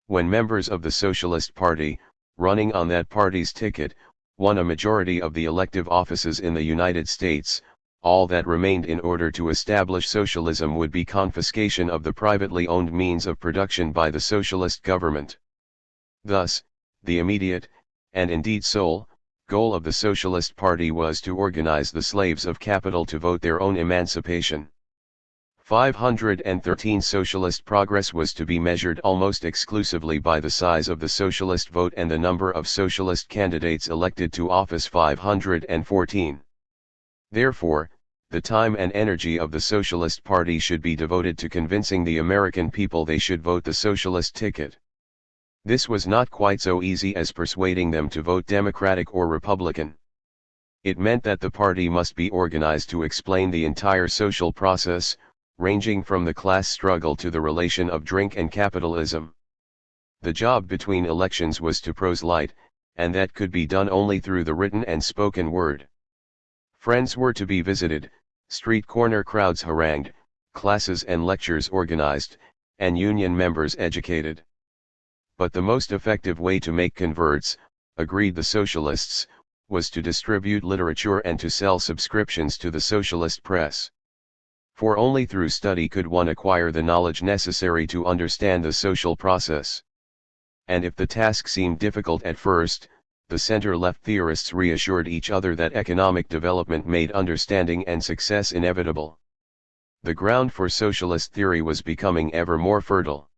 When members of the Socialist Party, running on that party's ticket, won a majority of the elective offices in the United States, all that remained in order to establish socialism would be confiscation of the privately owned means of production by the socialist government. Thus, the immediate, and indeed sole, goal of the Socialist Party was to organize the slaves of capital to vote their own emancipation. 513 Socialist progress was to be measured almost exclusively by the size of the socialist vote and the number of socialist candidates elected to office. 514. Therefore, the time and energy of the Socialist Party should be devoted to convincing the American people they should vote the socialist ticket. This was not quite so easy as persuading them to vote Democratic or Republican. It meant that the party must be organized to explain the entire social process, ranging from the class struggle to the relation of drink and capitalism. The job between elections was to proselyte, and that could be done only through the written and spoken word. Friends were to be visited, street corner crowds harangued, classes and lectures organized, and union members educated. But the most effective way to make converts, agreed the socialists, was to distribute literature and to sell subscriptions to the socialist press. For only through study could one acquire the knowledge necessary to understand the social process. And if the task seemed difficult at first, the center-left theorists reassured each other that economic development made understanding and success inevitable. The ground for socialist theory was becoming ever more fertile.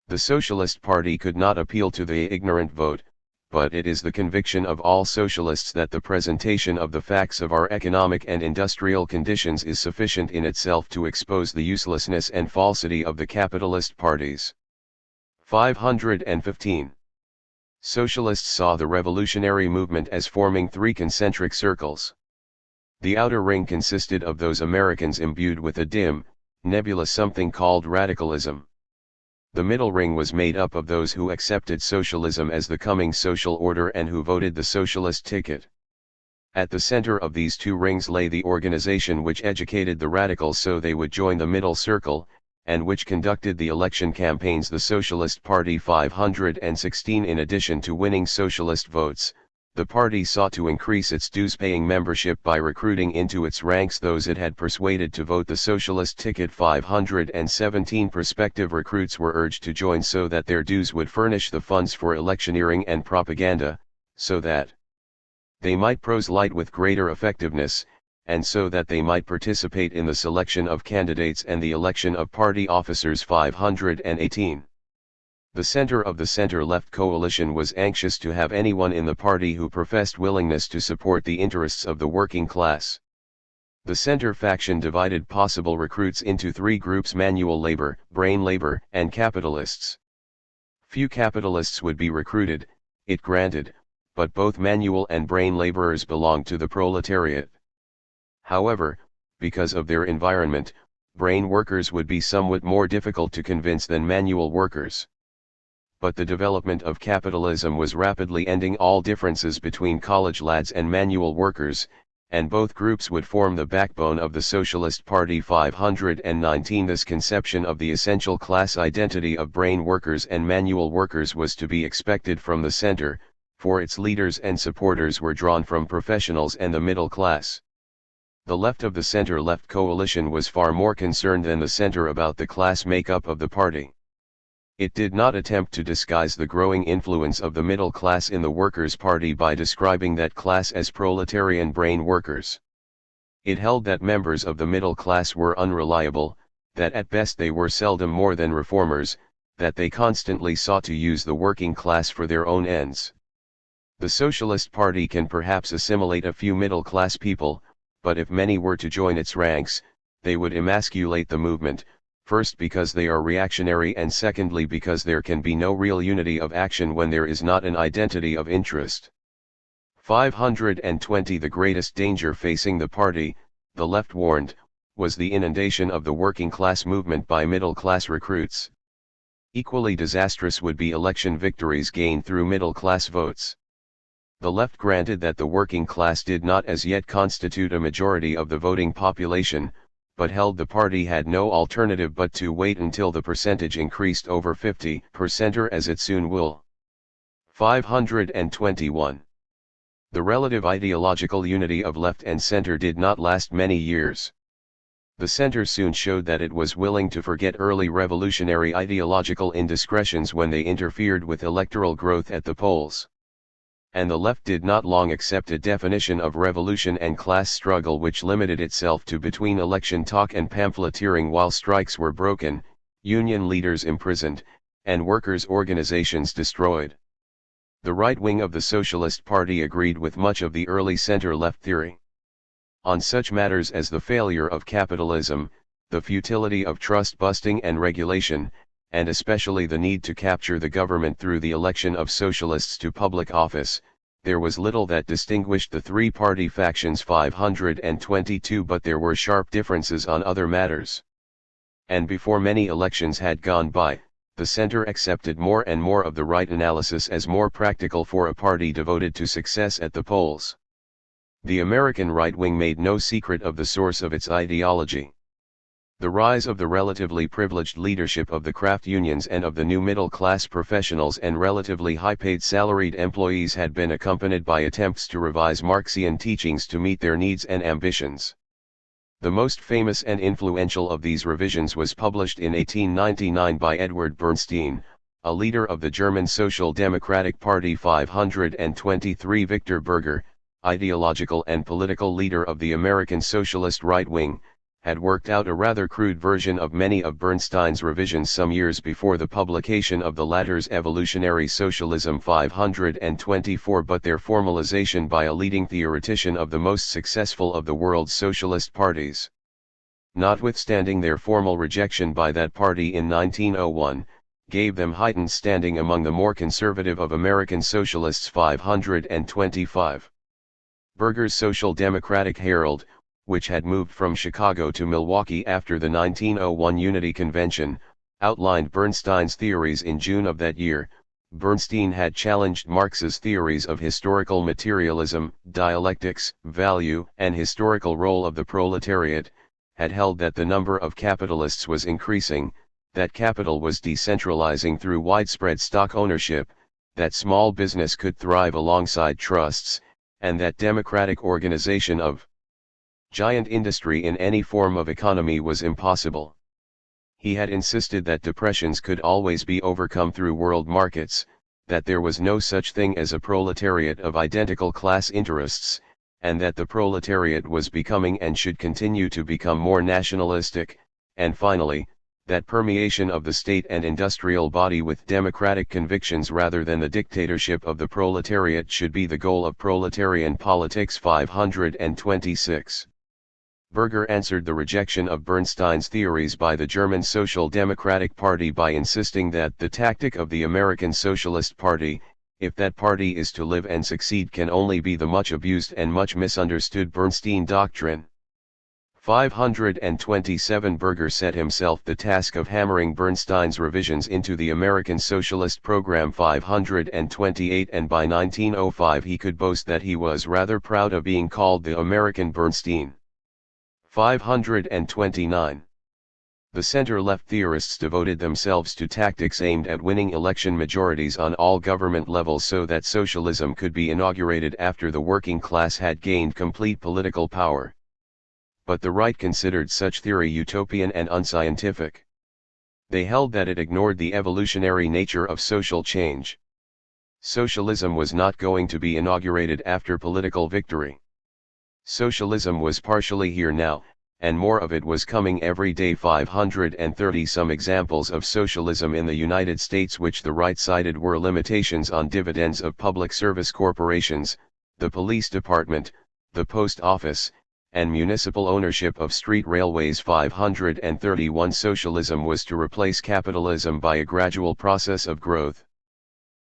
The Socialist Party could not appeal to the ignorant vote, but it is the conviction of all socialists that the presentation of the facts of our economic and industrial conditions is sufficient in itself to expose the uselessness and falsity of the capitalist parties. 515. Socialists saw the revolutionary movement as forming three concentric circles. The outer ring consisted of those Americans imbued with a dim, nebulous something called radicalism. The middle ring was made up of those who accepted socialism as the coming social order and who voted the socialist ticket. At the center of these two rings lay the organization which educated the radicals so they would join the middle circle, and which conducted the election campaigns. The Socialist Party. 516. In addition to winning socialist votes, the party sought to increase its dues-paying membership by recruiting into its ranks those it had persuaded to vote the socialist ticket. 517. Prospective recruits were urged to join so that their dues would furnish the funds for electioneering and propaganda, so that they might proselyte with greater effectiveness, and so that they might participate in the selection of candidates and the election of party officers. 518. The center of the center-left coalition was anxious to have anyone in the party who professed willingness to support the interests of the working class. The center faction divided possible recruits into three groups: manual labor, brain labor, and capitalists. Few capitalists would be recruited, it granted, but both manual and brain laborers belonged to the proletariat. However, because of their environment, brain workers would be somewhat more difficult to convince than manual workers. But the development of capitalism was rapidly ending all differences between college lads and manual workers, and both groups would form the backbone of the Socialist Party. 519. This conception of the essential class identity of brain workers and manual workers was to be expected from the center, for its leaders and supporters were drawn from professionals and the middle class. The left of the center-left coalition was far more concerned than the center about the class makeup of the party. It did not attempt to disguise the growing influence of the middle class in the Workers' Party by describing that class as proletarian brain workers. It held that members of the middle class were unreliable, that at best they were seldom more than reformers, that they constantly sought to use the working class for their own ends. The Socialist Party can perhaps assimilate a few middle-class people, but if many were to join its ranks, they would emasculate the movement, first because they are reactionary and secondly because there can be no real unity of action when there is not an identity of interest. 520. The greatest danger facing the party, the left warned, was the inundation of the working class movement by middle class recruits. Equally disastrous would be election victories gained through middle class votes. The left granted that the working class did not as yet constitute a majority of the voting population, but held the party had no alternative but to wait until the percentage increased over 50% or as it soon will. 521. The relative ideological unity of left and center did not last many years. The center soon showed that it was willing to forget early revolutionary ideological indiscretions when they interfered with electoral growth at the polls. And the left did not long accept a definition of revolution and class struggle which limited itself to between election talk and pamphleteering while strikes were broken, union leaders imprisoned, and workers' organizations destroyed. The right wing of the Socialist Party agreed with much of the early center-left theory. On such matters as the failure of capitalism, the futility of trust-busting and regulation, and especially the need to capture the government through the election of socialists to public office, there was little that distinguished the three-party factions. 522 But there were sharp differences on other matters. And before many elections had gone by, the center accepted more and more of the right analysis as more practical for a party devoted to success at the polls. The American right wing made no secret of the source of its ideology. The rise of the relatively privileged leadership of the craft unions and of the new middle-class professionals and relatively high-paid salaried employees had been accompanied by attempts to revise Marxian teachings to meet their needs and ambitions. The most famous and influential of these revisions was published in 1899 by Edward Bernstein, a leader of the German Social Democratic Party. 523 Victor Berger, ideological and political leader of the American socialist right wing, had worked out a rather crude version of many of Bernstein's revisions some years before the publication of the latter's Evolutionary Socialism. 524 But their formalization by a leading theoretician of the most successful of the world's socialist parties. Notwithstanding their formal rejection by that party in 1901, gave them heightened standing among the more conservative of American socialists. 525. Berger's Social Democratic Herald, which had moved from Chicago to Milwaukee after the 1901 Unity Convention, outlined Bernstein's theories in June of that year. Bernstein had challenged Marx's theories of historical materialism, dialectics, value, and historical role of the proletariat, had held that the number of capitalists was increasing, that capital was decentralizing through widespread stock ownership, that small business could thrive alongside trusts, and that democratic organization of giant industry in any form of economy was impossible. He had insisted that depressions could always be overcome through world markets, that there was no such thing as a proletariat of identical class interests, and that the proletariat was becoming and should continue to become more nationalistic, and finally, that permeation of the state and industrial body with democratic convictions rather than the dictatorship of the proletariat should be the goal of proletarian politics. 526. Berger answered the rejection of Bernstein's theories by the German Social Democratic Party by insisting that the tactic of the American Socialist Party, if that party is to live and succeed, can only be the much abused and much misunderstood Bernstein doctrine. 527 Berger set himself the task of hammering Bernstein's revisions into the American Socialist program. 528 And by 1905 he could boast that he was rather proud of being called the American Bernstein. 529. The center-left theorists devoted themselves to tactics aimed at winning election majorities on all government levels so that socialism could be inaugurated after the working class had gained complete political power. But the right considered such theory utopian and unscientific. They held that it ignored the evolutionary nature of social change. Socialism was not going to be inaugurated after political victory. Socialism was partially here now, and more of it was coming every day. 530 Some examples of socialism in the United States which the right cited were limitations on dividends of public service corporations, the police department, the post office, and municipal ownership of street railways. 531 Socialism was to replace capitalism by a gradual process of growth.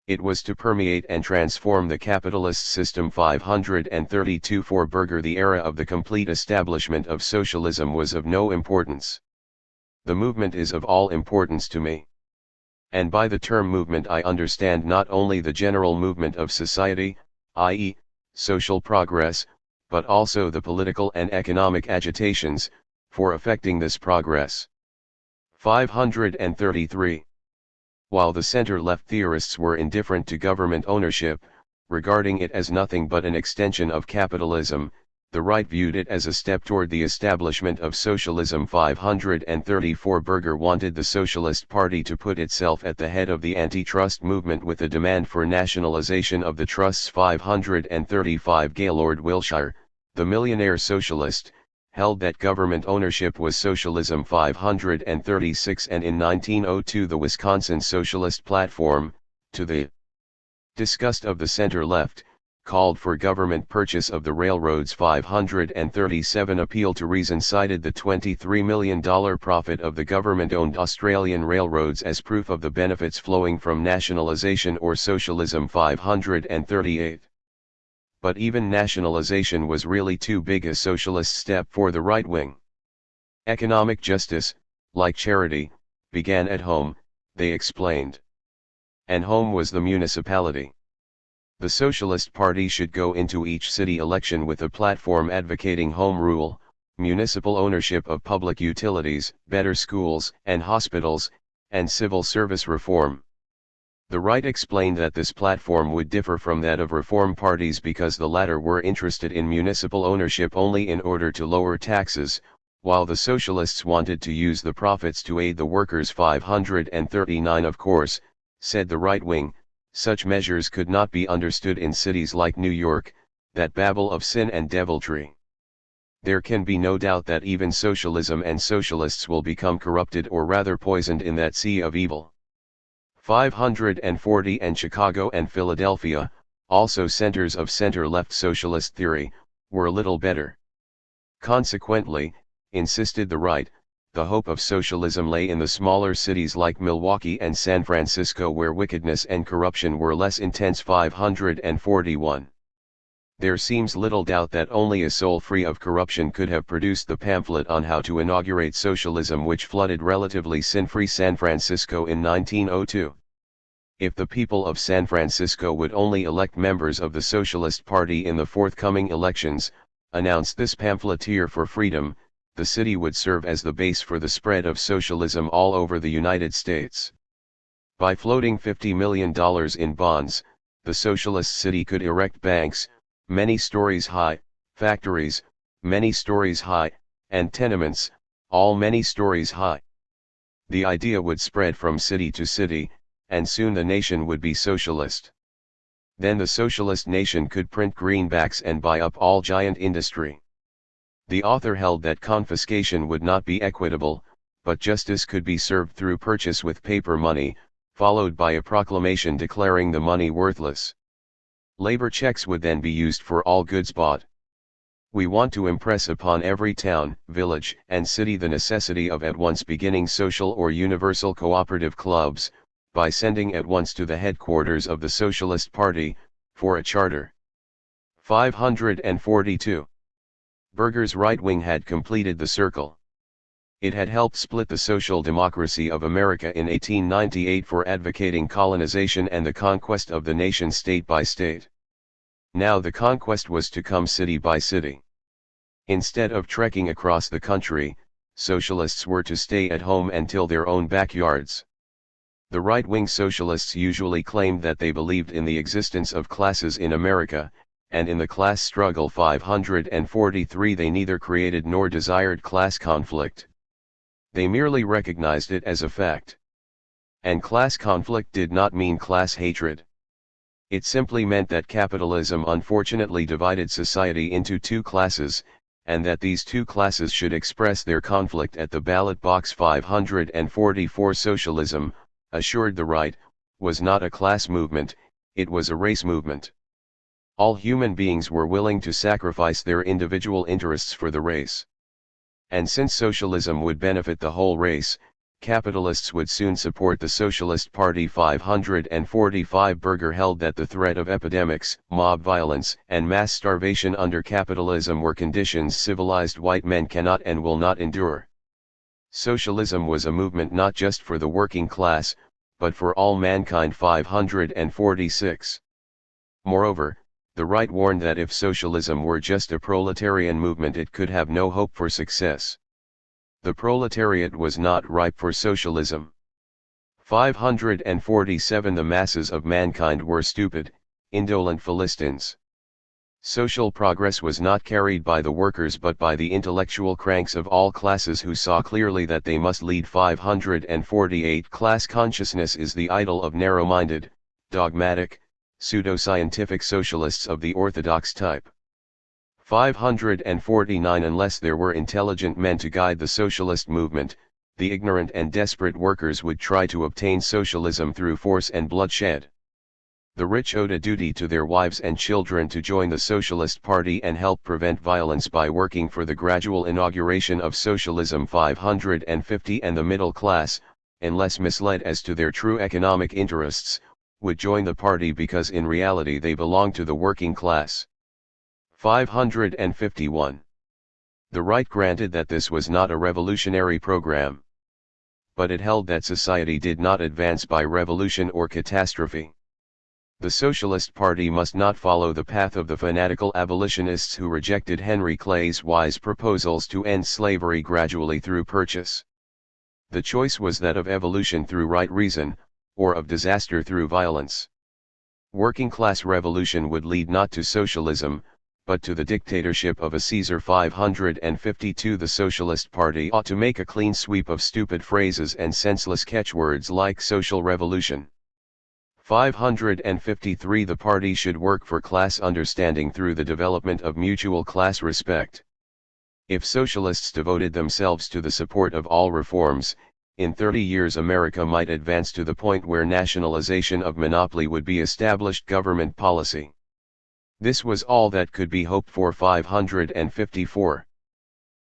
It was to permeate and transform the capitalist system. 532 For Berger the era of the complete establishment of socialism was of no importance. The movement is of all importance to me. And by the term movement I understand not only the general movement of society, i.e., social progress, but also the political and economic agitations, for affecting this progress. 533. While the center-left theorists were indifferent to government ownership, regarding it as nothing but an extension of capitalism, the right viewed it as a step toward the establishment of socialism. 534. Berger wanted the Socialist Party to put itself at the head of the antitrust movement with a demand for nationalization of the trusts. 535. Gaylord Wilshire, the millionaire socialist, held that government ownership was socialism. 536. And in 1902 the Wisconsin Socialist Platform, to the disgust of the center-left, called for government purchase of the railroads. 537. Appeal to reason cited the $23 million profit of the government-owned Australian railroads as proof of the benefits flowing from nationalisation or socialism. 538. But even nationalisation was really too big a socialist step for the right wing. Economic justice, like charity, began at home, they explained. And home was the municipality. The Socialist Party should go into each city election with a platform advocating home rule, municipal ownership of public utilities, better schools and hospitals, and civil service reform. The right explained that this platform would differ from that of reform parties because the latter were interested in municipal ownership only in order to lower taxes, while the socialists wanted to use the profits to aid the workers. 539. Of course, said the right wing, such measures could not be understood in cities like New York, that Babel of sin and deviltry. There can be no doubt that even socialism and socialists will become corrupted or rather poisoned in that sea of evil. 540. And Chicago and Philadelphia, also centers of center-left socialist theory, were little better. Consequently, insisted the right, the hope of socialism lay in the smaller cities like Milwaukee and San Francisco where wickedness and corruption were less intense. 541. There seems little doubt that only a soul free of corruption could have produced the pamphlet on how to inaugurate socialism which flooded relatively sin-free San Francisco in 1902. If the people of San Francisco would only elect members of the Socialist Party in the forthcoming elections, announced this pamphleteer for freedom, the city would serve as the base for the spread of socialism all over the United States. By floating $50 million in bonds, the socialist city could erect banks, many stories high, factories, many stories high, and tenements, all many stories high. The idea would spread from city to city, and soon the nation would be socialist. Then the socialist nation could print greenbacks and buy up all giant industry. The author held that confiscation would not be equitable, but justice could be served through purchase with paper money, followed by a proclamation declaring the money worthless. Labor checks would then be used for all goods bought. We want to impress upon every town, village, and city the necessity of at once beginning social or universal cooperative clubs, by sending at once to the headquarters of the Socialist Party, for a charter. 542. Berger's right wing had completed the circle. It had helped split the social democracy of America in 1898 for advocating colonization and the conquest of the nation state by state. Now the conquest was to come city by city. Instead of trekking across the country, socialists were to stay at home and till their own backyards. The right-wing socialists usually claimed that they believed in the existence of classes in America, and in the class struggle. 543 they neither created nor desired class conflict. They merely recognized it as a fact. And class conflict did not mean class hatred. It simply meant that capitalism unfortunately divided society into two classes, and that these two classes should express their conflict at the ballot box. 544 Socialism, assured the right, was not a class movement, it was a race movement. All human beings were willing to sacrifice their individual interests for the race. And since socialism would benefit the whole race, capitalists would soon support the Socialist Party. 545 Berger held that the threat of epidemics, mob violence, and mass starvation under capitalism were conditions civilized white men cannot and will not endure. Socialism was a movement not just for the working class, but for all mankind. 546. Moreover, the right warned that if socialism were just a proletarian movement it could have no hope for success. The proletariat was not ripe for socialism. 547 The masses of mankind were stupid, indolent Philistines. Social progress was not carried by the workers but by the intellectual cranks of all classes who saw clearly that they must lead. 548 Class consciousness is the idol of narrow-minded, dogmatic, pseudo-scientific socialists of the orthodox type. 549 Unless there were intelligent men to guide the socialist movement, the ignorant and desperate workers would try to obtain socialism through force and bloodshed. The rich owed a duty to their wives and children to join the Socialist Party and help prevent violence by working for the gradual inauguration of socialism. 550 And the middle class, unless misled as to their true economic interests, would join the party because in reality they belong to the working class. 551. The right granted that this was not a revolutionary program. But it held that society did not advance by revolution or catastrophe. The Socialist Party must not follow the path of the fanatical abolitionists who rejected Henry Clay's wise proposals to end slavery gradually through purchase. The choice was that of evolution through right reason, or of disaster through violence. Working-class revolution would lead not to socialism, but to the dictatorship of a Caesar. 552 The Socialist Party ought to make a clean sweep of stupid phrases and senseless catchwords like social revolution. 553 The party should work for class understanding through the development of mutual class respect. If socialists devoted themselves to the support of all reforms, in 30 years America might advance to the point where nationalization of monopoly would be established government policy. This was all that could be hoped for. 554.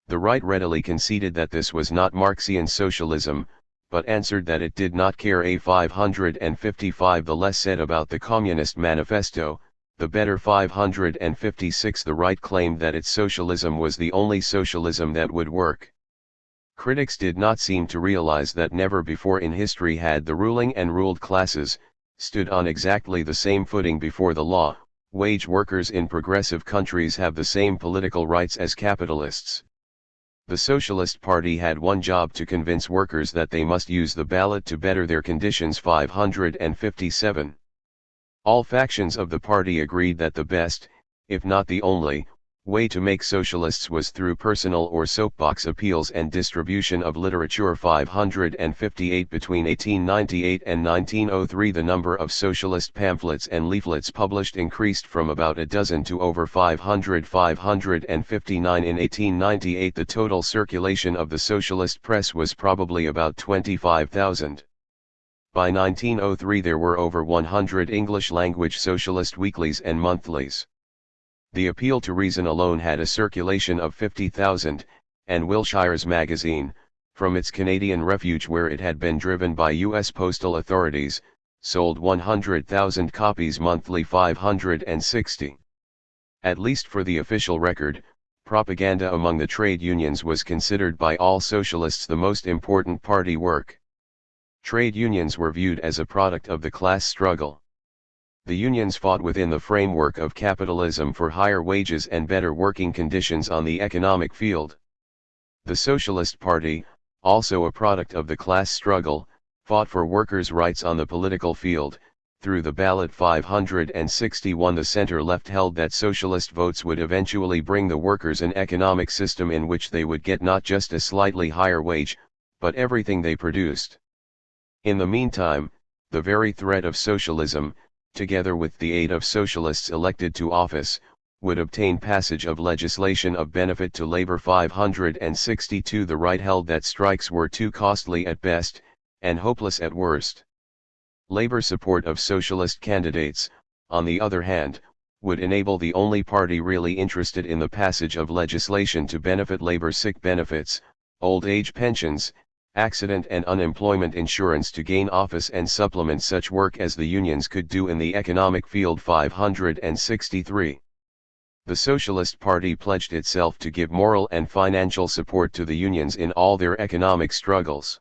The right readily conceded that this was not Marxian socialism, but answered that it did not care. 555 The less said about the Communist Manifesto, the better. 556 The right claimed that its socialism was the only socialism that would work. Critics did not seem to realize that never before in history had the ruling and ruled classes stood on exactly the same footing before the law. Wage workers in progressive countries have the same political rights as capitalists. The Socialist Party had one job: to convince workers that they must use the ballot to better their conditions. 557. All factions of the party agreed that the best, if not the only, way to make socialists was through personal or soapbox appeals and distribution of literature. 558 Between 1898 and 1903 the number of socialist pamphlets and leaflets published increased from about a dozen to over 500. 559 In 1898 the total circulation of the socialist press was probably about 25,000. By 1903 there were over 100 English-language socialist weeklies and monthlies. The Appeal to Reason alone had a circulation of 50,000, and Wilshire's Magazine, from its Canadian refuge where it had been driven by U.S. postal authorities, sold 100,000 copies monthly. 560. At least for the official record, propaganda among the trade unions was considered by all socialists the most important party work. Trade unions were viewed as a product of the class struggle. The unions fought within the framework of capitalism for higher wages and better working conditions on the economic field. The Socialist Party, also a product of the class struggle, fought for workers' rights on the political field. Through the ballot. 561 The center-left held that socialist votes would eventually bring the workers an economic system in which they would get not just a slightly higher wage, but everything they produced. In the meantime, the very threat of socialism, together with the aid of socialists elected to office, would obtain passage of legislation of benefit to labor. 562 The right held that strikes were too costly at best, and hopeless at worst. Labor support of socialist candidates, on the other hand, would enable the only party really interested in the passage of legislation to benefit labor sick benefits, old age pensions, accident and unemployment insurance to gain office and supplement such work as the unions could do in the economic field. 563. The Socialist Party pledged itself to give moral and financial support to the unions in all their economic struggles.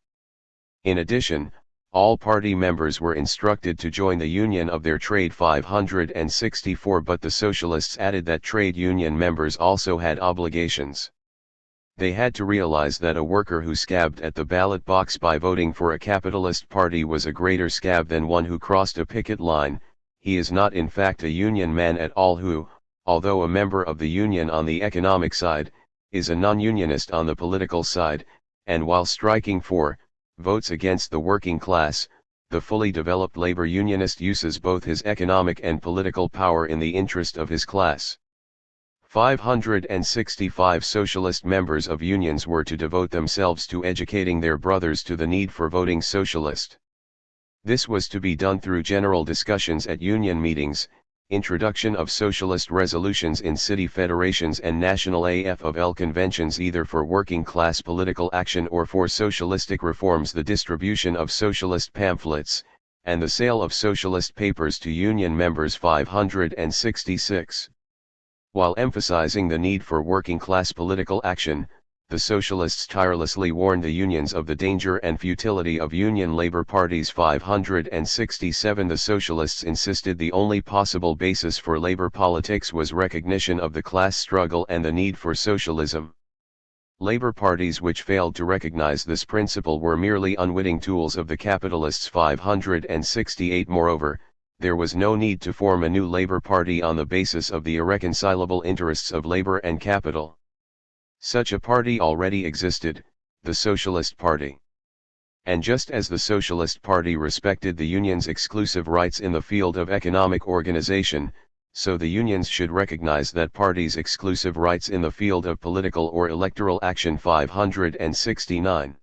In addition, all party members were instructed to join the union of their trade. 564 But the socialists added that trade union members also had obligations. They had to realize that a worker who scabbed at the ballot box by voting for a capitalist party was a greater scab than one who crossed a picket line. He is not in fact a union man at all who, although a member of the union on the economic side, is a non-unionist on the political side, and while striking for, votes against the working class, the fully developed labor unionist uses both his economic and political power in the interest of his class. 565 socialist members of unions were to devote themselves to educating their brothers to the need for voting socialist. This was to be done through general discussions at union meetings, introduction of socialist resolutions in city federations and national AFL conventions either for working class political action or for socialistic reforms, the distribution of socialist pamphlets, and the sale of socialist papers to union members. 566. While emphasizing the need for working-class political action, the Socialists tirelessly warned the unions of the danger and futility of union labor parties. 567. The Socialists insisted the only possible basis for labor politics was recognition of the class struggle and the need for socialism. Labor parties which failed to recognize this principle were merely unwitting tools of the capitalists. 568. Moreover, there was no need to form a new labor party on the basis of the irreconcilable interests of labor and capital. Such a party already existed, the Socialist Party. And just as the Socialist Party respected the union's exclusive rights in the field of economic organization, so the unions should recognize that party's exclusive rights in the field of political or electoral action. 569.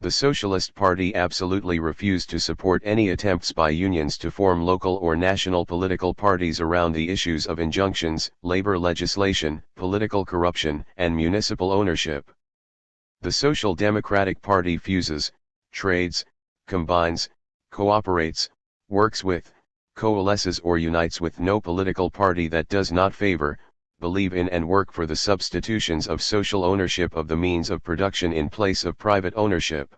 The Socialist Party absolutely refused to support any attempts by unions to form local or national political parties around the issues of injunctions, labor legislation, political corruption, and municipal ownership. The Social Democratic Party fuses, trades, combines, cooperates, works with, coalesces or unites with no political party that does not favor, believe in and work for the substitutions of social ownership of the means of production in place of private ownership.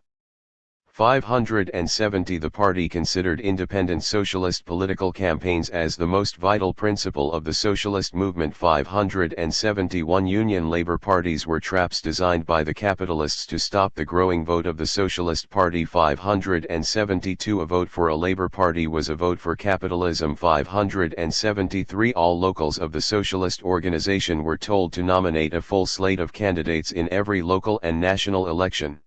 570. The party considered independent socialist political campaigns as the most vital principle of the socialist movement. 571. Union labor parties were traps designed by the capitalists to stop the growing vote of the Socialist Party. 572. A vote for a labor party was a vote for capitalism. 573. All locals of the socialist organization were told to nominate a full slate of candidates in every local and national election.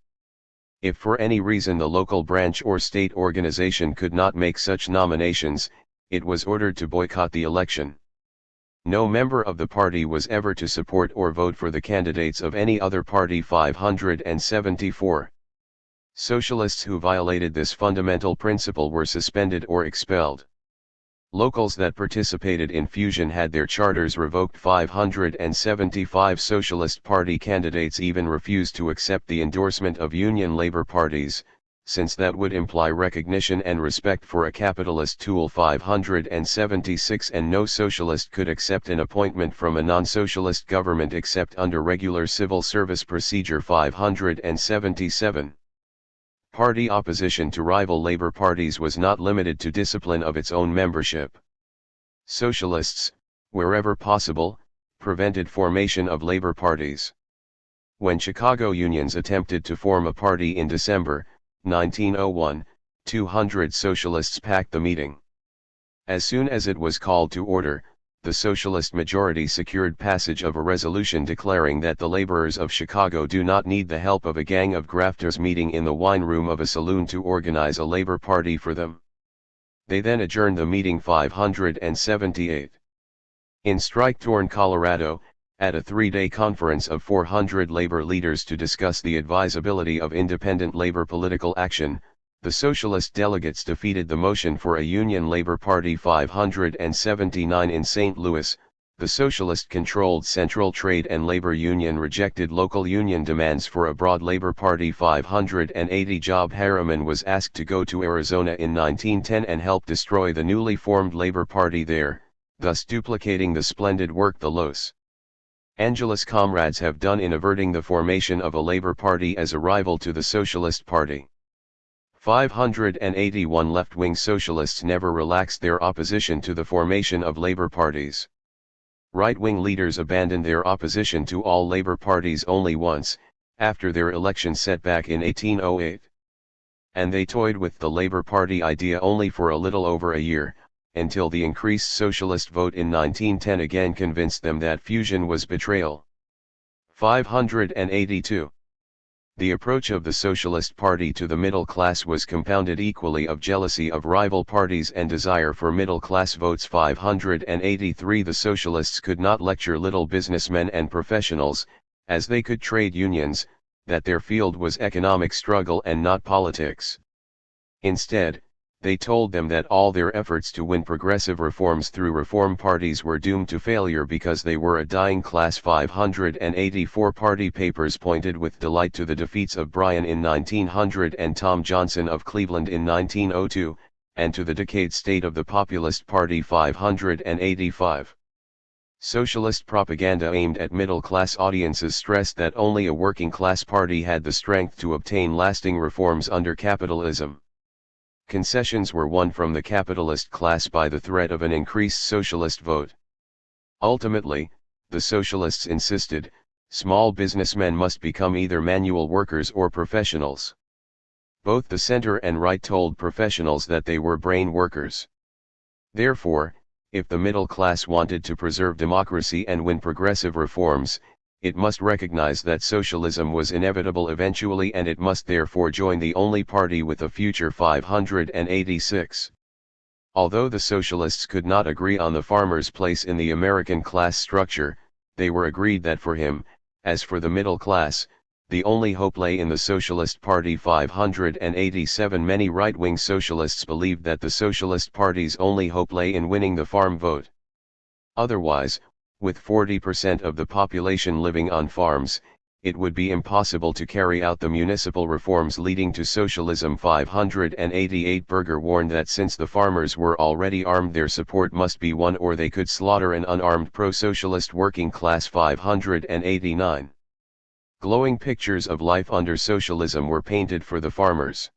If for any reason the local branch or state organization could not make such nominations, it was ordered to boycott the election. No member of the party was ever to support or vote for the candidates of any other party. 574. Socialists who violated this fundamental principle were suspended or expelled. Locals that participated in fusion had their charters revoked. 575. Socialist Party candidates even refused to accept the endorsement of union labor parties, since that would imply recognition and respect for a capitalist tool. 576. And no socialist could accept an appointment from a non-socialist government except under regular civil service procedure. 577. Party opposition to rival labor parties was not limited to discipline of its own membership. Socialists, wherever possible, prevented formation of labor parties. When Chicago unions attempted to form a party in December 1901, 200 socialists packed the meeting. As soon as it was called to order, the socialist majority secured passage of a resolution declaring that the laborers of Chicago do not need the help of a gang of grafters meeting in the wine room of a saloon to organize a labor party for them. They then adjourned the meeting. 578. In strike-torn Colorado, at a 3-day conference of 400 labor leaders to discuss the advisability of independent labor political action, the socialist delegates defeated the motion for a union labor party. 579. In St. Louis, the socialist-controlled Central Trade and Labor Union rejected local union demands for a broad labor party. 580. Job Harriman was asked to go to Arizona in 1910 and help destroy the newly formed labor party there, thus duplicating the splendid work the Los Angeles comrades have done in averting the formation of a labor party as a rival to the Socialist Party. 581. Left-wing socialists never relaxed their opposition to the formation of labor parties. Right-wing leaders abandoned their opposition to all labor parties only once, after their election setback in 1808. And they toyed with the Labour Party idea only for a little over a year, until the increased socialist vote in 1910 again convinced them that fusion was betrayal. 582. The approach of the Socialist Party to the middle class was compounded equally of jealousy of rival parties and desire for middle class votes. 583. The Socialists could not lecture little businessmen and professionals, as they could trade unions, that their field was economic struggle and not politics. Instead, they told them that all their efforts to win progressive reforms through reform parties were doomed to failure because they were a dying class. 584. Party papers pointed with delight to the defeats of Bryan in 1900 and Tom Johnson of Cleveland in 1902, and to the decayed state of the Populist Party. 585. Socialist propaganda aimed at middle-class audiences stressed that only a working-class party had the strength to obtain lasting reforms under capitalism. Concessions were won from the capitalist class by the threat of an increased socialist vote. Ultimately, the socialists insisted, small businessmen must become either manual workers or professionals. Both the center and right told professionals that they were brain workers. Therefore, if the middle class wanted to preserve democracy and win progressive reforms, it must recognize that socialism was inevitable eventually, and it must therefore join the only party with a future. 586. Although the socialists could not agree on the farmer's place in the American class structure, they were agreed that for him, as for the middle class, the only hope lay in the Socialist Party. 587. Many right-wing socialists believed that the Socialist Party's only hope lay in winning the farm vote. Otherwise, with 40% of the population living on farms, it would be impossible to carry out the municipal reforms leading to socialism. 588. Berger warned that since the farmers were already armed, their support must be won or they could slaughter an unarmed pro-socialist working class. 589. Glowing pictures of life under socialism were painted for the farmers.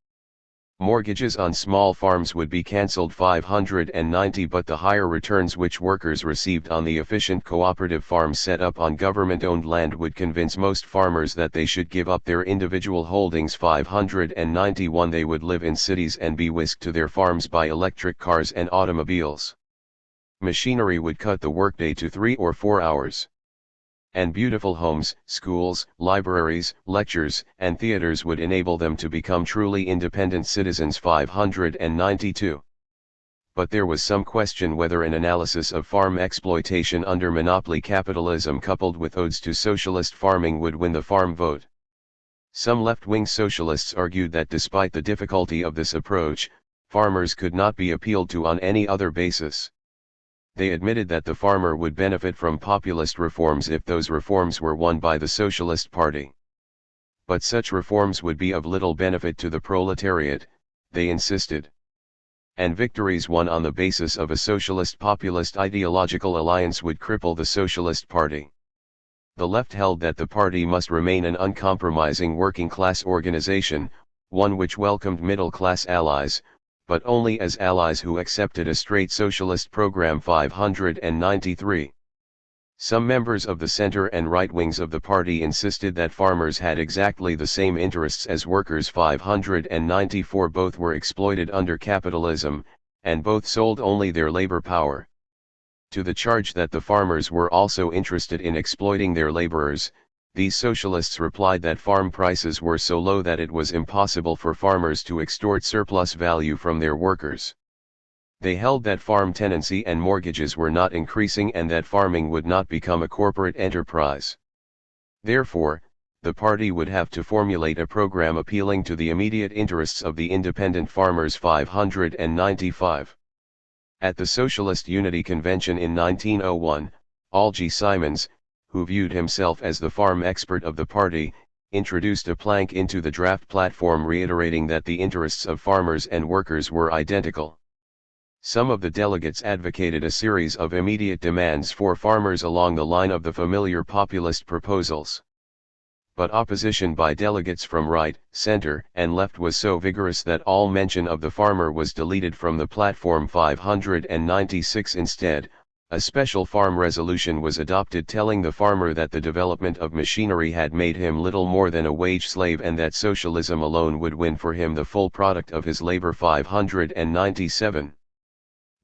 Mortgages on small farms would be cancelled. 590. But the higher returns which workers received on the efficient cooperative farms set up on government-owned land would convince most farmers that they should give up their individual holdings. 591. They would live in cities and be whisked to their farms by electric cars and automobiles. Machinery would cut the workday to 3 or 4 hours. And beautiful homes, schools, libraries, lectures, and theaters would enable them to become truly independent citizens. 592. But there was some question whether an analysis of farm exploitation under monopoly capitalism coupled with odes to socialist farming would win the farm vote. Some left-wing socialists argued that despite the difficulty of this approach, farmers could not be appealed to on any other basis. They admitted that the farmer would benefit from populist reforms if those reforms were won by the Socialist Party. But such reforms would be of little benefit to the proletariat, they insisted. And victories won on the basis of a socialist-populist ideological alliance would cripple the Socialist Party. The left held that the party must remain an uncompromising working-class organization, one which welcomed middle-class allies, but only as allies who accepted a straight socialist program. 593. Some members of the center and right wings of the party insisted that farmers had exactly the same interests as workers. 594. Both were exploited under capitalism, and both sold only their labor power. To the charge that the farmers were also interested in exploiting their laborers, these socialists replied that farm prices were so low that it was impossible for farmers to extort surplus value from their workers. They held that farm tenancy and mortgages were not increasing and that farming would not become a corporate enterprise. Therefore, the party would have to formulate a program appealing to the immediate interests of the independent farmers. 595. At the Socialist Unity Convention in 1901, Algy Simons, who viewed himself as the farm expert of the party, introduced a plank into the draft platform reiterating that the interests of farmers and workers were identical. Some of the delegates advocated a series of immediate demands for farmers along the line of the familiar populist proposals. But opposition by delegates from right, center, and left was so vigorous that all mention of the farmer was deleted from the platform. 596. Instead, A special farm resolution was adopted telling the farmer that the development of machinery had made him little more than a wage slave and that socialism alone would win for him the full product of his labor. 597.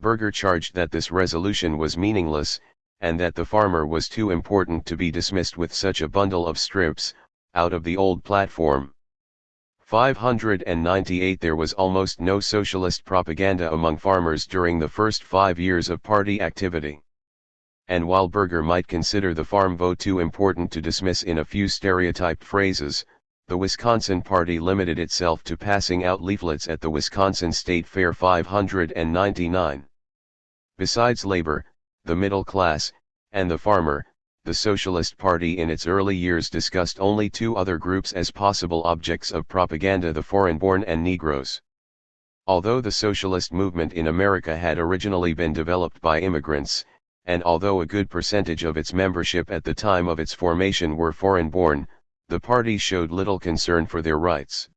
Berger charged that this resolution was meaningless, and that the farmer was too important to be dismissed with such a bundle of strips, out of the old platform. 598. There was almost no socialist propaganda among farmers during the first 5 years of party activity. And while Berger might consider the farm vote too important to dismiss in a few stereotyped phrases, the Wisconsin Party limited itself to passing out leaflets at the Wisconsin State Fair. 599. Besides labor, the middle class, and the farmer, the Socialist Party in its early years discussed only two other groups as possible objects of propaganda: the foreign-born and Negroes. Although the socialist movement in America had originally been developed by immigrants, and although a good percentage of its membership at the time of its formation were foreign-born, the party showed little concern for their rights.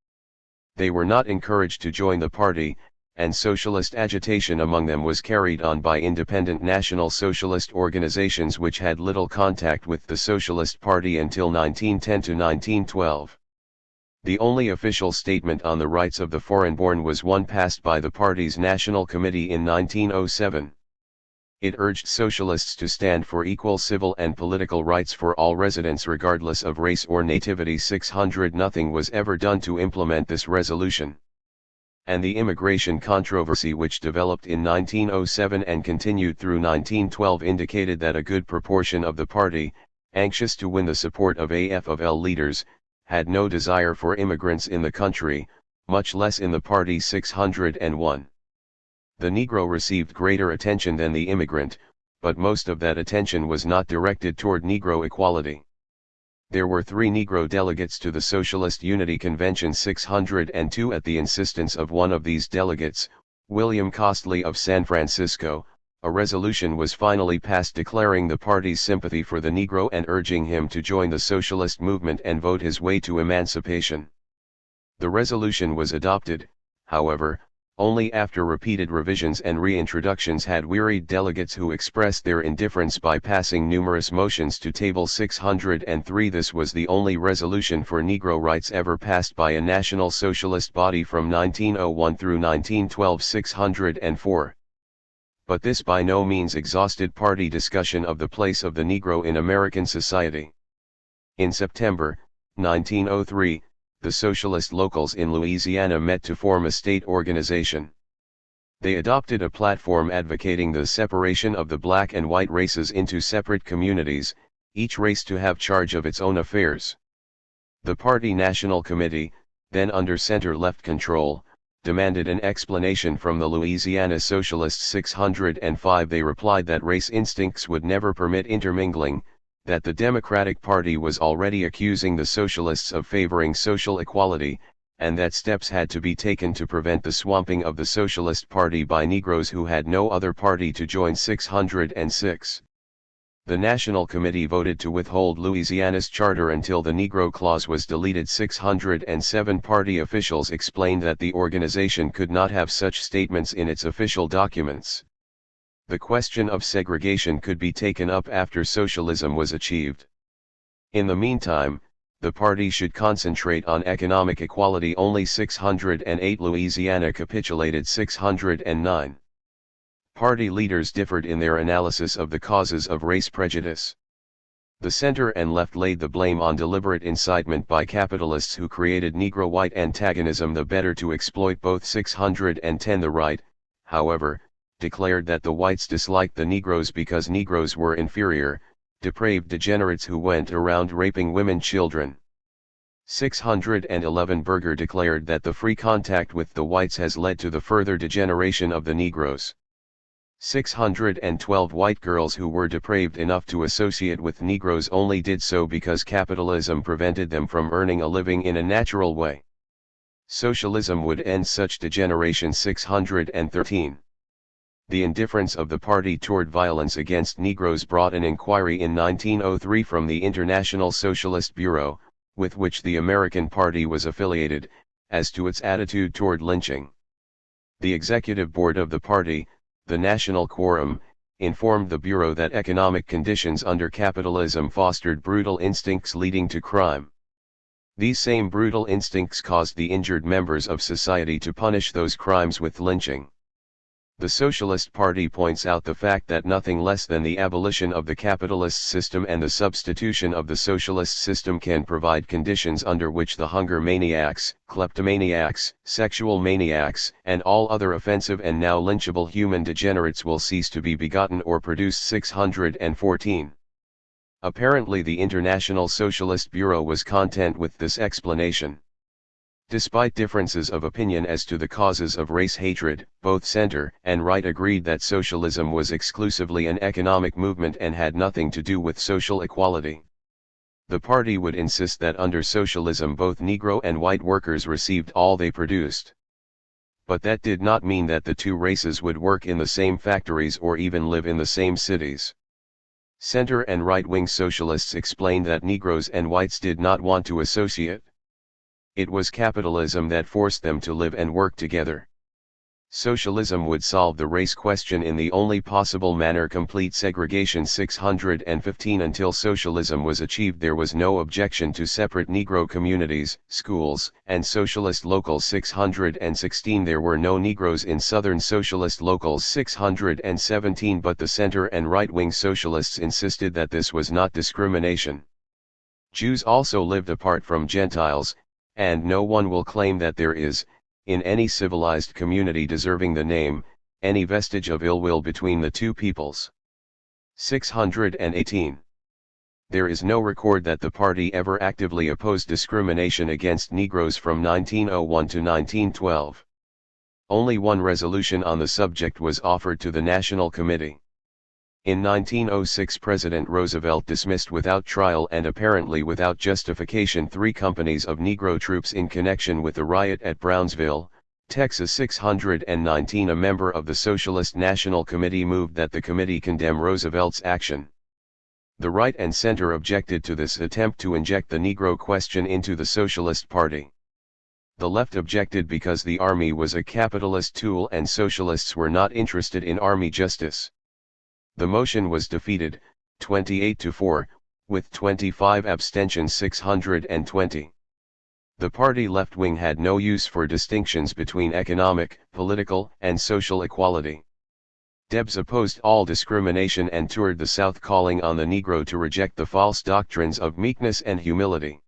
They were not encouraged to join the party, and socialist agitation among them was carried on by independent national socialist organizations which had little contact with the Socialist Party until 1910 to 1912. The only official statement on the rights of the foreign-born was one passed by the party's National Committee in 1907. It urged socialists to stand for equal civil and political rights for all residents regardless of race or nativity. 600. Nothing was ever done to implement this resolution. And the immigration controversy which developed in 1907 and continued through 1912 indicated that a good proportion of the party, anxious to win the support of AFL leaders, had no desire for immigrants in the country, much less in the party. 601. The Negro received greater attention than the immigrant, but most of that attention was not directed toward Negro equality. There were 3 Negro delegates to the Socialist Unity Convention. 602. At the insistence of one of these delegates, William Costley of San Francisco, a resolution was finally passed declaring the party's sympathy for the Negro and urging him to join the socialist movement and vote his way to emancipation. The resolution was adopted, however, only after repeated revisions and reintroductions had wearied delegates who expressed their indifference by passing numerous motions to table. 603. This was the only resolution for Negro rights ever passed by a national socialist body from 1901 through 1912. 604. But this by no means exhausted party discussion of the place of the Negro in American society. In September 1903, the socialist locals in Louisiana met to form a state organization. They adopted a platform advocating the separation of the black and white races into separate communities, each race to have charge of its own affairs. The party National Committee, then under center-left control, demanded an explanation from the Louisiana Socialists. 605. They replied that race instincts would never permit intermingling, that the Democratic Party was already accusing the Socialists of favoring social equality, and that steps had to be taken to prevent the swamping of the Socialist Party by Negroes who had no other party to join. 606. The National Committee voted to withhold Louisiana's charter until the Negro Clause was deleted. 607. Party officials explained that the organization could not have such statements in its official documents. The question of segregation could be taken up after socialism was achieved. In the meantime, the party should concentrate on economic equality only. 608. Louisiana capitulated. 609. Party leaders differed in their analysis of the causes of race prejudice. The center and left laid the blame on deliberate incitement by capitalists who created Negro-white antagonism the better to exploit both. 610. The right, however, declared that the whites disliked the Negroes because Negroes were inferior, depraved degenerates who went around raping women and children. 611. Berger declared that the free contact with the whites has led to the further degeneration of the Negroes. 612. White girls who were depraved enough to associate with Negroes only did so because capitalism prevented them from earning a living in a natural way. Socialism would end such degeneration. 613. The indifference of the party toward violence against Negroes brought an inquiry in 1903 from the International Socialist Bureau, with which the American Party was affiliated, as to its attitude toward lynching. The executive board of the party, the National Quorum, informed the Bureau that economic conditions under capitalism fostered brutal instincts leading to crime. These same brutal instincts caused the injured members of society to punish those crimes with lynching. The Socialist Party points out the fact that nothing less than the abolition of the capitalist system and the substitution of the socialist system can provide conditions under which the hunger maniacs, kleptomaniacs, sexual maniacs, and all other offensive and now lynchable human degenerates will cease to be begotten or produced. 614. Apparently the International Socialist Bureau was content with this explanation. Despite differences of opinion as to the causes of race hatred, both center and right agreed that socialism was exclusively an economic movement and had nothing to do with social equality. The party would insist that under socialism both Negro and white workers received all they produced. But that did not mean that the two races would work in the same factories or even live in the same cities. Center and right-wing socialists explained that Negroes and whites did not want to associate. It was capitalism that forced them to live and work together. Socialism would solve the race question in the only possible manner: complete segregation. 615. Until socialism was achieved there was no objection to separate Negro communities, schools, and socialist locals. 616. There were no Negroes in Southern socialist locals. 617. But the center and right-wing socialists insisted that this was not discrimination. Jews also lived apart from Gentiles, and no one will claim that there is, in any civilized community deserving the name, any vestige of ill will between the two peoples. 618. There is no record that the party ever actively opposed discrimination against Negroes from 1901 to 1912. Only one resolution on the subject was offered to the National Committee. In 1906 President Roosevelt dismissed without trial and apparently without justification 3 companies of Negro troops in connection with the riot at Brownsville, Texas. 619. A member of the Socialist National Committee moved that the committee condemn Roosevelt's action. The right and center objected to this attempt to inject the Negro question into the Socialist Party. The left objected because the army was a capitalist tool and socialists were not interested in army justice. The motion was defeated, 28-4, with 25 abstentions. 620. The party left wing had no use for distinctions between economic, political, and social equality. Debs opposed all discrimination and toured the South calling on the Negro to reject the false doctrines of meekness and humility.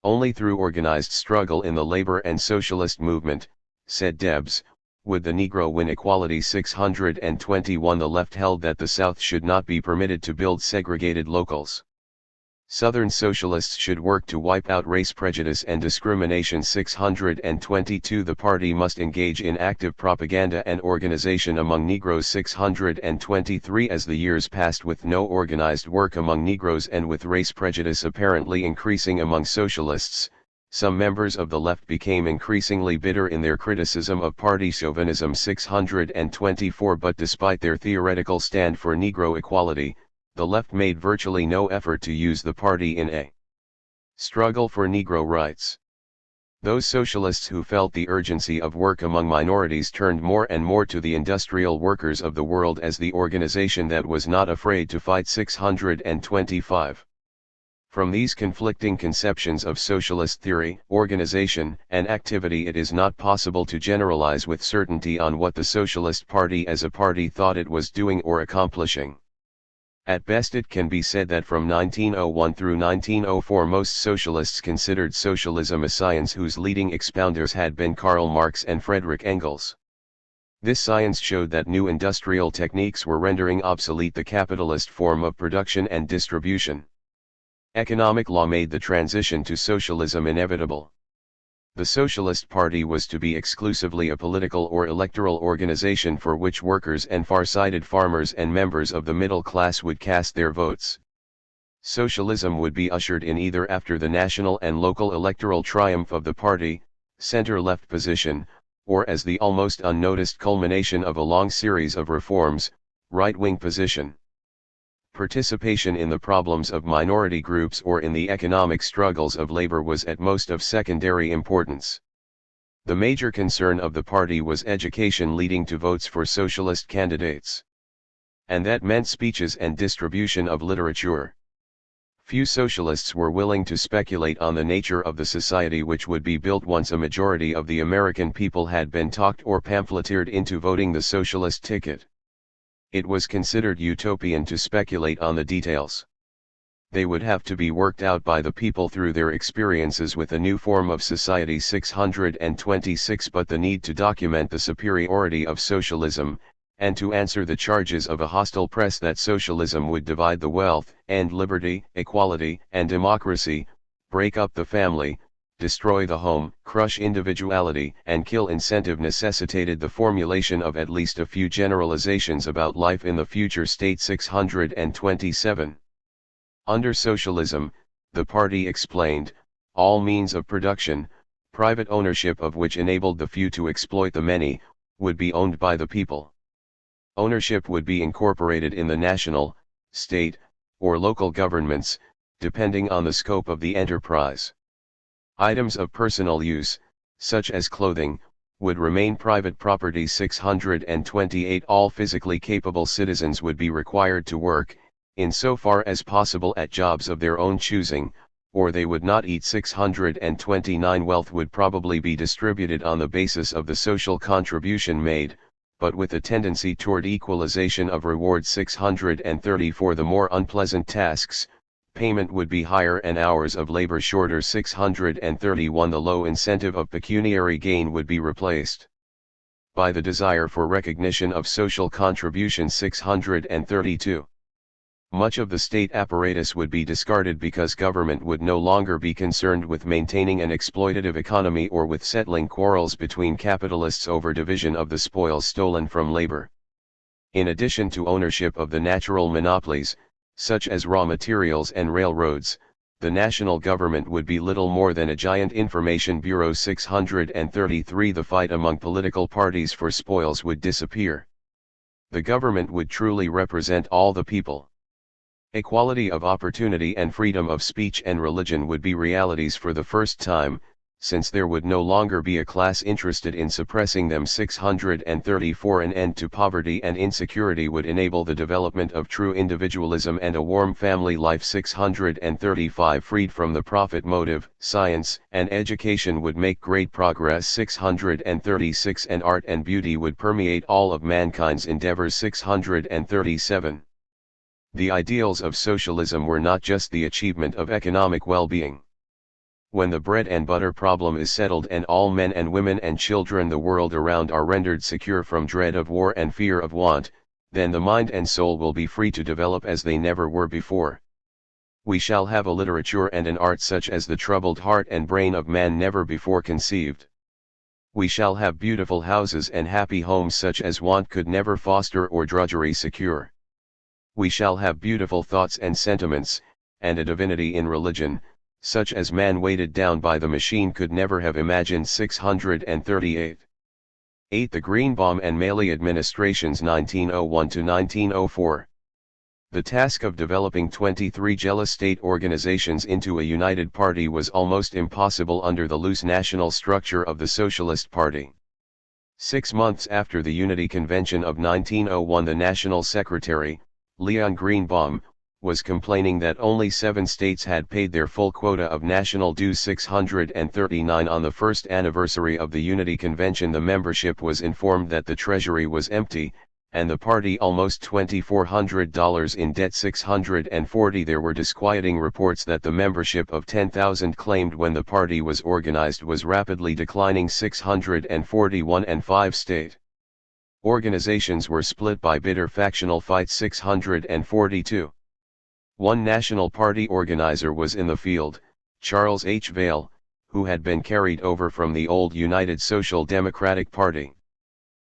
Only through organized struggle in the labor and socialist movement, said Debs, would the Negro win equality. 621. The left held that the South should not be permitted to build segregated locals. Southern socialists should work to wipe out race prejudice and discrimination. 622. The party must engage in active propaganda and organization among Negroes. 623. As the years passed with no organized work among Negroes and with race prejudice apparently increasing among socialists, some members of the left became increasingly bitter in their criticism of party chauvinism. 624. But despite their theoretical stand for Negro equality, the left made virtually no effort to use the party in a struggle for Negro rights. Those socialists who felt the urgency of work among minorities turned more and more to the industrial workers of the world as the organization that was not afraid to fight. 625. From these conflicting conceptions of socialist theory, organization, and activity it is not possible to generalize with certainty on what the Socialist Party as a party thought it was doing or accomplishing. At best it can be said that from 1901 through 1904 most socialists considered socialism a science whose leading expounders had been Karl Marx and Friedrich Engels. This science showed that new industrial techniques were rendering obsolete the capitalist form of production and distribution. Economic law made the transition to socialism inevitable. The Socialist Party was to be exclusively a political or electoral organization for which workers and far-sighted farmers and members of the middle class would cast their votes. Socialism would be ushered in either after the national and local electoral triumph of the party, center-left position, or as the almost unnoticed culmination of a long series of reforms, right-wing position. Participation in the problems of minority groups or in the economic struggles of labor was at most of secondary importance. The major concern of the party was education leading to votes for socialist candidates. and that meant speeches and distribution of literature. Few socialists were willing to speculate on the nature of the society which would be built once a majority of the American people had been talked or pamphleteered into voting the socialist ticket. It was considered utopian to speculate on the details. They would have to be worked out by the people through their experiences with a new form of society. 626 But the need to document the superiority of socialism, and to answer the charges of a hostile press that socialism would divide the wealth, end liberty, equality, and democracy, break up the family, destroy the home, crush individuality, and kill incentive necessitated the formulation of at least a few generalizations about life in the future state. 627. Under socialism, the party explained, all means of production, private ownership of which enabled the few to exploit the many, would be owned by the people. Ownership would be incorporated in the national, state, or local governments, depending on the scope of the enterprise. Items of personal use, such as clothing, would remain private property. 628 All physically capable citizens would be required to work, insofar as possible at jobs of their own choosing, or they would not eat. 629 Wealth would probably be distributed on the basis of the social contribution made, but with a tendency toward equalization of rewards. 630 For the more unpleasant tasks, payment would be higher and hours of labor shorter. 631 The low incentive of pecuniary gain would be replaced by the desire for recognition of social contribution. 632 Much of the state apparatus would be discarded because government would no longer be concerned with maintaining an exploitative economy or with settling quarrels between capitalists over division of the spoils stolen from labor. In addition to ownership of the natural monopolies, such as raw materials and railroads, the national government would be little more than a giant information bureau. 633 The fight among political parties for spoils would disappear. The government would truly represent all the people. Equality of opportunity and freedom of speech and religion would be realities for the first time, since there would no longer be a class interested in suppressing them. 634 An end to poverty and insecurity would enable the development of true individualism and a warm family life. 635 Freed from the profit motive, science and education would make great progress. 636 And art and beauty would permeate all of mankind's endeavors. 637 The ideals of socialism were not just the achievement of economic well-being. When the bread and butter problem is settled and all men and women and children the world around are rendered secure from dread of war and fear of want, then the mind and soul will be free to develop as they never were before. We shall have a literature and an art such as the troubled heart and brain of man never before conceived. We shall have beautiful houses and happy homes such as want could never foster or drudgery secure. We shall have beautiful thoughts and sentiments, and a divinity in religion, such as man weighted down by the machine could never have imagined. 638. 8. The Greenbaum and Maley administrations 1901 to 1904. The task of developing 23 jealous state organizations into a united party was almost impossible under the loose national structure of the Socialist Party. 6 months after the Unity Convention of 1901, the National Secretary, Leon Greenbaum, was complaining that only 7 states had paid their full quota of national dues. 639 On the first anniversary of the Unity Convention, the membership was informed that the treasury was empty, and the party almost $2,400 in debt. 640 There were disquieting reports that the membership of 10,000 claimed when the party was organized was rapidly declining. 641 And 5 state organizations were split by bitter factional fights. 642 One national party organizer was in the field, Charles H. Vail, who had been carried over from the old United Social Democratic Party.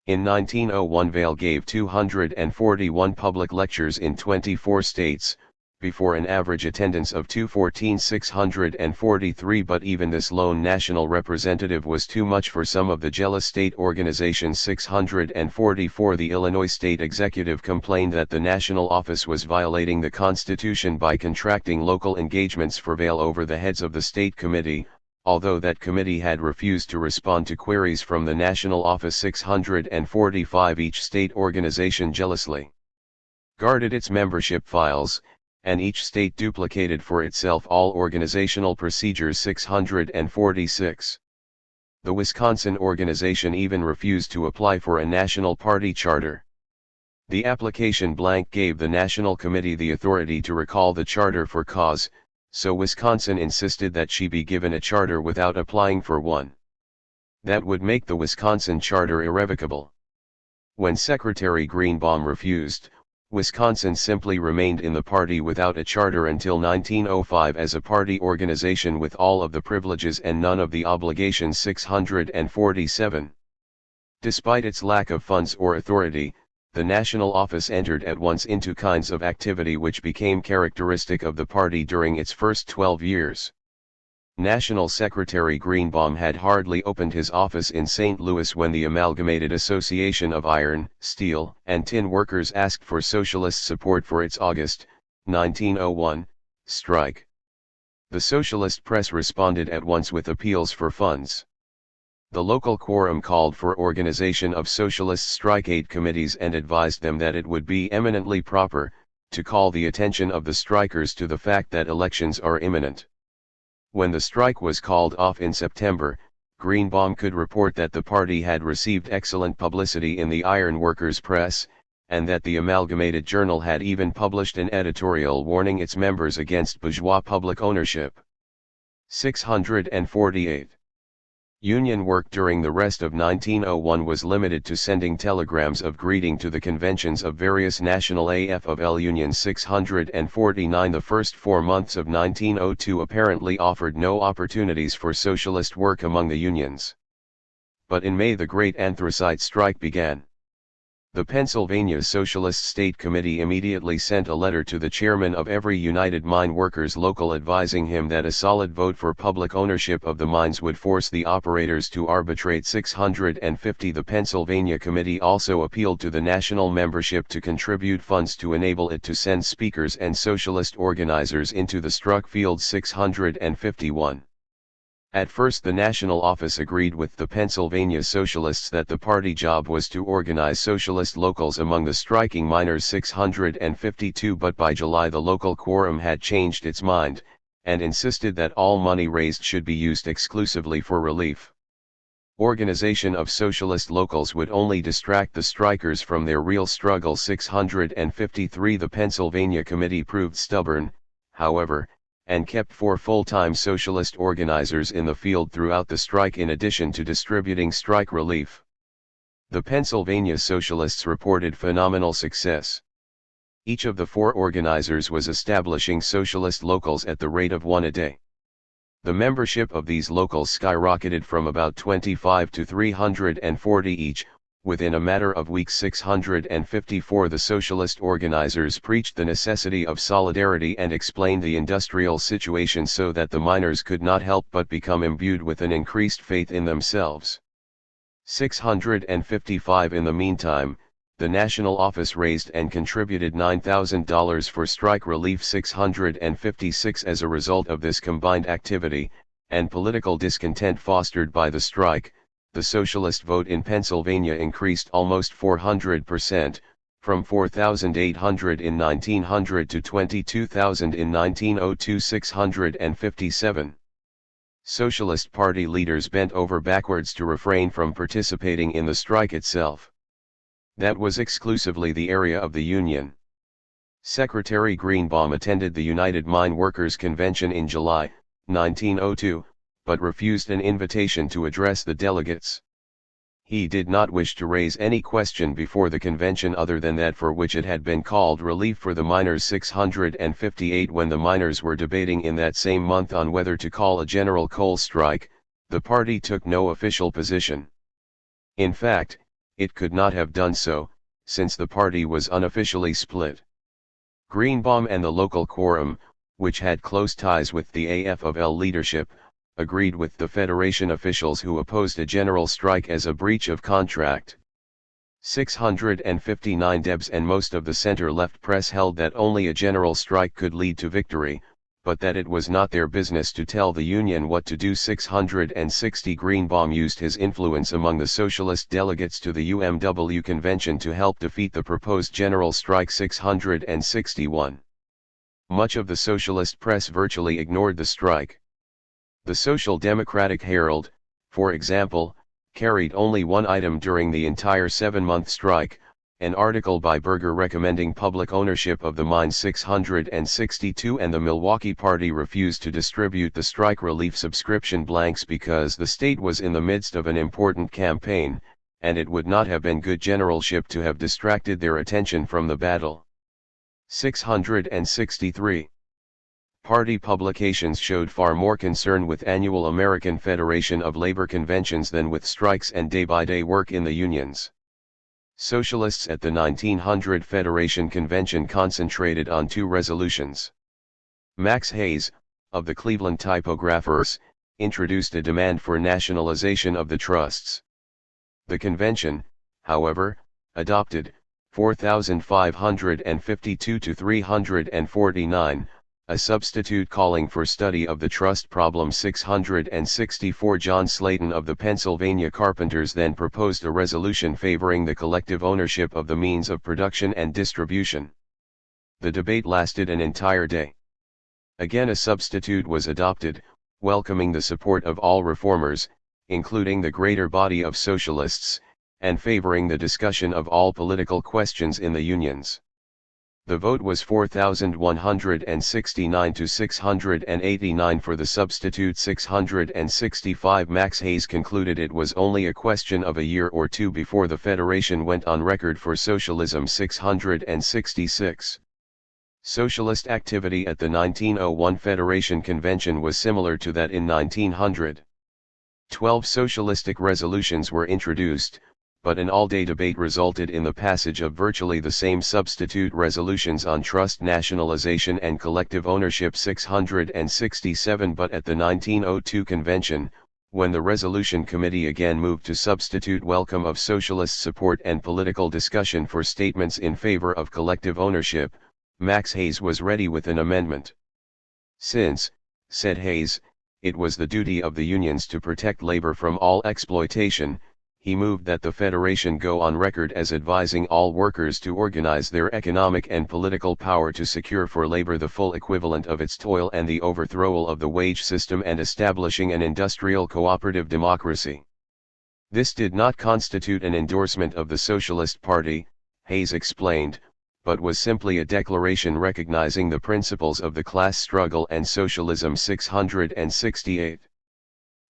In 1901 Vail gave 241 public lectures in 24 states, before an average attendance of 214. 643 But even this lone national representative was too much for some of the jealous state organizations. 644 The Illinois State Executive complained that the national office was violating the Constitution by contracting local engagements for Vail over the heads of the state committee, although that committee had refused to respond to queries from the national office. 645 Each state organization jealously guarded its membership files, and each state duplicated for itself all organizational procedures. 646. The Wisconsin organization even refused to apply for a national party charter. The application blank gave the National Committee the authority to recall the charter for cause, so Wisconsin insisted that she be given a charter without applying for one. That would make the Wisconsin charter irrevocable. When Secretary Greenbaum refused, Wisconsin simply remained in the party without a charter until 1905 as a party organization with all of the privileges and none of the obligations. 647. Despite its lack of funds or authority, the national office entered at once into kinds of activity which became characteristic of the party during its first 12 years. National Secretary Greenbaum had hardly opened his office in St. Louis when the Amalgamated Association of Iron, Steel, and Tin Workers asked for socialist support for its August, 1901, strike. The socialist press responded at once with appeals for funds. The local quorum called for organization of socialist strike aid committees and advised them that it would be eminently proper to call the attention of the strikers to the fact that elections are imminent. When the strike was called off in September, Greenbaum could report that the party had received excellent publicity in the iron workers' press, and that the Amalgamated Journal had even published an editorial warning its members against bourgeois public ownership. 648. Union work during the rest of 1901 was limited to sending telegrams of greeting to the conventions of various national AFL unions. 649. The first 4 months of 1902 apparently offered no opportunities for socialist work among the unions. But in May the Great Anthracite Strike began. The Pennsylvania Socialist State Committee immediately sent a letter to the chairman of every United Mine Workers local advising him that a solid vote for public ownership of the mines would force the operators to arbitrate. 650. The Pennsylvania Committee also appealed to the national membership to contribute funds to enable it to send speakers and socialist organizers into the struck field. 651. At first the national office agreed with the Pennsylvania Socialists that the party job was to organize socialist locals among the striking miners. 652. But by July the local quorum had changed its mind, and insisted that all money raised should be used exclusively for relief. Organization of socialist locals would only distract the strikers from their real struggle. 653. The Pennsylvania Committee proved stubborn, however, and kept 4 full-time socialist organizers in the field throughout the strike in addition to distributing strike relief. The Pennsylvania Socialists reported phenomenal success. Each of the 4 organizers was establishing socialist locals at the rate of 1 a day. The membership of these locals skyrocketed from about 25 to 340 each. Within a matter of weeks. 654. The socialist organizers preached the necessity of solidarity and explained the industrial situation so that the miners could not help but become imbued with an increased faith in themselves. 655. In the meantime, the national office raised and contributed $9,000 for strike relief. 656. As a result of this combined activity, and political discontent fostered by the strike, the socialist vote in Pennsylvania increased almost 400%, from 4,800 in 1900 to 22,000 in 1902. 657. Socialist Party leaders bent over backwards to refrain from participating in the strike itself. That was exclusively the area of the Union. Secretary Greenbaum attended the United Mine Workers Convention in July, 1902, but refused an invitation to address the delegates. He did not wish to raise any question before the convention other than that for which it had been called relief for the miners. 658. When the miners were debating in that same month on whether to call a general coal strike, the party took no official position. In fact, it could not have done so, since the party was unofficially split. Greenbaum and the local quorum, which had close ties with the AFL leadership, agreed with the Federation officials who opposed a general strike as a breach of contract. 659. Debs and most of the center-left press held that only a general strike could lead to victory, but that it was not their business to tell the Union what to do. 660 Greenbaum used his influence among the Socialist delegates to the UMW convention to help defeat the proposed general strike. 661. Much of the Socialist press virtually ignored the strike. The Social Democratic Herald, for example, carried only one item during the entire 7-month strike, an article by Berger recommending public ownership of the mine. 662 And the Milwaukee Party refused to distribute the strike relief subscription blanks because the state was in the midst of an important campaign, and it would not have been good generalship to have distracted their attention from the battle. 663. Party publications showed far more concern with annual American Federation of Labor conventions than with strikes and day-by-day work in the unions. Socialists at the 1900 Federation Convention concentrated on 2 resolutions. Max Hayes, of the Cleveland Typographers, introduced a demand for nationalization of the trusts. The convention, however, adopted 4,552 to 349, a substitute calling for study of the trust problem. 664 John Slayton of the Pennsylvania Carpenters then proposed a resolution favoring the collective ownership of the means of production and distribution. The debate lasted an entire day. Again a substitute was adopted, welcoming the support of all reformers, including the greater body of socialists, and favoring the discussion of all political questions in the unions. The vote was 4,169 to 689 for the substitute. 665 Max Hayes concluded it was only a question of a year or two before the Federation went on record for socialism. 666. Socialist activity at the 1901 Federation Convention was similar to that in 1900. 12 socialistic resolutions were introduced, but an all-day debate resulted in the passage of virtually the same substitute resolutions on trust nationalization and collective ownership. 667 But at the 1902 convention, when the resolution committee again moved to substitute welcome of socialist support and political discussion for statements in favor of collective ownership, Max Hayes was ready with an amendment. Since, said Hayes, it was the duty of the unions to protect labor from all exploitation, he moved that the Federation go on record as advising all workers to organize their economic and political power to secure for labor the full equivalent of its toil and the overthrowal of the wage system and establishing an industrial cooperative democracy. This did not constitute an endorsement of the Socialist Party, Hayes explained, but was simply a declaration recognizing the principles of the class struggle and socialism. 668.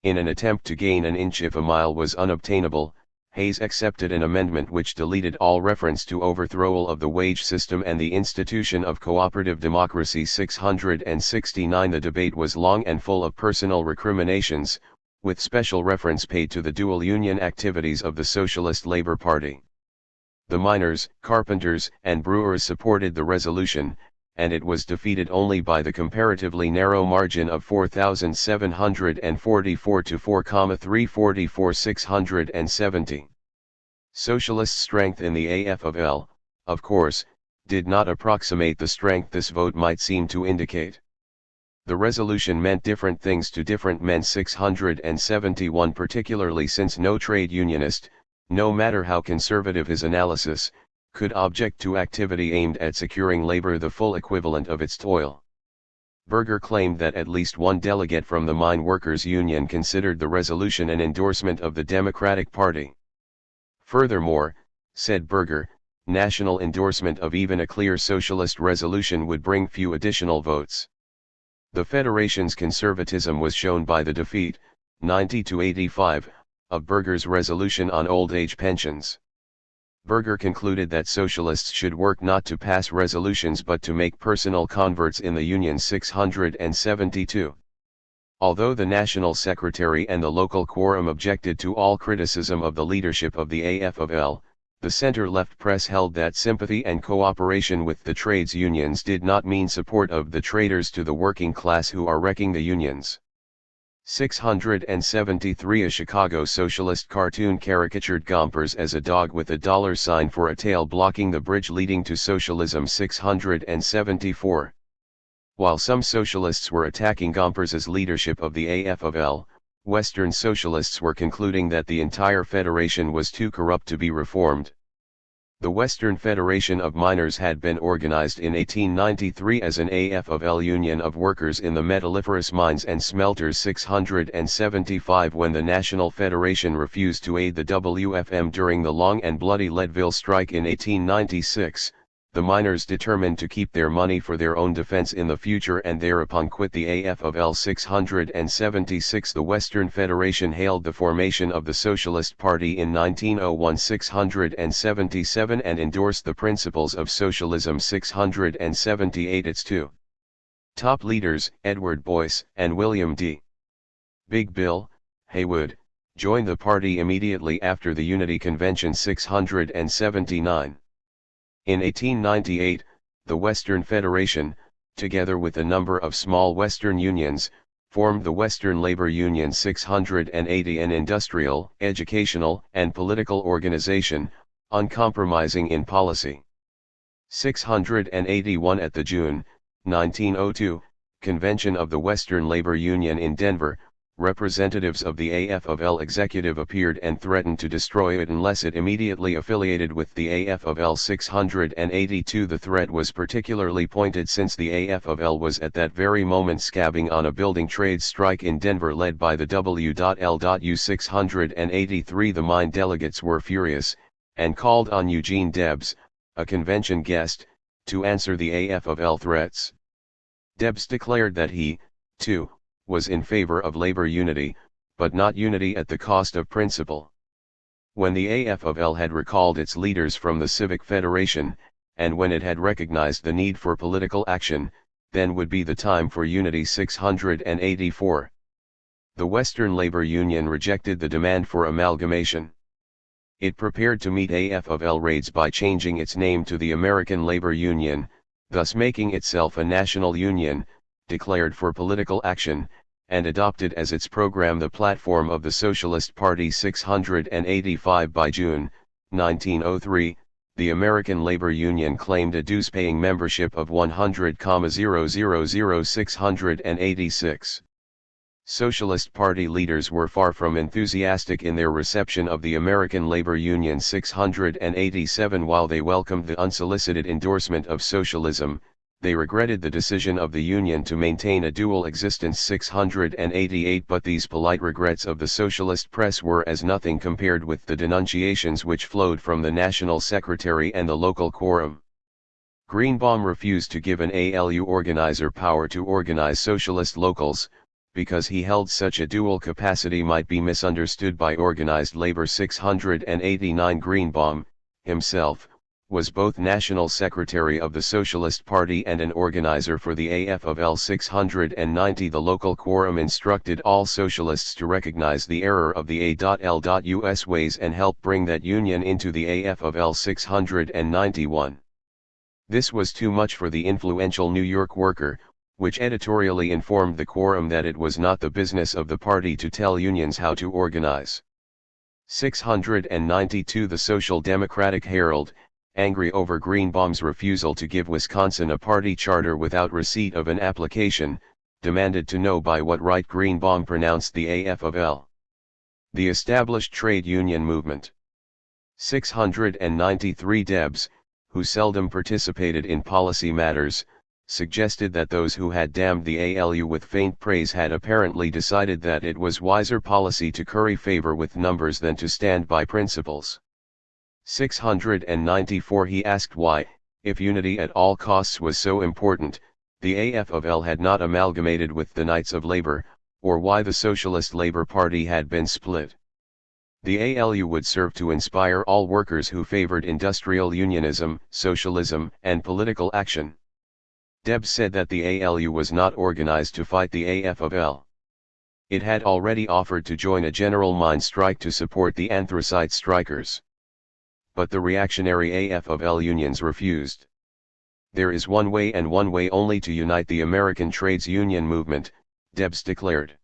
In an attempt to gain an inch if a mile was unobtainable, Hayes accepted an amendment which deleted all reference to overthrowal of the wage system and the institution of cooperative democracy. 669 The debate was long and full of personal recriminations, with special reference paid to the dual union activities of the Socialist Labor Party. The miners, carpenters, and brewers supported the resolution, and it was defeated only by the comparatively narrow margin of 4,744 to 4,344. 670. Socialist strength in the AFL, of course, did not approximate the strength this vote might seem to indicate. The resolution meant different things to different men. 671 Particularly since no trade unionist, no matter how conservative his analysis, could object to activity aimed at securing labor the full equivalent of its toil. Berger claimed that at least one delegate from the Mine Workers Union considered the resolution an endorsement of the Democratic Party. Furthermore, said Berger, national endorsement of even a clear socialist resolution would bring few additional votes. The Federation's conservatism was shown by the defeat, 90-85, of Berger's resolution on old age pensions. Berger concluded that socialists should work not to pass resolutions but to make personal converts in the Union. 672. Although the National Secretary and the local quorum objected to all criticism of the leadership of the AFL, the center-left press held that sympathy and cooperation with the trades unions did not mean support of the traders to the working class who are wrecking the unions. 673 A Chicago socialist cartoon caricatured Gompers as a dog with a $sign for a tail blocking the bridge leading to socialism. 674. While some socialists were attacking Gompers's leadership of the AFL, Western socialists were concluding that the entire federation was too corrupt to be reformed. The Western Federation of Miners had been organized in 1893 as an AFL union of workers in the metalliferous mines and smelters. 675 When the National Federation refused to aid the WFM during the long and bloody Leadville strike in 1896, the miners determined to keep their money for their own defense in the future and thereupon quit the AFL. 676 The Western Federation hailed the formation of the Socialist Party in 1901. 677 and endorsed the principles of socialism. 678 Its two top leaders, Edward Boyce and William D. Big Bill Haywood, joined the party immediately after the Unity Convention. 679 In 1898, the Western Federation, together with a number of small Western unions, formed the Western Labor Union. 680 An industrial, educational, and political organization, uncompromising in policy. 681 At the June, 1902, Convention of the Western Labor Union in Denver, representatives of the AFL executive appeared and threatened to destroy it unless it immediately affiliated with the AFL. 682 The threat was particularly pointed since the AFL was at that very moment scabbing on a building trades strike in Denver led by the W.L.U. 683 The mine delegates were furious, and called on Eugene Debs, a convention guest, to answer the AFL threats. Debs declared that he, too, was in favor of labor unity, but not unity at the cost of principle. When the AFL had recalled its leaders from the Civic Federation, and when it had recognized the need for political action, then would be the time for unity. 684 The Western Labor Union rejected the demand for amalgamation. It prepared to meet AFL raids by changing its name to the American Labor Union, thus making itself a national union, declared for political action, and adopted as its program the platform of the Socialist Party. 685 By June, 1903, the American Labor Union claimed a dues-paying membership of 100,000. 686 Socialist Party leaders were far from enthusiastic in their reception of the American Labor Union. 687 While they welcomed the unsolicited endorsement of socialism, they regretted the decision of the Union to maintain a dual existence. 688 But these polite regrets of the socialist press were as nothing compared with the denunciations which flowed from the National Secretary and the local quorum. Greenbaum refused to give an ALU organizer power to organize socialist locals, because he held such a dual capacity might be misunderstood by organized labor. 689 Greenbaum, himself, was both National Secretary of the Socialist Party and an organizer for the AFL. 690 The local quorum instructed all socialists to recognize the error of the A.L.U.'s ways and help bring that union into the AFL. 691 This was too much for the influential New York Worker, which editorially informed the quorum that it was not the business of the party to tell unions how to organize. 692 The Social Democratic Herald, angry over Greenbaum's refusal to give Wisconsin a party charter without receipt of an application, demanded to know by what right Greenbaum pronounced the AFL the established trade union movement. 693 Debs, who seldom participated in policy matters, suggested that those who had damned the ALU with faint praise had apparently decided that it was wiser policy to curry favor with numbers than to stand by principles. 694 He asked why, if unity at all costs was so important, the AFL had not amalgamated with the Knights of Labor, or why the Socialist Labor Party had been split. The ALU would serve to inspire all workers who favored industrial unionism, socialism, and political action. Debs said that the ALU was not organized to fight the AFL. It had already offered to join a general mine strike to support the anthracite strikers. But the reactionary AFL unions refused. There is one way and one way only to unite the American trades union movement, Debs declared.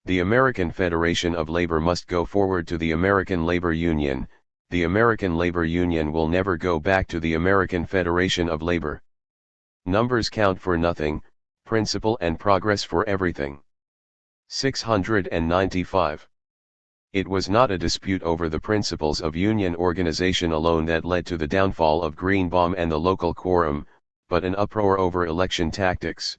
The American Federation of Labor must go forward to the American Labor Union. The American Labor Union will never go back to the American Federation of Labor. Numbers count for nothing, Principle and progress for everything. 695. It was not a dispute over the principles of union organization alone that led to the downfall of Greenbaum and the local quorum, but an uproar over election tactics.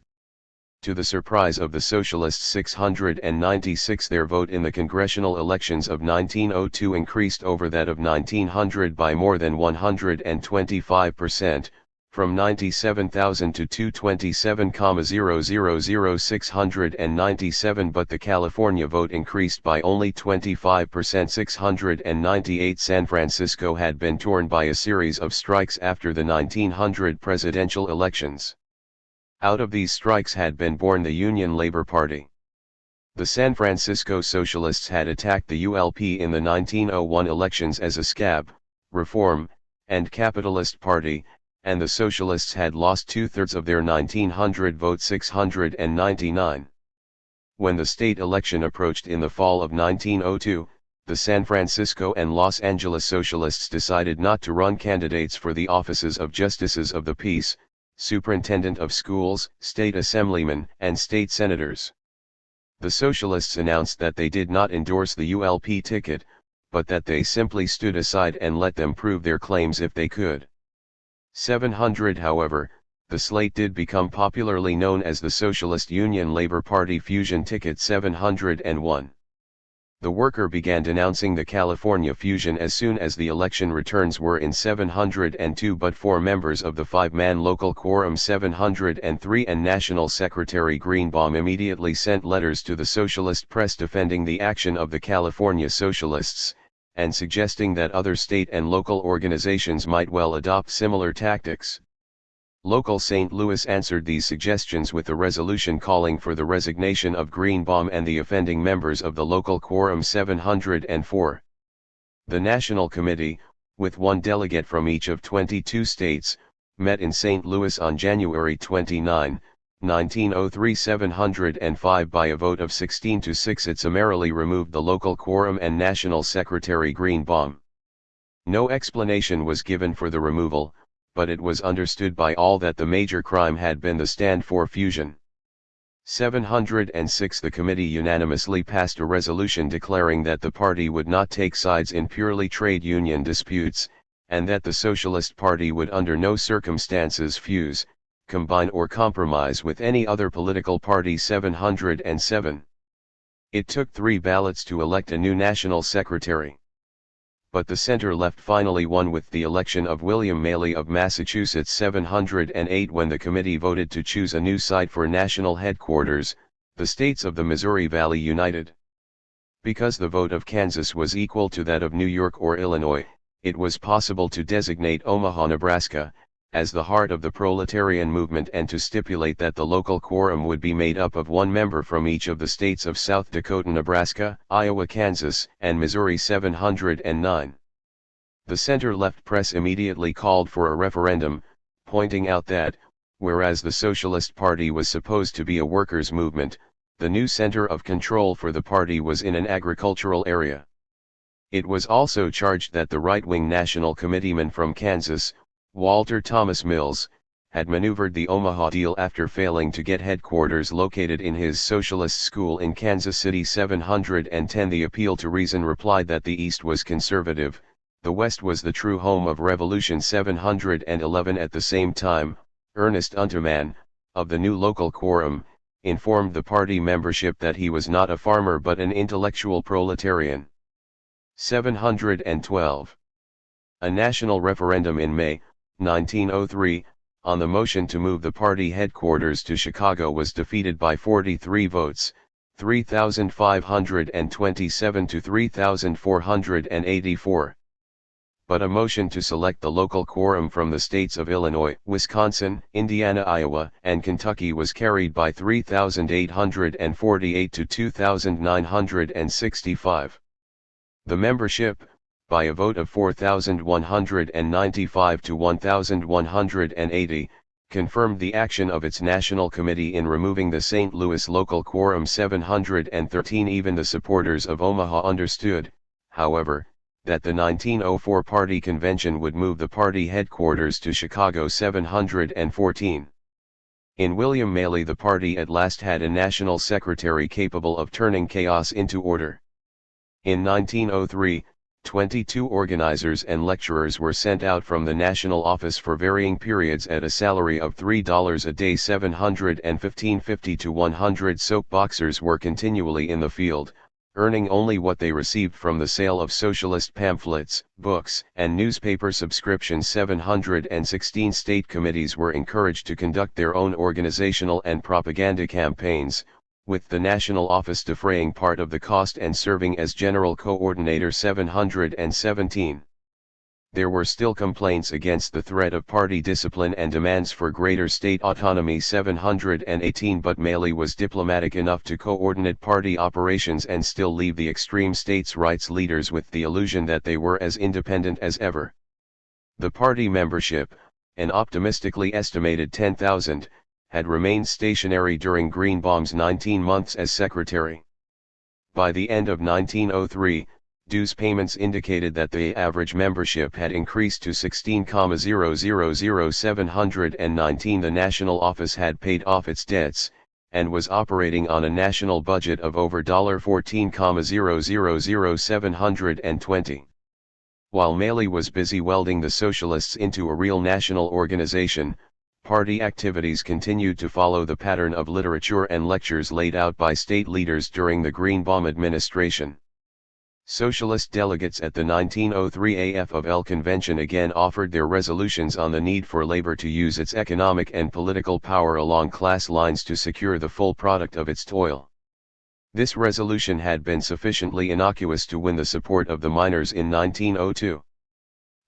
To the surprise of the Socialists, 696, their vote in the congressional elections of 1902 increased over that of 1900 by more than 125%, from 97,000 to 227,000,697, but the California vote increased by only 25%. 698. San Francisco had been torn by a series of strikes after the 1900 presidential elections. Out of these strikes had been born the Union Labor Party. The San Francisco Socialists had attacked the ULP in the 1901 elections as a scab, reform, and capitalist party, and the Socialists had lost 2/3 of their 1900 votes. 699. When the state election approached in the fall of 1902, the San Francisco and Los Angeles Socialists decided not to run candidates for the offices of Justices of the Peace, Superintendent of Schools, State Assemblymen, and State Senators. The Socialists announced that they did not endorse the ULP ticket, but that they simply stood aside and let them prove their claims if they could. 700. However, the slate did become popularly known as the Socialist Union Labor Party fusion ticket. 701. The worker began denouncing the California fusion as soon as the election returns were in. 702, but 4 members of the 5-man local quorum. 703, and National Secretary Greenbaum immediately sent letters to the socialist press defending the action of the California Socialists, and suggesting that other state and local organizations might well adopt similar tactics. Local St. Louis answered these suggestions with a resolution calling for the resignation of Greenbaum and the offending members of the local quorum. 704. The National Committee, with 1 delegate from each of 22 states, met in St. Louis on January 29, 1903. 705. By a vote of 16-6 it summarily removed the local quorum and National Secretary Greenbaum. No explanation was given for the removal, but it was understood by all that the major crime had been the stand for fusion. 706. The committee unanimously passed a resolution declaring that the party would not take sides in purely trade union disputes, and that the Socialist Party would under no circumstances fuse, combine or compromise with any other political party. 707. It took 3 ballots to elect a new national secretary. But the center-left finally won with the election of William Maley of Massachusetts. 708. When the committee voted to choose a new site for national headquarters, the states of the Missouri Valley united. Because the vote of Kansas was equal to that of New York or Illinois, it was possible to designate Omaha, Nebraska, as the heart of the proletarian movement and to stipulate that the local quorum would be made up of 1 member from each of the states of South Dakota, Nebraska, Iowa, Kansas, and Missouri. 709. The center-left press immediately called for a referendum, pointing out that, whereas the Socialist Party was supposed to be a workers' movement, the new center of control for the party was in an agricultural area. It was also charged that the right-wing national committeeman from Kansas, Walter Thomas Mills, had maneuvered the Omaha deal after failing to get headquarters located in his socialist school in Kansas City. 710. The Appeal to Reason replied that the East was conservative, the West was the true home of revolution. 711. At the same time, Ernest Unterman, of the new local quorum, informed the party membership that he was not a farmer but an intellectual proletarian. 712. A national referendum in May, 1903, on the motion to move the party headquarters to Chicago was defeated by 43 votes, 3,527 to 3,484. But a motion to select the local quorum from the states of Illinois, Wisconsin, Indiana, Iowa, and Kentucky was carried by 3,848 to 2,965. The membership, by a vote of 4,195 to 1,180, confirmed the action of its national committee in removing the St. Louis local quorum. 713. Even the supporters of Omaha understood, however, that the 1904 party convention would move the party headquarters to Chicago. 714. In William Maley the party at last had a national secretary capable of turning chaos into order. In 1903, 22 organizers and lecturers were sent out from the national office for varying periods at a salary of $3 a day. 715.50 to 100 soapboxers were continually in the field, earning only what they received from the sale of socialist pamphlets, books, and newspaper subscriptions. 716 state committees were encouraged to conduct their own organizational and propaganda campaigns, with the national office defraying part of the cost and serving as general coordinator. 717. There were still complaints against the threat of party discipline and demands for greater state autonomy. 718 But Maley was diplomatic enough to coordinate party operations and still leave the extreme states' rights leaders with the illusion that they were as independent as ever. The party membership, an optimistically estimated 10,000, had remained stationary during Greenbaum's 19 months as secretary. By the end of 1903, dues payments indicated that the average membership had increased to 16,000. 719 The national office had paid off its debts, and was operating on a national budget of over $14,000. 720. While Maley was busy welding the Socialists into a real national organization, party activities continued to follow the pattern of literature and lectures laid out by state leaders during the Greenbaum administration. Socialist delegates at the 1903 AFL convention again offered their resolutions on the need for labor to use its economic and political power along class lines to secure the full product of its toil. This resolution had been sufficiently innocuous to win the support of the miners in 1902.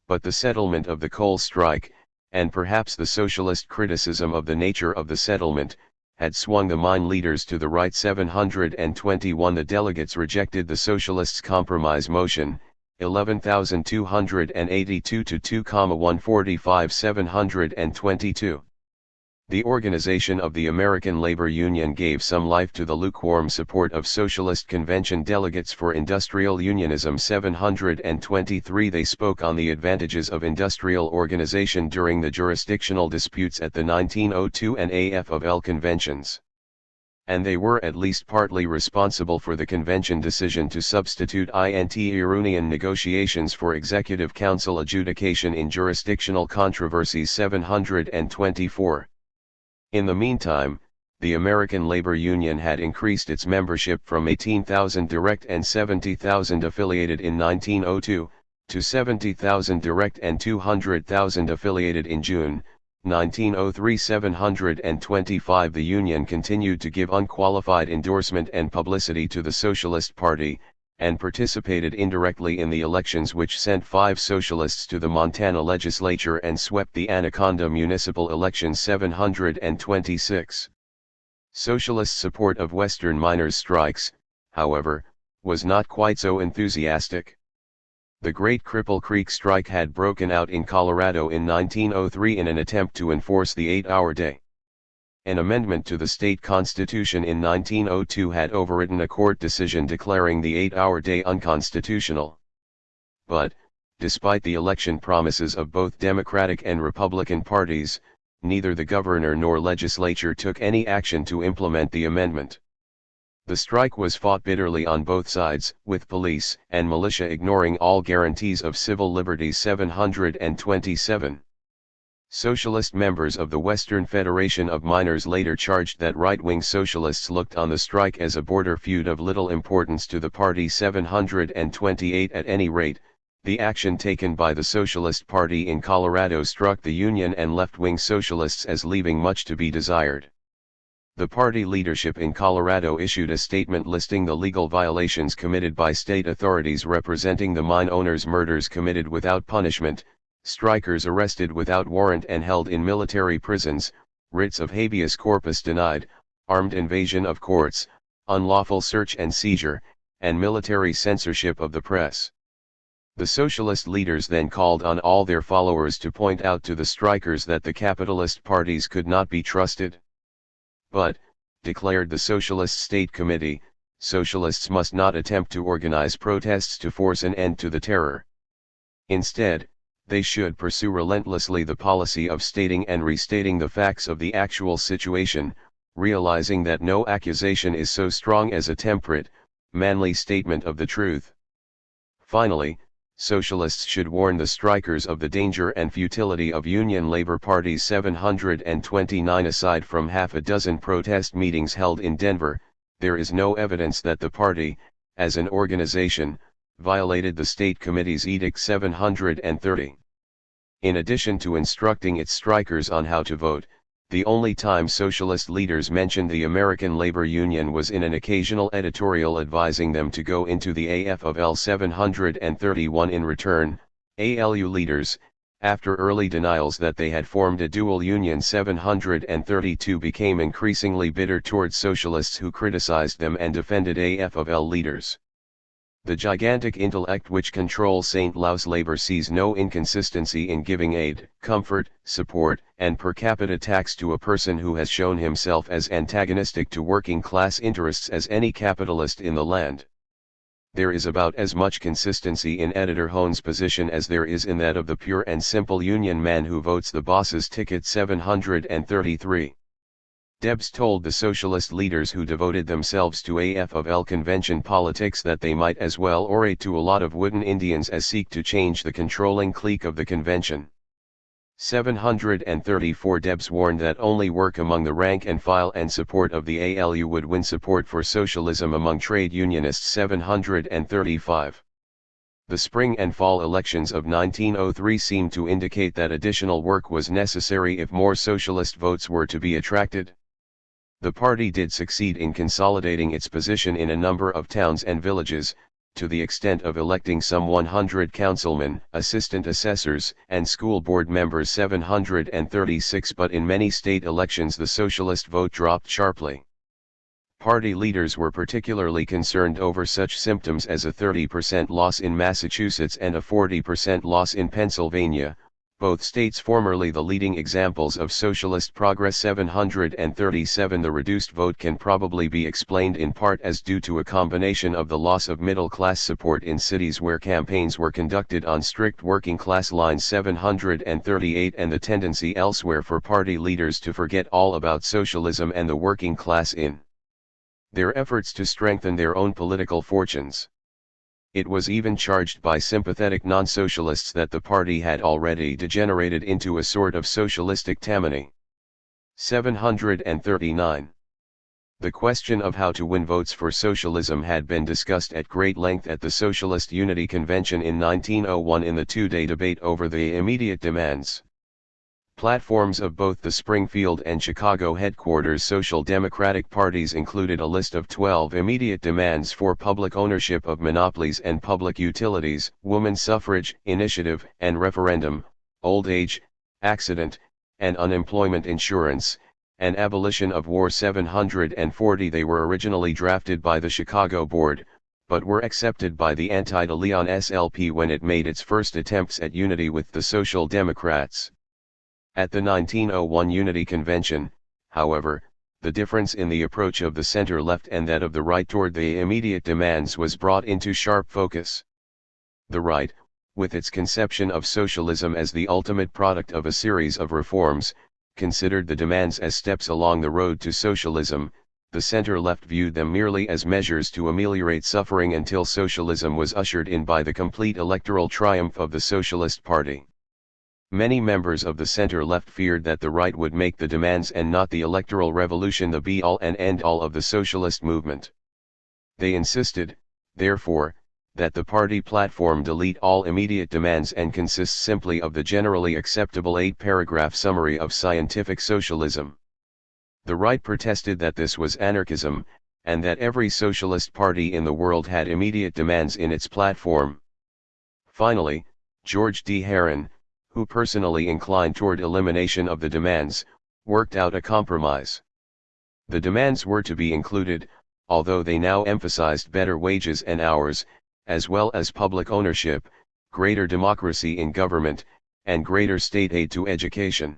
But the settlement of the coal strike, and perhaps the socialist criticism of the nature of the settlement, had swung the mine leaders to the right. 721 The delegates rejected the socialists' compromise motion, 11,282 to 2,145. 722. The organization of the American Labor Union gave some life to the lukewarm support of Socialist Convention delegates for industrial unionism. 723 They spoke on the advantages of industrial organization during the jurisdictional disputes at the 1902 and AFL conventions. And they were at least partly responsible for the convention decision to substitute inter-union negotiations for executive council adjudication in jurisdictional controversies. 724. In the meantime, the American Labor Union had increased its membership from 18,000 direct and 70,000 affiliated in 1902, to 70,000 direct and 200,000 affiliated in June 1903. 725 The Union continued to give unqualified endorsement and publicity to the Socialist Party, and participated indirectly in the elections which sent 5 socialists to the Montana legislature and swept the Anaconda municipal elections. 726. Socialist support of Western miners' strikes, however, was not quite so enthusiastic. The Great Cripple Creek strike had broken out in Colorado in 1903 in an attempt to enforce the 8-hour day. An amendment to the state constitution in 1902 had overridden a court decision declaring the 8-hour day unconstitutional. But, despite the election promises of both Democratic and Republican parties, neither the governor nor legislature took any action to implement the amendment. The strike was fought bitterly on both sides, with police and militia ignoring all guarantees of civil liberties. 727. Socialist members of the Western Federation of Miners later charged that right-wing socialists looked on the strike as a border feud of little importance to the party. 728 At any rate, the action taken by the Socialist Party in Colorado struck the Union and left-wing socialists as leaving much to be desired. The party leadership in Colorado issued a statement listing the legal violations committed by state authorities representing the mine owners: murders committed without punishment, strikers arrested without warrant and held in military prisons, writs of habeas corpus denied, armed invasion of courts, unlawful search and seizure, and military censorship of the press. The socialist leaders then called on all their followers to point out to the strikers that the capitalist parties could not be trusted. But, declared the Socialist State Committee, socialists must not attempt to organize protests to force an end to the terror. Instead, They should pursue relentlessly the policy of stating and restating the facts of the actual situation, realizing that no accusation is so strong as a temperate, manly statement of the truth. Finally, Socialists should warn the strikers of the danger and futility of Union Labor Party's 729. Aside from half a dozen protest meetings held in Denver, there is no evidence that the party, as an organization, violated the State Committee's Edict 730. In addition to instructing its strikers on how to vote, the only time socialist leaders mentioned the American Labor Union was in an occasional editorial advising them to go into the AF of L 731. In return, ALU leaders, after early denials that they had formed a dual union 732, became increasingly bitter towards socialists who criticized them and defended AF of L leaders. The gigantic intellect which controls St. Louis labor sees no inconsistency in giving aid, comfort, support, and per capita tax to a person who has shown himself as antagonistic to working class interests as any capitalist in the land. There is about as much consistency in Editor Hohn's position as there is in that of the pure and simple union man who votes the boss's ticket 733. Debs told the socialist leaders who devoted themselves to AF of L convention politics that they might as well orate to a lot of wooden Indians as seek to change the controlling clique of the convention. 734. Debs warned that only work among the rank and file and support of the ALU would win support for socialism among trade unionists. 735. The spring and fall elections of 1903 seemed to indicate that additional work was necessary if more socialist votes were to be attracted. The party did succeed in consolidating its position in a number of towns and villages, to the extent of electing some 100 councilmen, assistant assessors, and school board members. 736. But in many state elections the socialist vote dropped sharply. Party leaders were particularly concerned over such symptoms as a 30% loss in Massachusetts and a 40% loss in Pennsylvania, both states formerly the leading examples of socialist progress. 737. The reduced vote can probably be explained in part as due to a combination of the loss of middle-class support in cities where campaigns were conducted on strict working-class lines. 738. And the tendency elsewhere for party leaders to forget all about socialism and the working class in their efforts to strengthen their own political fortunes. It was even charged by sympathetic non-socialists that the party had already degenerated into a sort of socialistic tammany. 739. The question of how to win votes for socialism had been discussed at great length at the Socialist Unity Convention in 1901 in the two-day debate over the immediate demands. Platforms of both the Springfield and Chicago headquarters Social Democratic parties included a list of 12 immediate demands for public ownership of monopolies and public utilities, woman suffrage, initiative and referendum, old age, accident, and unemployment insurance, and abolition of war. 740. They were originally drafted by the Chicago Board, but were accepted by the anti-de Leon SLP when it made its first attempts at unity with the Social Democrats. At the 1901 Unity Convention, however, the difference in the approach of the center-left and that of the right toward the immediate demands was brought into sharp focus. The right, with its conception of socialism as the ultimate product of a series of reforms, considered the demands as steps along the road to socialism. The center-left viewed them merely as measures to ameliorate suffering until socialism was ushered in by the complete electoral triumph of the Socialist Party. Many members of the center-left feared that the right would make the demands and not the electoral revolution the be-all and end-all of the socialist movement. They insisted, therefore, that the party platform delete all immediate demands and consist simply of the generally acceptable 8-paragraph summary of scientific socialism. The right protested that this was anarchism, and that every socialist party in the world had immediate demands in its platform. Finally, George D. Herron, who personally inclined toward elimination of the demands, worked out a compromise. The demands were to be included, although they now emphasized better wages and hours, as well as public ownership, greater democracy in government, and greater state aid to education.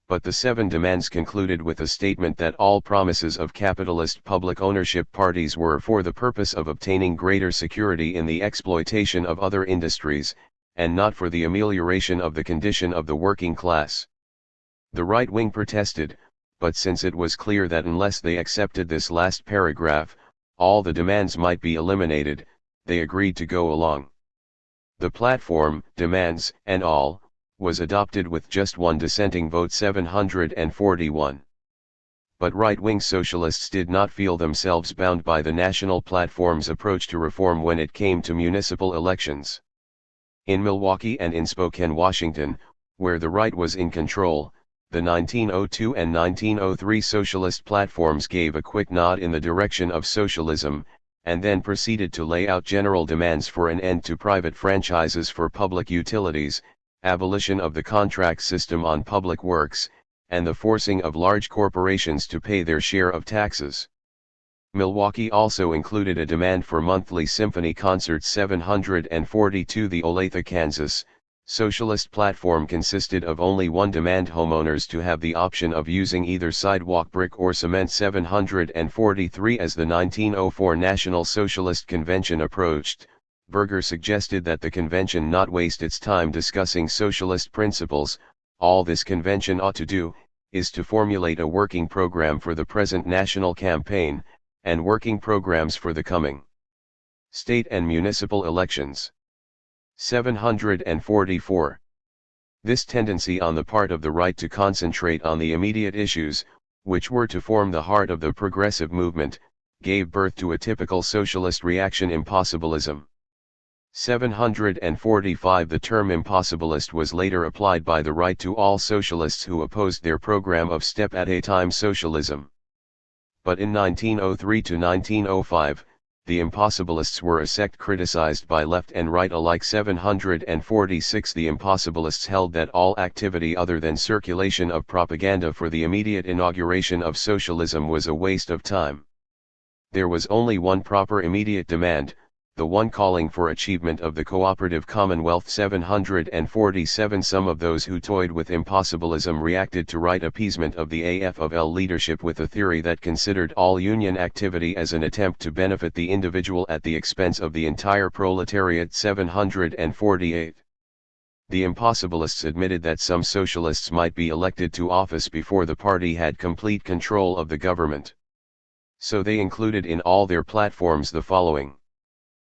But the 7 demands concluded with a statement that all promises of capitalist public ownership parties were for the purpose of obtaining greater security in the exploitation of other industries, and not for the amelioration of the condition of the working class. The right wing protested, but since it was clear that unless they accepted this last paragraph, all the demands might be eliminated, they agreed to go along. The platform, demands, and all, was adopted with just one dissenting vote, 741. But right-wing socialists did not feel themselves bound by the national platform's approach to reform when it came to municipal elections. In Milwaukee and in Spokane, Washington, where the right was in control, the 1902 and 1903 socialist platforms gave a quick nod in the direction of socialism, and then proceeded to lay out general demands for an end to private franchises for public utilities, abolition of the contract system on public works, and the forcing of large corporations to pay their share of taxes. Milwaukee also included a demand for monthly symphony concerts, 742. The Olathe, Kansas, socialist platform consisted of only one demand: homeowners to have the option of using either sidewalk brick or cement, 743. As the 1904 National Socialist Convention approached, Berger suggested that the convention not waste its time discussing socialist principles. All this convention ought to do, is to formulate a working program for the present national campaign, and working programs for the coming state and municipal elections. 744. This tendency on the part of the right to concentrate on the immediate issues, which were to form the heart of the progressive movement, gave birth to a typical socialist reaction: impossibilism. 745. The term impossibilist was later applied by the right to all socialists who opposed their program of step-at-a-time socialism. But in 1903 to 1905, the impossibilists were a sect criticized by left and right alike. 746. The impossibilists held that all activity other than circulation of propaganda for the immediate inauguration of socialism was a waste of time. There was only one proper immediate demand, the one calling for achievement of the cooperative commonwealth. 747. Some of those who toyed with impossibilism reacted to right appeasement of the AFL leadership with a theory that considered all union activity as an attempt to benefit the individual at the expense of the entire proletariat. 748. The impossibilists admitted that some socialists might be elected to office before the party had complete control of the government. So they included in all their platforms the following: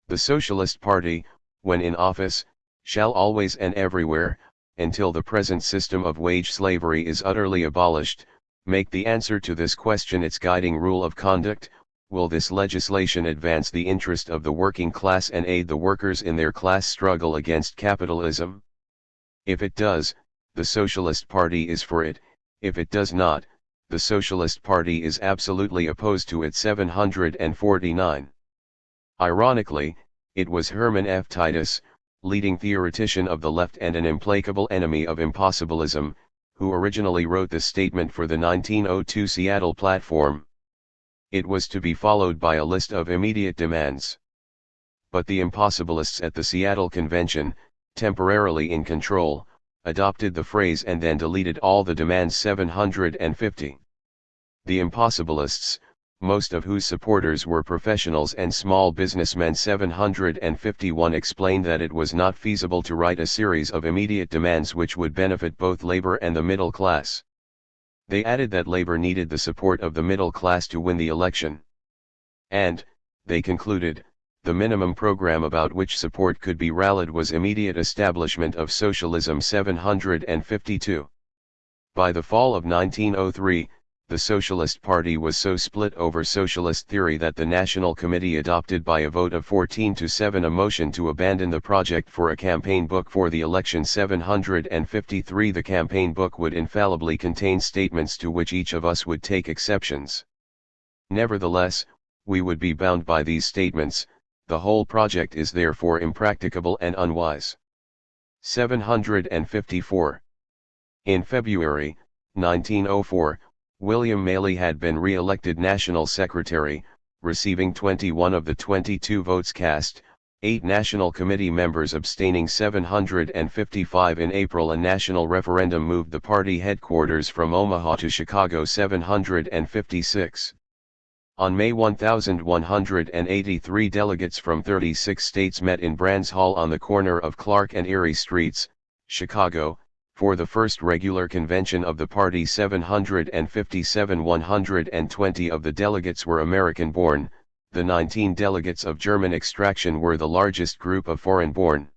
the Socialist Party, when in office, shall always and everywhere, until the present system of wage slavery is utterly abolished, make the answer to this question its guiding rule of conduct: will this legislation advance the interest of the working class and aid the workers in their class struggle against capitalism? If it does, the Socialist Party is for it; if it does not, the Socialist Party is absolutely opposed to it. 749. Ironically, it was Herman F. Titus, leading theoretician of the left and an implacable enemy of impossibilism, who originally wrote the statement for the 1902 Seattle platform. It was to be followed by a list of immediate demands. But the impossibilists at the Seattle Convention, temporarily in control, adopted the phrase and then deleted all the demands. 750. The impossibilists, most of whose supporters were professionals and small businessmen, 751, explained that it was not feasible to write a series of immediate demands which would benefit both labor and the middle class. They added that labor needed the support of the middle class to win the election. And, they concluded, the minimum program about which support could be rallied was immediate establishment of socialism. 752. By the fall of 1903, the Socialist Party was so split over socialist theory that the National Committee adopted by a vote of 14-7 a motion to abandon the project for a campaign book for the election. 753. The campaign book would infallibly contain statements to which each of us would take exceptions. Nevertheless, we would be bound by these statements. The whole project is therefore impracticable and unwise. 754. In February, 1904, William Maley had been re-elected National Secretary, receiving 21 of the 22 votes cast, 8 National Committee members abstaining. 755. In April, a national referendum moved the party headquarters from Omaha to Chicago. 756. On May 1,183 delegates from 36 states met in Brands Hall on the corner of Clark and Erie Streets, Chicago, for the first regular convention of the party. 120 of the delegates were American-born, the 19 delegates of German extraction were the largest group of foreign-born.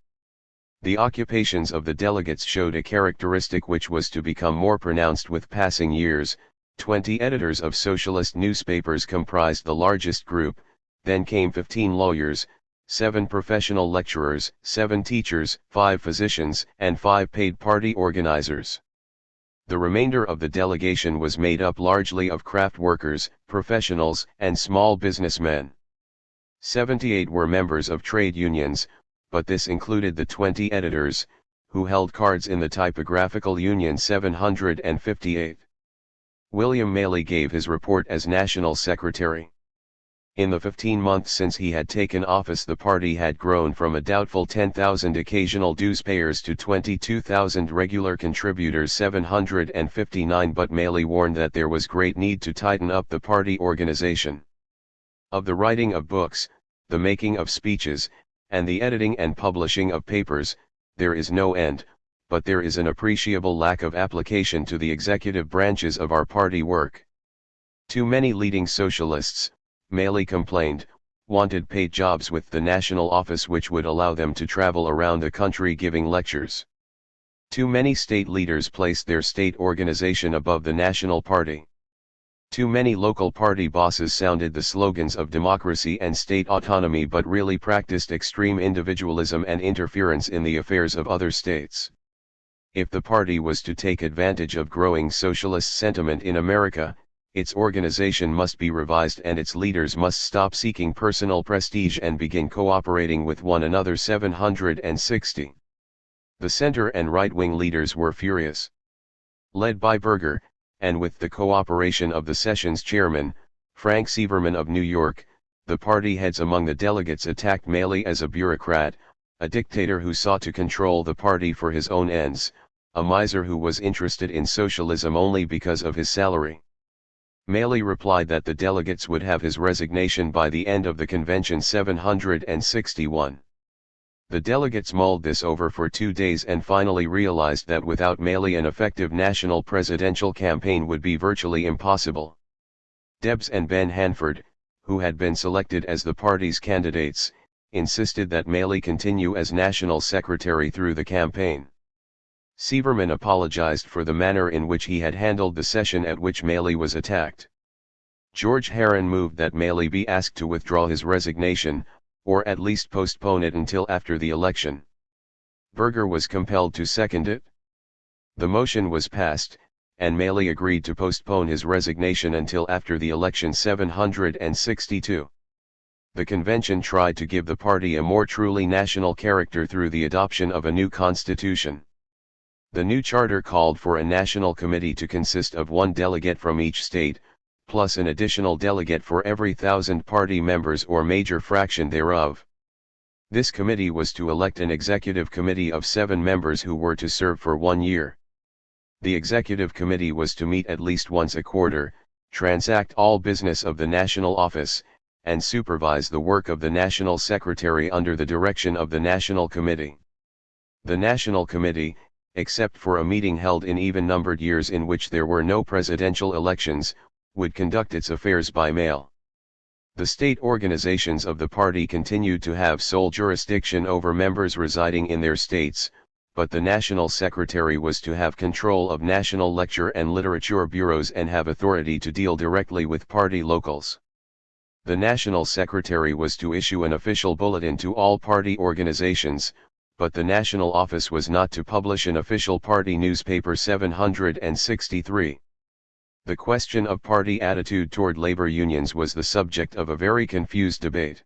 The occupations of the delegates showed a characteristic which was to become more pronounced with passing years. 20 editors of socialist newspapers comprised the largest group, then came 15 lawyers, 7 professional lecturers, 7 teachers, 5 physicians, and 5 paid party organizers. The remainder of the delegation was made up largely of craft workers, professionals, and small businessmen. 78 were members of trade unions, but this included the 20 editors, who held cards in the Typographical Union. 758. William Maley gave his report as National Secretary. In the 15 months since he had taken office, the party had grown from a doubtful 10,000 occasional dues payers to 22,000 regular contributors. 759. But Maley warned that there was great need to tighten up the party organization. Of the writing of books, the making of speeches, and the editing and publishing of papers, there is no end, but there is an appreciable lack of application to the executive branches of our party work. Too many leading socialists, Maley complained, wanted paid jobs with the national office which would allow them to travel around the country giving lectures. Too many state leaders placed their state organization above the national party. Too many local party bosses sounded the slogans of democracy and state autonomy but really practiced extreme individualism and interference in the affairs of other states. If the party was to take advantage of growing socialist sentiment in America, its organization must be revised and its leaders must stop seeking personal prestige and begin cooperating with one another. 760. The center and right-wing leaders were furious. Led by Berger, and with the cooperation of the sessions chairman, Frank Sieverman of New York, the party heads among the delegates attacked Maley as a bureaucrat, a dictator who sought to control the party for his own ends, a miser who was interested in socialism only because of his salary. Maley replied that the delegates would have his resignation by the end of the convention. 761. The delegates mulled this over for 2 days and finally realized that without Maley an effective national presidential campaign would be virtually impossible. Debs and Ben Hanford, who had been selected as the party's candidates, insisted that Maley continue as national secretary through the campaign. Sieverman apologized for the manner in which he had handled the session at which Maley was attacked. George Herron moved that Maley be asked to withdraw his resignation, or at least postpone it until after the election. Berger was compelled to second it. The motion was passed, and Maley agreed to postpone his resignation until after the election. 762. The convention tried to give the party a more truly national character through the adoption of a new constitution. The new charter called for a national committee to consist of 1 delegate from each state, plus an additional delegate for every 1,000 party members or major fraction thereof. This committee was to elect an executive committee of 7 members who were to serve for 1 year. The executive committee was to meet at least once a quarter, transact all business of the national office, and supervise the work of the national secretary under the direction of the national committee. The national committee, except for a meeting held in even-numbered years in which there were no presidential elections, would conduct its affairs by mail. The state organizations of the party continued to have sole jurisdiction over members residing in their states, but the national secretary was to have control of national lecture and literature bureaus and have authority to deal directly with party locals. The national secretary was to issue an official bulletin to all party organizations, but the national office was not to publish an official party newspaper. 763. The question of party attitude toward labor unions was the subject of a very confused debate.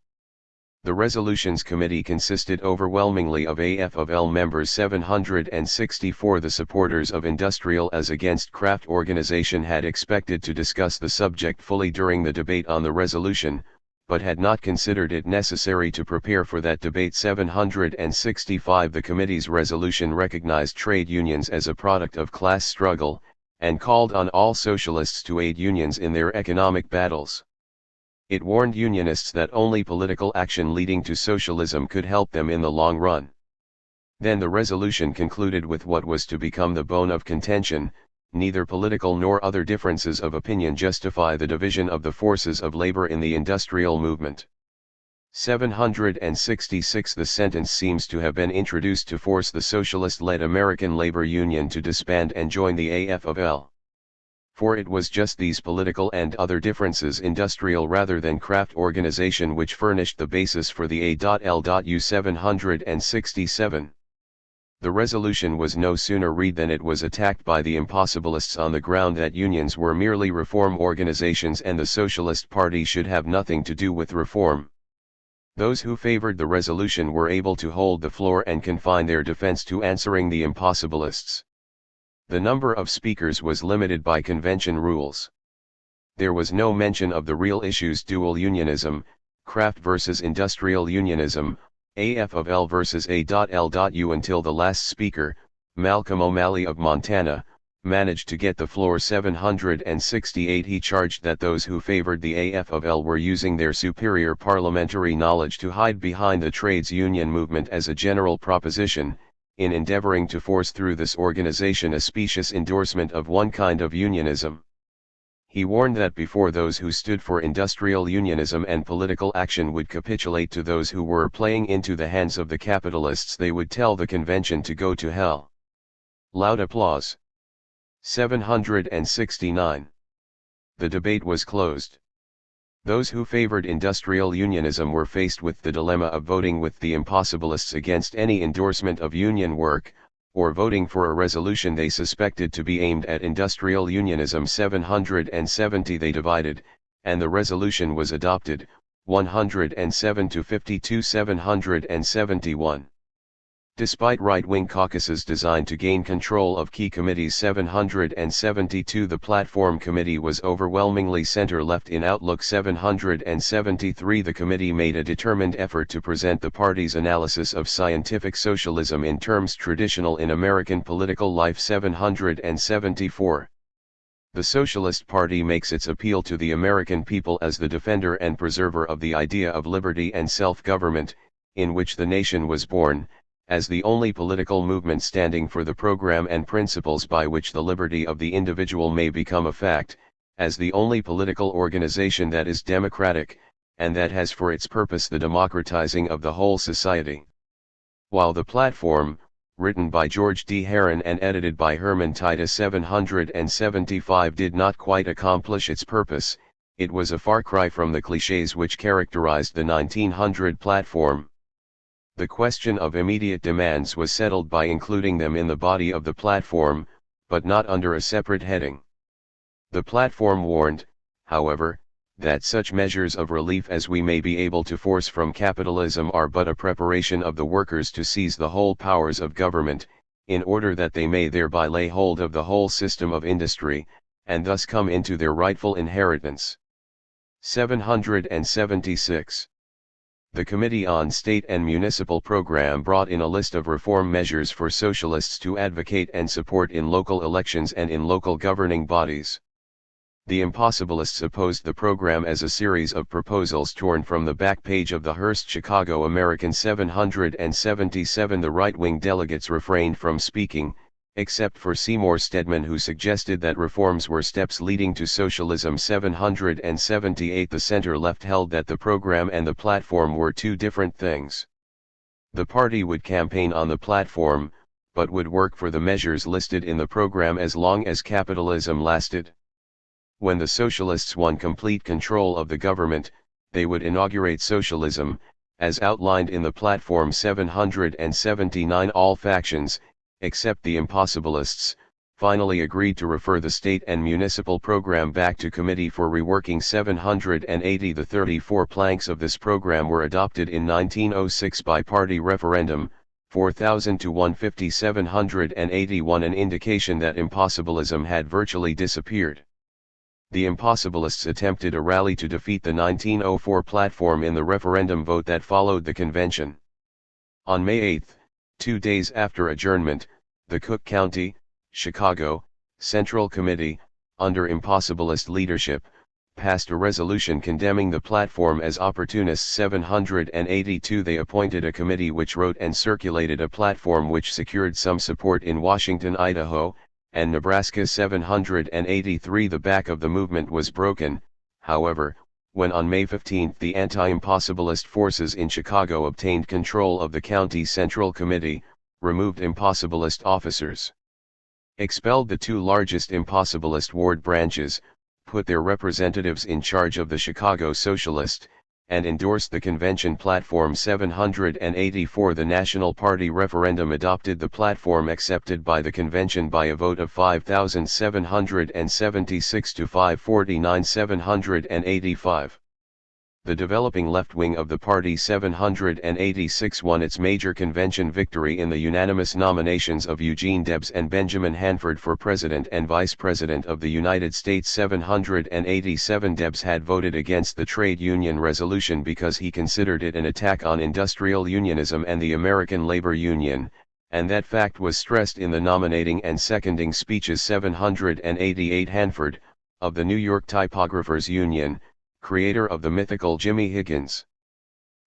The Resolutions Committee consisted overwhelmingly of AF/L members. 764. The supporters of industrial as against craft organization had expected to discuss the subject fully during the debate on the resolution, but had not considered it necessary to prepare for that debate. 765. The committee's resolution recognized trade unions as a product of class struggle, and called on all socialists to aid unions in their economic battles. It warned Unionists that only political action leading to socialism could help them in the long run. Then the resolution concluded with what was to become the bone of contention: neither political nor other differences of opinion justify the division of the forces of labor in the industrial movement. 766. The sentence seems to have been introduced to force the socialist-led American Labor Union to disband and join the AFL. For it was just these political and other differences, industrial rather than craft organization, which furnished the basis for the A.L.U. 767. The resolution was no sooner read than it was attacked by the impossibilists on the ground that unions were merely reform organizations and the Socialist Party should have nothing to do with reform. Those who favored the resolution were able to hold the floor and confine their defense to answering the impossibilists. The number of speakers was limited by convention rules. There was no mention of the real issues: dual unionism, craft versus industrial unionism, AFL versus A.L.U. until the last speaker, Malcolm O'Malley of Montana, managed to get the floor. 768. He charged that those who favored the AFL were using their superior parliamentary knowledge to hide behind the trades union movement as a general proposition, in endeavoring to force through this organization a specious endorsement of one kind of unionism. He warned that before those who stood for industrial unionism and political action would capitulate to those who were playing into the hands of the capitalists, they would tell the convention to go to hell. Loud applause. 769. The debate was closed. Those who favored industrial unionism were faced with the dilemma of voting with the impossibilists against any endorsement of union work, or voting for a resolution they suspected to be aimed at industrial unionism. 770. They divided, and the resolution was adopted, 107 to 52. 771. Despite right-wing caucuses designed to gain control of key committees. 772. The Platform Committee was overwhelmingly center-left in outlook. 773. The committee made a determined effort to present the party's analysis of scientific socialism in terms traditional in American political life. 774. The Socialist Party makes its appeal to the American people as the defender and preserver of the idea of liberty and self-government, in which the nation was born, as the only political movement standing for the program and principles by which the liberty of the individual may become a fact, as the only political organization that is democratic, and that has for its purpose the democratizing of the whole society. While the platform, written by George D. Herron and edited by Herman Titus, 775, did not quite accomplish its purpose, it was a far cry from the clichés which characterized the 1900 platform. The question of immediate demands was settled by including them in the body of the platform, but not under a separate heading. The platform warned, however, that such measures of relief as we may be able to force from capitalism are but a preparation of the workers to seize the whole powers of government, in order that they may thereby lay hold of the whole system of industry, and thus come into their rightful inheritance. 776. The Committee on State and Municipal Program brought in a list of reform measures for socialists to advocate and support in local elections and in local governing bodies. The impossibilists opposed the program as a series of proposals torn from the back page of the Hearst Chicago American. 777. The right-wing delegates refrained from speaking, except for Seymour Stedman, who suggested that reforms were steps leading to socialism. 778. The center-left held that the program and the platform were two different things. The party would campaign on the platform, but would work for the measures listed in the program as long as capitalism lasted. When the socialists won complete control of the government, they would inaugurate socialism, as outlined in the platform. 779. All factions, except the impossibilists, finally agreed to refer the state and municipal program back to committee for reworking. 780. The 34 planks of this program were adopted in 1906 by party referendum, 4,000 to 150. 781. An indication that impossibilism had virtually disappeared. The impossibilists attempted a rally to defeat the 1904 platform in the referendum vote that followed the convention. On May 8, 2 days after adjournment, the Cook County, Chicago, Central Committee, under impossibilist leadership, passed a resolution condemning the platform as opportunist. 782 They appointed a committee which wrote and circulated a platform which secured some support in Washington, Idaho, and Nebraska. 783 The back of the movement was broken, however, when on May 15 the anti-impossibilist forces in Chicago obtained control of the county central committee, removed impossibilist officers, expelled the two largest impossibilist ward branches, put their representatives in charge of the Chicago Socialist, and endorsed the convention platform. 784 The National Party referendum adopted the platform accepted by the convention by a vote of 5,776 to 549. 785 The developing left wing of the party. 786 won its major convention victory in the unanimous nominations of Eugene Debs and Benjamin Hanford for President and Vice President of the United States. 787 Debs had voted against the trade union resolution because he considered it an attack on industrial unionism and the American Labor Union, and that fact was stressed in the nominating and seconding speeches. 788 Hanford, of the New York Typographers Union, creator of the mythical Jimmy Higgins,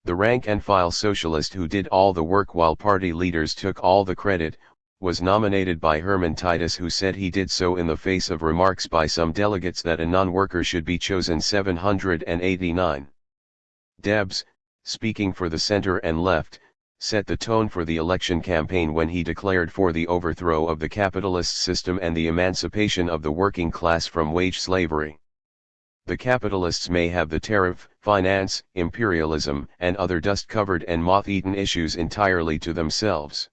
the rank-and-file socialist who did all the work while party leaders took all the credit, was nominated by Herman Titus, who said he did so in the face of remarks by some delegates that a non-worker should be chosen. 789 Debs, speaking for the center and left, set the tone for the election campaign when he declared for the overthrow of the capitalist system and the emancipation of the working class from wage slavery. The capitalists may have the tariff, finance, imperialism, and other dust-covered and moth-eaten issues entirely to themselves.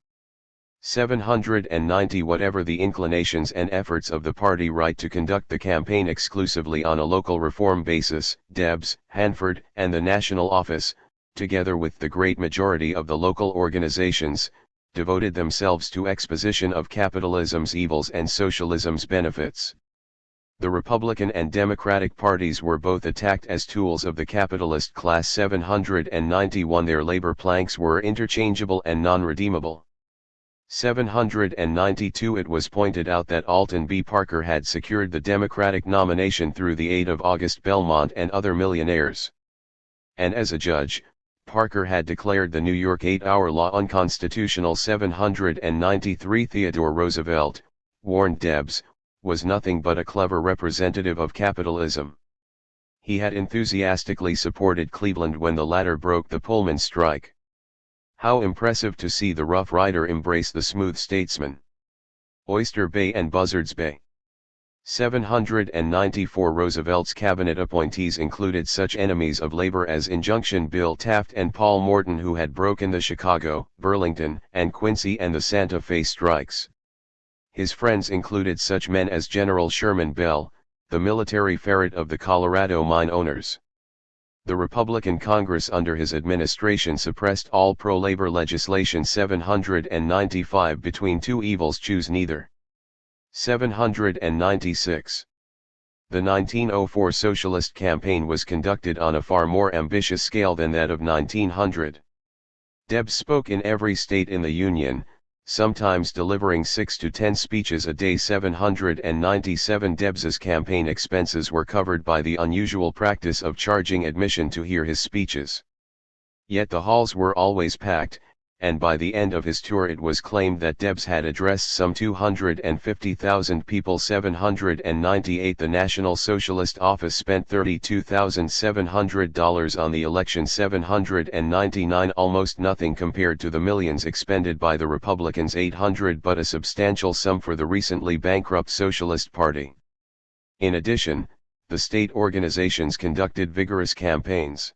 790 Whatever the inclinations and efforts of the party right to conduct the campaign exclusively on a local reform basis, Debs, Hanford, and the national office, together with the great majority of the local organizations, devoted themselves to exposition of capitalism's evils and socialism's benefits. The Republican and Democratic parties were both attacked as tools of the capitalist class. 791 Their labor planks were interchangeable and non-redeemable. 792 It was pointed out that Alton B. Parker had secured the Democratic nomination through the aid of August Belmont and other millionaires. And as a judge, Parker had declared the New York 8-hour law unconstitutional. 793 Theodore Roosevelt, warned Debs, was nothing but a clever representative of capitalism. He had enthusiastically supported Cleveland when the latter broke the Pullman strike. How impressive to see the Rough Rider embrace the smooth statesman. Oyster Bay and Buzzards Bay. 794 Roosevelt's cabinet appointees included such enemies of labor as Injunction Bill Taft and Paul Morton, who had broken the Chicago, Burlington, and Quincy and the Santa Fe strikes. His friends included such men as General Sherman Bell, the military ferret of the Colorado mine owners. The Republican Congress under his administration suppressed all pro-labor legislation. 795 Between two evils choose neither. 796 The 1904 Socialist campaign was conducted on a far more ambitious scale than that of 1900. Debs spoke in every state in the Union, sometimes delivering 6 to 10 speeches a day. 797 Debs's campaign expenses were covered by the unusual practice of charging admission to hear his speeches. Yet the halls were always packed, and by the end of his tour it was claimed that Debs had addressed some 250,000 people. 798 The National Socialist Office spent $32,700 on the election. 799 Almost nothing compared to the millions expended by the Republicans. 800 But a substantial sum for the recently bankrupt Socialist Party. In addition, the state organizations conducted vigorous campaigns.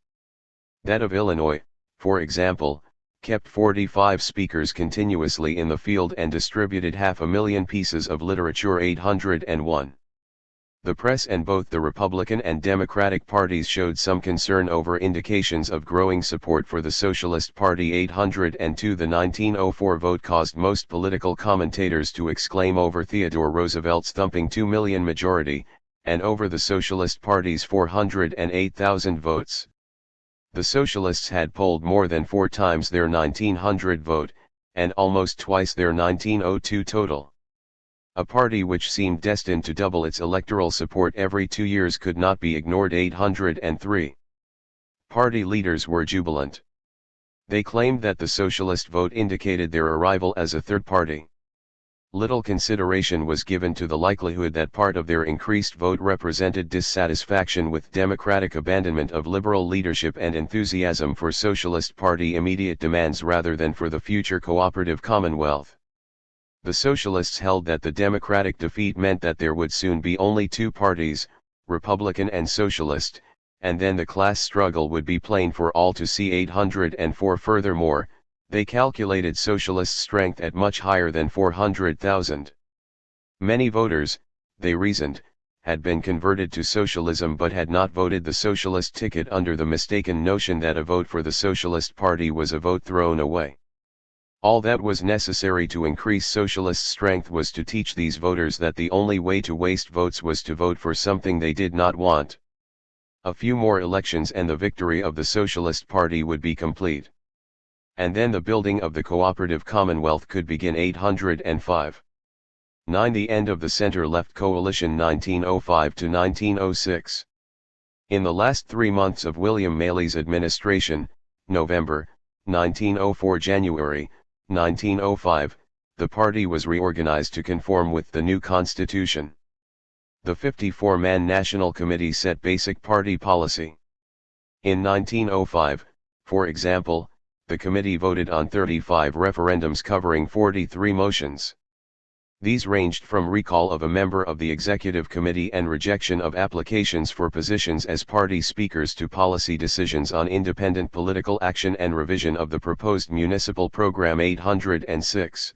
That of Illinois, for example, kept 45 speakers continuously in the field and distributed 500,000 pieces of literature. 801 The press and both the Republican and Democratic parties showed some concern over indications of growing support for the Socialist Party. 802 The 1904 vote caused most political commentators to exclaim over Theodore Roosevelt's thumping 2 million majority, and over the Socialist Party's 408,000 votes. The Socialists had polled more than 4 times their 1900 vote, and almost twice their 1902 total. A party which seemed destined to double its electoral support every 2 years could not be ignored. 803. Party leaders were jubilant. They claimed that the socialist vote indicated their arrival as a third party. Little consideration was given to the likelihood that part of their increased vote represented dissatisfaction with democratic abandonment of liberal leadership and enthusiasm for Socialist Party immediate demands rather than for the future cooperative commonwealth. The Socialists held that the democratic defeat meant that there would soon be only two parties, Republican and Socialist, and then the class struggle would be plain for all to see. 804. Furthermore, they calculated Socialist strength at much higher than 400,000. Many voters, they reasoned, had been converted to socialism but had not voted the socialist ticket under the mistaken notion that a vote for the Socialist Party was a vote thrown away. All that was necessary to increase socialist strength was to teach these voters that the only way to waste votes was to vote for something they did not want. A few more elections and the victory of the Socialist Party would be complete. And then the building of the cooperative commonwealth could begin. 805. 9. The end of the center-left coalition 1905 to 1906. In the last 3 months of William Maley's administration, November, 1904 January, 1905, the party was reorganized to conform with the new constitution. The 54-man National Committee set basic party policy. In 1905, for example, the committee voted on 35 referendums covering 43 motions. These ranged from recall of a member of the executive committee and rejection of applications for positions as party speakers to policy decisions on independent political action and revision of the proposed municipal program. 806.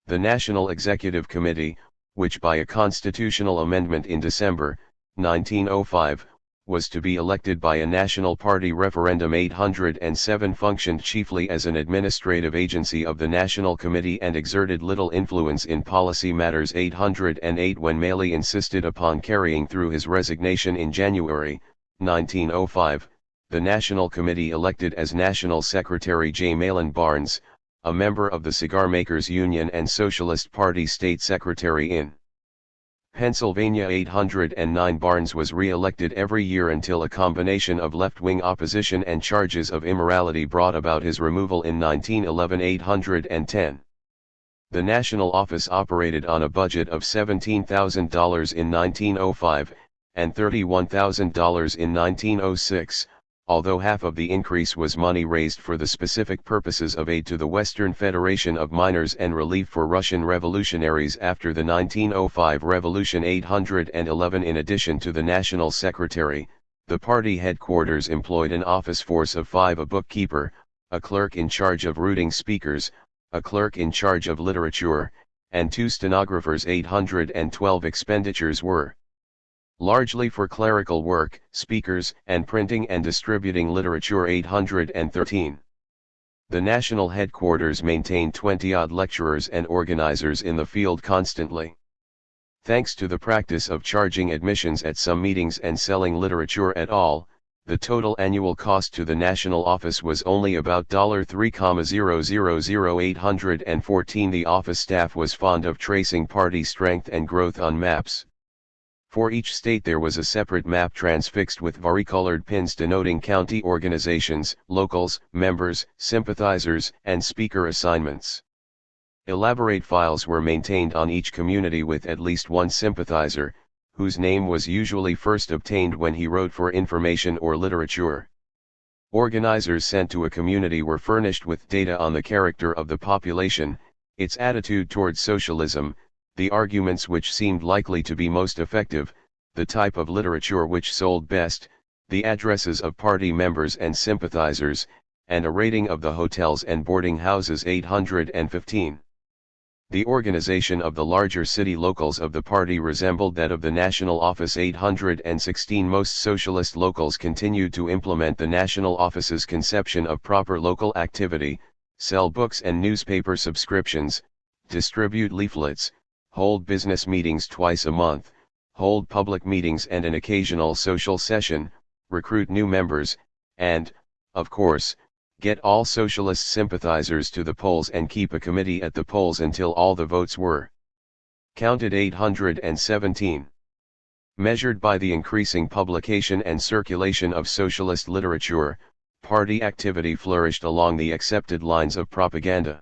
The National Executive Committee, which by a constitutional amendment in December, 1905, was to be elected by a national party referendum. 807 functioned chiefly as an administrative agency of the National Committee and exerted little influence in policy matters. 808 When Maley insisted upon carrying through his resignation in January, 1905, the National Committee elected as National Secretary J. Mahlon Barnes, a member of the Cigar Makers Union and Socialist Party State Secretary in Pennsylvania. 809 Barnes was re-elected every year until a combination of left-wing opposition and charges of immorality brought about his removal in 1911. 810. The national office operated on a budget of $17,000 in 1905, and $31,000 in 1906, although half of the increase was money raised for the specific purposes of aid to the Western Federation of Miners and relief for Russian revolutionaries after the 1905 revolution. 811 In addition to the national secretary, the party headquarters employed an office force of 5: a bookkeeper, a clerk in charge of routing speakers, a clerk in charge of literature, and 2 stenographers. 812 Expenditures were largely for clerical work, speakers, and printing and distributing literature. 813. The national headquarters maintained 20-odd lecturers and organizers in the field constantly. Thanks to the practice of charging admissions at some meetings and selling literature at all, the total annual cost to the national office was only about $3,000. 814 The office staff was fond of tracing party strength and growth on maps. For each state there was a separate map transfixed with varicolored pins denoting county organizations, locals, members, sympathizers, and speaker assignments. Elaborate files were maintained on each community with at least one sympathizer, whose name was usually first obtained when he wrote for information or literature. Organizers sent to a community were furnished with data on the character of the population, its attitude toward socialism, the arguments which seemed likely to be most effective, the type of literature which sold best, the addresses of party members and sympathizers, and a rating of the hotels and boarding houses. 815. The organization of the larger city locals of the party resembled that of the national office. 816 Most socialist locals continued to implement the national office's conception of proper local activity, sell books and newspaper subscriptions, distribute leaflets, hold business meetings twice a month, hold public meetings and an occasional social session, recruit new members, and, of course, get all socialist sympathizers to the polls and keep a committee at the polls until all the votes were Counted 817. Measured by the increasing publication and circulation of socialist literature, party activity flourished along the accepted lines of propaganda.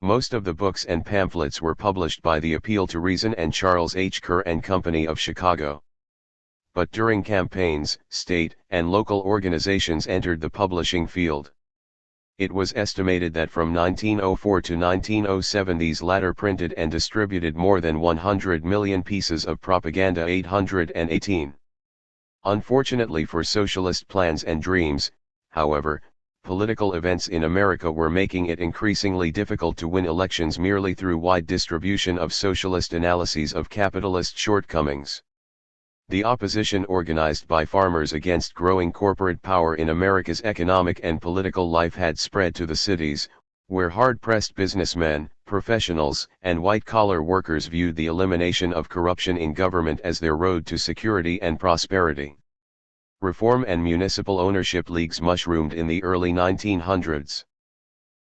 Most of the books and pamphlets were published by the Appeal to Reason and Charles H. Kerr and Company of Chicago. But during campaigns, state and local organizations entered the publishing field. It was estimated that from 1904 to 1907 these latter printed and distributed more than 100 million pieces of propaganda. 818. Unfortunately for socialist plans and dreams, however, political events in America were making it increasingly difficult to win elections merely through wide distribution of socialist analyses of capitalist shortcomings. The opposition organized by farmers against growing corporate power in America's economic and political life had spread to the cities, where hard-pressed businessmen, professionals, and white-collar workers viewed the elimination of corruption in government as their road to security and prosperity. Reform and municipal ownership leagues mushroomed in the early 1900s.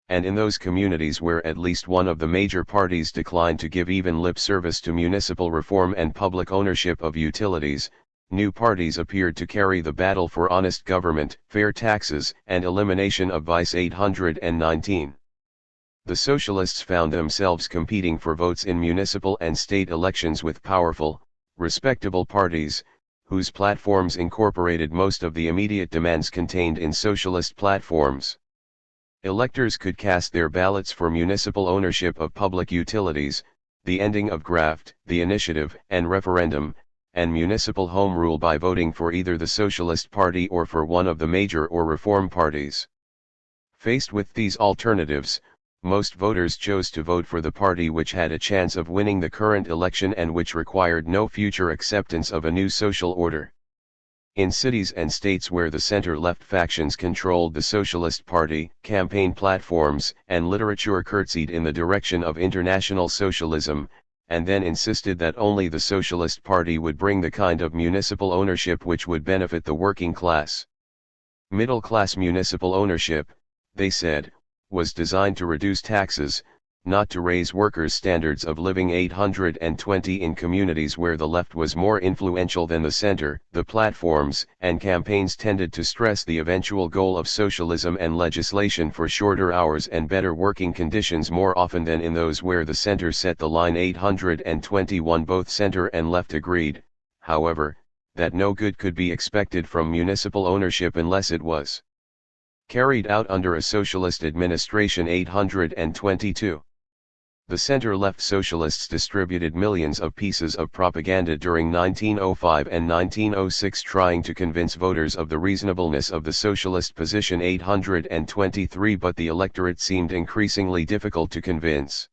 And in those communities where at least one of the major parties declined to give even lip service to municipal reform and public ownership of utilities, new parties appeared to carry the battle for honest government, fair taxes, and elimination of vice. 819. The socialists found themselves competing for votes in municipal and state elections with powerful, respectable parties, whose platforms incorporated most of the immediate demands contained in socialist platforms. Electors could cast their ballots for municipal ownership of public utilities, the ending of graft, the initiative and referendum, and municipal home rule by voting for either the Socialist Party or for one of the major or reform parties. Faced with these alternatives, most voters chose to vote for the party which had a chance of winning the current election and which required no future acceptance of a new social order. In cities and states where the center-left factions controlled the Socialist Party, campaign platforms and literature curtsied in the direction of international socialism, and then insisted that only the Socialist Party would bring the kind of municipal ownership which would benefit the working class. Middle-class municipal ownership, they said, was designed to reduce taxes, not to raise workers' standards of living. 820. In communities where the left was more influential than the center, the platforms and campaigns tended to stress the eventual goal of socialism and legislation for shorter hours and better working conditions more often than in those where the center set the line. 821. Both center and left agreed, however, that no good could be expected from municipal ownership unless it was carried out under a socialist administration. 822. The center-left socialists distributed millions of pieces of propaganda during 1905 and 1906 trying to convince voters of the reasonableness of the socialist position. 823. But the electorate seemed increasingly difficult to convince.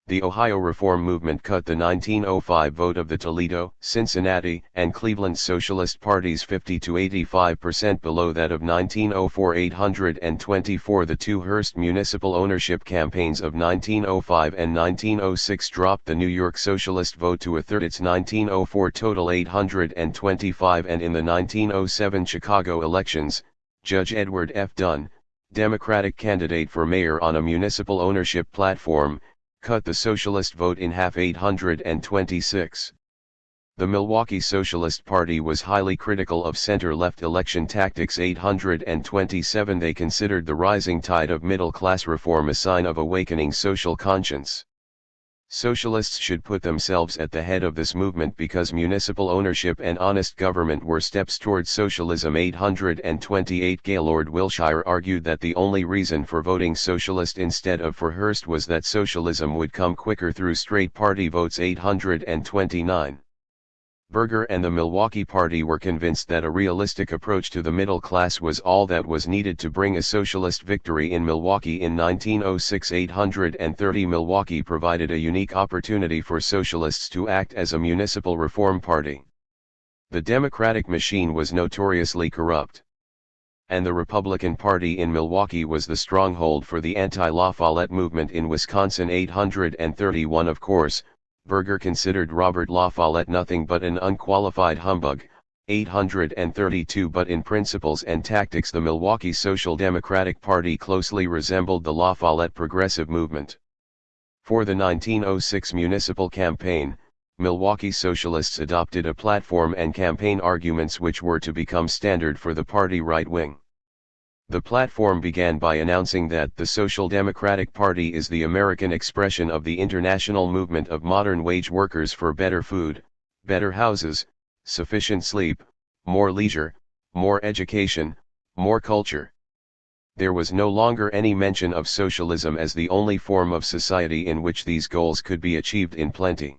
The Ohio reform movement cut the 1905 vote of the Toledo, Cincinnati, and Cleveland Socialist parties 50 to 85% below that of 1904. 824. The two Hearst municipal ownership campaigns of 1905 and 1906 dropped the New York Socialist vote to a third its 1904 total. 825. And in the 1907 Chicago elections, Judge Edward F. Dunn, Democratic candidate for mayor on a municipal ownership platform, cut the socialist vote in half. 826. The Milwaukee Socialist Party was highly critical of center-left election tactics. 827. They considered the rising tide of middle-class reform a sign of awakening social conscience. Socialists should put themselves at the head of this movement because municipal ownership and honest government were steps toward socialism. 828. Gaylord Wilshire argued that the only reason for voting socialist instead of for Hearst was that socialism would come quicker through straight party votes. 829. Berger and the Milwaukee Party were convinced that a realistic approach to the middle class was all that was needed to bring a socialist victory in Milwaukee in 1906. 830. Milwaukee provided a unique opportunity for socialists to act as a municipal reform party. The Democratic machine was notoriously corrupt. And the Republican Party in Milwaukee was the stronghold for the anti-La Follette movement in Wisconsin. 831. Of course, Berger considered Robert La Follette nothing but an unqualified humbug. 832. But in principles and tactics the Milwaukee Social Democratic Party closely resembled the La Follette progressive movement. For the 1906 municipal campaign, Milwaukee Socialists adopted a platform and campaign arguments which were to become standard for the party right wing. The platform began by announcing that the Social Democratic Party is the American expression of the international movement of modern wage workers for better food, better houses, sufficient sleep, more leisure, more education, more culture. There was no longer any mention of socialism as the only form of society in which these goals could be achieved in plenty.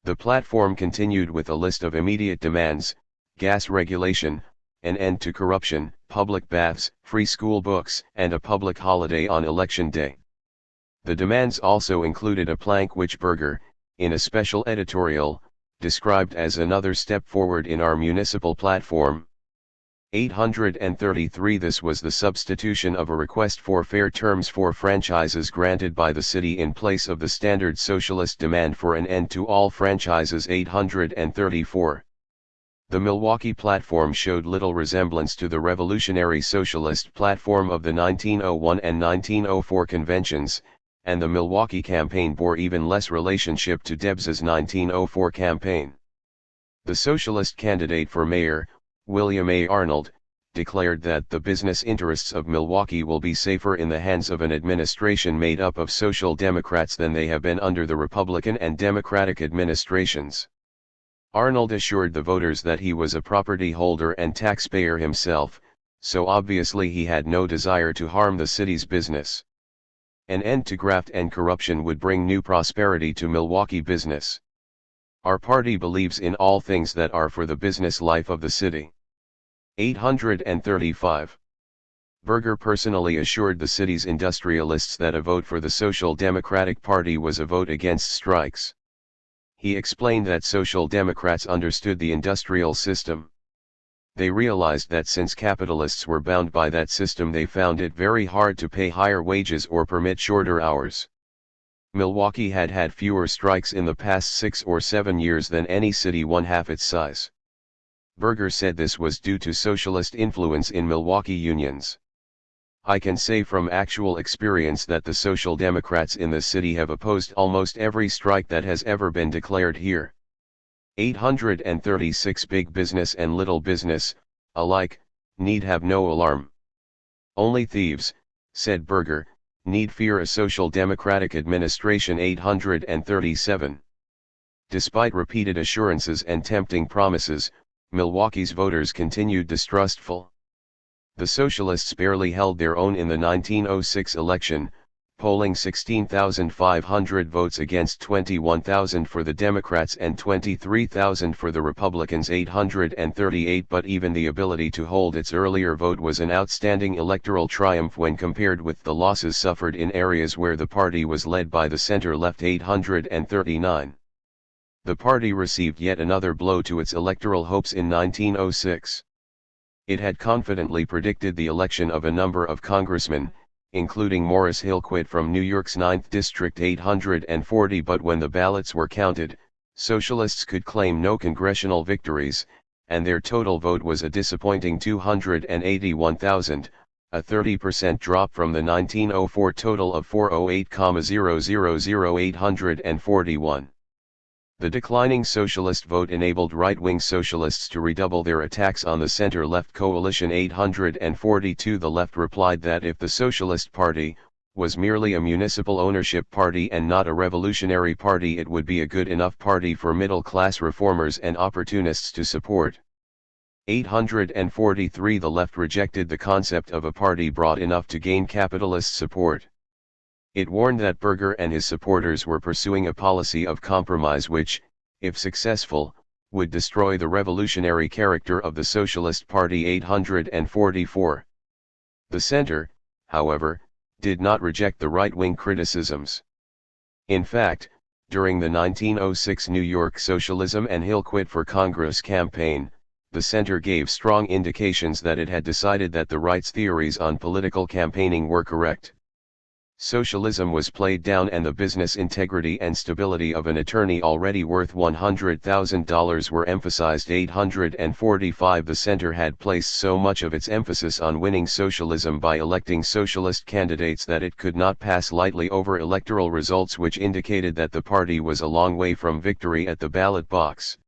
The platform continued with a list of immediate demands: gas regulation, an end to corruption, public baths, free school books, and a public holiday on election day. The demands also included a plank which Berger, in a special editorial, described as another step forward in our municipal platform. 833 This was the substitution of a request for fair terms for franchises granted by the city in place of the standard socialist demand for an end to all franchises. 834 The Milwaukee platform showed little resemblance to the revolutionary socialist platform of the 1901 and 1904 conventions, and the Milwaukee campaign bore even less relationship to Debs's 1904 campaign. The socialist candidate for mayor, William A. Arnold, declared that the business interests of Milwaukee will be safer in the hands of an administration made up of Social Democrats than they have been under the Republican and Democratic administrations. Arnold assured the voters that he was a property holder and taxpayer himself, so obviously he had no desire to harm the city's business. An end to graft and corruption would bring new prosperity to Milwaukee business. Our party believes in all things that are for the business life of the city. 835 Berger personally assured the city's industrialists that a vote for the Social Democratic Party was a vote against strikes. He explained that Social Democrats understood the industrial system. They realized that since capitalists were bound by that system, they found it very hard to pay higher wages or permit shorter hours. Milwaukee had had fewer strikes in the past 6 or 7 years than any city one half its size. Berger said this was due to socialist influence in Milwaukee unions. I can say from actual experience that the Social Democrats in the city have opposed almost every strike that has ever been declared here. 836 Big business and little business, alike, need have no alarm. Only thieves, said Berger, need fear a Social Democratic administration. 837 Despite repeated assurances and tempting promises, Milwaukee's voters continued distrustful. The Socialists barely held their own in the 1906 election, polling 16,500 votes against 21,000 for the Democrats and 23,000 for the Republicans. 838 But even the ability to hold its earlier vote was an outstanding electoral triumph when compared with the losses suffered in areas where the party was led by the center-left. 839 The party received yet another blow to its electoral hopes in 1906. It had confidently predicted the election of a number of congressmen, including Morris Hillquit from New York's 9th District. 840 But when the ballots were counted, socialists could claim no congressional victories, and their total vote was a disappointing 281,000, a 30% drop from the 1904 total of 408,000. 841 The declining socialist vote enabled right-wing socialists to redouble their attacks on the center-left coalition. 842 The left replied that if the Socialist Party was merely a municipal ownership party and not a revolutionary party, it would be a good enough party for middle-class reformers and opportunists to support. 843 The left rejected the concept of a party broad enough to gain capitalist support. It warned that Berger and his supporters were pursuing a policy of compromise which, if successful, would destroy the revolutionary character of the Socialist Party. 844 The center, however, did not reject the right-wing criticisms. In fact, during the 1906 New York Socialism and Hillquit for Congress campaign, the center gave strong indications that it had decided that the right's theories on political campaigning were correct. Socialism was played down and the business integrity and stability of an attorney already worth $100,000 were emphasized. 845 The center had placed so much of its emphasis on winning socialism by electing socialist candidates that it could not pass lightly over electoral results which indicated that the party was a long way from victory at the ballot box.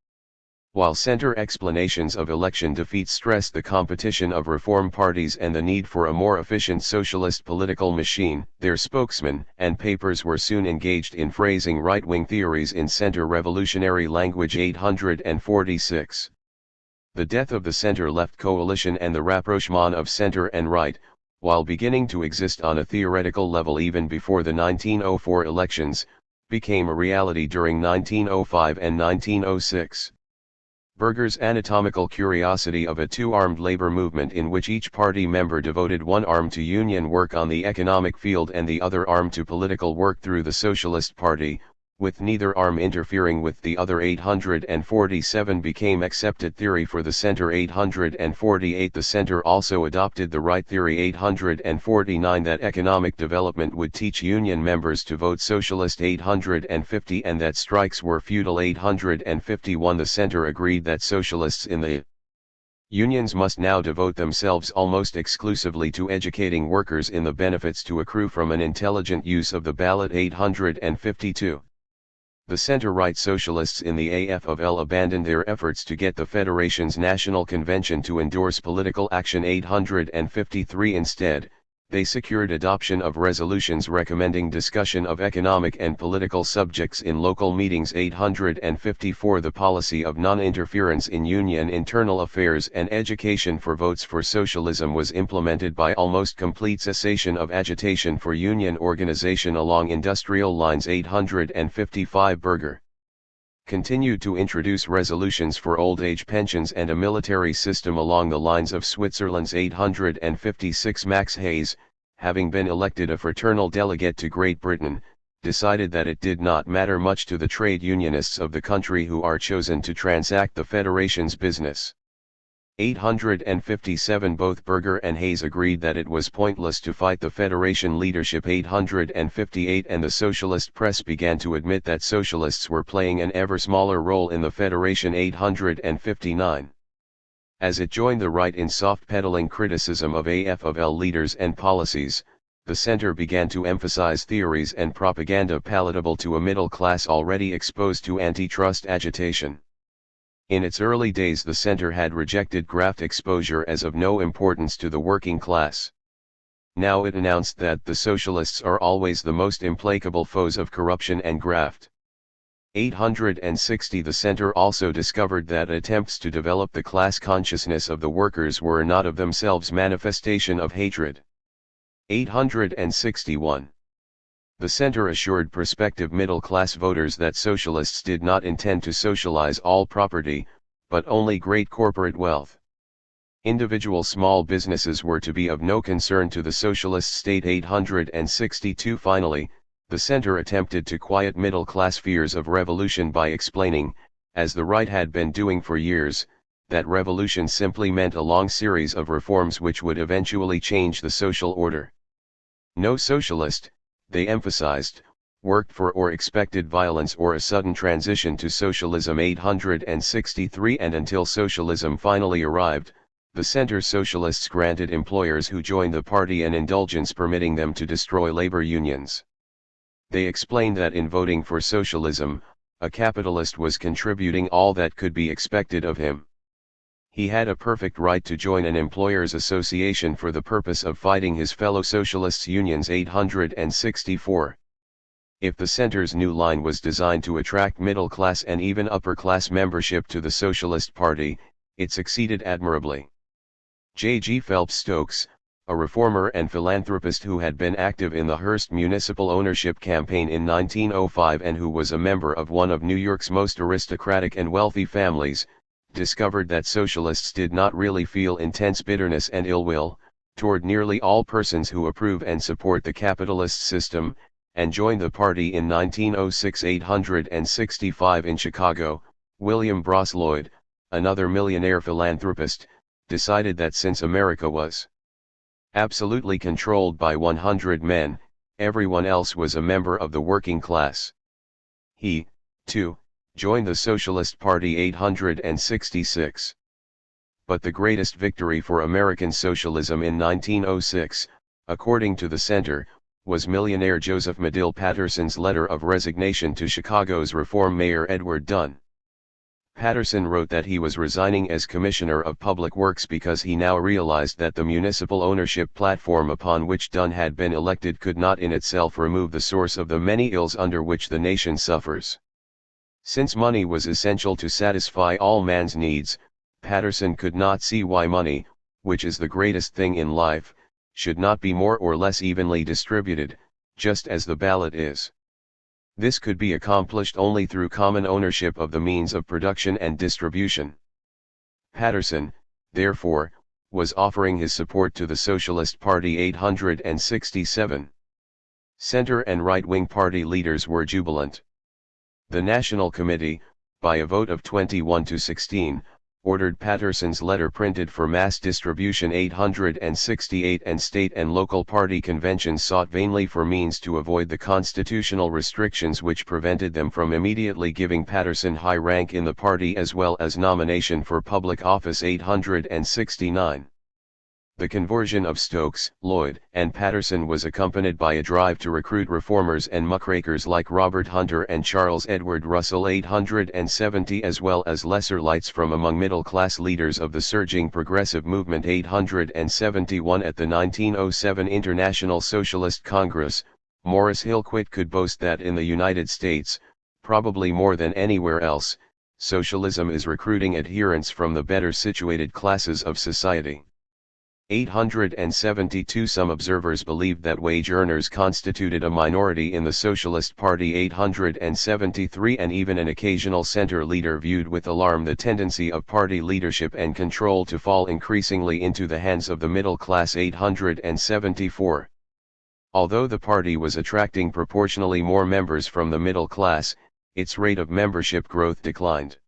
While center explanations of election defeat stressed the competition of reform parties and the need for a more efficient socialist political machine, their spokesmen and papers were soon engaged in phrasing right-wing theories in center revolutionary language. 846. The death of the center-left coalition and the rapprochement of center and right, while beginning to exist on a theoretical level even before the 1904 elections, became a reality during 1905 and 1906. Berger's anatomical curiosity of a two-armed labor movement in which each party member devoted one arm to union work on the economic field and the other arm to political work through the Socialist Party, with neither arm interfering with the other. 847 became accepted theory for the center. 848 The center also adopted the right theory. 849 that economic development would teach union members to vote socialist. 850 and that strikes were futile. 851 The center agreed that socialists in the unions must now devote themselves almost exclusively to educating workers in the benefits to accrue from an intelligent use of the ballot. 852 The center-right socialists in the AFL abandoned their efforts to get the Federation's National Convention to endorse political action. 853 Instead, they secured adoption of resolutions recommending discussion of economic and political subjects in local meetings. 854 The policy of non-interference in union internal affairs and education for votes for socialism was implemented by almost complete cessation of agitation for union organization along industrial lines. 855 Berger continued to introduce resolutions for old age pensions and a military system along the lines of Switzerland's. 856 Max Hayes, having been elected a fraternal delegate to Great Britain, decided that it did not matter much to the trade unionists of the country who are chosen to transact the Federation's business. 857 Both Berger and Hayes agreed that it was pointless to fight the Federation leadership. 858 And the socialist press began to admit that socialists were playing an ever smaller role in the Federation. 859 As it joined the right in soft-pedaling criticism of AFL leaders and policies, the center began to emphasize theories and propaganda palatable to a middle class already exposed to antitrust agitation. In its early days the center had rejected graft exposure as of no importance to the working class. Now it announced that the socialists are always the most implacable foes of corruption and graft. 860 The center also discovered that attempts to develop the class consciousness of the workers were not of themselves manifestation of hatred. 861 The center assured prospective middle-class voters that socialists did not intend to socialize all property, but only great corporate wealth. Individual small businesses were to be of no concern to the socialist state. 862 Finally, the center attempted to quiet middle-class fears of revolution by explaining, as the right had been doing for years, that revolution simply meant a long series of reforms which would eventually change the social order. No socialist, they emphasized, worked for or expected violence or a sudden transition to socialism. 863 And until socialism finally arrived, the center socialists granted employers who joined the party an indulgence permitting them to destroy labor unions. They explained that in voting for socialism, a capitalist was contributing all that could be expected of him. He had a perfect right to join an employers' association for the purpose of fighting his fellow socialists' unions. 864 If the center's new line was designed to attract middle-class and even upper-class membership to the Socialist Party, it succeeded admirably. J. G. Phelps Stokes, a reformer and philanthropist who had been active in the Hearst municipal ownership campaign in 1905 and who was a member of one of New York's most aristocratic and wealthy families, discovered that socialists did not really feel intense bitterness and ill will toward nearly all persons who approve and support the capitalist system, and joined the party in 1906. 865 In Chicago, William Bross Lloyd, another millionaire philanthropist, decided that since America was absolutely controlled by 100 men, everyone else was a member of the working class. He, too, joined the Socialist Party 866. But the greatest victory for American socialism in 1906, according to the Center, was millionaire Joseph Medill Patterson's letter of resignation to Chicago's reform mayor Edward Dunn. Patterson wrote that he was resigning as Commissioner of Public Works because he now realized that the municipal ownership platform upon which Dunn had been elected could not in itself remove the source of the many ills under which the nation suffers. Since money was essential to satisfy all man's needs, Patterson could not see why money, which is the greatest thing in life, should not be more or less evenly distributed, just as the ballot is. This could be accomplished only through common ownership of the means of production and distribution. Patterson, therefore, was offering his support to the Socialist Party 867. Center and right-wing party leaders were jubilant. The National Committee, by a vote of 21-16, ordered Patterson's letter printed for mass distribution 868, and state and local party conventions sought vainly for means to avoid the constitutional restrictions which prevented them from immediately giving Patterson high rank in the party as well as nomination for public office 869. The conversion of Stokes, Lloyd, and Patterson was accompanied by a drive to recruit reformers and muckrakers like Robert Hunter and Charles Edward Russell 870, as well as lesser lights from among middle-class leaders of the surging progressive movement 871. At the 1907 International Socialist Congress, Morris Hillquit could boast that in the United States, probably more than anywhere else, socialism is recruiting adherents from the better situated classes of society. 872. Some observers believed that wage earners constituted a minority in the Socialist Party 873, and even an occasional center leader viewed with alarm the tendency of party leadership and control to fall increasingly into the hands of the middle class 874. Although the party was attracting proportionally more members from the middle class, its rate of membership growth declined.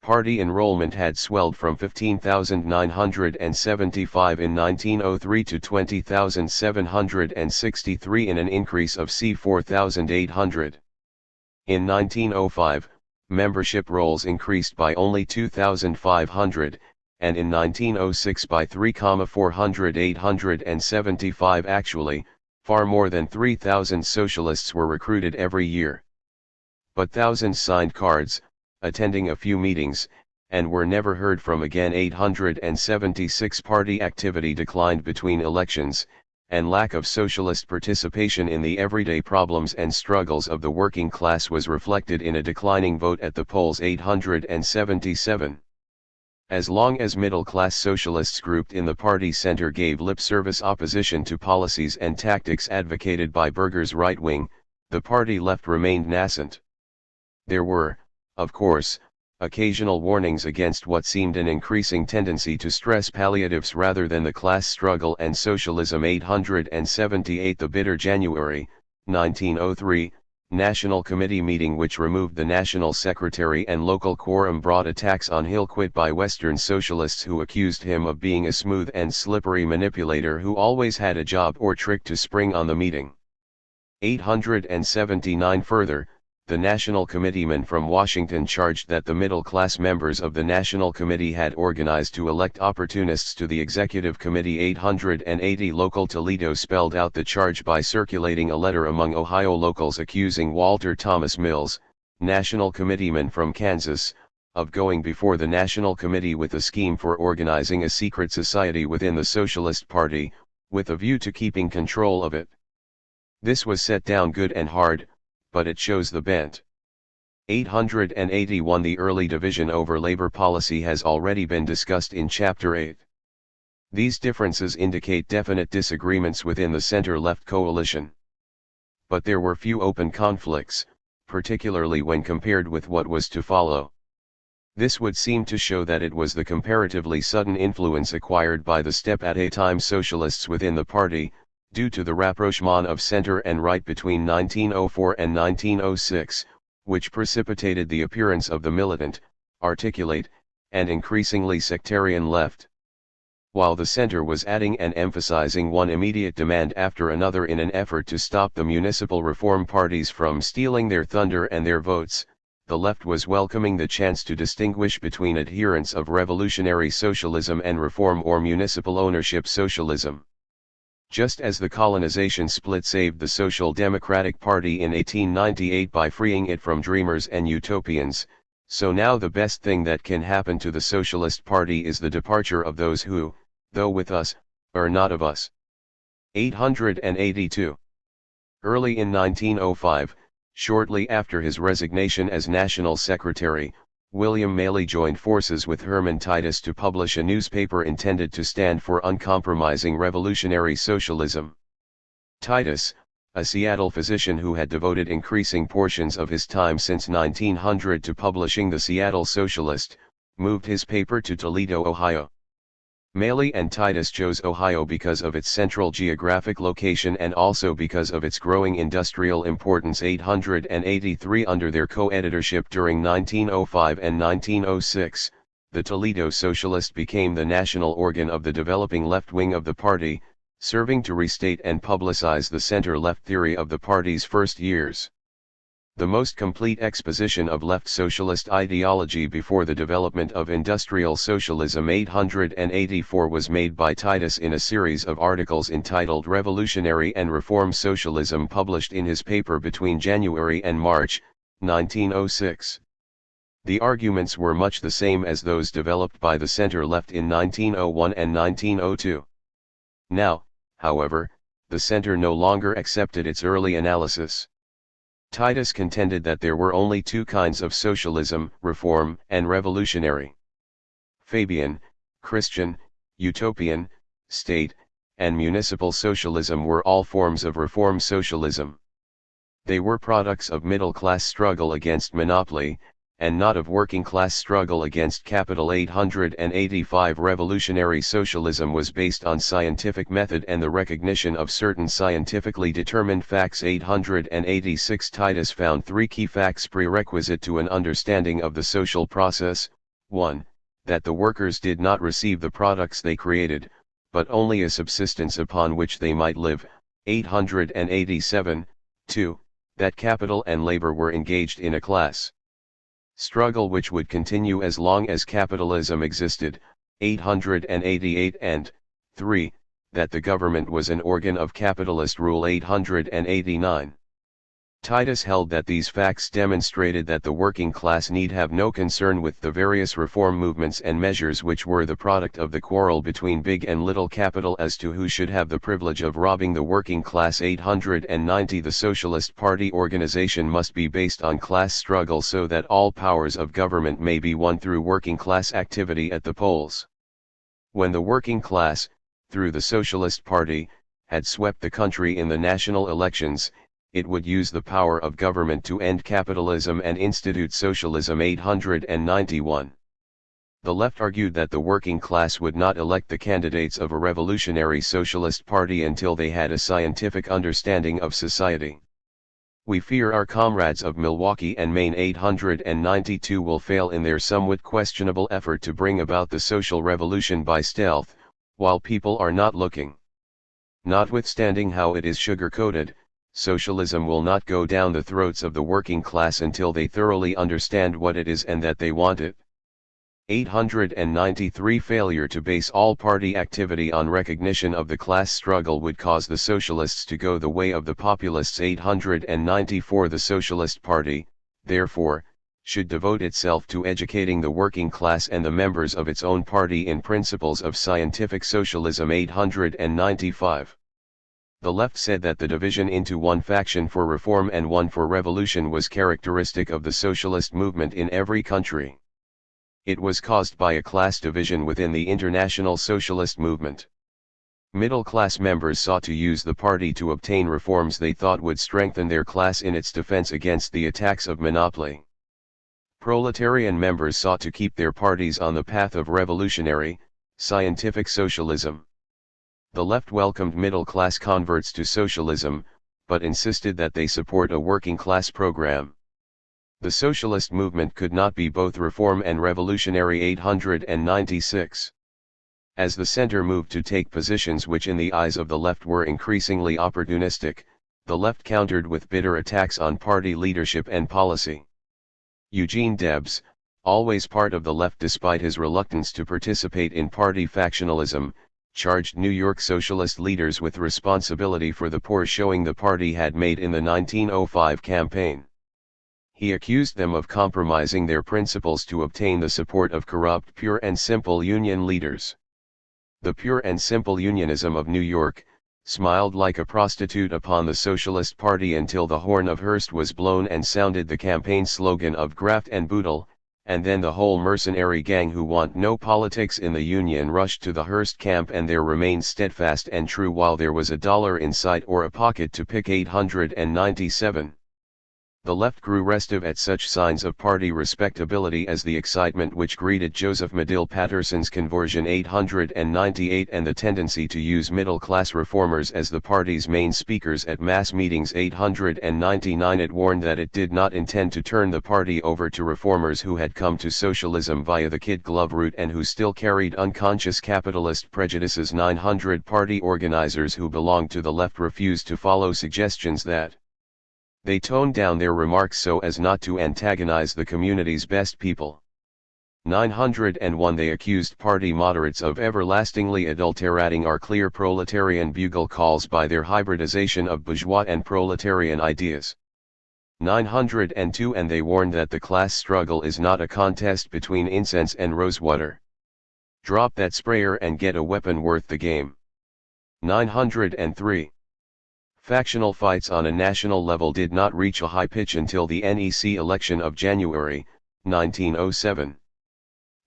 Party enrollment had swelled from 15,975 in 1903 to 20,763, in an increase of 4,800. In 1905, membership rolls increased by only 2,500, and in 1906 by 3,400. 875. Actually, far more than 3,000 socialists were recruited every year. But thousands signed cards, attending a few meetings, and were never heard from again. 876. Party activity declined between elections, and lack of socialist participation in the everyday problems and struggles of the working class was reflected in a declining vote at the polls. 877. As long as middle-class socialists grouped in the party center gave lip service opposition to policies and tactics advocated by Berger's right wing, the party left remained nascent. There were, of course, occasional warnings against what seemed an increasing tendency to stress palliatives rather than the class struggle and socialism. 878. The bitter January, 1903, National Committee meeting which removed the National Secretary and local quorum brought attacks on Hillquit by Western socialists who accused him of being a smooth and slippery manipulator who always had a job or trick to spring on the meeting. 879. Further, the National Committeemen from Washington charged that the middle-class members of the National Committee had organized to elect opportunists to the Executive Committee. 880. Local Toledo spelled out the charge by circulating a letter among Ohio locals accusing Walter Thomas Mills, National Committeeman from Kansas, of going before the National Committee with a scheme for organizing a secret society within the Socialist Party, with a view to keeping control of it. This was set down good and hard, but it shows the bent. 881. The early division over labor policy has already been discussed in Chapter 8. These differences indicate definite disagreements within the center-left coalition. But there were few open conflicts, particularly when compared with what was to follow. This would seem to show that it was the comparatively sudden influence acquired by the step-at-a-time socialists within the party, due to the rapprochement of center and right between 1904 and 1906, which precipitated the appearance of the militant, articulate, and increasingly sectarian left. while the center was adding and emphasizing one immediate demand after another in an effort to stop the municipal reform parties from stealing their thunder and their votes, the left was welcoming the chance to distinguish between adherents of revolutionary socialism and reform or municipal ownership socialism. Just as the colonization split saved the Social Democratic Party in 1898 by freeing it from dreamers and utopians, so now the best thing that can happen to the Socialist Party is the departure of those who, though with us, are not of us. 882. Early in 1905, shortly after his resignation as National Secretary, William Maley joined forces with Herman Titus to publish a newspaper intended to stand for uncompromising revolutionary socialism. Titus, a Seattle physician who had devoted increasing portions of his time since 1900 to publishing the Seattle Socialist, moved his paper to Toledo, Ohio. Maley and Titus chose Ohio because of its central geographic location and also because of its growing industrial importance. 883. Under their co-editorship during 1905 and 1906, the Toledo Socialist became the national organ of the developing left wing of the party, serving to restate and publicize the center-left theory of the party's first years. The most complete exposition of left socialist ideology before the development of industrial socialism 884 was made by Titus in a series of articles entitled Revolutionary and Reform Socialism, published in his paper between January and March, 1906. The arguments were much the same as those developed by the center-left in 1901 and 1902. Now, however, the center no longer accepted its early analysis. Titus contended that there were only two kinds of socialism, reform and revolutionary. Fabian, Christian, utopian, state, and municipal socialism were all forms of reform socialism. They were products of middle-class struggle against monopoly, and not of working-class struggle against capital. 885. Revolutionary socialism was based on scientific method and the recognition of certain scientifically determined facts. 886. Titus found three key facts prerequisite to an understanding of the social process. 1. That the workers did not receive the products they created, but only a subsistence upon which they might live. 887. 2. That capital and labor were engaged in a class struggle which would continue as long as capitalism existed. 888. And 3. That the government was an organ of capitalist rule. 889. Titus held that these facts demonstrated that the working class need have no concern with the various reform movements and measures which were the product of the quarrel between big and little capital as to who should have the privilege of robbing the working class. 890. The Socialist Party organization must be based on class struggle so that all powers of government may be won through working class activity at the polls. When the working class, through the Socialist Party, had swept the country in the national elections, it would use the power of government to end capitalism and institute socialism. 891. The left argued that the working class would not elect the candidates of a revolutionary socialist party until they had a scientific understanding of society. We fear our comrades of Milwaukee and Maine 892 will fail in their somewhat questionable effort to bring about the social revolution by stealth, while people are not looking. Notwithstanding how it is sugar-coated, socialism will not go down the throats of the working class until they thoroughly understand what it is and that they want it. 893. Failure to base all party activity on recognition of the class struggle would cause the socialists to go the way of the populists. 894. The Socialist Party, therefore, should devote itself to educating the working class and the members of its own party in principles of scientific socialism. 895. The left said that the division into one faction for reform and one for revolution was characteristic of the socialist movement in every country. It was caused by a class division within the international socialist movement. Middle-class members sought to use the party to obtain reforms they thought would strengthen their class in its defense against the attacks of monopoly. Proletarian members sought to keep their parties on the path of revolutionary, scientific socialism. The left welcomed middle-class converts to socialism, but insisted that they support a working-class program. The socialist movement could not be both reform and revolutionary. 896. As the center moved to take positions which in the eyes of the left were increasingly opportunistic, the left countered with bitter attacks on party leadership and policy. Eugene Debs, always part of the left despite his reluctance to participate in party factionalism, charged New York socialist leaders with responsibility for the poor showing the party had made in the 1905 campaign. He accused them of compromising their principles to obtain the support of corrupt pure and simple Union leaders. The pure and simple Unionism of New York smiled like a prostitute upon the Socialist Party until the horn of Hearst was blown and sounded the campaign slogan of graft and boodle, and then the whole mercenary gang who want no politics in the Union rushed to the Hearst camp and there remained steadfast and true while there was a dollar in sight or a pocket to pick. 897. The left grew restive at such signs of party respectability as the excitement which greeted Joseph Medill Patterson's conversion 898 and the tendency to use middle-class reformers as the party's main speakers at mass meetings 899. It warned that it did not intend to turn the party over to reformers who had come to socialism via the kid glove route and who still carried unconscious capitalist prejudices. 900 Party organizers who belonged to the left refused to follow suggestions that they toned down their remarks so as not to antagonize the community's best people. 901 They accused party moderates of everlastingly adulterating our clear proletarian bugle calls by their hybridization of bourgeois and proletarian ideas. 902 And they warned that the class struggle is not a contest between incense and rosewater. Drop that sprayer and get a weapon worth the game. 903 Factional fights on a national level did not reach a high pitch until the NEC election of January, 1907.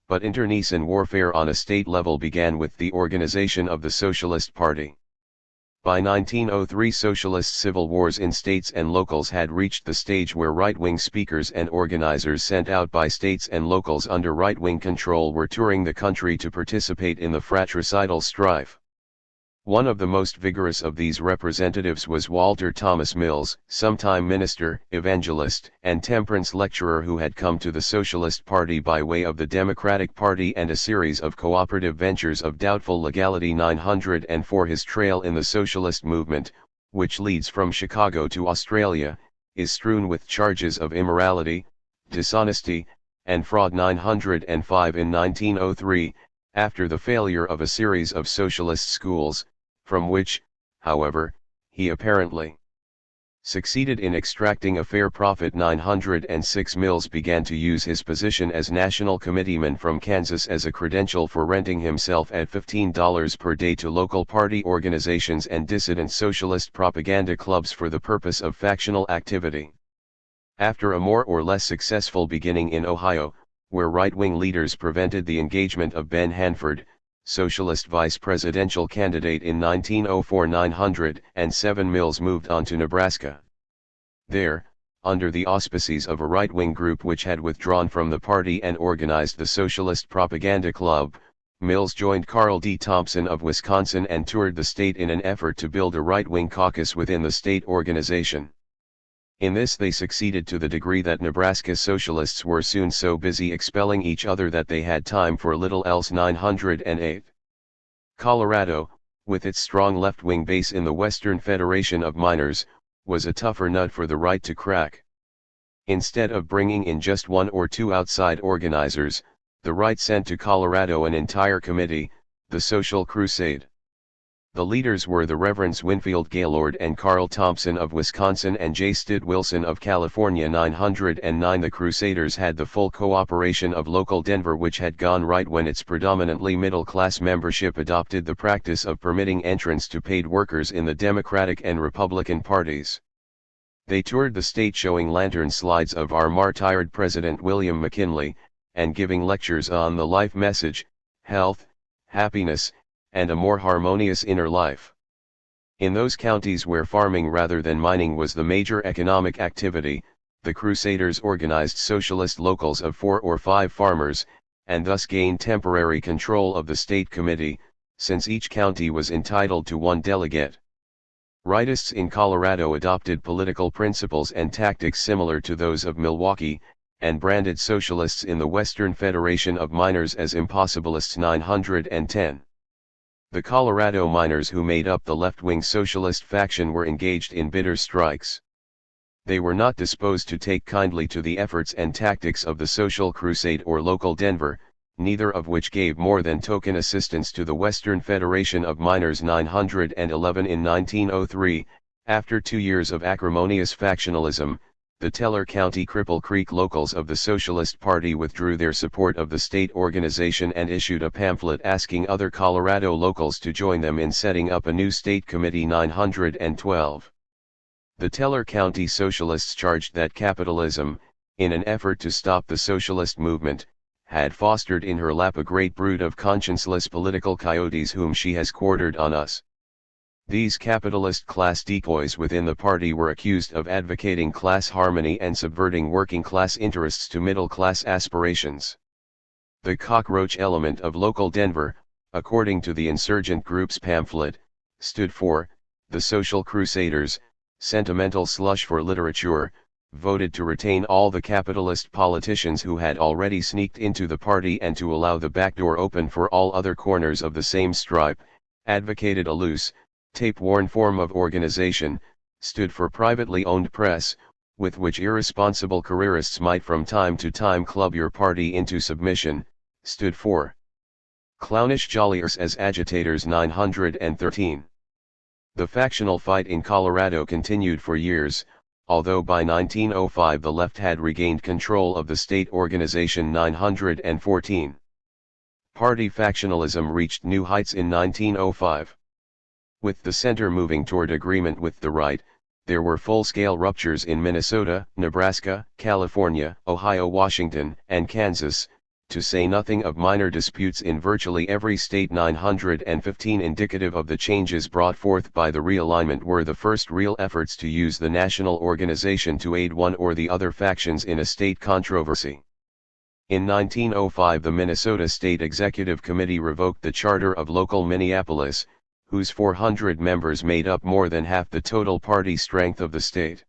But internecine warfare on a state level began with the organization of the Socialist Party. By 1903 socialist civil wars in states and locals had reached the stage where right-wing speakers and organizers sent out by states and locals under right-wing control were touring the country to participate in the fratricidal strife. One of the most vigorous of these representatives was Walter Thomas Mills, sometime minister, evangelist, and temperance lecturer who had come to the Socialist Party by way of the Democratic Party and a series of cooperative ventures of doubtful legality. 904 His trail in the socialist movement, which leads from Chicago to Australia, is strewn with charges of immorality, dishonesty, and fraud. 905 In 1903, after the failure of a series of socialist schools, from which, however, he apparently succeeded in extracting a fair profit. 906 Mills began to use his position as national committeeman from Kansas as a credential for renting himself at $15 per day to local party organizations and dissident socialist propaganda clubs for the purpose of factional activity. After a more or less successful beginning in Ohio, where right-wing leaders prevented the engagement of Ben Hanford, socialist vice presidential candidate in 1904, 907 Mills moved on to Nebraska. There, under the auspices of a right-wing group which had withdrawn from the party and organized the Socialist Propaganda Club, Mills joined Carl D. Thompson of Wisconsin and toured the state in an effort to build a right-wing caucus within the state organization. In this they succeeded to the degree that Nebraska socialists were soon so busy expelling each other that they had time for little else. 908. Colorado, with its strong left-wing base in the Western Federation of Miners, was a tougher nut for the right to crack. Instead of bringing in just one or two outside organizers, the right sent to Colorado an entire committee, the Social Crusade. The leaders were the Reverends Winfield Gaylord and Carl Thompson of Wisconsin and J. Stid Wilson of California. 909 The Crusaders had the full cooperation of local Denver, which had gone right when its predominantly middle-class membership adopted the practice of permitting entrance to paid workers in the Democratic and Republican parties. They toured the state showing lantern slides of our martyred President William McKinley, and giving lectures on the life message, health, happiness, and a more harmonious inner life. In those counties where farming rather than mining was the major economic activity, the Crusaders organized socialist locals of 4 or 5 farmers, and thus gained temporary control of the state committee, since each county was entitled to one delegate. Rightists in Colorado adopted political principles and tactics similar to those of Milwaukee, and branded socialists in the Western Federation of Miners as impossibilists. 910. The Colorado miners who made up the left-wing socialist faction were engaged in bitter strikes. They were not disposed to take kindly to the efforts and tactics of the Social Crusade or Local Denver, neither of which gave more than token assistance to the Western Federation of Miners 911 in 1903. After 2 years of acrimonious factionalism, the Teller County Cripple Creek locals of the Socialist Party withdrew their support of the state organization and issued a pamphlet asking other Colorado locals to join them in setting up a new state committee 912. The Teller County Socialists charged that capitalism, in an effort to stop the socialist movement, had fostered in her lap a great brood of conscienceless political coyotes whom she has quartered on us. These capitalist class decoys within the party were accused of advocating class harmony and subverting working class interests to middle class aspirations. The cockroach element of Local Denver, according to the insurgent group's pamphlet, stood for the Social Crusaders, sentimental slush for literature, voted to retain all the capitalist politicians who had already sneaked into the party and to allow the back door open for all other corners of the same stripe, advocated a loose, tape-worn form of organization, stood for privately owned press, with which irresponsible careerists might from time to time club your party into submission, stood for clownish jolliers as agitators 913. The factional fight in Colorado continued for years, although by 1905 the left had regained control of the state organization 914. Party factionalism reached new heights in 1905. With the center moving toward agreement with the right, there were full-scale ruptures in Minnesota, Nebraska, California, Ohio, Washington, and Kansas, to say nothing of minor disputes in virtually every state. 915 indicative of the changes brought forth by the realignment were the first real efforts to use the national organization to aid one or the other factions in a state controversy. In 1905 the Minnesota State Executive Committee revoked the charter of Local Minneapolis, whose 400 members made up more than half the total party strength of the state.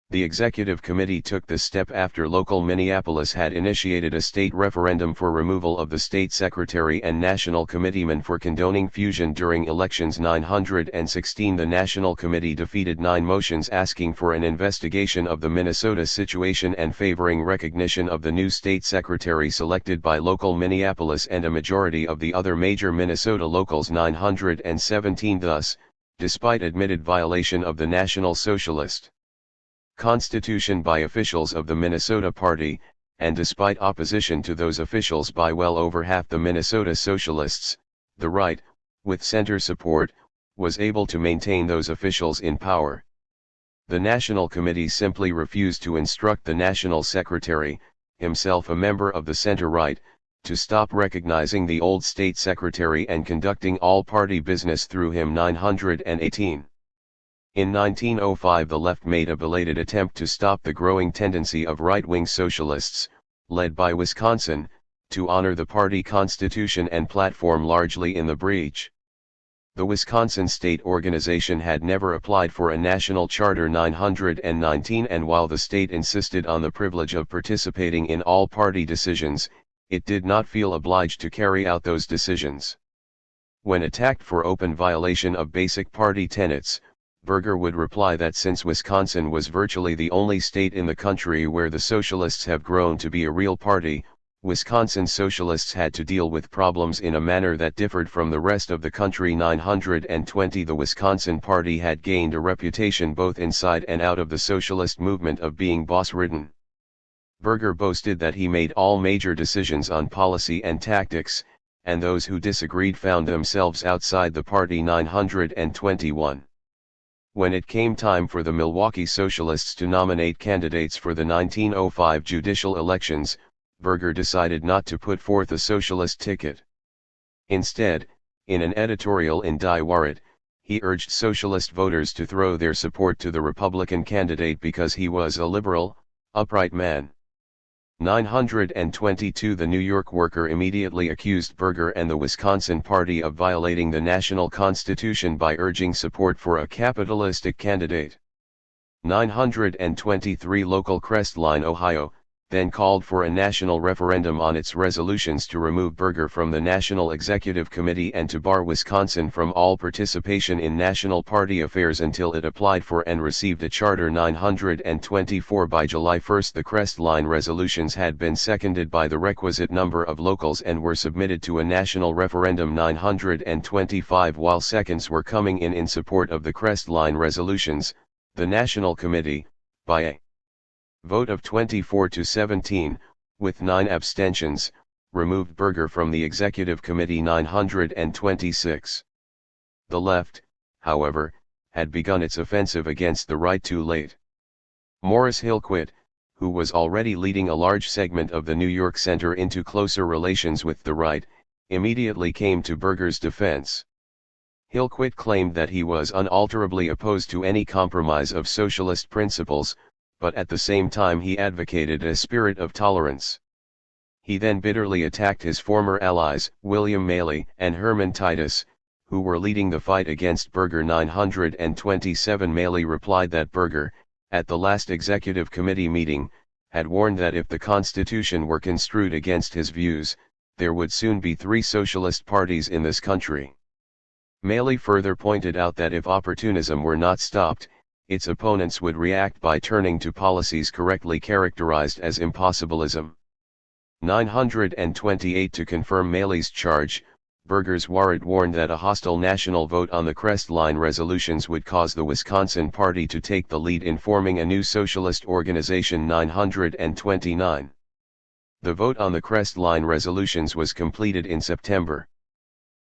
The executive committee took this step after Local Minneapolis had initiated a state referendum for removal of the state secretary and national committeeman for condoning fusion during elections. 916 The national committee defeated 9 motions asking for an investigation of the Minnesota situation and favoring recognition of the new state secretary selected by Local Minneapolis and a majority of the other major Minnesota locals. 917 Thus, despite admitted violation of the National Socialist Constitution by officials of the Minnesota Party, and despite opposition to those officials by well over half the Minnesota Socialists, the right, with center support, was able to maintain those officials in power. The National Committee simply refused to instruct the National Secretary, himself a member of the center-right, to stop recognizing the old state secretary and conducting all party business through him. 918. In 1905 the left made a belated attempt to stop the growing tendency of right-wing socialists, led by Wisconsin, to honor the party constitution and platform largely in the breach. The Wisconsin state organization had never applied for a national charter. 919 And while the state insisted on the privilege of participating in all party decisions, it did not feel obliged to carry out those decisions. When attacked for open violation of basic party tenets, Berger would reply that since Wisconsin was virtually the only state in the country where the socialists have grown to be a real party, Wisconsin socialists had to deal with problems in a manner that differed from the rest of the country. 920 The Wisconsin Party had gained a reputation both inside and out of the socialist movement of being boss-ridden. Berger boasted that he made all major decisions on policy and tactics, and those who disagreed found themselves outside the party. 921. When it came time for the Milwaukee Socialists to nominate candidates for the 1905 judicial elections, Berger decided not to put forth a socialist ticket. Instead, in an editorial in Die Wahrheit, he urged socialist voters to throw their support to the Republican candidate because he was a liberal, upright man. 922 The New York Worker immediately accused Berger and the Wisconsin Party of violating the national constitution by urging support for a capitalistic candidate. 923 Local Crestline, Ohio, then called for a national referendum on its resolutions to remove Berger from the National Executive Committee and to bar Wisconsin from all participation in national party affairs until it applied for and received a Charter 924. By July 1, the Crestline resolutions had been seconded by the requisite number of locals and were submitted to a national referendum 925. While seconds were coming in support of the Crestline resolutions, the National Committee, by a vote of 24 to 17, with 9 abstentions, removed Berger from the Executive Committee 926. The left, however, had begun its offensive against the right too late. Morris Hillquit, who was already leading a large segment of the New York Center into closer relations with the right, immediately came to Berger's defense. Hillquit claimed that he was unalterably opposed to any compromise of socialist principles, but at the same time he advocated a spirit of tolerance. He then bitterly attacked his former allies, William Maley and Herman Titus, who were leading the fight against Berger 927. Maley replied that Berger, at the last Executive Committee meeting, had warned that if the Constitution were construed against his views, there would soon be 3 socialist parties in this country. Maley further pointed out that if opportunism were not stopped, its opponents would react by turning to policies correctly characterized as impossibilism. 928. To confirm Maley's charge, Berger's warrant warned that a hostile national vote on the Crestline resolutions would cause the Wisconsin Party to take the lead in forming a new socialist organization. 929. The vote on the Crestline resolutions was completed in September.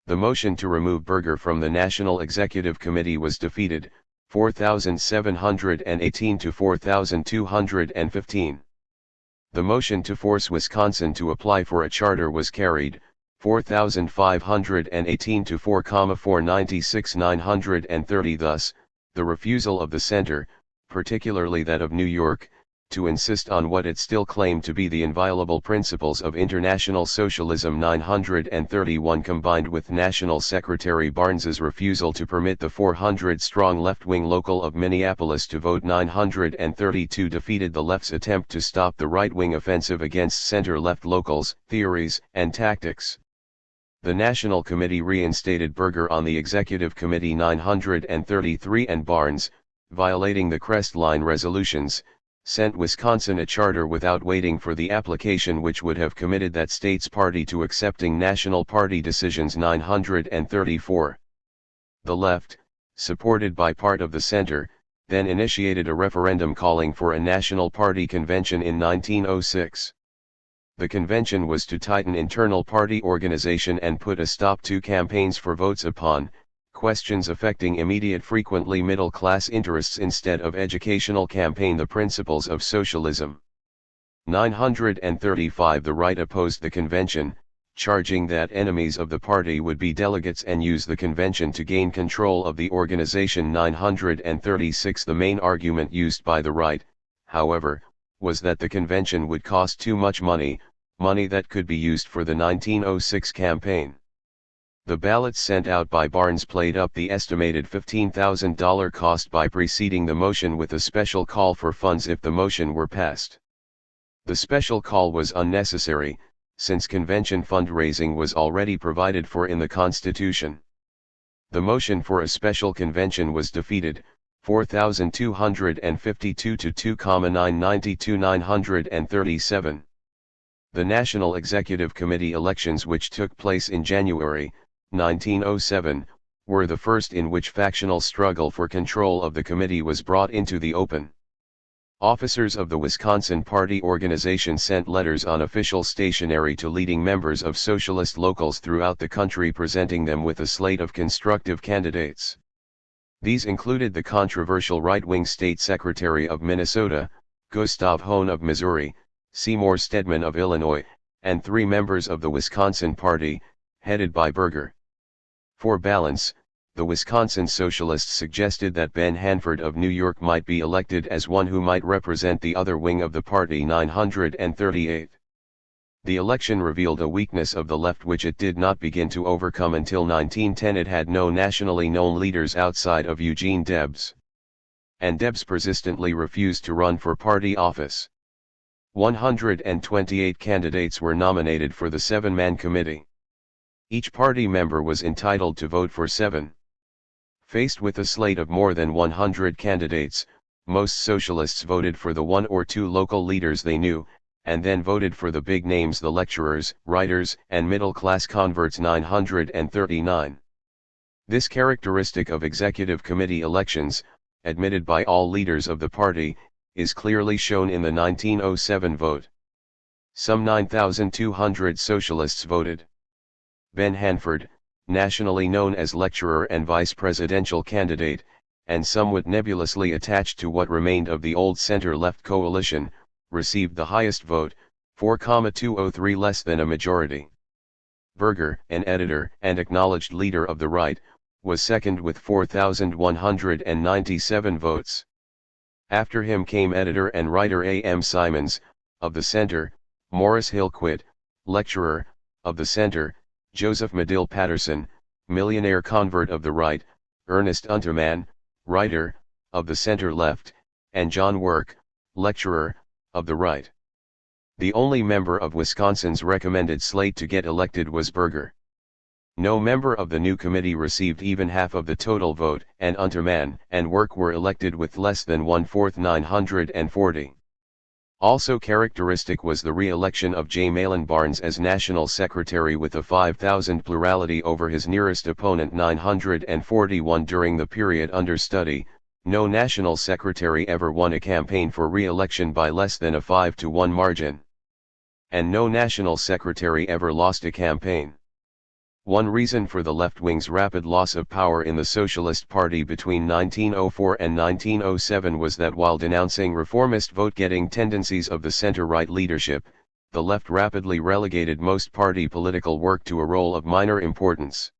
The motion to remove Berger from the National Executive Committee was defeated, 4,718 to 4,215. The motion to force Wisconsin to apply for a charter was carried, 4,518 to 4,496. 930. Thus, the refusal of the center, particularly that of New York, to insist on what it still claimed to be the inviolable principles of international socialism. 931. Combined with National Secretary Barnes's refusal to permit the 400-strong left-wing local of Minneapolis to vote. 932 defeated the left's attempt to stop the right-wing offensive against center-left locals, theories, and tactics. The National Committee reinstated Berger on the Executive Committee. 933. And Barnes, violating the Crestline resolutions, sent Wisconsin a charter without waiting for the application which would have committed that state's party to accepting national party decisions. 934. The left, supported by part of the center, then initiated a referendum calling for a national party convention in 1906. The convention was to tighten internal party organization and put a stop to campaigns for votes upon questions affecting immediate, frequently middle-class interests instead of educational campaign the principles of socialism. 935. The right opposed the convention, charging that enemies of the party would be delegates and use the convention to gain control of the organization. 936. The main argument used by the right, however, was that the convention would cost too much money that could be used for the 1906 campaign. The ballots sent out by Barnes played up the estimated $15,000 cost by preceding the motion with a special call for funds if the motion were passed. The special call was unnecessary, since convention fundraising was already provided for in the Constitution. The motion for a special convention was defeated, 4,252 to 2,992. 937. The National Executive Committee elections, which took place in January 1907, were the first in which factional struggle for control of the committee was brought into the open. Officers of the Wisconsin Party organization sent letters on official stationery to leading members of socialist locals throughout the country presenting them with a slate of constructive candidates. These included the controversial right-wing state secretary of Minnesota, Gustav Hohn of Missouri, Seymour Stedman of Illinois, and 3 members of the Wisconsin Party, headed by Berger. For balance, the Wisconsin Socialists suggested that Ben Hanford of New York might be elected as one who might represent the other wing of the party. 938. The election revealed a weakness of the left which it did not begin to overcome until 1910. It had no nationally known leaders outside of Eugene Debs. And Debs persistently refused to run for party office. 128 candidates were nominated for the 7-man committee. Each party member was entitled to vote for 7. Faced with a slate of more than 100 candidates, most socialists voted for the 1 or 2 local leaders they knew, and then voted for the big names, the lecturers, writers, and middle-class converts. 939. This characteristic of executive committee elections, admitted by all leaders of the party, is clearly shown in the 1907 vote. Some 9,200 socialists voted. Ben Hanford, nationally known as lecturer and vice presidential candidate, and somewhat nebulously attached to what remained of the old center-left coalition, received the highest vote, 4,203, less than a majority. Berger, an editor and acknowledged leader of the right, was second with 4,197 votes. After him came editor and writer A. M. Simons, of the Center, Morris Hillquit, lecturer, of the Center, Joseph Medill Patterson, millionaire convert of the right, Ernest Unterman, writer, of the center-left, and John Work, lecturer, of the right. The only member of Wisconsin's recommended slate to get elected was Berger. No member of the new committee received even half of the total vote, and Unterman and Work were elected with less than 1/4, 940. Also characteristic was the re-election of J. Malin Barnes as national secretary with a 5,000 plurality over his nearest opponent, 941. During the period under study, no national secretary ever won a campaign for re-election by less than a 5-1 margin. And no national secretary ever lost a campaign. One reason for the left-wing's rapid loss of power in the Socialist Party between 1904 and 1907 was that while denouncing reformist vote-getting tendencies of the center-right leadership, the left rapidly relegated most party political work to a role of minor importance.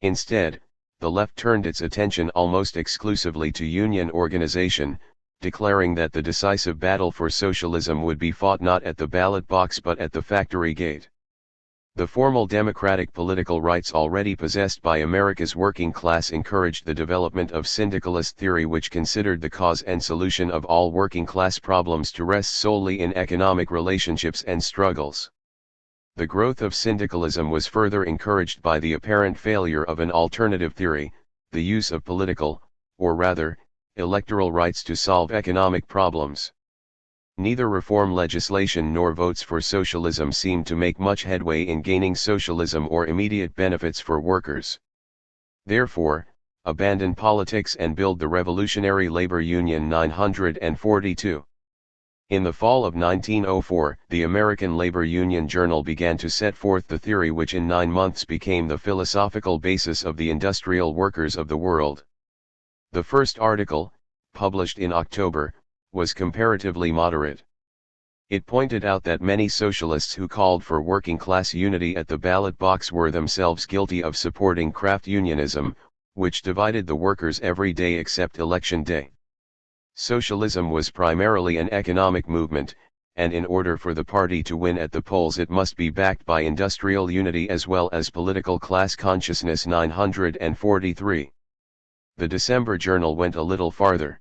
Instead, the left turned its attention almost exclusively to union organization, declaring that the decisive battle for socialism would be fought not at the ballot box but at the factory gate. The formal democratic political rights already possessed by America's working class encouraged the development of syndicalist theory, which considered the cause and solution of all working class problems to rest solely in economic relationships and struggles. The growth of syndicalism was further encouraged by the apparent failure of an alternative theory, the use of political, or rather, electoral rights to solve economic problems. Neither reform legislation nor votes for socialism seemed to make much headway in gaining socialism or immediate benefits for workers. Therefore, abandon politics and build the Revolutionary Labor Union. 942. In the fall of 1904, the American Labor Union Journal began to set forth the theory which in 9 months became the philosophical basis of the industrial workers of the world. The first article, published in October, was comparatively moderate. It pointed out that many socialists who called for working class unity at the ballot box were themselves guilty of supporting craft unionism, which divided the workers every day except election day. Socialism was primarily an economic movement, and in order for the party to win at the polls it must be backed by industrial unity as well as political class consciousness. 943. The December Journal went a little farther.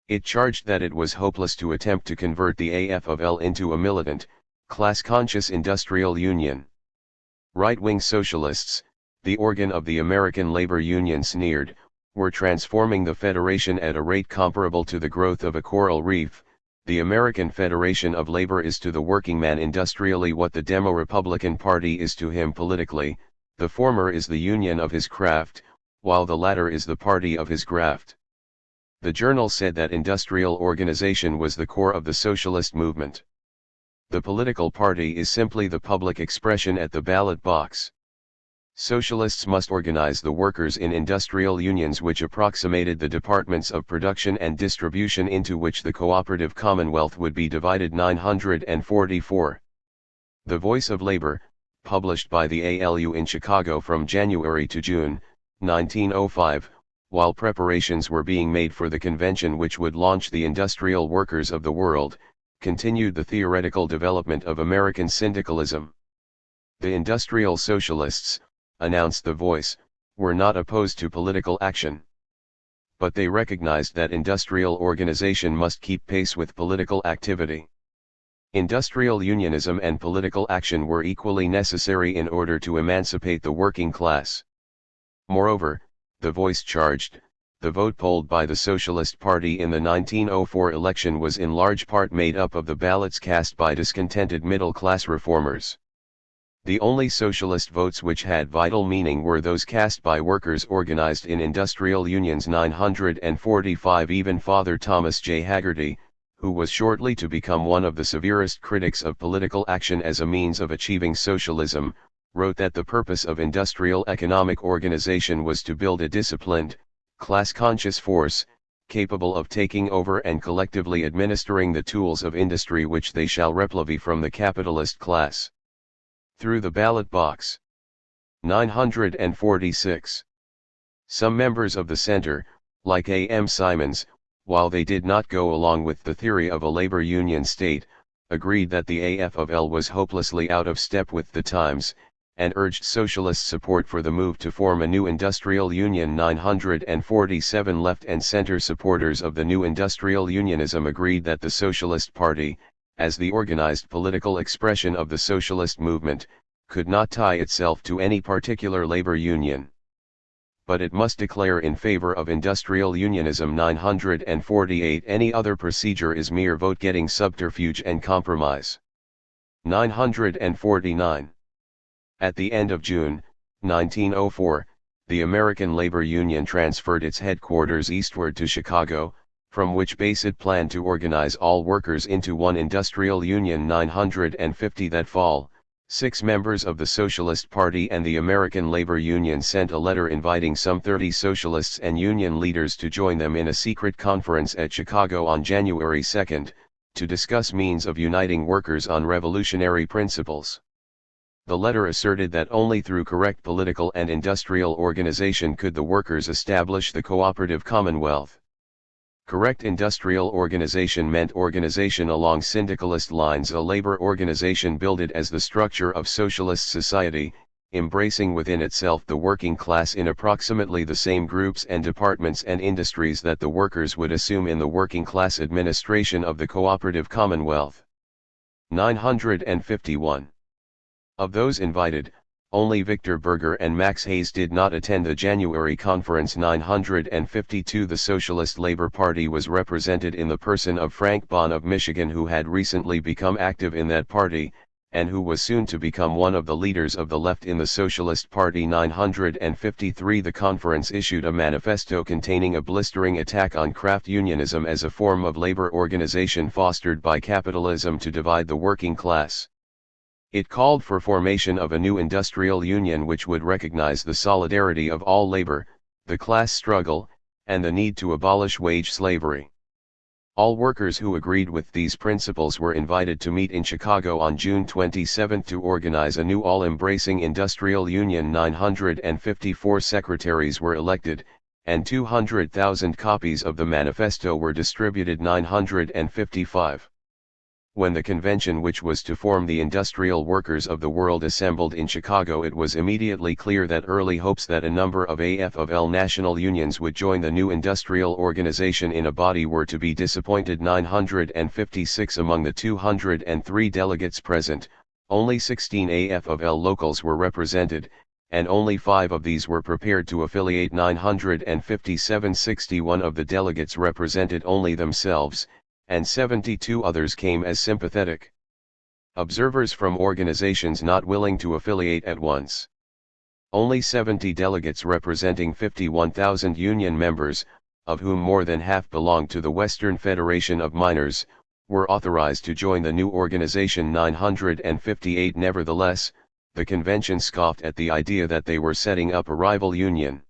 It charged that it was hopeless to attempt to convert the AFL into a militant, class-conscious industrial union. Right-wing socialists, the organ of the American Labor Union, sneered, were transforming the Federation at a rate comparable to the growth of a coral reef. The American Federation of Labor is to the working man industrially what the Demo-Republican Party is to him politically. The former is the union of his craft, while the latter is the party of his graft. The journal said that industrial organization was the core of the socialist movement. The political party is simply the public expression at the ballot box. Socialists must organize the workers in industrial unions which approximated the departments of production and distribution into which the cooperative commonwealth would be divided. 944. The Voice of Labor, published by the ALU in Chicago from January to June, 1905, while preparations were being made for the convention which would launch the industrial workers of the world, continued the theoretical development of American syndicalism. The industrial socialists, announced the Voice, were not opposed to political action. But they recognized that industrial organization must keep pace with political activity. Industrial unionism and political action were equally necessary in order to emancipate the working class. Moreover, the voice charged, the vote polled by the Socialist Party in the 1904 election was in large part made up of the ballots cast by discontented middle-class reformers. The only socialist votes which had vital meaning were those cast by workers organized in industrial unions. 945. Even Father Thomas J. Haggerty, who was shortly to become one of the severest critics of political action as a means of achieving socialism, wrote that the purpose of industrial economic organization was to build a disciplined, class-conscious force, capable of taking over and collectively administering the tools of industry which they shall replevy from the capitalist class. Through the ballot box. 946. Some members of the Center, like A. M. Simons, while they did not go along with the theory of a labor union state, agreed that the AFL was hopelessly out of step with the times, and urged socialist support for the move to form a new industrial union. 947. Left and center supporters of the new industrial unionism agreed that the Socialist Party, as the organized political expression of the socialist movement, could not tie itself to any particular labor union. But it must declare in favor of industrial unionism. 948. Any other procedure is mere vote-getting subterfuge and compromise. 949. At the end of June, 1904, the American Labor Union transferred its headquarters eastward to Chicago, from which base it planned to organize all workers into one industrial union. 950. That fall, 6 members of the Socialist Party and the American Labor Union sent a letter inviting some 30 socialists and union leaders to join them in a secret conference at Chicago on January 2, to discuss means of uniting workers on revolutionary principles. The letter asserted that only through correct political and industrial organization could the workers establish the cooperative commonwealth. Correct industrial organization meant organization along syndicalist lines, a labor organization builded as the structure of socialist society, embracing within itself the working class in approximately the same groups and departments and industries that the workers would assume in the working class administration of the cooperative commonwealth. 951. Of those invited, only Victor Berger and Max Hayes did not attend the January conference. 952. The Socialist Labor Party was represented in the person of Frank Bond of Michigan, who had recently become active in that party, and who was soon to become one of the leaders of the left in the Socialist Party. 953. The conference issued a manifesto containing a blistering attack on craft unionism as a form of labor organization fostered by capitalism to divide the working class. It called for formation of a new industrial union which would recognize the solidarity of all labor, the class struggle, and the need to abolish wage slavery. All workers who agreed with these principles were invited to meet in Chicago on June 27 to organize a new all-embracing industrial union. 954 secretaries were elected, and 200,000 copies of the manifesto were distributed. 955. When the convention which was to form the industrial workers of the world assembled in Chicago, it was immediately clear that early hopes that a number of AFL national unions would join the new industrial organization in a body were to be disappointed. 956. Among the 203 delegates present, only 16 AFL locals were represented, and only 5 of these were prepared to affiliate. 957. 61 of the delegates represented only themselves, and 72 others came as sympathetic observers from organizations not willing to affiliate at once. Only 70 delegates representing 51,000 union members, of whom more than half belonged to the Western Federation of Miners, were authorized to join the new organization. 958. Nevertheless, the convention scoffed at the idea that they were setting up a rival union.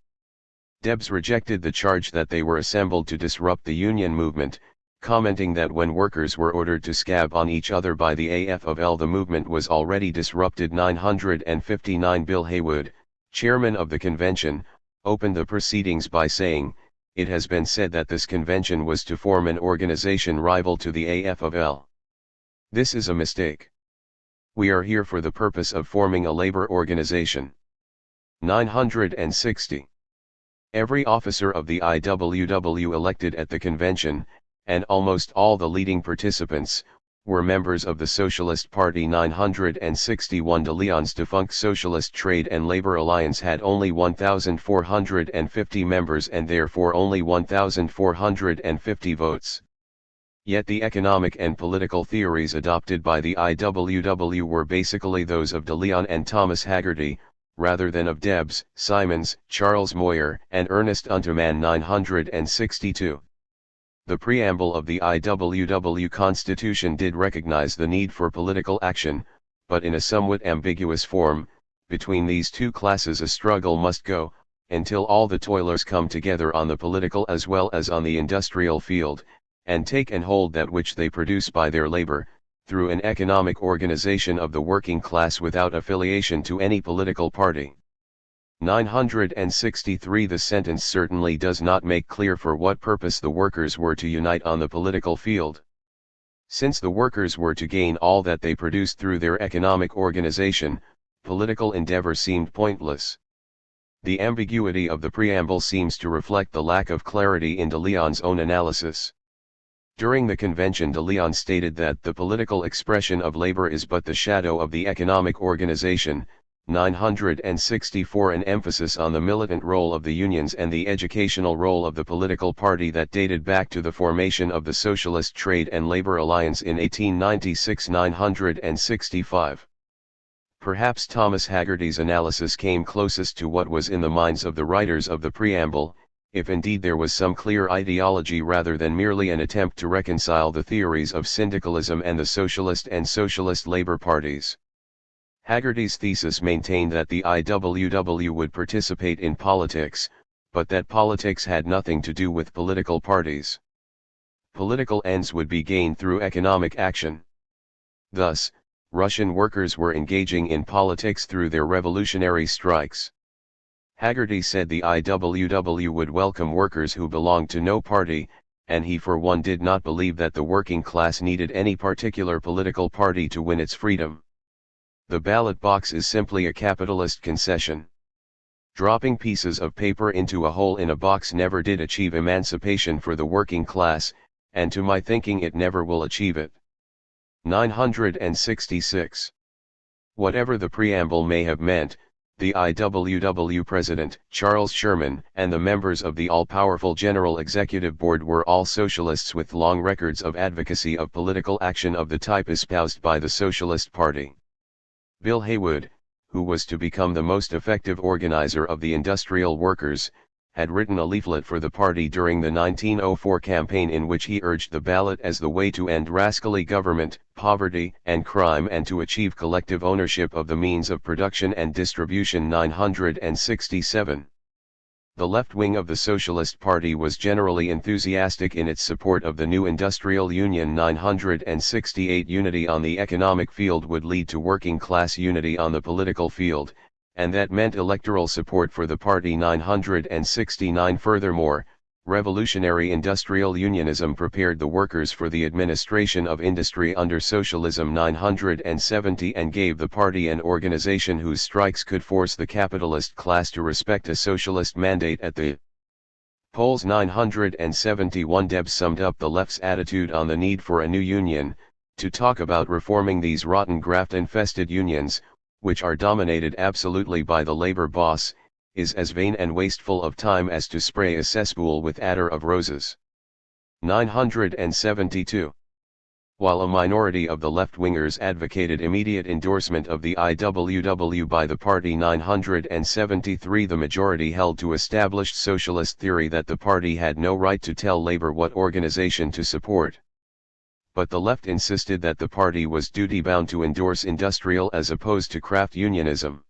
Debs rejected the charge that they were assembled to disrupt the union movement, commenting that when workers were ordered to scab on each other by the AFL, the movement was already disrupted. 959. Bill Haywood, chairman of the convention, opened the proceedings by saying, "It has been said that this convention was to form an organization rival to the AFL. This is a mistake. We are here for the purpose of forming a labor organization." 960. Every officer of the IWW elected at the convention, and almost all the leading participants, were members of the Socialist Party. 961 De Leon's defunct Socialist Trade and Labor Alliance had only 1,450 members and therefore only 1,450 votes. Yet the economic and political theories adopted by the IWW were basically those of De Leon and Thomas Haggerty, rather than of Debs, Simons, Charles Moyer, and Ernest Untermann. 962. The preamble of the IWW Constitution did recognize the need for political action, but in a somewhat ambiguous form. Between these two classes a struggle must go, until all the toilers come together on the political as well as on the industrial field, and take and hold that which they produce by their labor, through an economic organization of the working class without affiliation to any political party. 963. The sentence certainly does not make clear for what purpose the workers were to unite on the political field. Since the workers were to gain all that they produced through their economic organization, political endeavor seemed pointless. The ambiguity of the preamble seems to reflect the lack of clarity in De Leon's own analysis. During the convention, De Leon stated that the political expression of labor is but the shadow of the economic organization. 964. An emphasis on the militant role of the unions and the educational role of the political party that dated back to the formation of the Socialist Trade and Labor Alliance in 1896. 965. Perhaps Thomas Haggerty's analysis came closest to what was in the minds of the writers of the preamble, if indeed there was some clear ideology rather than merely an attempt to reconcile the theories of syndicalism and the socialist and socialist labor parties. Haggerty's thesis maintained that the IWW would participate in politics, but that politics had nothing to do with political parties. Political ends would be gained through economic action. Thus, Russian workers were engaging in politics through their revolutionary strikes. Haggerty said the IWW would welcome workers who belonged to no party, and he for one did not believe that the working class needed any particular political party to win its freedom. The ballot box is simply a capitalist concession. Dropping pieces of paper into a hole in a box never did achieve emancipation for the working class, and to my thinking it never will achieve it. 966. Whatever the preamble may have meant, the IWW President, Charles Sherman, and the members of the all-powerful General Executive Board were all socialists with long records of advocacy of political action of the type espoused by the Socialist Party. Bill Haywood, who was to become the most effective organizer of the industrial workers, had written a leaflet for the party during the 1904 campaign in which he urged the ballot as the way to end rascally government, poverty, and crime and to achieve collective ownership of the means of production and distribution. 967. The left wing of the Socialist Party was generally enthusiastic in its support of the new industrial union. 968. Unity on the economic field would lead to working class unity on the political field, and that meant electoral support for the party. 969. Furthermore, revolutionary industrial unionism prepared the workers for the administration of industry under socialism. 970. And gave the party an organization whose strikes could force the capitalist class to respect a socialist mandate at the polls. 971. Debs summed up the left's attitude on the need for a new union: to talk about reforming these rotten graft-infested unions, which are dominated absolutely by the labor boss, is as vain and wasteful of time as to spray a cesspool with attar of roses. 972. While a minority of the left-wingers advocated immediate endorsement of the IWW by the party. 973. The majority held to established socialist theory that the party had no right to tell labor what organization to support. But the left insisted that the party was duty-bound to endorse industrial as opposed to craft unionism.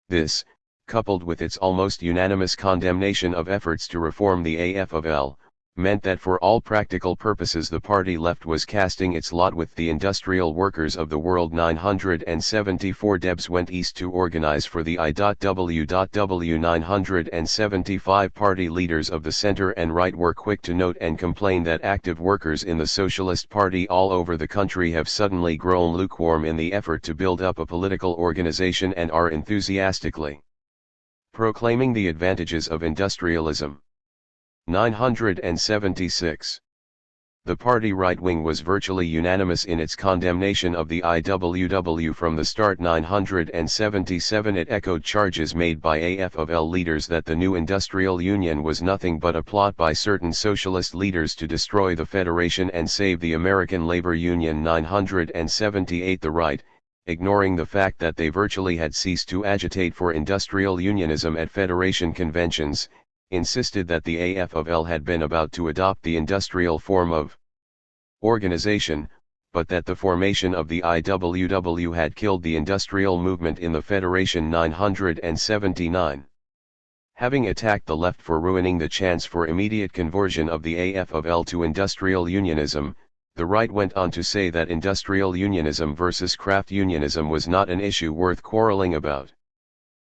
This, coupled with its almost unanimous condemnation of efforts to reform the AFL, meant that for all practical purposes the party left was casting its lot with the industrial workers of the world. 974. Debs went east to organize for the IWW. 975. Party leaders of the center and right were quick to note and complain that active workers in the Socialist Party all over the country have suddenly grown lukewarm in the effort to build up a political organization and are enthusiastically proclaiming the advantages of industrialism. 976. The party right wing was virtually unanimous in its condemnation of the IWW from the start. 977 It echoed charges made by AFL leaders that the new industrial union was nothing but a plot by certain socialist leaders to destroy the Federation and save the American labor union. 978 The right, ignoring the fact that they virtually had ceased to agitate for industrial unionism at Federation conventions, insisted that the AFL had been about to adopt the industrial form of organization, but that the formation of the IWW had killed the industrial movement in the Federation. 979. Having attacked the left for ruining the chance for immediate conversion of the AFL to industrial unionism, the right went on to say that industrial unionism versus craft unionism was not an issue worth quarreling about.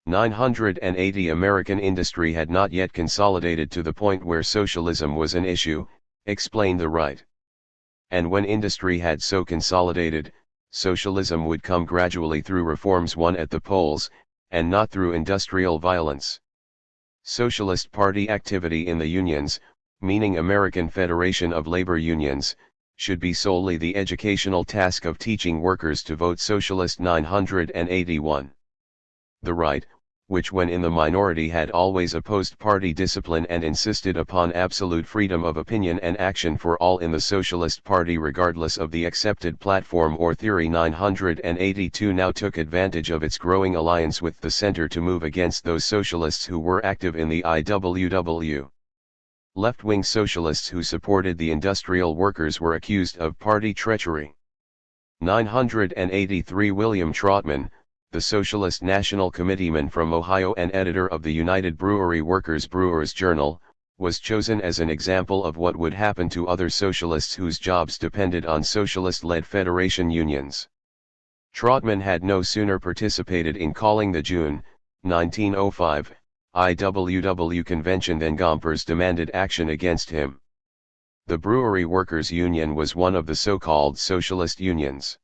980 American industry had not yet consolidated to the point where socialism was an issue, explained the right. And when industry had so consolidated, socialism would come gradually through reforms won at the polls, and not through industrial violence. Socialist Party activity in the unions, meaning American Federation of Labor Unions, should be solely the educational task of teaching workers to vote socialist. 981. The right, which when in the minority had always opposed party discipline and insisted upon absolute freedom of opinion and action for all in the Socialist Party regardless of the accepted platform or theory. 982 now took advantage of its growing alliance with the center to move against those socialists who were active in the IWW. Left-wing socialists who supported the industrial workers were accused of party treachery. 983 William Trotman, the Socialist National Committeeman from Ohio and editor of the United Brewery Workers Brewers Journal, was chosen as an example of what would happen to other socialists whose jobs depended on socialist-led federation unions. Trotman had no sooner participated in calling the June, 1905, IWW convention than Gompers demanded action against him. The Brewery Workers Union was one of the so-called socialist unions.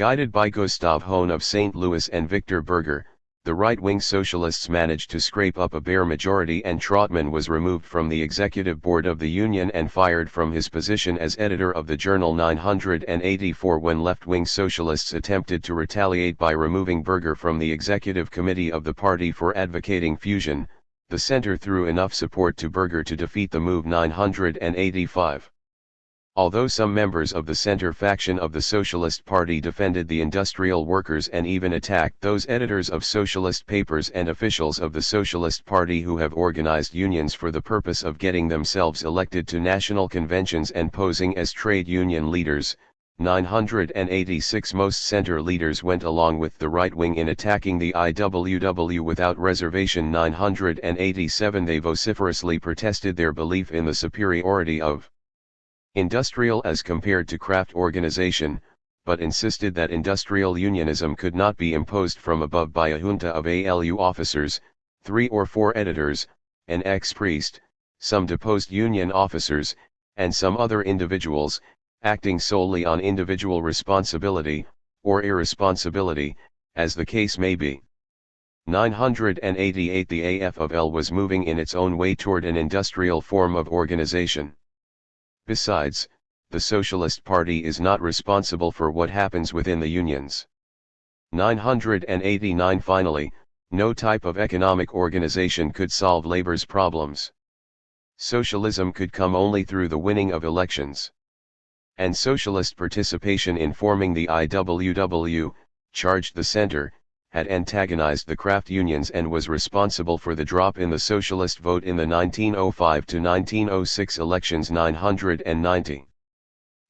Guided by Gustav Hohn of St. Louis and Victor Berger, the right-wing socialists managed to scrape up a bare majority and Trotman was removed from the executive board of the union and fired from his position as editor of the journal. 984 When left-wing socialists attempted to retaliate by removing Berger from the executive committee of the party for advocating fusion, the center threw enough support to Berger to defeat the move. 985. Although some members of the center faction of the Socialist Party defended the industrial workers and even attacked those editors of socialist papers and officials of the Socialist Party who have organized unions for the purpose of getting themselves elected to national conventions and posing as trade union leaders, 986 Most center leaders went along with the right wing in attacking the IWW without reservation. 987 They vociferously protested their belief in the superiority of industrial as compared to craft organization, but insisted that industrial unionism could not be imposed from above by a junta of ALU officers, 3 or 4 editors, an ex-priest, some deposed union officers, and some other individuals, acting solely on individual responsibility, or irresponsibility, as the case may be. 988 The AFL was moving in its own way toward an industrial form of organization. Besides, the Socialist Party is not responsible for what happens within the unions. 989 Finally, no type of economic organization could solve labor's problems. Socialism could come only through the winning of elections. And socialist participation in forming the IWW, charged the center, had antagonized the craft unions and was responsible for the drop in the socialist vote in the 1905 to 1906 elections. 990.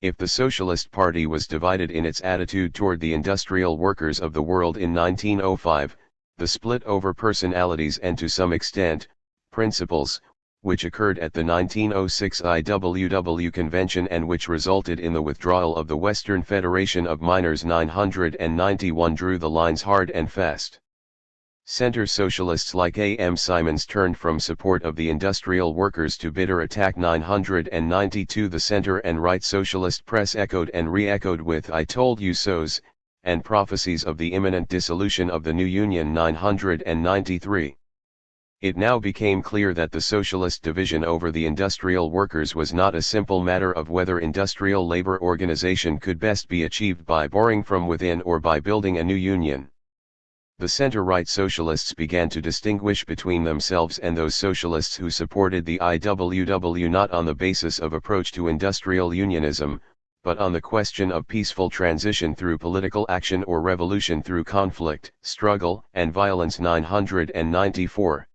If the Socialist Party was divided in its attitude toward the industrial workers of the world in 1905, the split over personalities and to some extent, principles, which occurred at the 1906 IWW convention and which resulted in the withdrawal of the Western Federation of Miners. 991 drew the lines hard and fast. Center socialists like A. M. Simons turned from support of the industrial workers to bitter attack. 992 The center and right socialist press echoed and re-echoed with "I told you so's," and prophecies of the imminent dissolution of the new union. 993. It now became clear that the socialist division over the industrial workers was not a simple matter of whether industrial labor organization could best be achieved by boring from within or by building a new union. The center-right socialists began to distinguish between themselves and those socialists who supported the IWW not on the basis of approach to industrial unionism, but on the question of peaceful transition through political action or revolution through conflict, struggle, and violence. 994.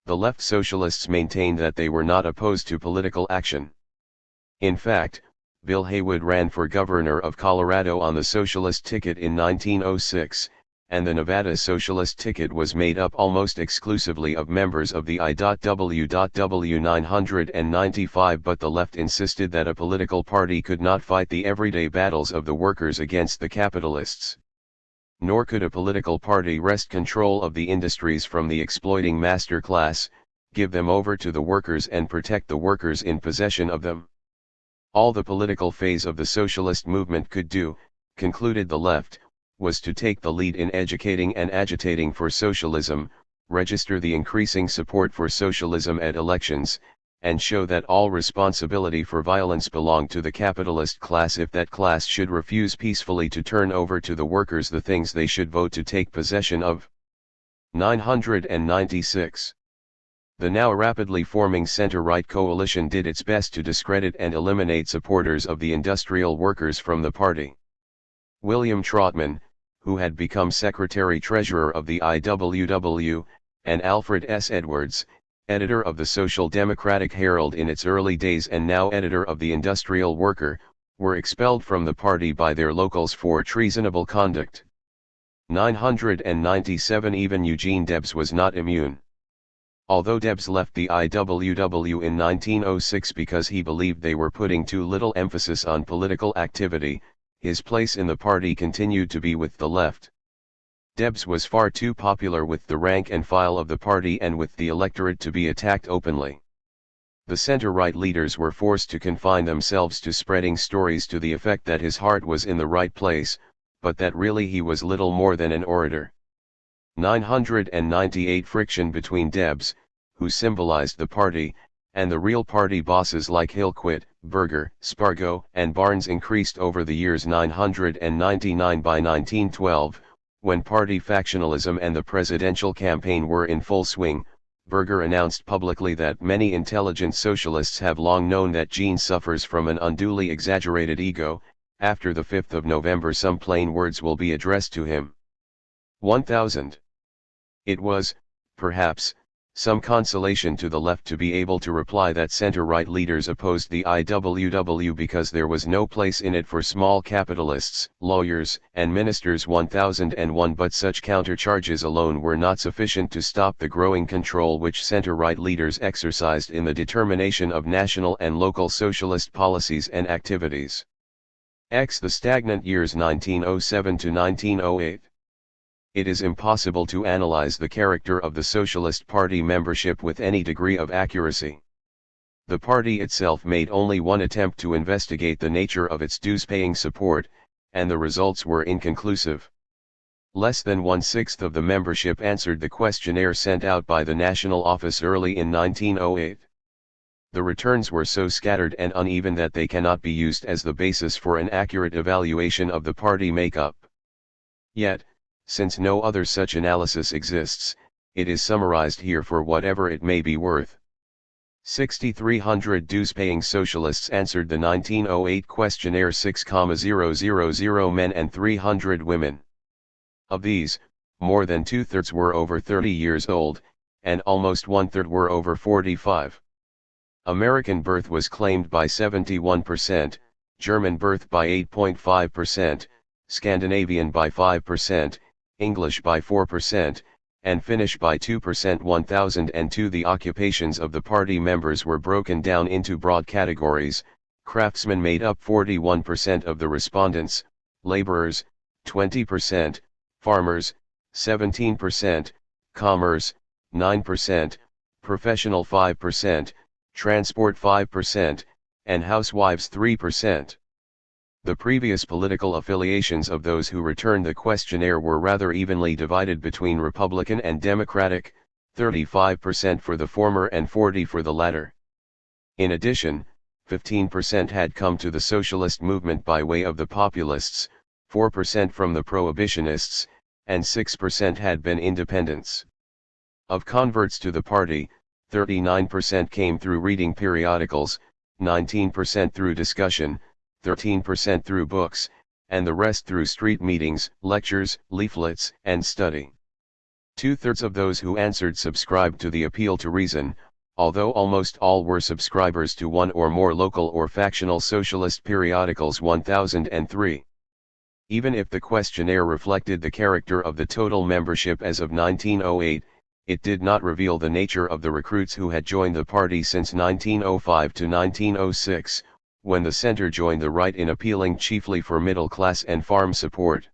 The left socialists maintained that they were not opposed to political action. In fact, Bill Haywood ran for governor of Colorado on the socialist ticket in 1906, and the Nevada socialist ticket was made up almost exclusively of members of the IWW. 995. But the left insisted that a political party could not fight the everyday battles of the workers against the capitalists. Nor could a political party wrest control of the industries from the exploiting master class, give them over to the workers and protect the workers in possession of them. All the political phase of the socialist movement could do, concluded the left, was to take the lead in educating and agitating for socialism, register the increasing support for socialism at elections, and show that all responsibility for violence belonged to the capitalist class if that class should refuse peacefully to turn over to the workers the things they should vote to take possession of. 996. The now rapidly forming center-right coalition did its best to discredit and eliminate supporters of the industrial workers from the party. William Trotman, who had become secretary-treasurer of the IWW, and Alfred S. Edwards, editor of the Social Democratic Herald in its early days and now editor of the Industrial Worker, were expelled from the party by their locals for treasonable conduct. 997. Even Eugene Debs was not immune. Although Debs left the IWW in 1906 because he believed they were putting too little emphasis on political activity, his place in the party continued to be with the left. Debs was far too popular with the rank and file of the party and with the electorate to be attacked openly. The center-right leaders were forced to confine themselves to spreading stories to the effect that his heart was in the right place, but that really he was little more than an orator. 998. Friction between Debs, who symbolized the party, and the real party bosses like Hillquit, Berger, Spargo, and Barnes increased over the years. 999. By 1912, when party factionalism and the presidential campaign were in full swing, Berger announced publicly that many intelligent socialists have long known that Gene suffers from an unduly exaggerated ego. After the 5th of November some plain words will be addressed to him. 1000. It was, perhaps, some consolation to the left to be able to reply that center-right leaders opposed the IWW because there was no place in it for small capitalists, lawyers, and ministers. 1001. But such countercharges alone were not sufficient to stop the growing control which center-right leaders exercised in the determination of national and local socialist policies and activities. The stagnant years 1907 to 1908. It is impossible to analyze the character of the Socialist Party membership with any degree of accuracy. The party itself made only one attempt to investigate the nature of its dues-paying support, and the results were inconclusive. Less than 1/6 of the membership answered the questionnaire sent out by the National Office early in 1908. The returns were so scattered and uneven that they cannot be used as the basis for an accurate evaluation of the party makeup. Yet, since no other such analysis exists, it is summarized here for whatever it may be worth. 6,300 dues-paying socialists answered the 1908 questionnaire, 6,000 men and 300 women. Of these, more than two-thirds were over 30 years old, and almost one-third were over 45. American birth was claimed by 71%, German birth by 8.5%, Scandinavian by 5%, English by 4%, and Finnish by 2%. 1002. The occupations of the party members were broken down into broad categories. Craftsmen made up 41% of the respondents, laborers, 20%, farmers, 17%, commerce, 9%, professional 5%, transport 5%, and housewives 3%. The previous political affiliations of those who returned the questionnaire were rather evenly divided between Republican and Democratic, 35% for the former and 40% for the latter. In addition, 15% had come to the socialist movement by way of the populists, 4% from the prohibitionists, and 6% had been independents. Of converts to the party, 39% came through reading periodicals, 19% through discussion, 13% through books, and the rest through street meetings, lectures, leaflets, and study. 2/3 of those who answered subscribed to the appeal to reason, although almost all were subscribers to one or more local or factional socialist periodicals. 1003. Even if the questionnaire reflected the character of the total membership as of 1908, it did not reveal the nature of the recruits who had joined the party since 1905 to 1906, when the center joined the right in appealing chiefly for middle class and farm support.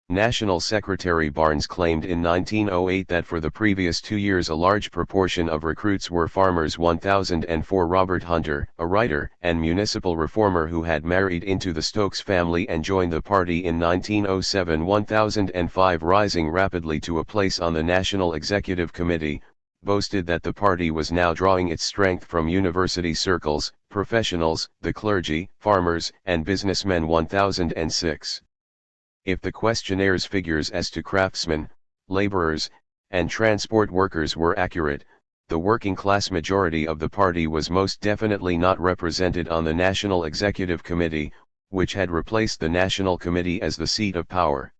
National Secretary Barnes claimed in 1908 that for the previous 2 years a large proportion of recruits were farmers. 1004 Robert Hunter, a writer and municipal reformer who had married into the Stokes family and joined the party in 1907. 1005 rising rapidly to a place on the National Executive Committee, boasted that the party was now drawing its strength from university circles, professionals, the clergy, farmers, and businessmen. 1006. If the questionnaire's figures as to craftsmen, laborers, and transport workers were accurate, the working class majority of the party was most definitely not represented on the National Executive Committee, which had replaced the National Committee as the seat of power.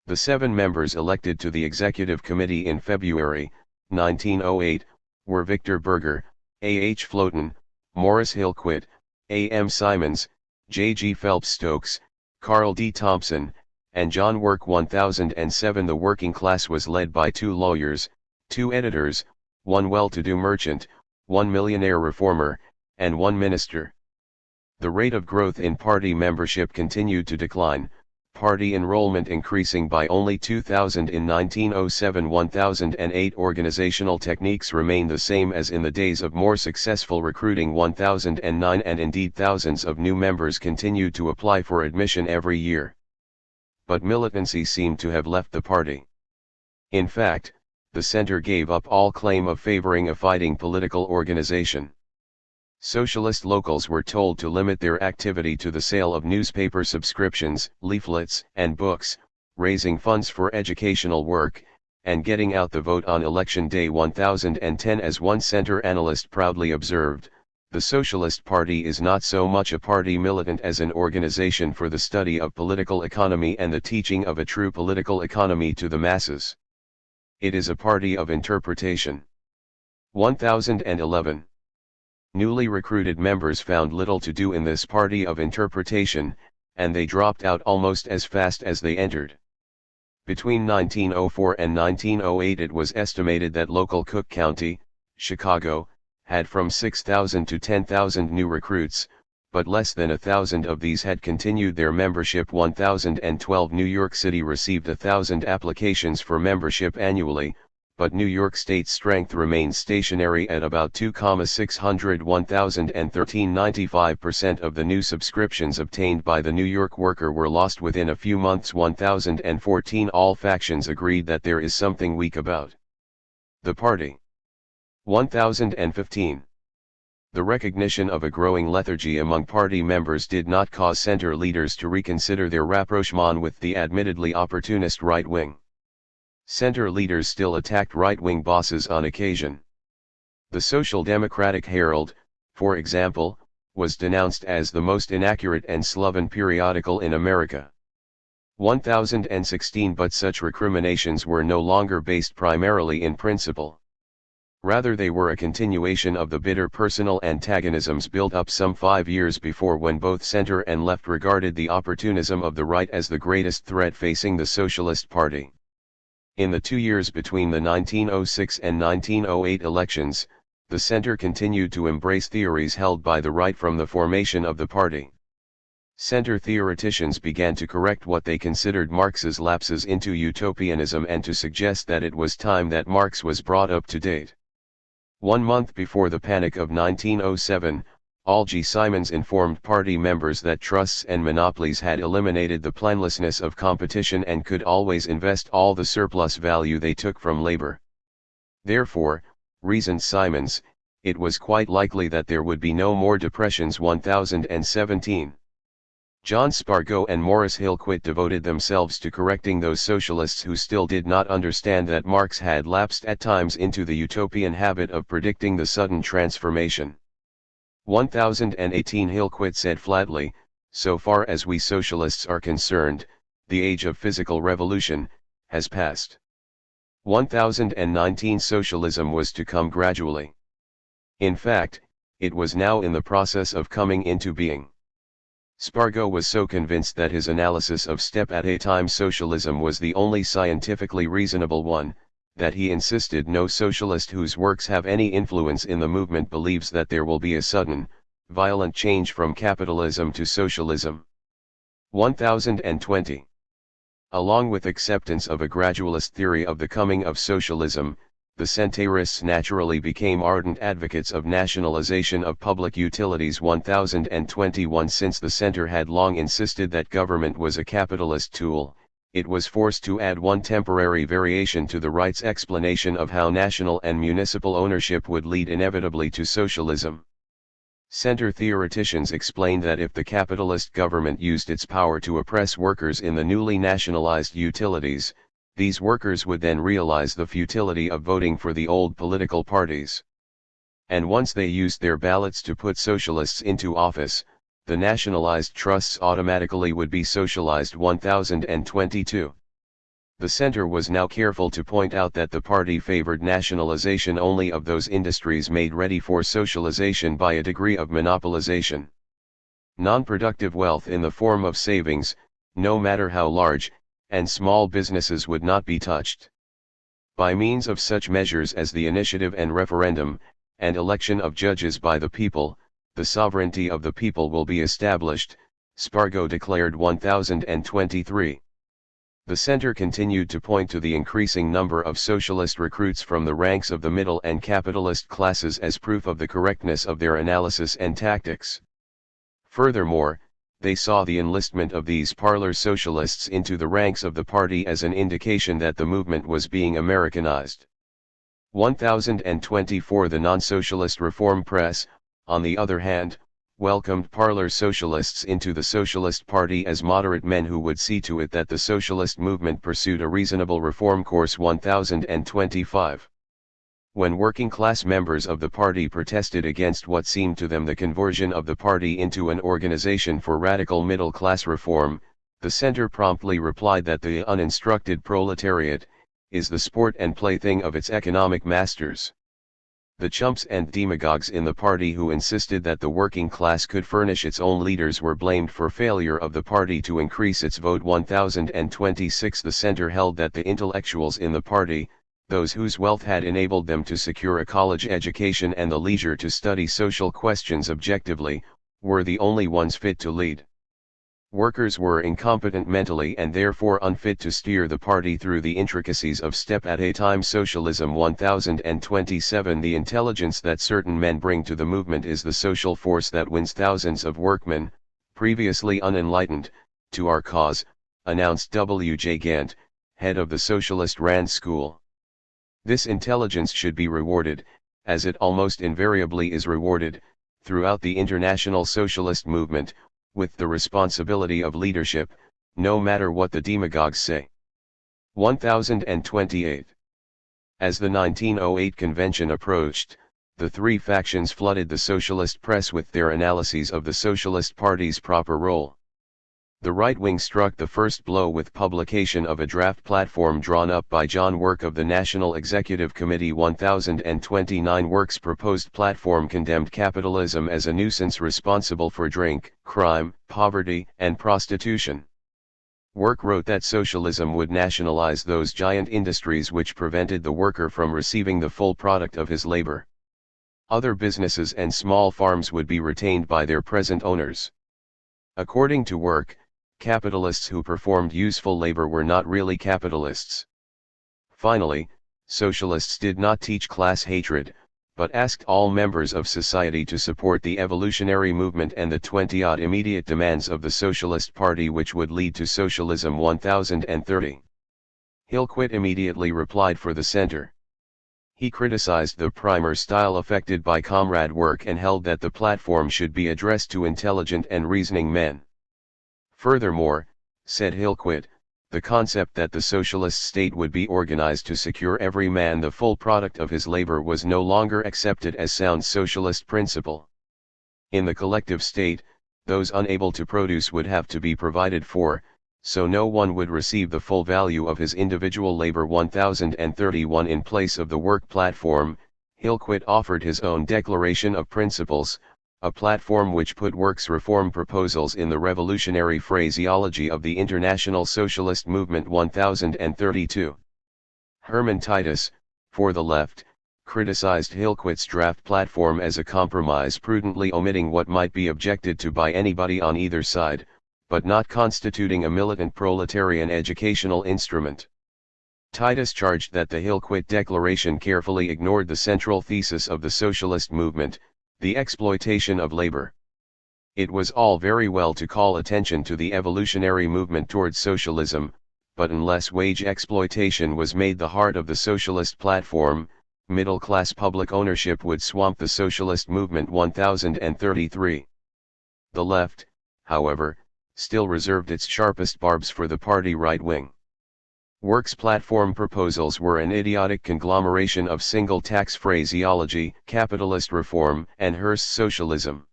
The 7 members elected to the Executive Committee in February, 1908, were Victor Berger, A. H. Floaten, Morris Hillquit, A. M. Simons, J. G. Phelps Stokes, Carl D. Thompson, and John Work. 1007 The working class was led by 2 lawyers, 2 editors, 1 well-to-do merchant, 1 millionaire reformer, and 1 minister. The rate of growth in party membership continued to decline, party enrollment increasing by only 2,000 in 1907. 1008 Organizational techniques remained the same as in the days of more successful recruiting. 1009 And indeed thousands of new members continued to apply for admission every year. But militancy seemed to have left the party. In fact, the center gave up all claim of favoring a fighting political organization. Socialist locals were told to limit their activity to the sale of newspaper subscriptions, leaflets, and books, raising funds for educational work, and getting out the vote on election day. 1010 As one center analyst proudly observed, the Socialist Party is not so much a party militant as an organization for the study of political economy and the teaching of a true political economy to the masses. It is a party of interpretation. 1011. Newly recruited members found little to do in this party of interpretation, and they dropped out almost as fast as they entered. Between 1904 and 1908 it was estimated that local Cook County, Chicago, had from 6,000 to 10,000 new recruits, but less than 1,000 of these had continued their membership. 1012 New York City received 1,000 applications for membership annually, but New York State's strength remained stationary at about 2,600. 1013 95% of the new subscriptions obtained by the New York worker were lost within a few months. 1014 All factions agreed that there is something weak about the party. 1015. The recognition of a growing lethargy among party members did not cause center leaders to reconsider their rapprochement with the admittedly opportunist right wing. Center leaders still attacked right-wing bosses on occasion. The Social Democratic Herald, for example, was denounced as the most inaccurate and sloven periodical in America. 1016 But such recriminations were no longer based primarily in principle. Rather they were a continuation of the bitter personal antagonisms built up some 5 years before, when both center and left regarded the opportunism of the right as the greatest threat facing the Socialist Party. In the 2 years between the 1906 and 1908 elections, the center continued to embrace theories held by the right from the formation of the party. Center theoreticians began to correct what they considered Marx's lapses into utopianism and to suggest that it was time that Marx was brought up to date. 1 month before the Panic of 1907, G. Simons informed party members that trusts and monopolies had eliminated the planlessness of competition and could always invest all the surplus value they took from labor. Therefore, reasoned Simons, it was quite likely that there would be no more depressions 1017. John Spargo and Morris Hillquit devoted themselves to correcting those socialists who still did not understand that Marx had lapsed at times into the utopian habit of predicting the sudden transformation. 1018 Hillquit said flatly, "So far as we socialists are concerned, the age of physical revolution has passed." 1019 Socialism was to come gradually. In fact, it was now in the process of coming into being. Spargo was so convinced that his analysis of step-at-a-time socialism was the only scientifically reasonable one, that he insisted no socialist whose works have any influence in the movement believes that there will be a sudden, violent change from capitalism to socialism. 1020. Along with acceptance of a gradualist theory of the coming of socialism, the centarists naturally became ardent advocates of nationalization of public utilities 1021. Since the center had long insisted that government was a capitalist tool, it was forced to add one temporary variation to the right's explanation of how national and municipal ownership would lead inevitably to socialism. Center theoreticians explained that if the capitalist government used its power to oppress workers in the newly nationalized utilities, these workers would then realize the futility of voting for the old political parties. And once they used their ballots to put socialists into office, the nationalized trusts automatically would be socialized 1022. The center was now careful to point out that the party favored nationalization only of those industries made ready for socialization by a degree of monopolization. Non-productive wealth in the form of savings, no matter how large, and small businesses would not be touched. By means of such measures as the initiative and referendum, and election of judges by the people, the sovereignty of the people will be established, Spargo declared 1023. The center continued to point to the increasing number of socialist recruits from the ranks of the middle and capitalist classes as proof of the correctness of their analysis and tactics. Furthermore, they saw the enlistment of these parlor socialists into the ranks of the party as an indication that the movement was being Americanized. 1024 The non-socialist reform press, on the other hand, welcomed parlor socialists into the Socialist Party as moderate men who would see to it that the socialist movement pursued a reasonable reform course. 1025. When working-class members of the party protested against what seemed to them the conversion of the party into an organization for radical middle-class reform, the center promptly replied that the uninstructed proletariat is the sport and plaything of its economic masters. The chumps and demagogues in the party who insisted that the working class could furnish its own leaders were blamed for failure of the party to increase its vote. 1026 The center held that the intellectuals in the party, those whose wealth had enabled them to secure a college education and the leisure to study social questions objectively, were the only ones fit to lead. Workers were incompetent mentally and therefore unfit to steer the party through the intricacies of step-at-a-time socialism. 1027 The intelligence that certain men bring to the movement is the social force that wins thousands of workmen, previously unenlightened, to our cause, announced W. J. Gant, head of the Socialist Rand School. This intelligence should be rewarded, as it almost invariably is rewarded, throughout the international socialist movement, with the responsibility of leadership, no matter what the demagogues say. 1028. As the 1908 convention approached, the three factions flooded the socialist press with their analyses of the Socialist Party's proper role. The right wing struck the first blow with publication of a draft platform drawn up by John Work of the National Executive Committee. 1029 Work's proposed platform condemned capitalism as a nuisance responsible for drink, crime, poverty, and prostitution. Work wrote that socialism would nationalize those giant industries which prevented the worker from receiving the full product of his labor. Other businesses and small farms would be retained by their present owners. According to Work, capitalists who performed useful labor were not really capitalists. Finally, socialists did not teach class hatred, but asked all members of society to support the evolutionary movement and the 20-odd immediate demands of the Socialist Party which would lead to socialism. 1030. Hillquit immediately replied for the center. He criticized the primer style affected by comrade work and held that the platform should be addressed to intelligent and reasoning men. Furthermore, said Hillquit, the concept that the socialist state would be organized to secure every man the full product of his labor was no longer accepted as sound socialist principle. In the collective state, those unable to produce would have to be provided for, so no one would receive the full value of his individual labor. 1031 In place of the work platform, Hillquit offered his own Declaration of Principles, a platform which put works reform proposals in the revolutionary phraseology of the international socialist movement. 1032. Herman Titus, for the left, criticized Hillquit's draft platform as a compromise, prudently omitting what might be objected to by anybody on either side, but not constituting a militant proletarian educational instrument. Titus charged that the Hillquit Declaration carefully ignored the central thesis of the socialist movement, the exploitation of labor. It was all very well to call attention to the evolutionary movement towards socialism, but unless wage exploitation was made the heart of the socialist platform, middle-class public ownership would swamp the socialist movement. 1033. The left, however, still reserved its sharpest barbs for the party right wing. Works platform proposals were an idiotic conglomeration of single tax phraseology, capitalist reform, and Hearst socialism.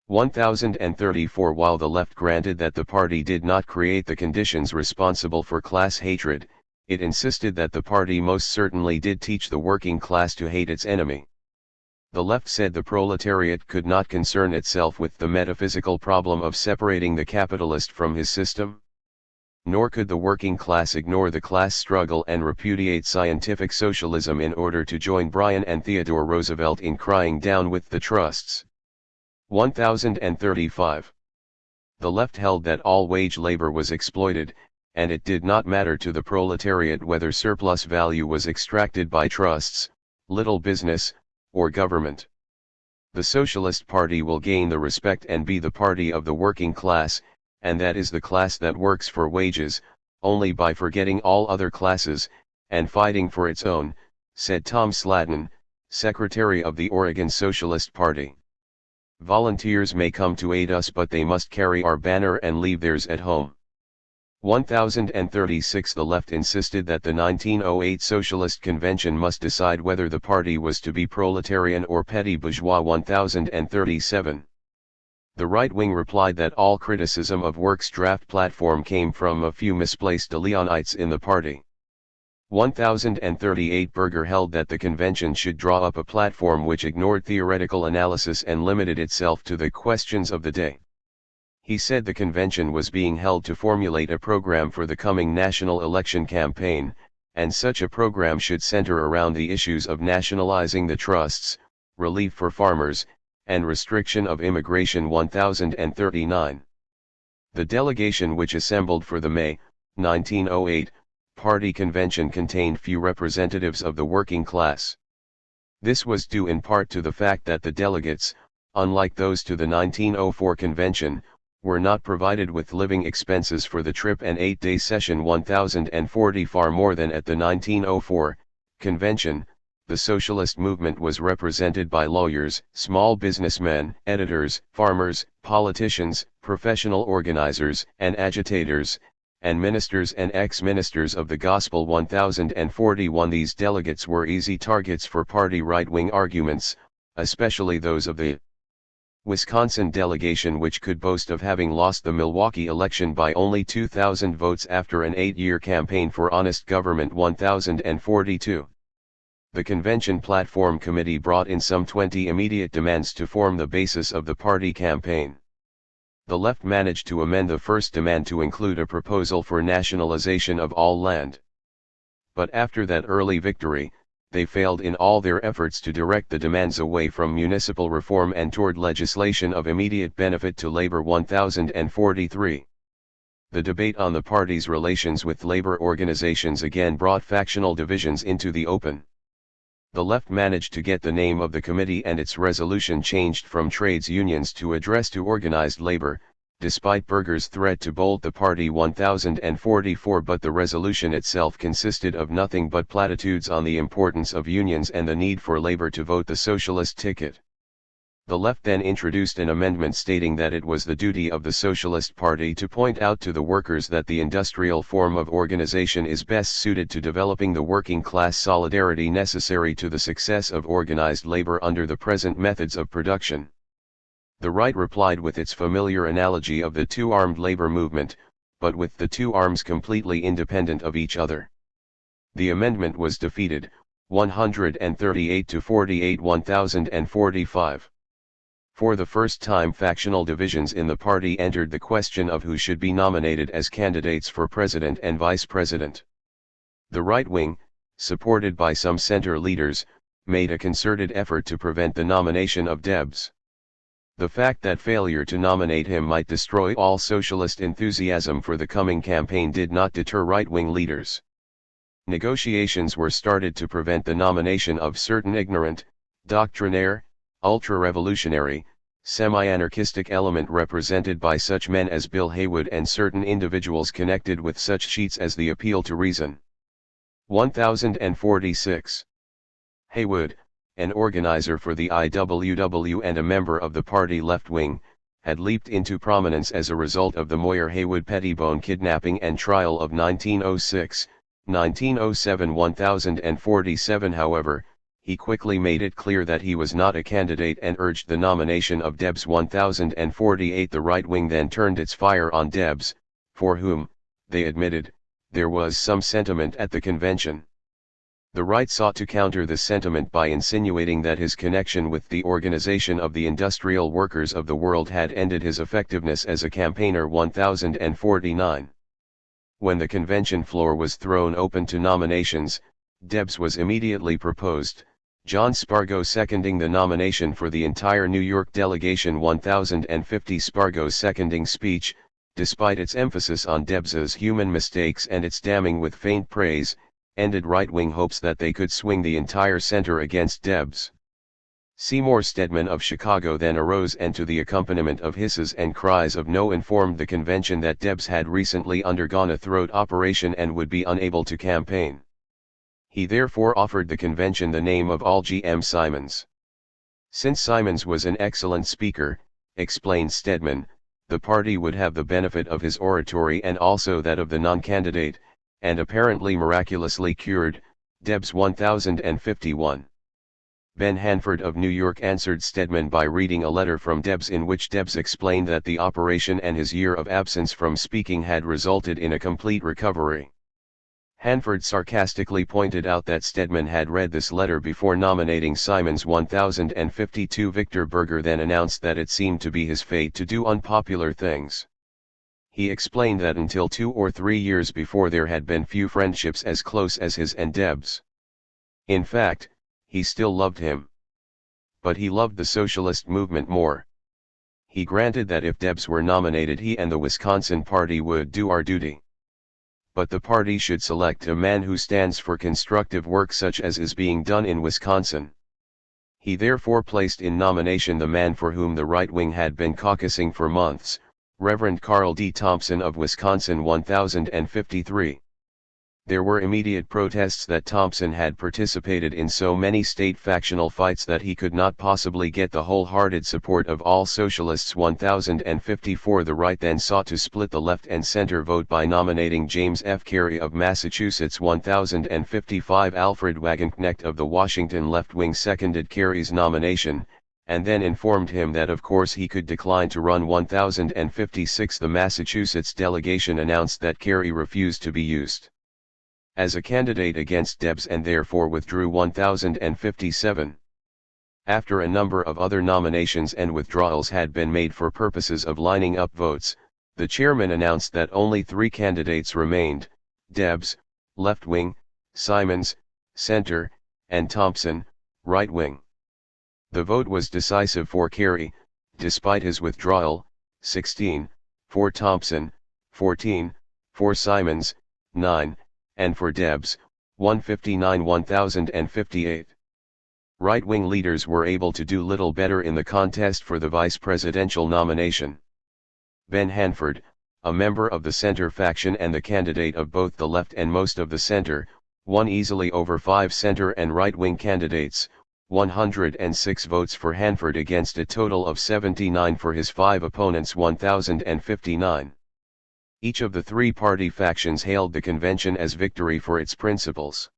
1034 While the left granted that the party did not create the conditions responsible for class hatred, it insisted that the party most certainly did teach the working class to hate its enemy. The left said the proletariat could not concern itself with the metaphysical problem of separating the capitalist from his system. Nor could the working class ignore the class struggle and repudiate scientific socialism in order to join Bryan and Theodore Roosevelt in crying down with the trusts. 1035. The left held that all wage labor was exploited, and it did not matter to the proletariat whether surplus value was extracted by trusts, little business, or government. The Socialist Party will gain the respect and be the party of the working class, and that is the class that works for wages, only by forgetting all other classes, and fighting for its own, said Tom Slatton, Secretary of the Oregon Socialist Party. Volunteers may come to aid us, but they must carry our banner and leave theirs at home. 1036 The left insisted that the 1908 Socialist Convention must decide whether the party was to be proletarian or petty bourgeois. 1037. The right wing replied that all criticism of Work's draft platform came from a few misplaced Leonites in the party. 1038 Berger held that the convention should draw up a platform which ignored theoretical analysis and limited itself to the questions of the day. He said the convention was being held to formulate a program for the coming national election campaign, and such a program should center around the issues of nationalizing the trusts, relief for farmers, and restriction of immigration. 1039. The delegation which assembled for the May, 1908, party convention contained few representatives of the working class. This was due in part to the fact that the delegates, unlike those to the 1904 convention, were not provided with living expenses for the trip and 8-day session. 1040 Far more than at the 1904 convention, the socialist movement was represented by lawyers, small businessmen, editors, farmers, politicians, professional organizers and agitators, and ministers and ex-ministers of the gospel. 1041 These delegates were easy targets for party right-wing arguments, especially those of the Wisconsin delegation, which could boast of having lost the Milwaukee election by only 2,000 votes after an 8-year campaign for honest government. 1042. The convention platform committee brought in some 20 immediate demands to form the basis of the party campaign. The left managed to amend the first demand to include a proposal for nationalization of all land. But after that early victory, they failed in all their efforts to direct the demands away from municipal reform and toward legislation of immediate benefit to labor. 1043. The debate on the party's relations with labor organizations again brought factional divisions into the open. The left managed to get the name of the committee and its resolution changed from trades unions to address to organized labor, despite Berger's threat to bolt the party 1044, but the resolution itself consisted of nothing but platitudes on the importance of unions and the need for labor to vote the socialist ticket. The left then introduced an amendment stating that it was the duty of the Socialist Party to point out to the workers that the industrial form of organization is best suited to developing the working class solidarity necessary to the success of organized labor under the present methods of production. The right replied with its familiar analogy of the two-armed labor movement, but with the two arms completely independent of each other. The amendment was defeated, 138 to 48, 1045. For the first time, factional divisions in the party entered the question of who should be nominated as candidates for president and vice president. The right wing, supported by some center leaders, made a concerted effort to prevent the nomination of Debs. The fact that failure to nominate him might destroy all socialist enthusiasm for the coming campaign did not deter right-wing leaders. Negotiations were started to prevent the nomination of certain ignorant, doctrinaire, ultra-revolutionary, semi-anarchistic element represented by such men as Bill Haywood and certain individuals connected with such sheets as the Appeal to Reason. 1046. Haywood, an organizer for the IWW and a member of the party left wing, had leaped into prominence as a result of the Moyer-Haywood Pettibone kidnapping and trial of 1906, 1907. 1047. However, he quickly made it clear that he was not a candidate and urged the nomination of Debs. 1048. The right wing then turned its fire on Debs, for whom, they admitted, there was some sentiment at the convention. The right sought to counter this sentiment by insinuating that his connection with the Organization of the Industrial Workers of the World had ended his effectiveness as a campaigner. 1049. When the convention floor was thrown open to nominations, Debs was immediately proposed, John Spargo seconding the nomination for the entire New York delegation. 1050. Spargo's seconding speech, despite its emphasis on Debs's human mistakes and its damning with faint praise, ended right-wing hopes that they could swing the entire center against Debs. Seymour Stedman of Chicago then arose and to the accompaniment of hisses and cries of no informed the convention that Debs had recently undergone a throat operation and would be unable to campaign. He therefore offered the convention the name of G.M. Simons. Since Simons was an excellent speaker, explained Stedman, the party would have the benefit of his oratory and also that of the non-candidate, and apparently miraculously cured, Debs. 1051. Ben Hanford of New York answered Stedman by reading a letter from Debs in which Debs explained that the operation and his year of absence from speaking had resulted in a complete recovery. Hanford sarcastically pointed out that Stedman had read this letter before nominating Simons. 1052. Victor Berger then announced that it seemed to be his fate to do unpopular things. He explained that until 2 or 3 years before there had been few friendships as close as his and Debs. In fact, he still loved him. But he loved the socialist movement more. He granted that if Debs were nominated he and the Wisconsin party would do our duty. But the party should select a man who stands for constructive work such as is being done in Wisconsin. He therefore placed in nomination the man for whom the right wing had been caucusing for months, Reverend Carl D. Thompson of Wisconsin. 1053. There were immediate protests that Thompson had participated in so many state factional fights that he could not possibly get the wholehearted support of all socialists. 1054. The right then sought to split the left and center vote by nominating James F. Carey of Massachusetts. 1055. Alfred Wagenknecht of the Washington left wing seconded Carey's nomination, and then informed him that of course he could decline to run. 1056. The Massachusetts delegation announced that Carey refused to be used as a candidate against Debs and therefore withdrew. 1057. After a number of other nominations and withdrawals had been made for purposes of lining up votes, the chairman announced that only 3 candidates remained, Debs, left wing, Simons, center, and Thompson, right wing. The vote was decisive for Carey, despite his withdrawal, 16, for Thompson, 14, for Simons, 9, and for Debs, 159. 1058. Right-wing leaders were able to do little better in the contest for the vice presidential nomination. Ben Hanford, a member of the center faction and the candidate of both the left and most of the center, won easily over 5 center and right-wing candidates, 106 votes for Hanford against a total of 79 for his 5 opponents, 1,059. Each of the 3 party factions hailed the convention as victory for its principles.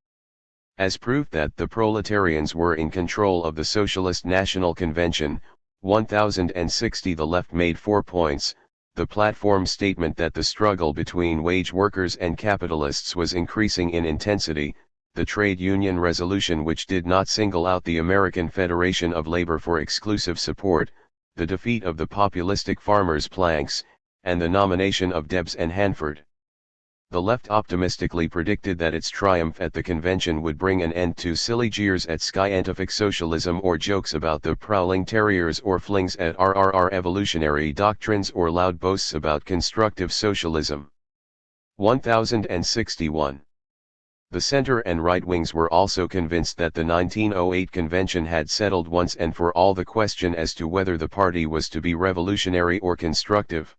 As proof that the proletarians were in control of the Socialist National Convention, 1060, the left made 4 points: the platform statement that the struggle between wage workers and capitalists was increasing in intensity, the trade union resolution which did not single out the American Federation of Labor for exclusive support, the defeat of the populistic farmers' planks, and the nomination of Debs and Hanford. The left optimistically predicted that its triumph at the convention would bring an end to silly jeers at scientific socialism or jokes about the prowling terriers or flings at RRR evolutionary doctrines or loud boasts about constructive socialism. 1061. The center and right wings were also convinced that the 1908 convention had settled once and for all the question as to whether the party was to be revolutionary or constructive.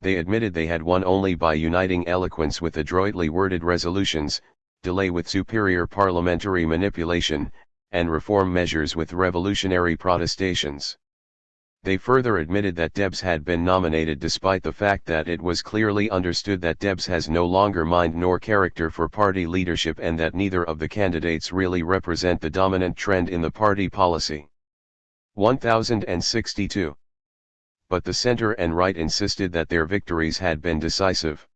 They admitted they had won only by uniting eloquence with adroitly worded resolutions, delay with superior parliamentary manipulation, and reform measures with revolutionary protestations. They further admitted that Debs had been nominated despite the fact that it was clearly understood that Debs has no longer mind nor character for party leadership and that neither of the candidates really represent the dominant trend in the party policy. 1062. But the center and right insisted that their victories had been decisive.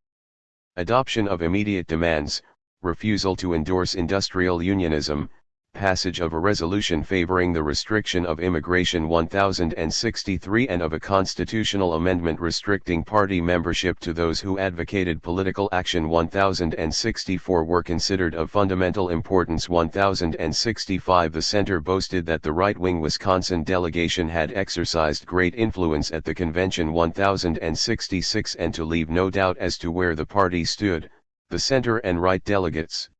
Adoption of immediate demands, refusal to endorse industrial unionism, passage of a resolution favoring the restriction of immigration 1063 and of a constitutional amendment restricting party membership to those who advocated political action 1064 were considered of fundamental importance. 1065 The center boasted that the right-wing Wisconsin delegation had exercised great influence at the convention 1066 and to leave no doubt as to where the party stood, the center and right delegates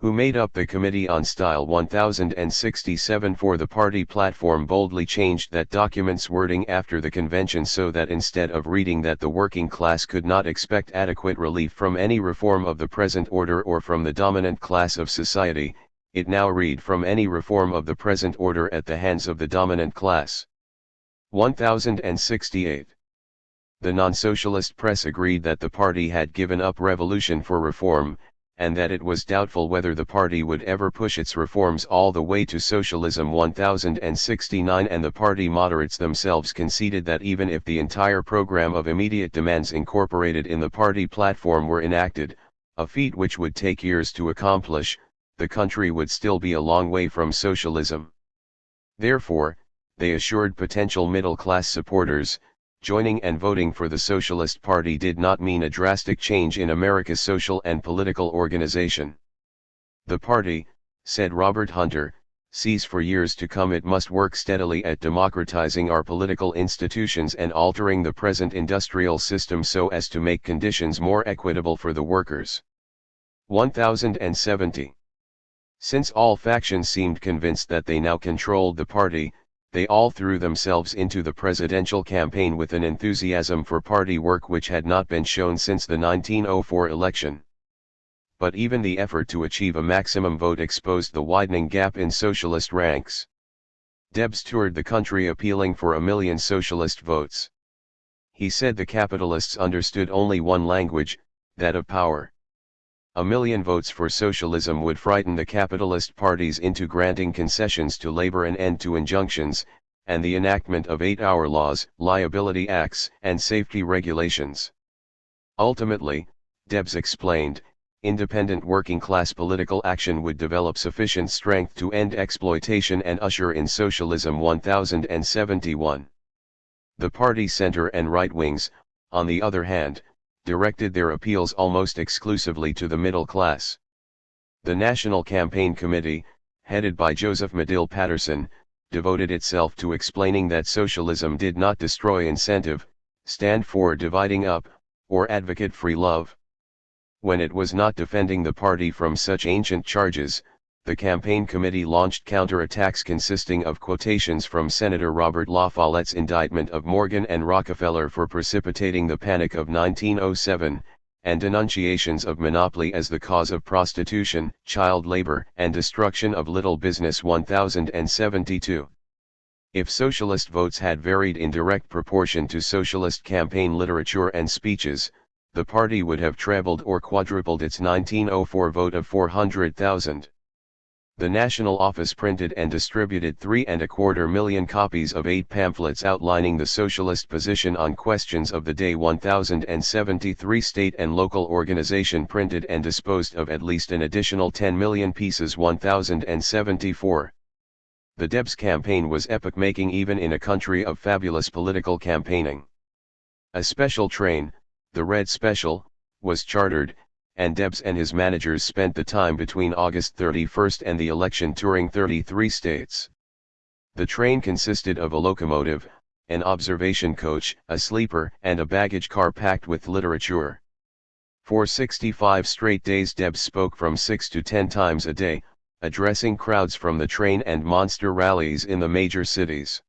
who made up the Committee on Style 1067 for the party platform boldly changed that document's wording after the convention so that instead of reading that the working class could not expect adequate relief from any reform of the present order or from the dominant class of society, it now read from any reform of the present order at the hands of the dominant class. 1068. The non-socialist press agreed that the party had given up revolution for reform, and that it was doubtful whether the party would ever push its reforms all the way to socialism. 1069 And the party moderates themselves conceded that even if the entire program of immediate demands incorporated in the party platform were enacted, a feat which would take years to accomplish, the country would still be a long way from socialism. Therefore, they assured potential middle-class supporters, joining and voting for the Socialist Party did not mean a drastic change in America's social and political organization. The party, said Robert Hunter, sees for years to come it must work steadily at democratizing our political institutions and altering the present industrial system so as to make conditions more equitable for the workers. 1070. Since all factions seemed convinced that they now controlled the party, they all threw themselves into the presidential campaign with an enthusiasm for party work which had not been shown since the 1904 election. But even the effort to achieve a maximum vote exposed the widening gap in socialist ranks. Debs toured the country appealing for 1 million socialist votes. He said the capitalists understood only one language, that of power. 1 million votes for socialism would frighten the capitalist parties into granting concessions to labor, an end to injunctions, and the enactment of 8-hour laws, liability acts, and safety regulations. Ultimately, Debs explained, independent working-class political action would develop sufficient strength to end exploitation and usher in socialism. 1071. The party center and right wings, on the other hand, directed their appeals almost exclusively to the middle class. The National Campaign Committee, headed by Joseph Medill Patterson, devoted itself to explaining that socialism did not destroy incentive, stand for dividing up, or advocate free love. When it was not defending the party from such ancient charges, the campaign committee launched counterattacks consisting of quotations from Senator Robert La Follette's indictment of Morgan and Rockefeller for precipitating the Panic of 1907, and denunciations of monopoly as the cause of prostitution, child labor, and destruction of little business. 1072. If socialist votes had varied in direct proportion to socialist campaign literature and speeches, the party would have trebled or quadrupled its 1904 vote of 400,000. The National Office printed and distributed 3¼ million copies of 8 pamphlets outlining the socialist position on questions of the day. 1073 State and local organization printed and disposed of at least an additional 10 million pieces. 1074. The Debs campaign was epoch-making even in a country of fabulous political campaigning. A special train, the Red Special, was chartered, and Debs and his managers spent the time between August 31 and the election touring 33 states. The train consisted of a locomotive, an observation coach, a sleeper, and a baggage car packed with literature. For 65 straight days Debs spoke from 6 to 10 times a day, addressing crowds from the train and monster rallies in the major cities.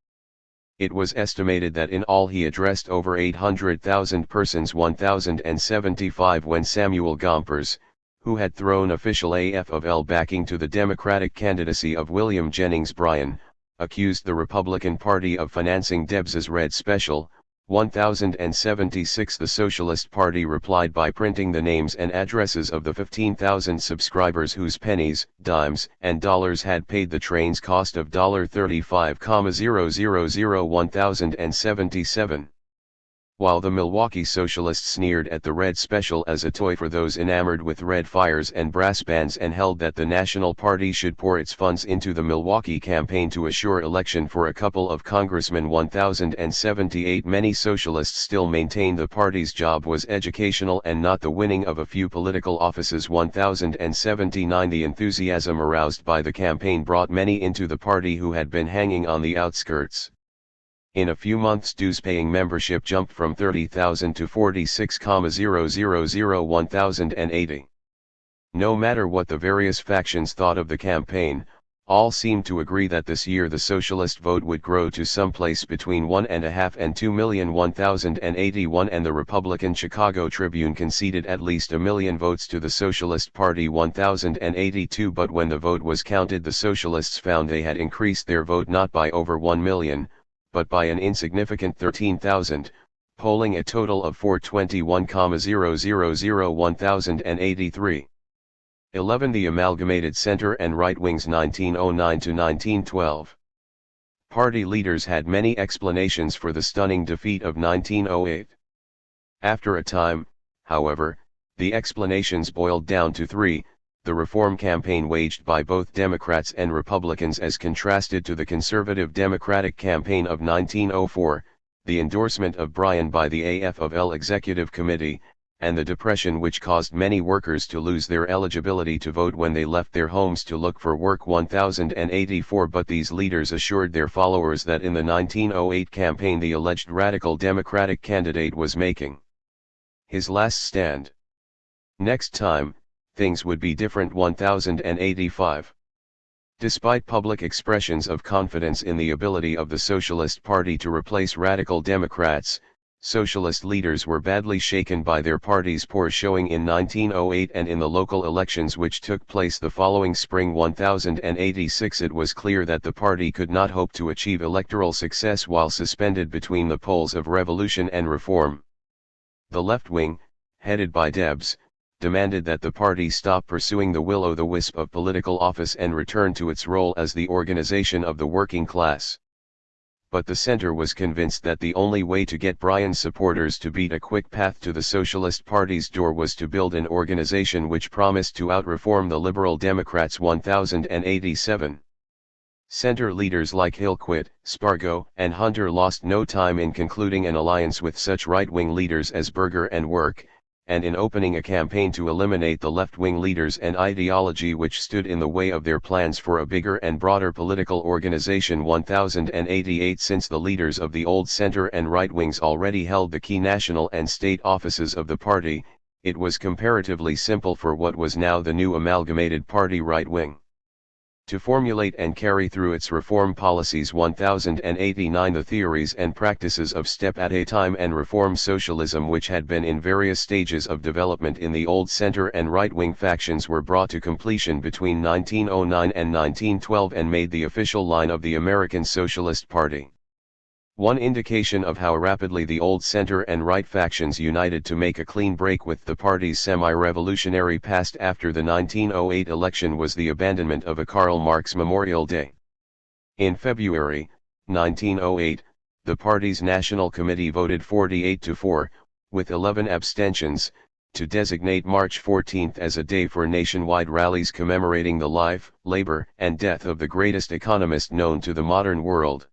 It was estimated that in all he addressed over 800,000 persons. 1075 When Samuel Gompers, who had thrown official AFL backing to the Democratic candidacy of William Jennings Bryan, accused the Republican Party of financing Debs's Red Special, 1076 The Socialist Party replied by printing the names and addresses of the 15,000 subscribers whose pennies, dimes, and dollars had paid the train's cost of $35,000. 1077. While the Milwaukee Socialists sneered at the Red Special as a toy for those enamored with red fires and brass bands and held that the National Party should pour its funds into the Milwaukee campaign to assure election for a couple of congressmen. 1078 Many socialists still maintained the party's job was educational and not the winning of a few political offices. 1079 The enthusiasm aroused by the campaign brought many into the party who had been hanging on the outskirts. In a few months dues-paying membership jumped from 30,000 to 46,000. 1080. No matter what the various factions thought of the campaign, all seemed to agree that this year the socialist vote would grow to someplace between 1.5 and 2 million. 1081 And the Republican Chicago Tribune conceded at least a million votes to the Socialist Party. 1082 But when the vote was counted the socialists found they had increased their vote not by over 1 million, but by an insignificant 13,000, polling a total of 421,000. 1083. 11 The Amalgamated Center and Right Wings. 1909 to 1912. Party leaders had many explanations for the stunning defeat of 1908. After a time, however, the explanations boiled down to 3: the reform campaign waged by both Democrats and Republicans as contrasted to the conservative Democratic campaign of 1904, the endorsement of Bryan by the AFL Executive Committee, and the Depression which caused many workers to lose their eligibility to vote when they left their homes to look for work. 1084 But these leaders assured their followers that in the 1908 campaign the alleged radical Democratic candidate was making his last stand. Next time, things would be different. 1085. Despite public expressions of confidence in the ability of the Socialist Party to replace radical Democrats, socialist leaders were badly shaken by their party's poor showing in 1908 and in the local elections which took place the following spring. 1086 It was clear that the party could not hope to achieve electoral success while suspended between the poles of revolution and reform. The left wing, headed by Debs, demanded that the party stop pursuing the will-o'-the-wisp of political office and return to its role as the organization of the working class. But the center was convinced that the only way to get Bryan's supporters to beat a quick path to the Socialist Party's door was to build an organization which promised to out-reform the Liberal Democrats. 1087. Center leaders like Hillquit, Spargo, and Hunter lost no time in concluding an alliance with such right-wing leaders as Berger and Work, and in opening a campaign to eliminate the left-wing leaders and ideology which stood in the way of their plans for a bigger and broader political organization. 1088 Since the leaders of the old center and right wings already held the key national and state offices of the party, it was comparatively simple for what was now the new amalgamated party right wing. To formulate and carry through its reform policies 1089 the theories and practices of step at a time and reform socialism which had been in various stages of development in the old center and right-wing factions were brought to completion between 1909 and 1912 and made the official line of the American Socialist Party. One indication of how rapidly the old center and right factions united to make a clean break with the party's semi-revolutionary past after the 1908 election was the abandonment of a Karl Marx Memorial Day. In February, 1908, the party's National Committee voted 48-4, with 11 abstentions, to designate March 14 as a day for nationwide rallies commemorating the life, labor, and death of the greatest economist known to the modern world.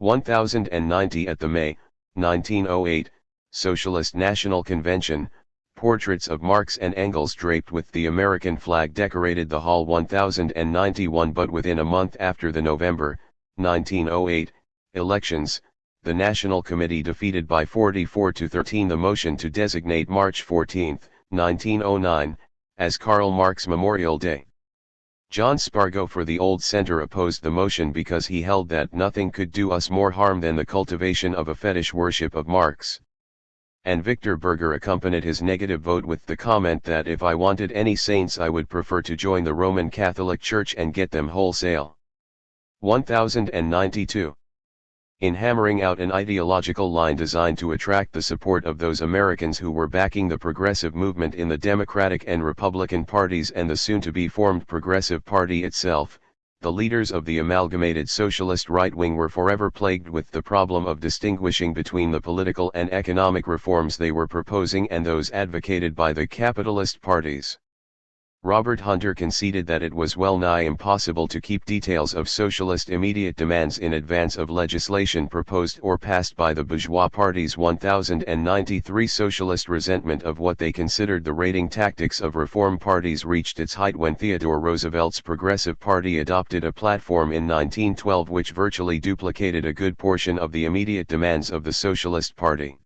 1090 at the May, 1908, Socialist National Convention, portraits of Marx and Engels draped with the American flag decorated the hall 1091, but within a month after the November, 1908, elections, the National Committee defeated by 44-13 the motion to designate March 14, 1909, as Karl Marx Memorial Day. John Spargo for the Old Center opposed the motion because he held that nothing could do us more harm than the cultivation of a fetish worship of Marx. And Victor Berger accompanied his negative vote with the comment that if I wanted any saints I would prefer to join the Roman Catholic Church and get them wholesale. 1092. In hammering out an ideological line designed to attract the support of those Americans who were backing the progressive movement in the Democratic and Republican parties and the soon-to-be-formed Progressive Party itself, the leaders of the amalgamated socialist right wing were forever plagued with the problem of distinguishing between the political and economic reforms they were proposing and those advocated by the capitalist parties. Robert Hunter conceded that it was well nigh impossible to keep details of socialist immediate demands in advance of legislation proposed or passed by the bourgeois parties. 1093 Socialist resentment of what they considered the raiding tactics of reform parties reached its height when Theodore Roosevelt's Progressive Party adopted a platform in 1912 which virtually duplicated a good portion of the immediate demands of the Socialist Party.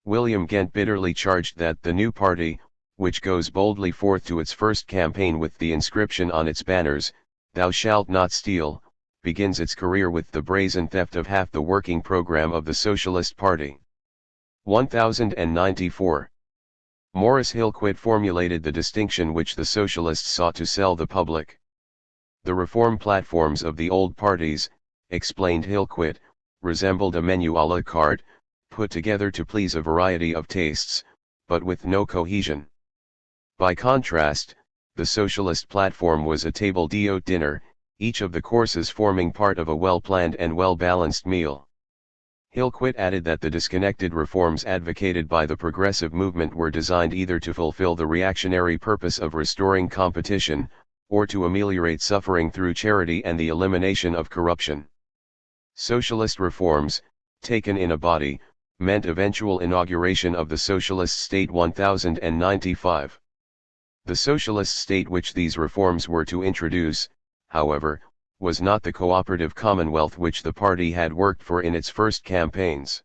William Ghent bitterly charged that the new party, which goes boldly forth to its first campaign with the inscription on its banners, "Thou shalt not steal," begins its career with the brazen theft of half the working program of the Socialist Party. 1094. Morris Hillquit formulated the distinction which the Socialists sought to sell the public. The reform platforms of the old parties, explained Hillquit, resembled a menu à la carte, put together to please a variety of tastes, but with no cohesion. By contrast, the socialist platform was a table d'hôte dinner, each of the courses forming part of a well-planned and well-balanced meal. Hillquit added that the disconnected reforms advocated by the progressive movement were designed either to fulfill the reactionary purpose of restoring competition, or to ameliorate suffering through charity and the elimination of corruption. Socialist reforms, taken in a body, meant eventual inauguration of the socialist state. 1095. The socialist state which these reforms were to introduce, however, was not the cooperative commonwealth which the party had worked for in its first campaigns.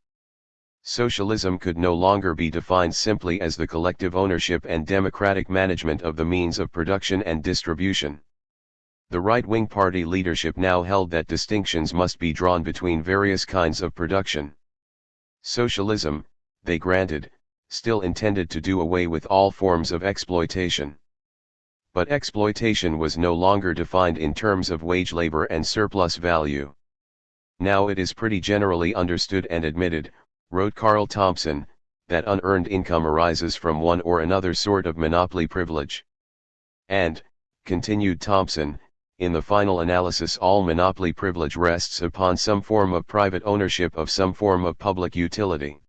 Socialism could no longer be defined simply as the collective ownership and democratic management of the means of production and distribution. The right-wing party leadership now held that distinctions must be drawn between various kinds of production. Socialism, they granted, still intended to do away with all forms of exploitation. But exploitation was no longer defined in terms of wage labor and surplus value. Now it is pretty generally understood and admitted, wrote Carl Thompson, that unearned income arises from one or another sort of monopoly privilege. And, continued Thompson, in the final analysis all monopoly privilege rests upon some form of private ownership of some form of public utility.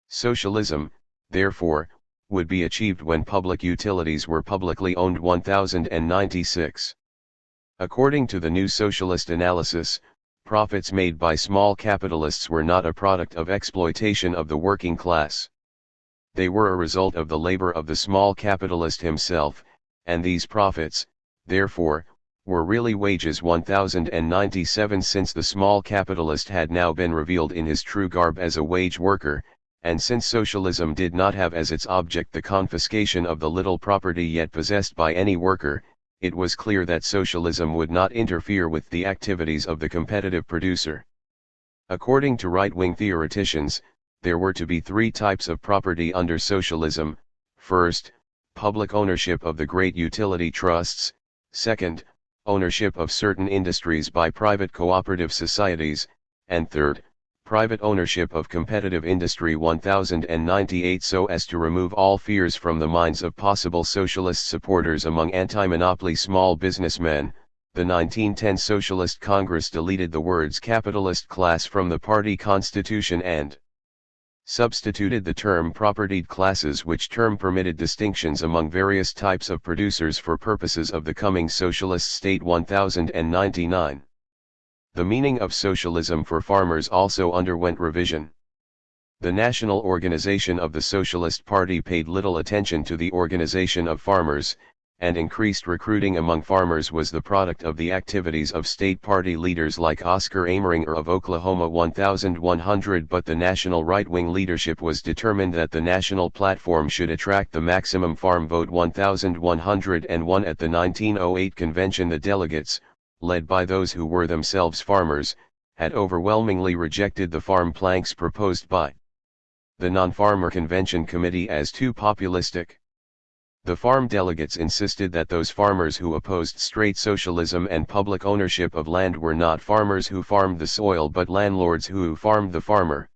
Socialism, therefore, would be achieved when public utilities were publicly owned. 1096. According to the new socialist analysis, profits made by small capitalists were not a product of exploitation of the working class. They were a result of the labor of the small capitalist himself, and these profits, therefore, were really wages. 1097 Since the small capitalist had now been revealed in his true garb as a wage worker, and since socialism did not have as its object the confiscation of the little property yet possessed by any worker, it was clear that socialism would not interfere with the activities of the competitive producer. According to right-wing theoreticians, there were to be three types of property under socialism: first, public ownership of the great utility trusts; second, ownership of certain industries by private cooperative societies; and third, private ownership of competitive industry. 1098. So as to remove all fears from the minds of possible socialist supporters among anti-monopoly small businessmen, the 1910 Socialist Congress deleted the words capitalist class from the party constitution and substituted the term propertied classes, which term permitted distinctions among various types of producers for purposes of the coming socialist state. 1099. The meaning of socialism for farmers also underwent revision. The national organization of the Socialist Party paid little attention to the organization of farmers, and increased recruiting among farmers was the product of the activities of state party leaders like Oscar Ameringer of Oklahoma. 1100. But the national right-wing leadership was determined that the national platform should attract the maximum farm vote. 1101. At the 1908 convention, the delegates, led by those who were themselves farmers, had overwhelmingly rejected the farm planks proposed by the non-farmer convention committee as too populistic. The farm delegates insisted that those farmers who opposed straight socialism and public ownership of land were not farmers who farmed the soil but landlords who farmed the farmer.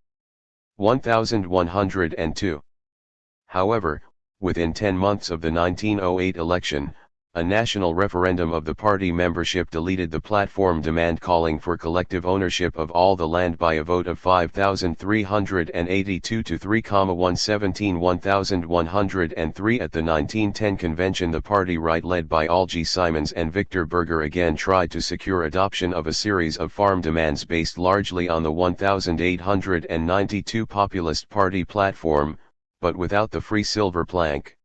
1102. However, within 10 months of the 1908 election, a national referendum of the party membership deleted the platform demand calling for collective ownership of all the land by a vote of 5,382 to 3,117. 1103. At the 1910 convention, the party right led by Algy Simons and Victor Berger again tried to secure adoption of a series of farm demands based largely on the 1892 Populist Party platform, but without the free silver plank.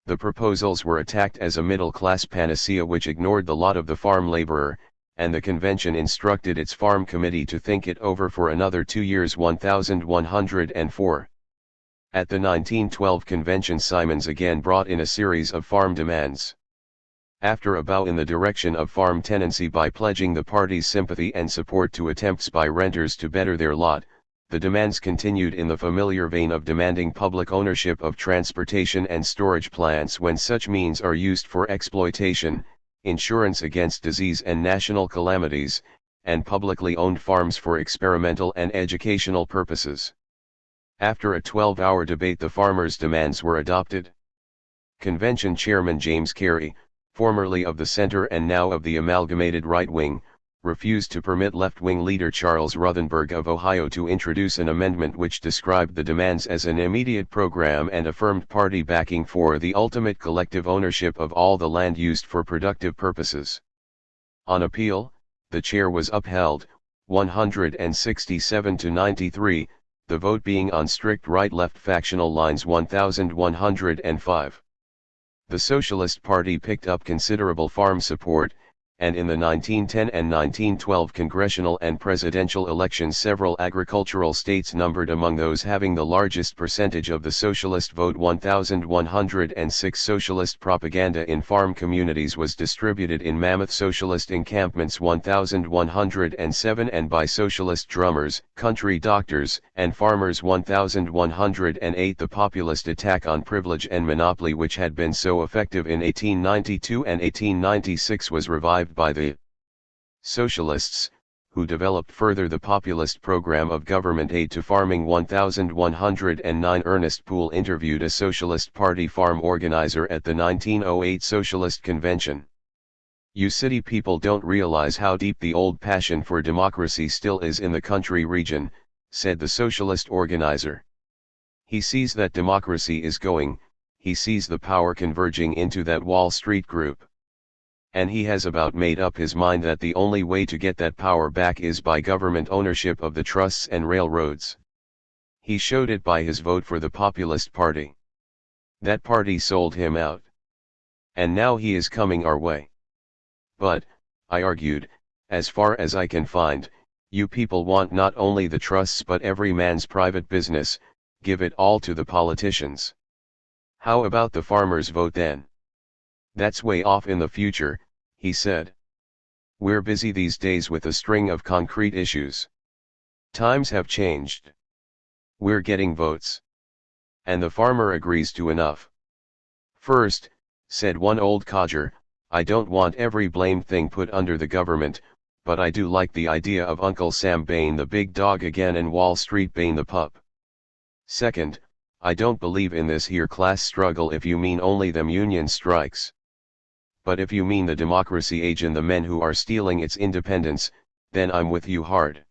The proposals were attacked as a middle-class panacea which ignored the lot of the farm laborer, and the convention instructed its farm committee to think it over for another 2 years. 1104. At the 1912 convention, Simons again brought in a series of farm demands. After a bow in the direction of farm tenancy by pledging the party's sympathy and support to attempts by renters to better their lot, the demands continued in the familiar vein of demanding public ownership of transportation and storage plants when such means are used for exploitation, insurance against disease and national calamities, and publicly owned farms for experimental and educational purposes. After a 12-hour debate, the farmers' demands were adopted. Convention Chairman James Carey, formerly of the center and now of the amalgamated right wing, refused to permit left-wing leader Charles Ruthenberg of Ohio to introduce an amendment which described the demands as an immediate program and affirmed party backing for the ultimate collective ownership of all the land used for productive purposes. On appeal, the chair was upheld, 167 to 93, the vote being on strict right-left factional lines. 1105. The Socialist Party picked up considerable farm support, and in the 1910 and 1912 congressional and presidential elections several agricultural states numbered among those having the largest percentage of the socialist vote. 1106. Socialist propaganda in farm communities was distributed in mammoth socialist encampments. 1107 and by socialist drummers, country doctors, and farmers. 1108. The populist attack on privilege and monopoly which had been so effective in 1892 and 1896 was revived by the Socialists, who developed further the populist program of government aid to farming. 1109. Ernest Poole interviewed a Socialist Party farm organizer at the 1908 Socialist Convention. "You city people don't realize how deep the old passion for democracy still is in the country region," said the Socialist organizer. "He sees that democracy is going, he sees the power converging into that Wall Street group. And he has about made up his mind that the only way to get that power back is by government ownership of the trusts and railroads. He showed it by his vote for the Populist Party. That party sold him out. And now he is coming our way. But, I argued, as far as I can find, you people want not only the trusts but every man's private business, give it all to the politicians. How about the farmers' vote then? That's way off in the future, he said. We're busy these days with a string of concrete issues. Times have changed. We're getting votes. And the farmer agrees to enough. First, said one old codger, I don't want every blamed thing put under the government, but I do like the idea of Uncle Sam baying the big dog again and Wall Street baying the pup. Second, I don't believe in this here class struggle if you mean only them union strikes. But if you mean the democracy age and the men who are stealing its independence, then I'm with you hard.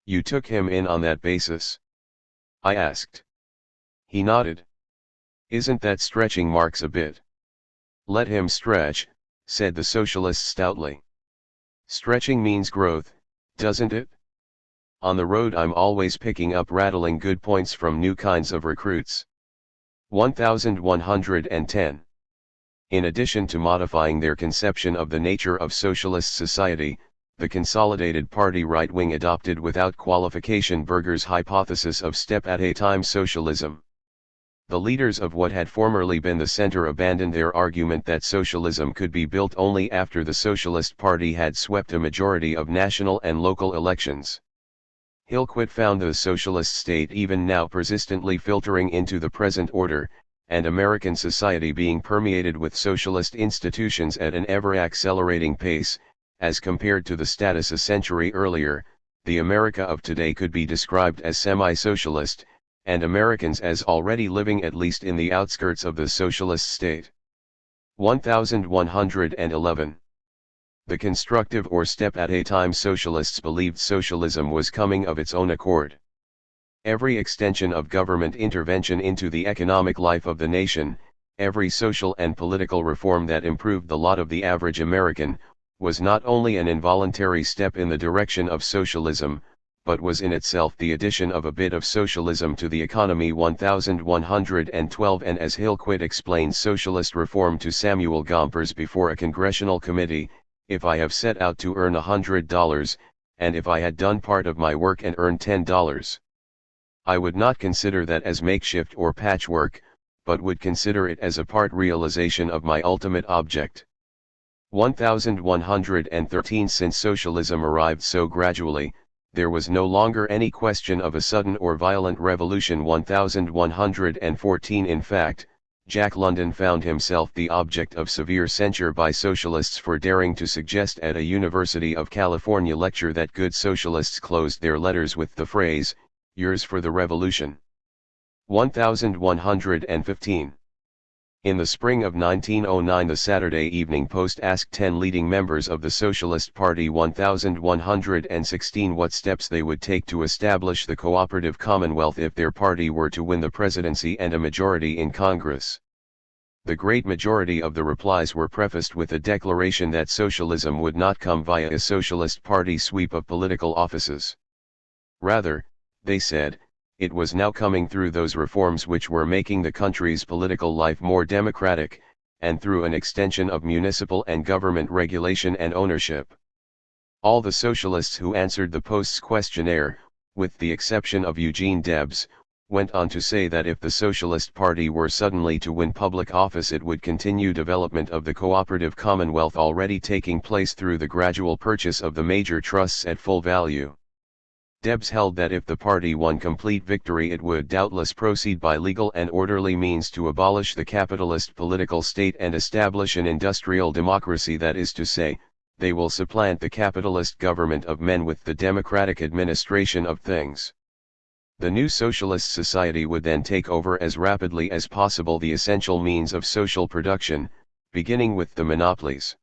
You took him in on that basis? I asked. He nodded. Isn't that stretching Marx a bit? Let him stretch, said the socialist stoutly. Stretching means growth, doesn't it? On the road I'm always picking up rattling good points from new kinds of recruits. 1110. In addition to modifying their conception of the nature of socialist society, the Consolidated Party right wing adopted without qualification Berger's hypothesis of step-at-a-time socialism. The leaders of what had formerly been the center abandoned their argument that socialism could be built only after the Socialist Party had swept a majority of national and local elections. Hillquit found the socialist state even now persistently filtering into the present order, and American society being permeated with socialist institutions at an ever-accelerating pace. As compared to the status a century earlier, the America of today could be described as semi-socialist, and Americans as already living at least in the outskirts of the socialist state. 1111. The constructive or step-at-a-time socialists believed socialism was coming of its own accord. Every extension of government intervention into the economic life of the nation, every social and political reform that improved the lot of the average American, was not only an involuntary step in the direction of socialism, but was in itself the addition of a bit of socialism to the economy. 1112. And as Hillquit explained socialist reform to Samuel Gompers before a congressional committee, if I have set out to earn $100, and if I had done part of my work and earned $10, I would not consider that as makeshift or patchwork, but would consider it as a part realization of my ultimate object. 1113. Since socialism arrived so gradually, there was no longer any question of a sudden or violent revolution. 1114. In fact, Jack London found himself the object of severe censure by socialists for daring to suggest at a University of California lecture that good socialists closed their letters with the phrase, "Yours for the revolution." 1115. In the spring of 1909 the Saturday Evening Post asked 10 leading members of the Socialist Party 1116 what steps they would take to establish the cooperative commonwealth if their party were to win the presidency and a majority in Congress. The great majority of the replies were prefaced with a declaration that socialism would not come via a Socialist Party sweep of political offices. Rather, they said, it was now coming through those reforms which were making the country's political life more democratic, and through an extension of municipal and government regulation and ownership. All the socialists who answered the Post's questionnaire, with the exception of Eugene Debs, went on to say that if the Socialist Party were suddenly to win public office it would continue development of the cooperative commonwealth already taking place through the gradual purchase of the major trusts at full value. Debs held that if the party won complete victory it would doubtless proceed by legal and orderly means to abolish the capitalist political state and establish an industrial democracy, that is to say, they will supplant the capitalist government of men with the democratic administration of things. The new socialist society would then take over as rapidly as possible the essential means of social production, beginning with the monopolies.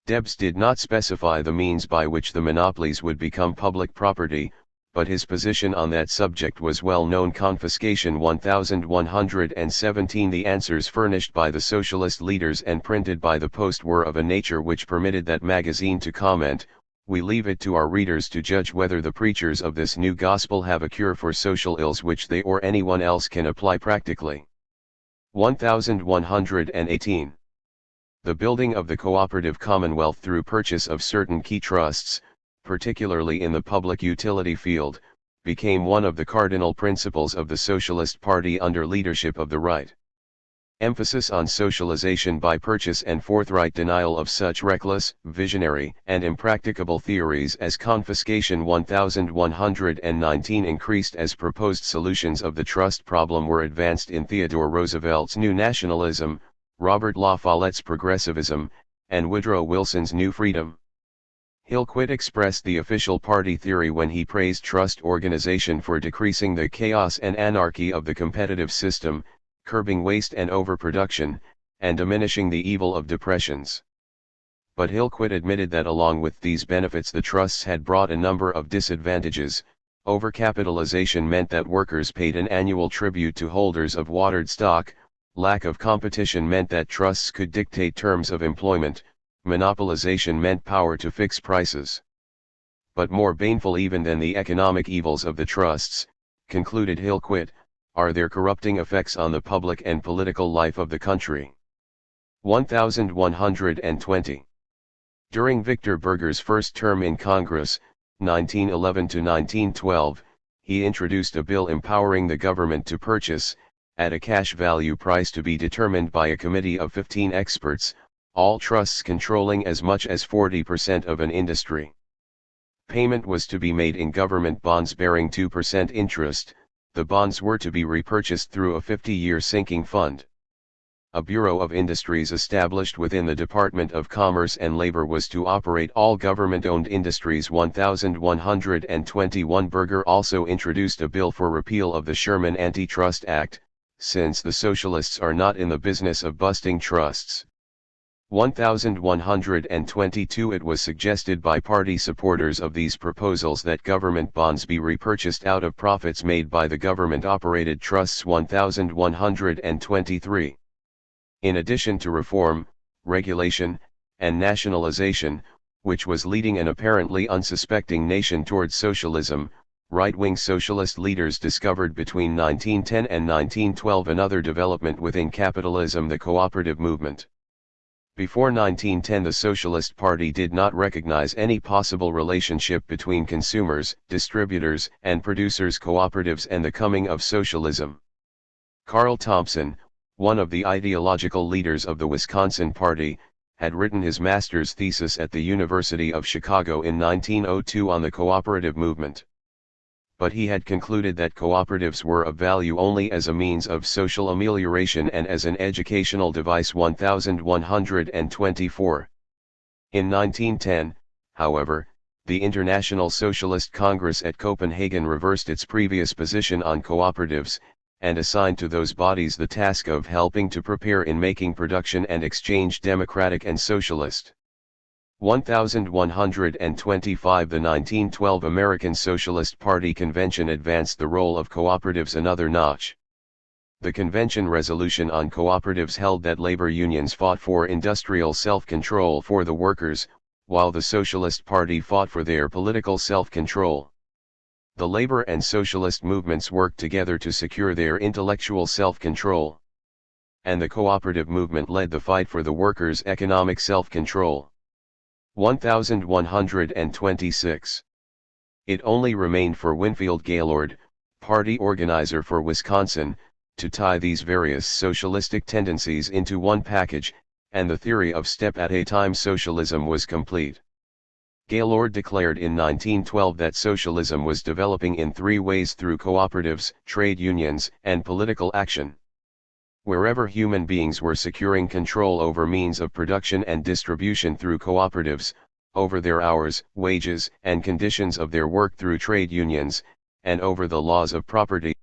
Debs did not specify the means by which the monopolies would become public property, but his position on that subject was well known. Confiscation 1117. The answers furnished by the socialist leaders and printed by the Post were of a nature which permitted that magazine to comment, "We leave it to our readers to judge whether the preachers of this new gospel have a cure for social ills which they or anyone else can apply practically." 1118. The building of the cooperative commonwealth through purchase of certain key trusts, particularly in the public utility field, became one of the cardinal principles of the Socialist Party under leadership of the right. Emphasis on socialization by purchase and forthright denial of such reckless, visionary, and impracticable theories as confiscation. 1119 increased as proposed solutions of the trust problem were advanced in Theodore Roosevelt's New Nationalism, Robert La Follette's Progressivism, and Woodrow Wilson's New Freedom. Hillquit expressed the official party theory when he praised trust organization for decreasing the chaos and anarchy of the competitive system, curbing waste and overproduction, and diminishing the evil of depressions. But Hillquit admitted that along with these benefits the trusts had brought a number of disadvantages. Overcapitalization meant that workers paid an annual tribute to holders of watered stock, lack of competition meant that trusts could dictate terms of employment, monopolization meant power to fix prices. But more baneful even than the economic evils of the trusts, concluded Hillquit, are their corrupting effects on the public and political life of the country. 1120. During Victor Berger's first term in Congress, 1911 to 1912, he introduced a bill empowering the government to purchase, at a cash value price to be determined by a committee of 15 experts, all trusts controlling as much as 40% of an industry. Payment was to be made in government bonds bearing 2% interest. The bonds were to be repurchased through a 50-year sinking fund. A Bureau of Industries established within the Department of Commerce and Labor was to operate all government-owned industries. 1121 Berger also introduced a bill for repeal of the Sherman Antitrust Act, since the Socialists are not in the business of busting trusts. 1122 It was suggested by party supporters of these proposals that government bonds be repurchased out of profits made by the government-operated trusts. 1123 In addition to reform, regulation, and nationalization, which was leading an apparently unsuspecting nation towards socialism, right-wing socialist leaders discovered between 1910 and 1912 another development within capitalism: the cooperative movement. Before 1910 the Socialist Party did not recognize any possible relationship between consumers, distributors, and producers, cooperatives, and the coming of socialism. Carl Thompson, one of the ideological leaders of the Wisconsin Party, had written his master's thesis at the University of Chicago in 1902 on the cooperative movement. But he had concluded that cooperatives were of value only as a means of social amelioration and as an educational device. 1124 In 1910, however, the International Socialist Congress at Copenhagen reversed its previous position on cooperatives, and assigned to those bodies the task of helping to prepare in making production and exchange democratic and socialist. 1125 The 1912 American Socialist Party Convention advanced the role of cooperatives another notch. The convention resolution on cooperatives held that labor unions fought for industrial self-control for the workers, while the Socialist Party fought for their political self-control. The labor and socialist movements worked together to secure their intellectual self-control. And the cooperative movement led the fight for the workers' economic self-control. 1126 It only remained for Winfield Gaylord, party organizer for Wisconsin, to tie these various socialistic tendencies into one package, and the theory of step-at-a-time socialism was complete. Gaylord declared in 1912 that socialism was developing in three ways: through cooperatives, trade unions, and political action. Wherever human beings were securing control over means of production and distribution through cooperatives, over their hours, wages, and conditions of their work through trade unions, and over the laws of property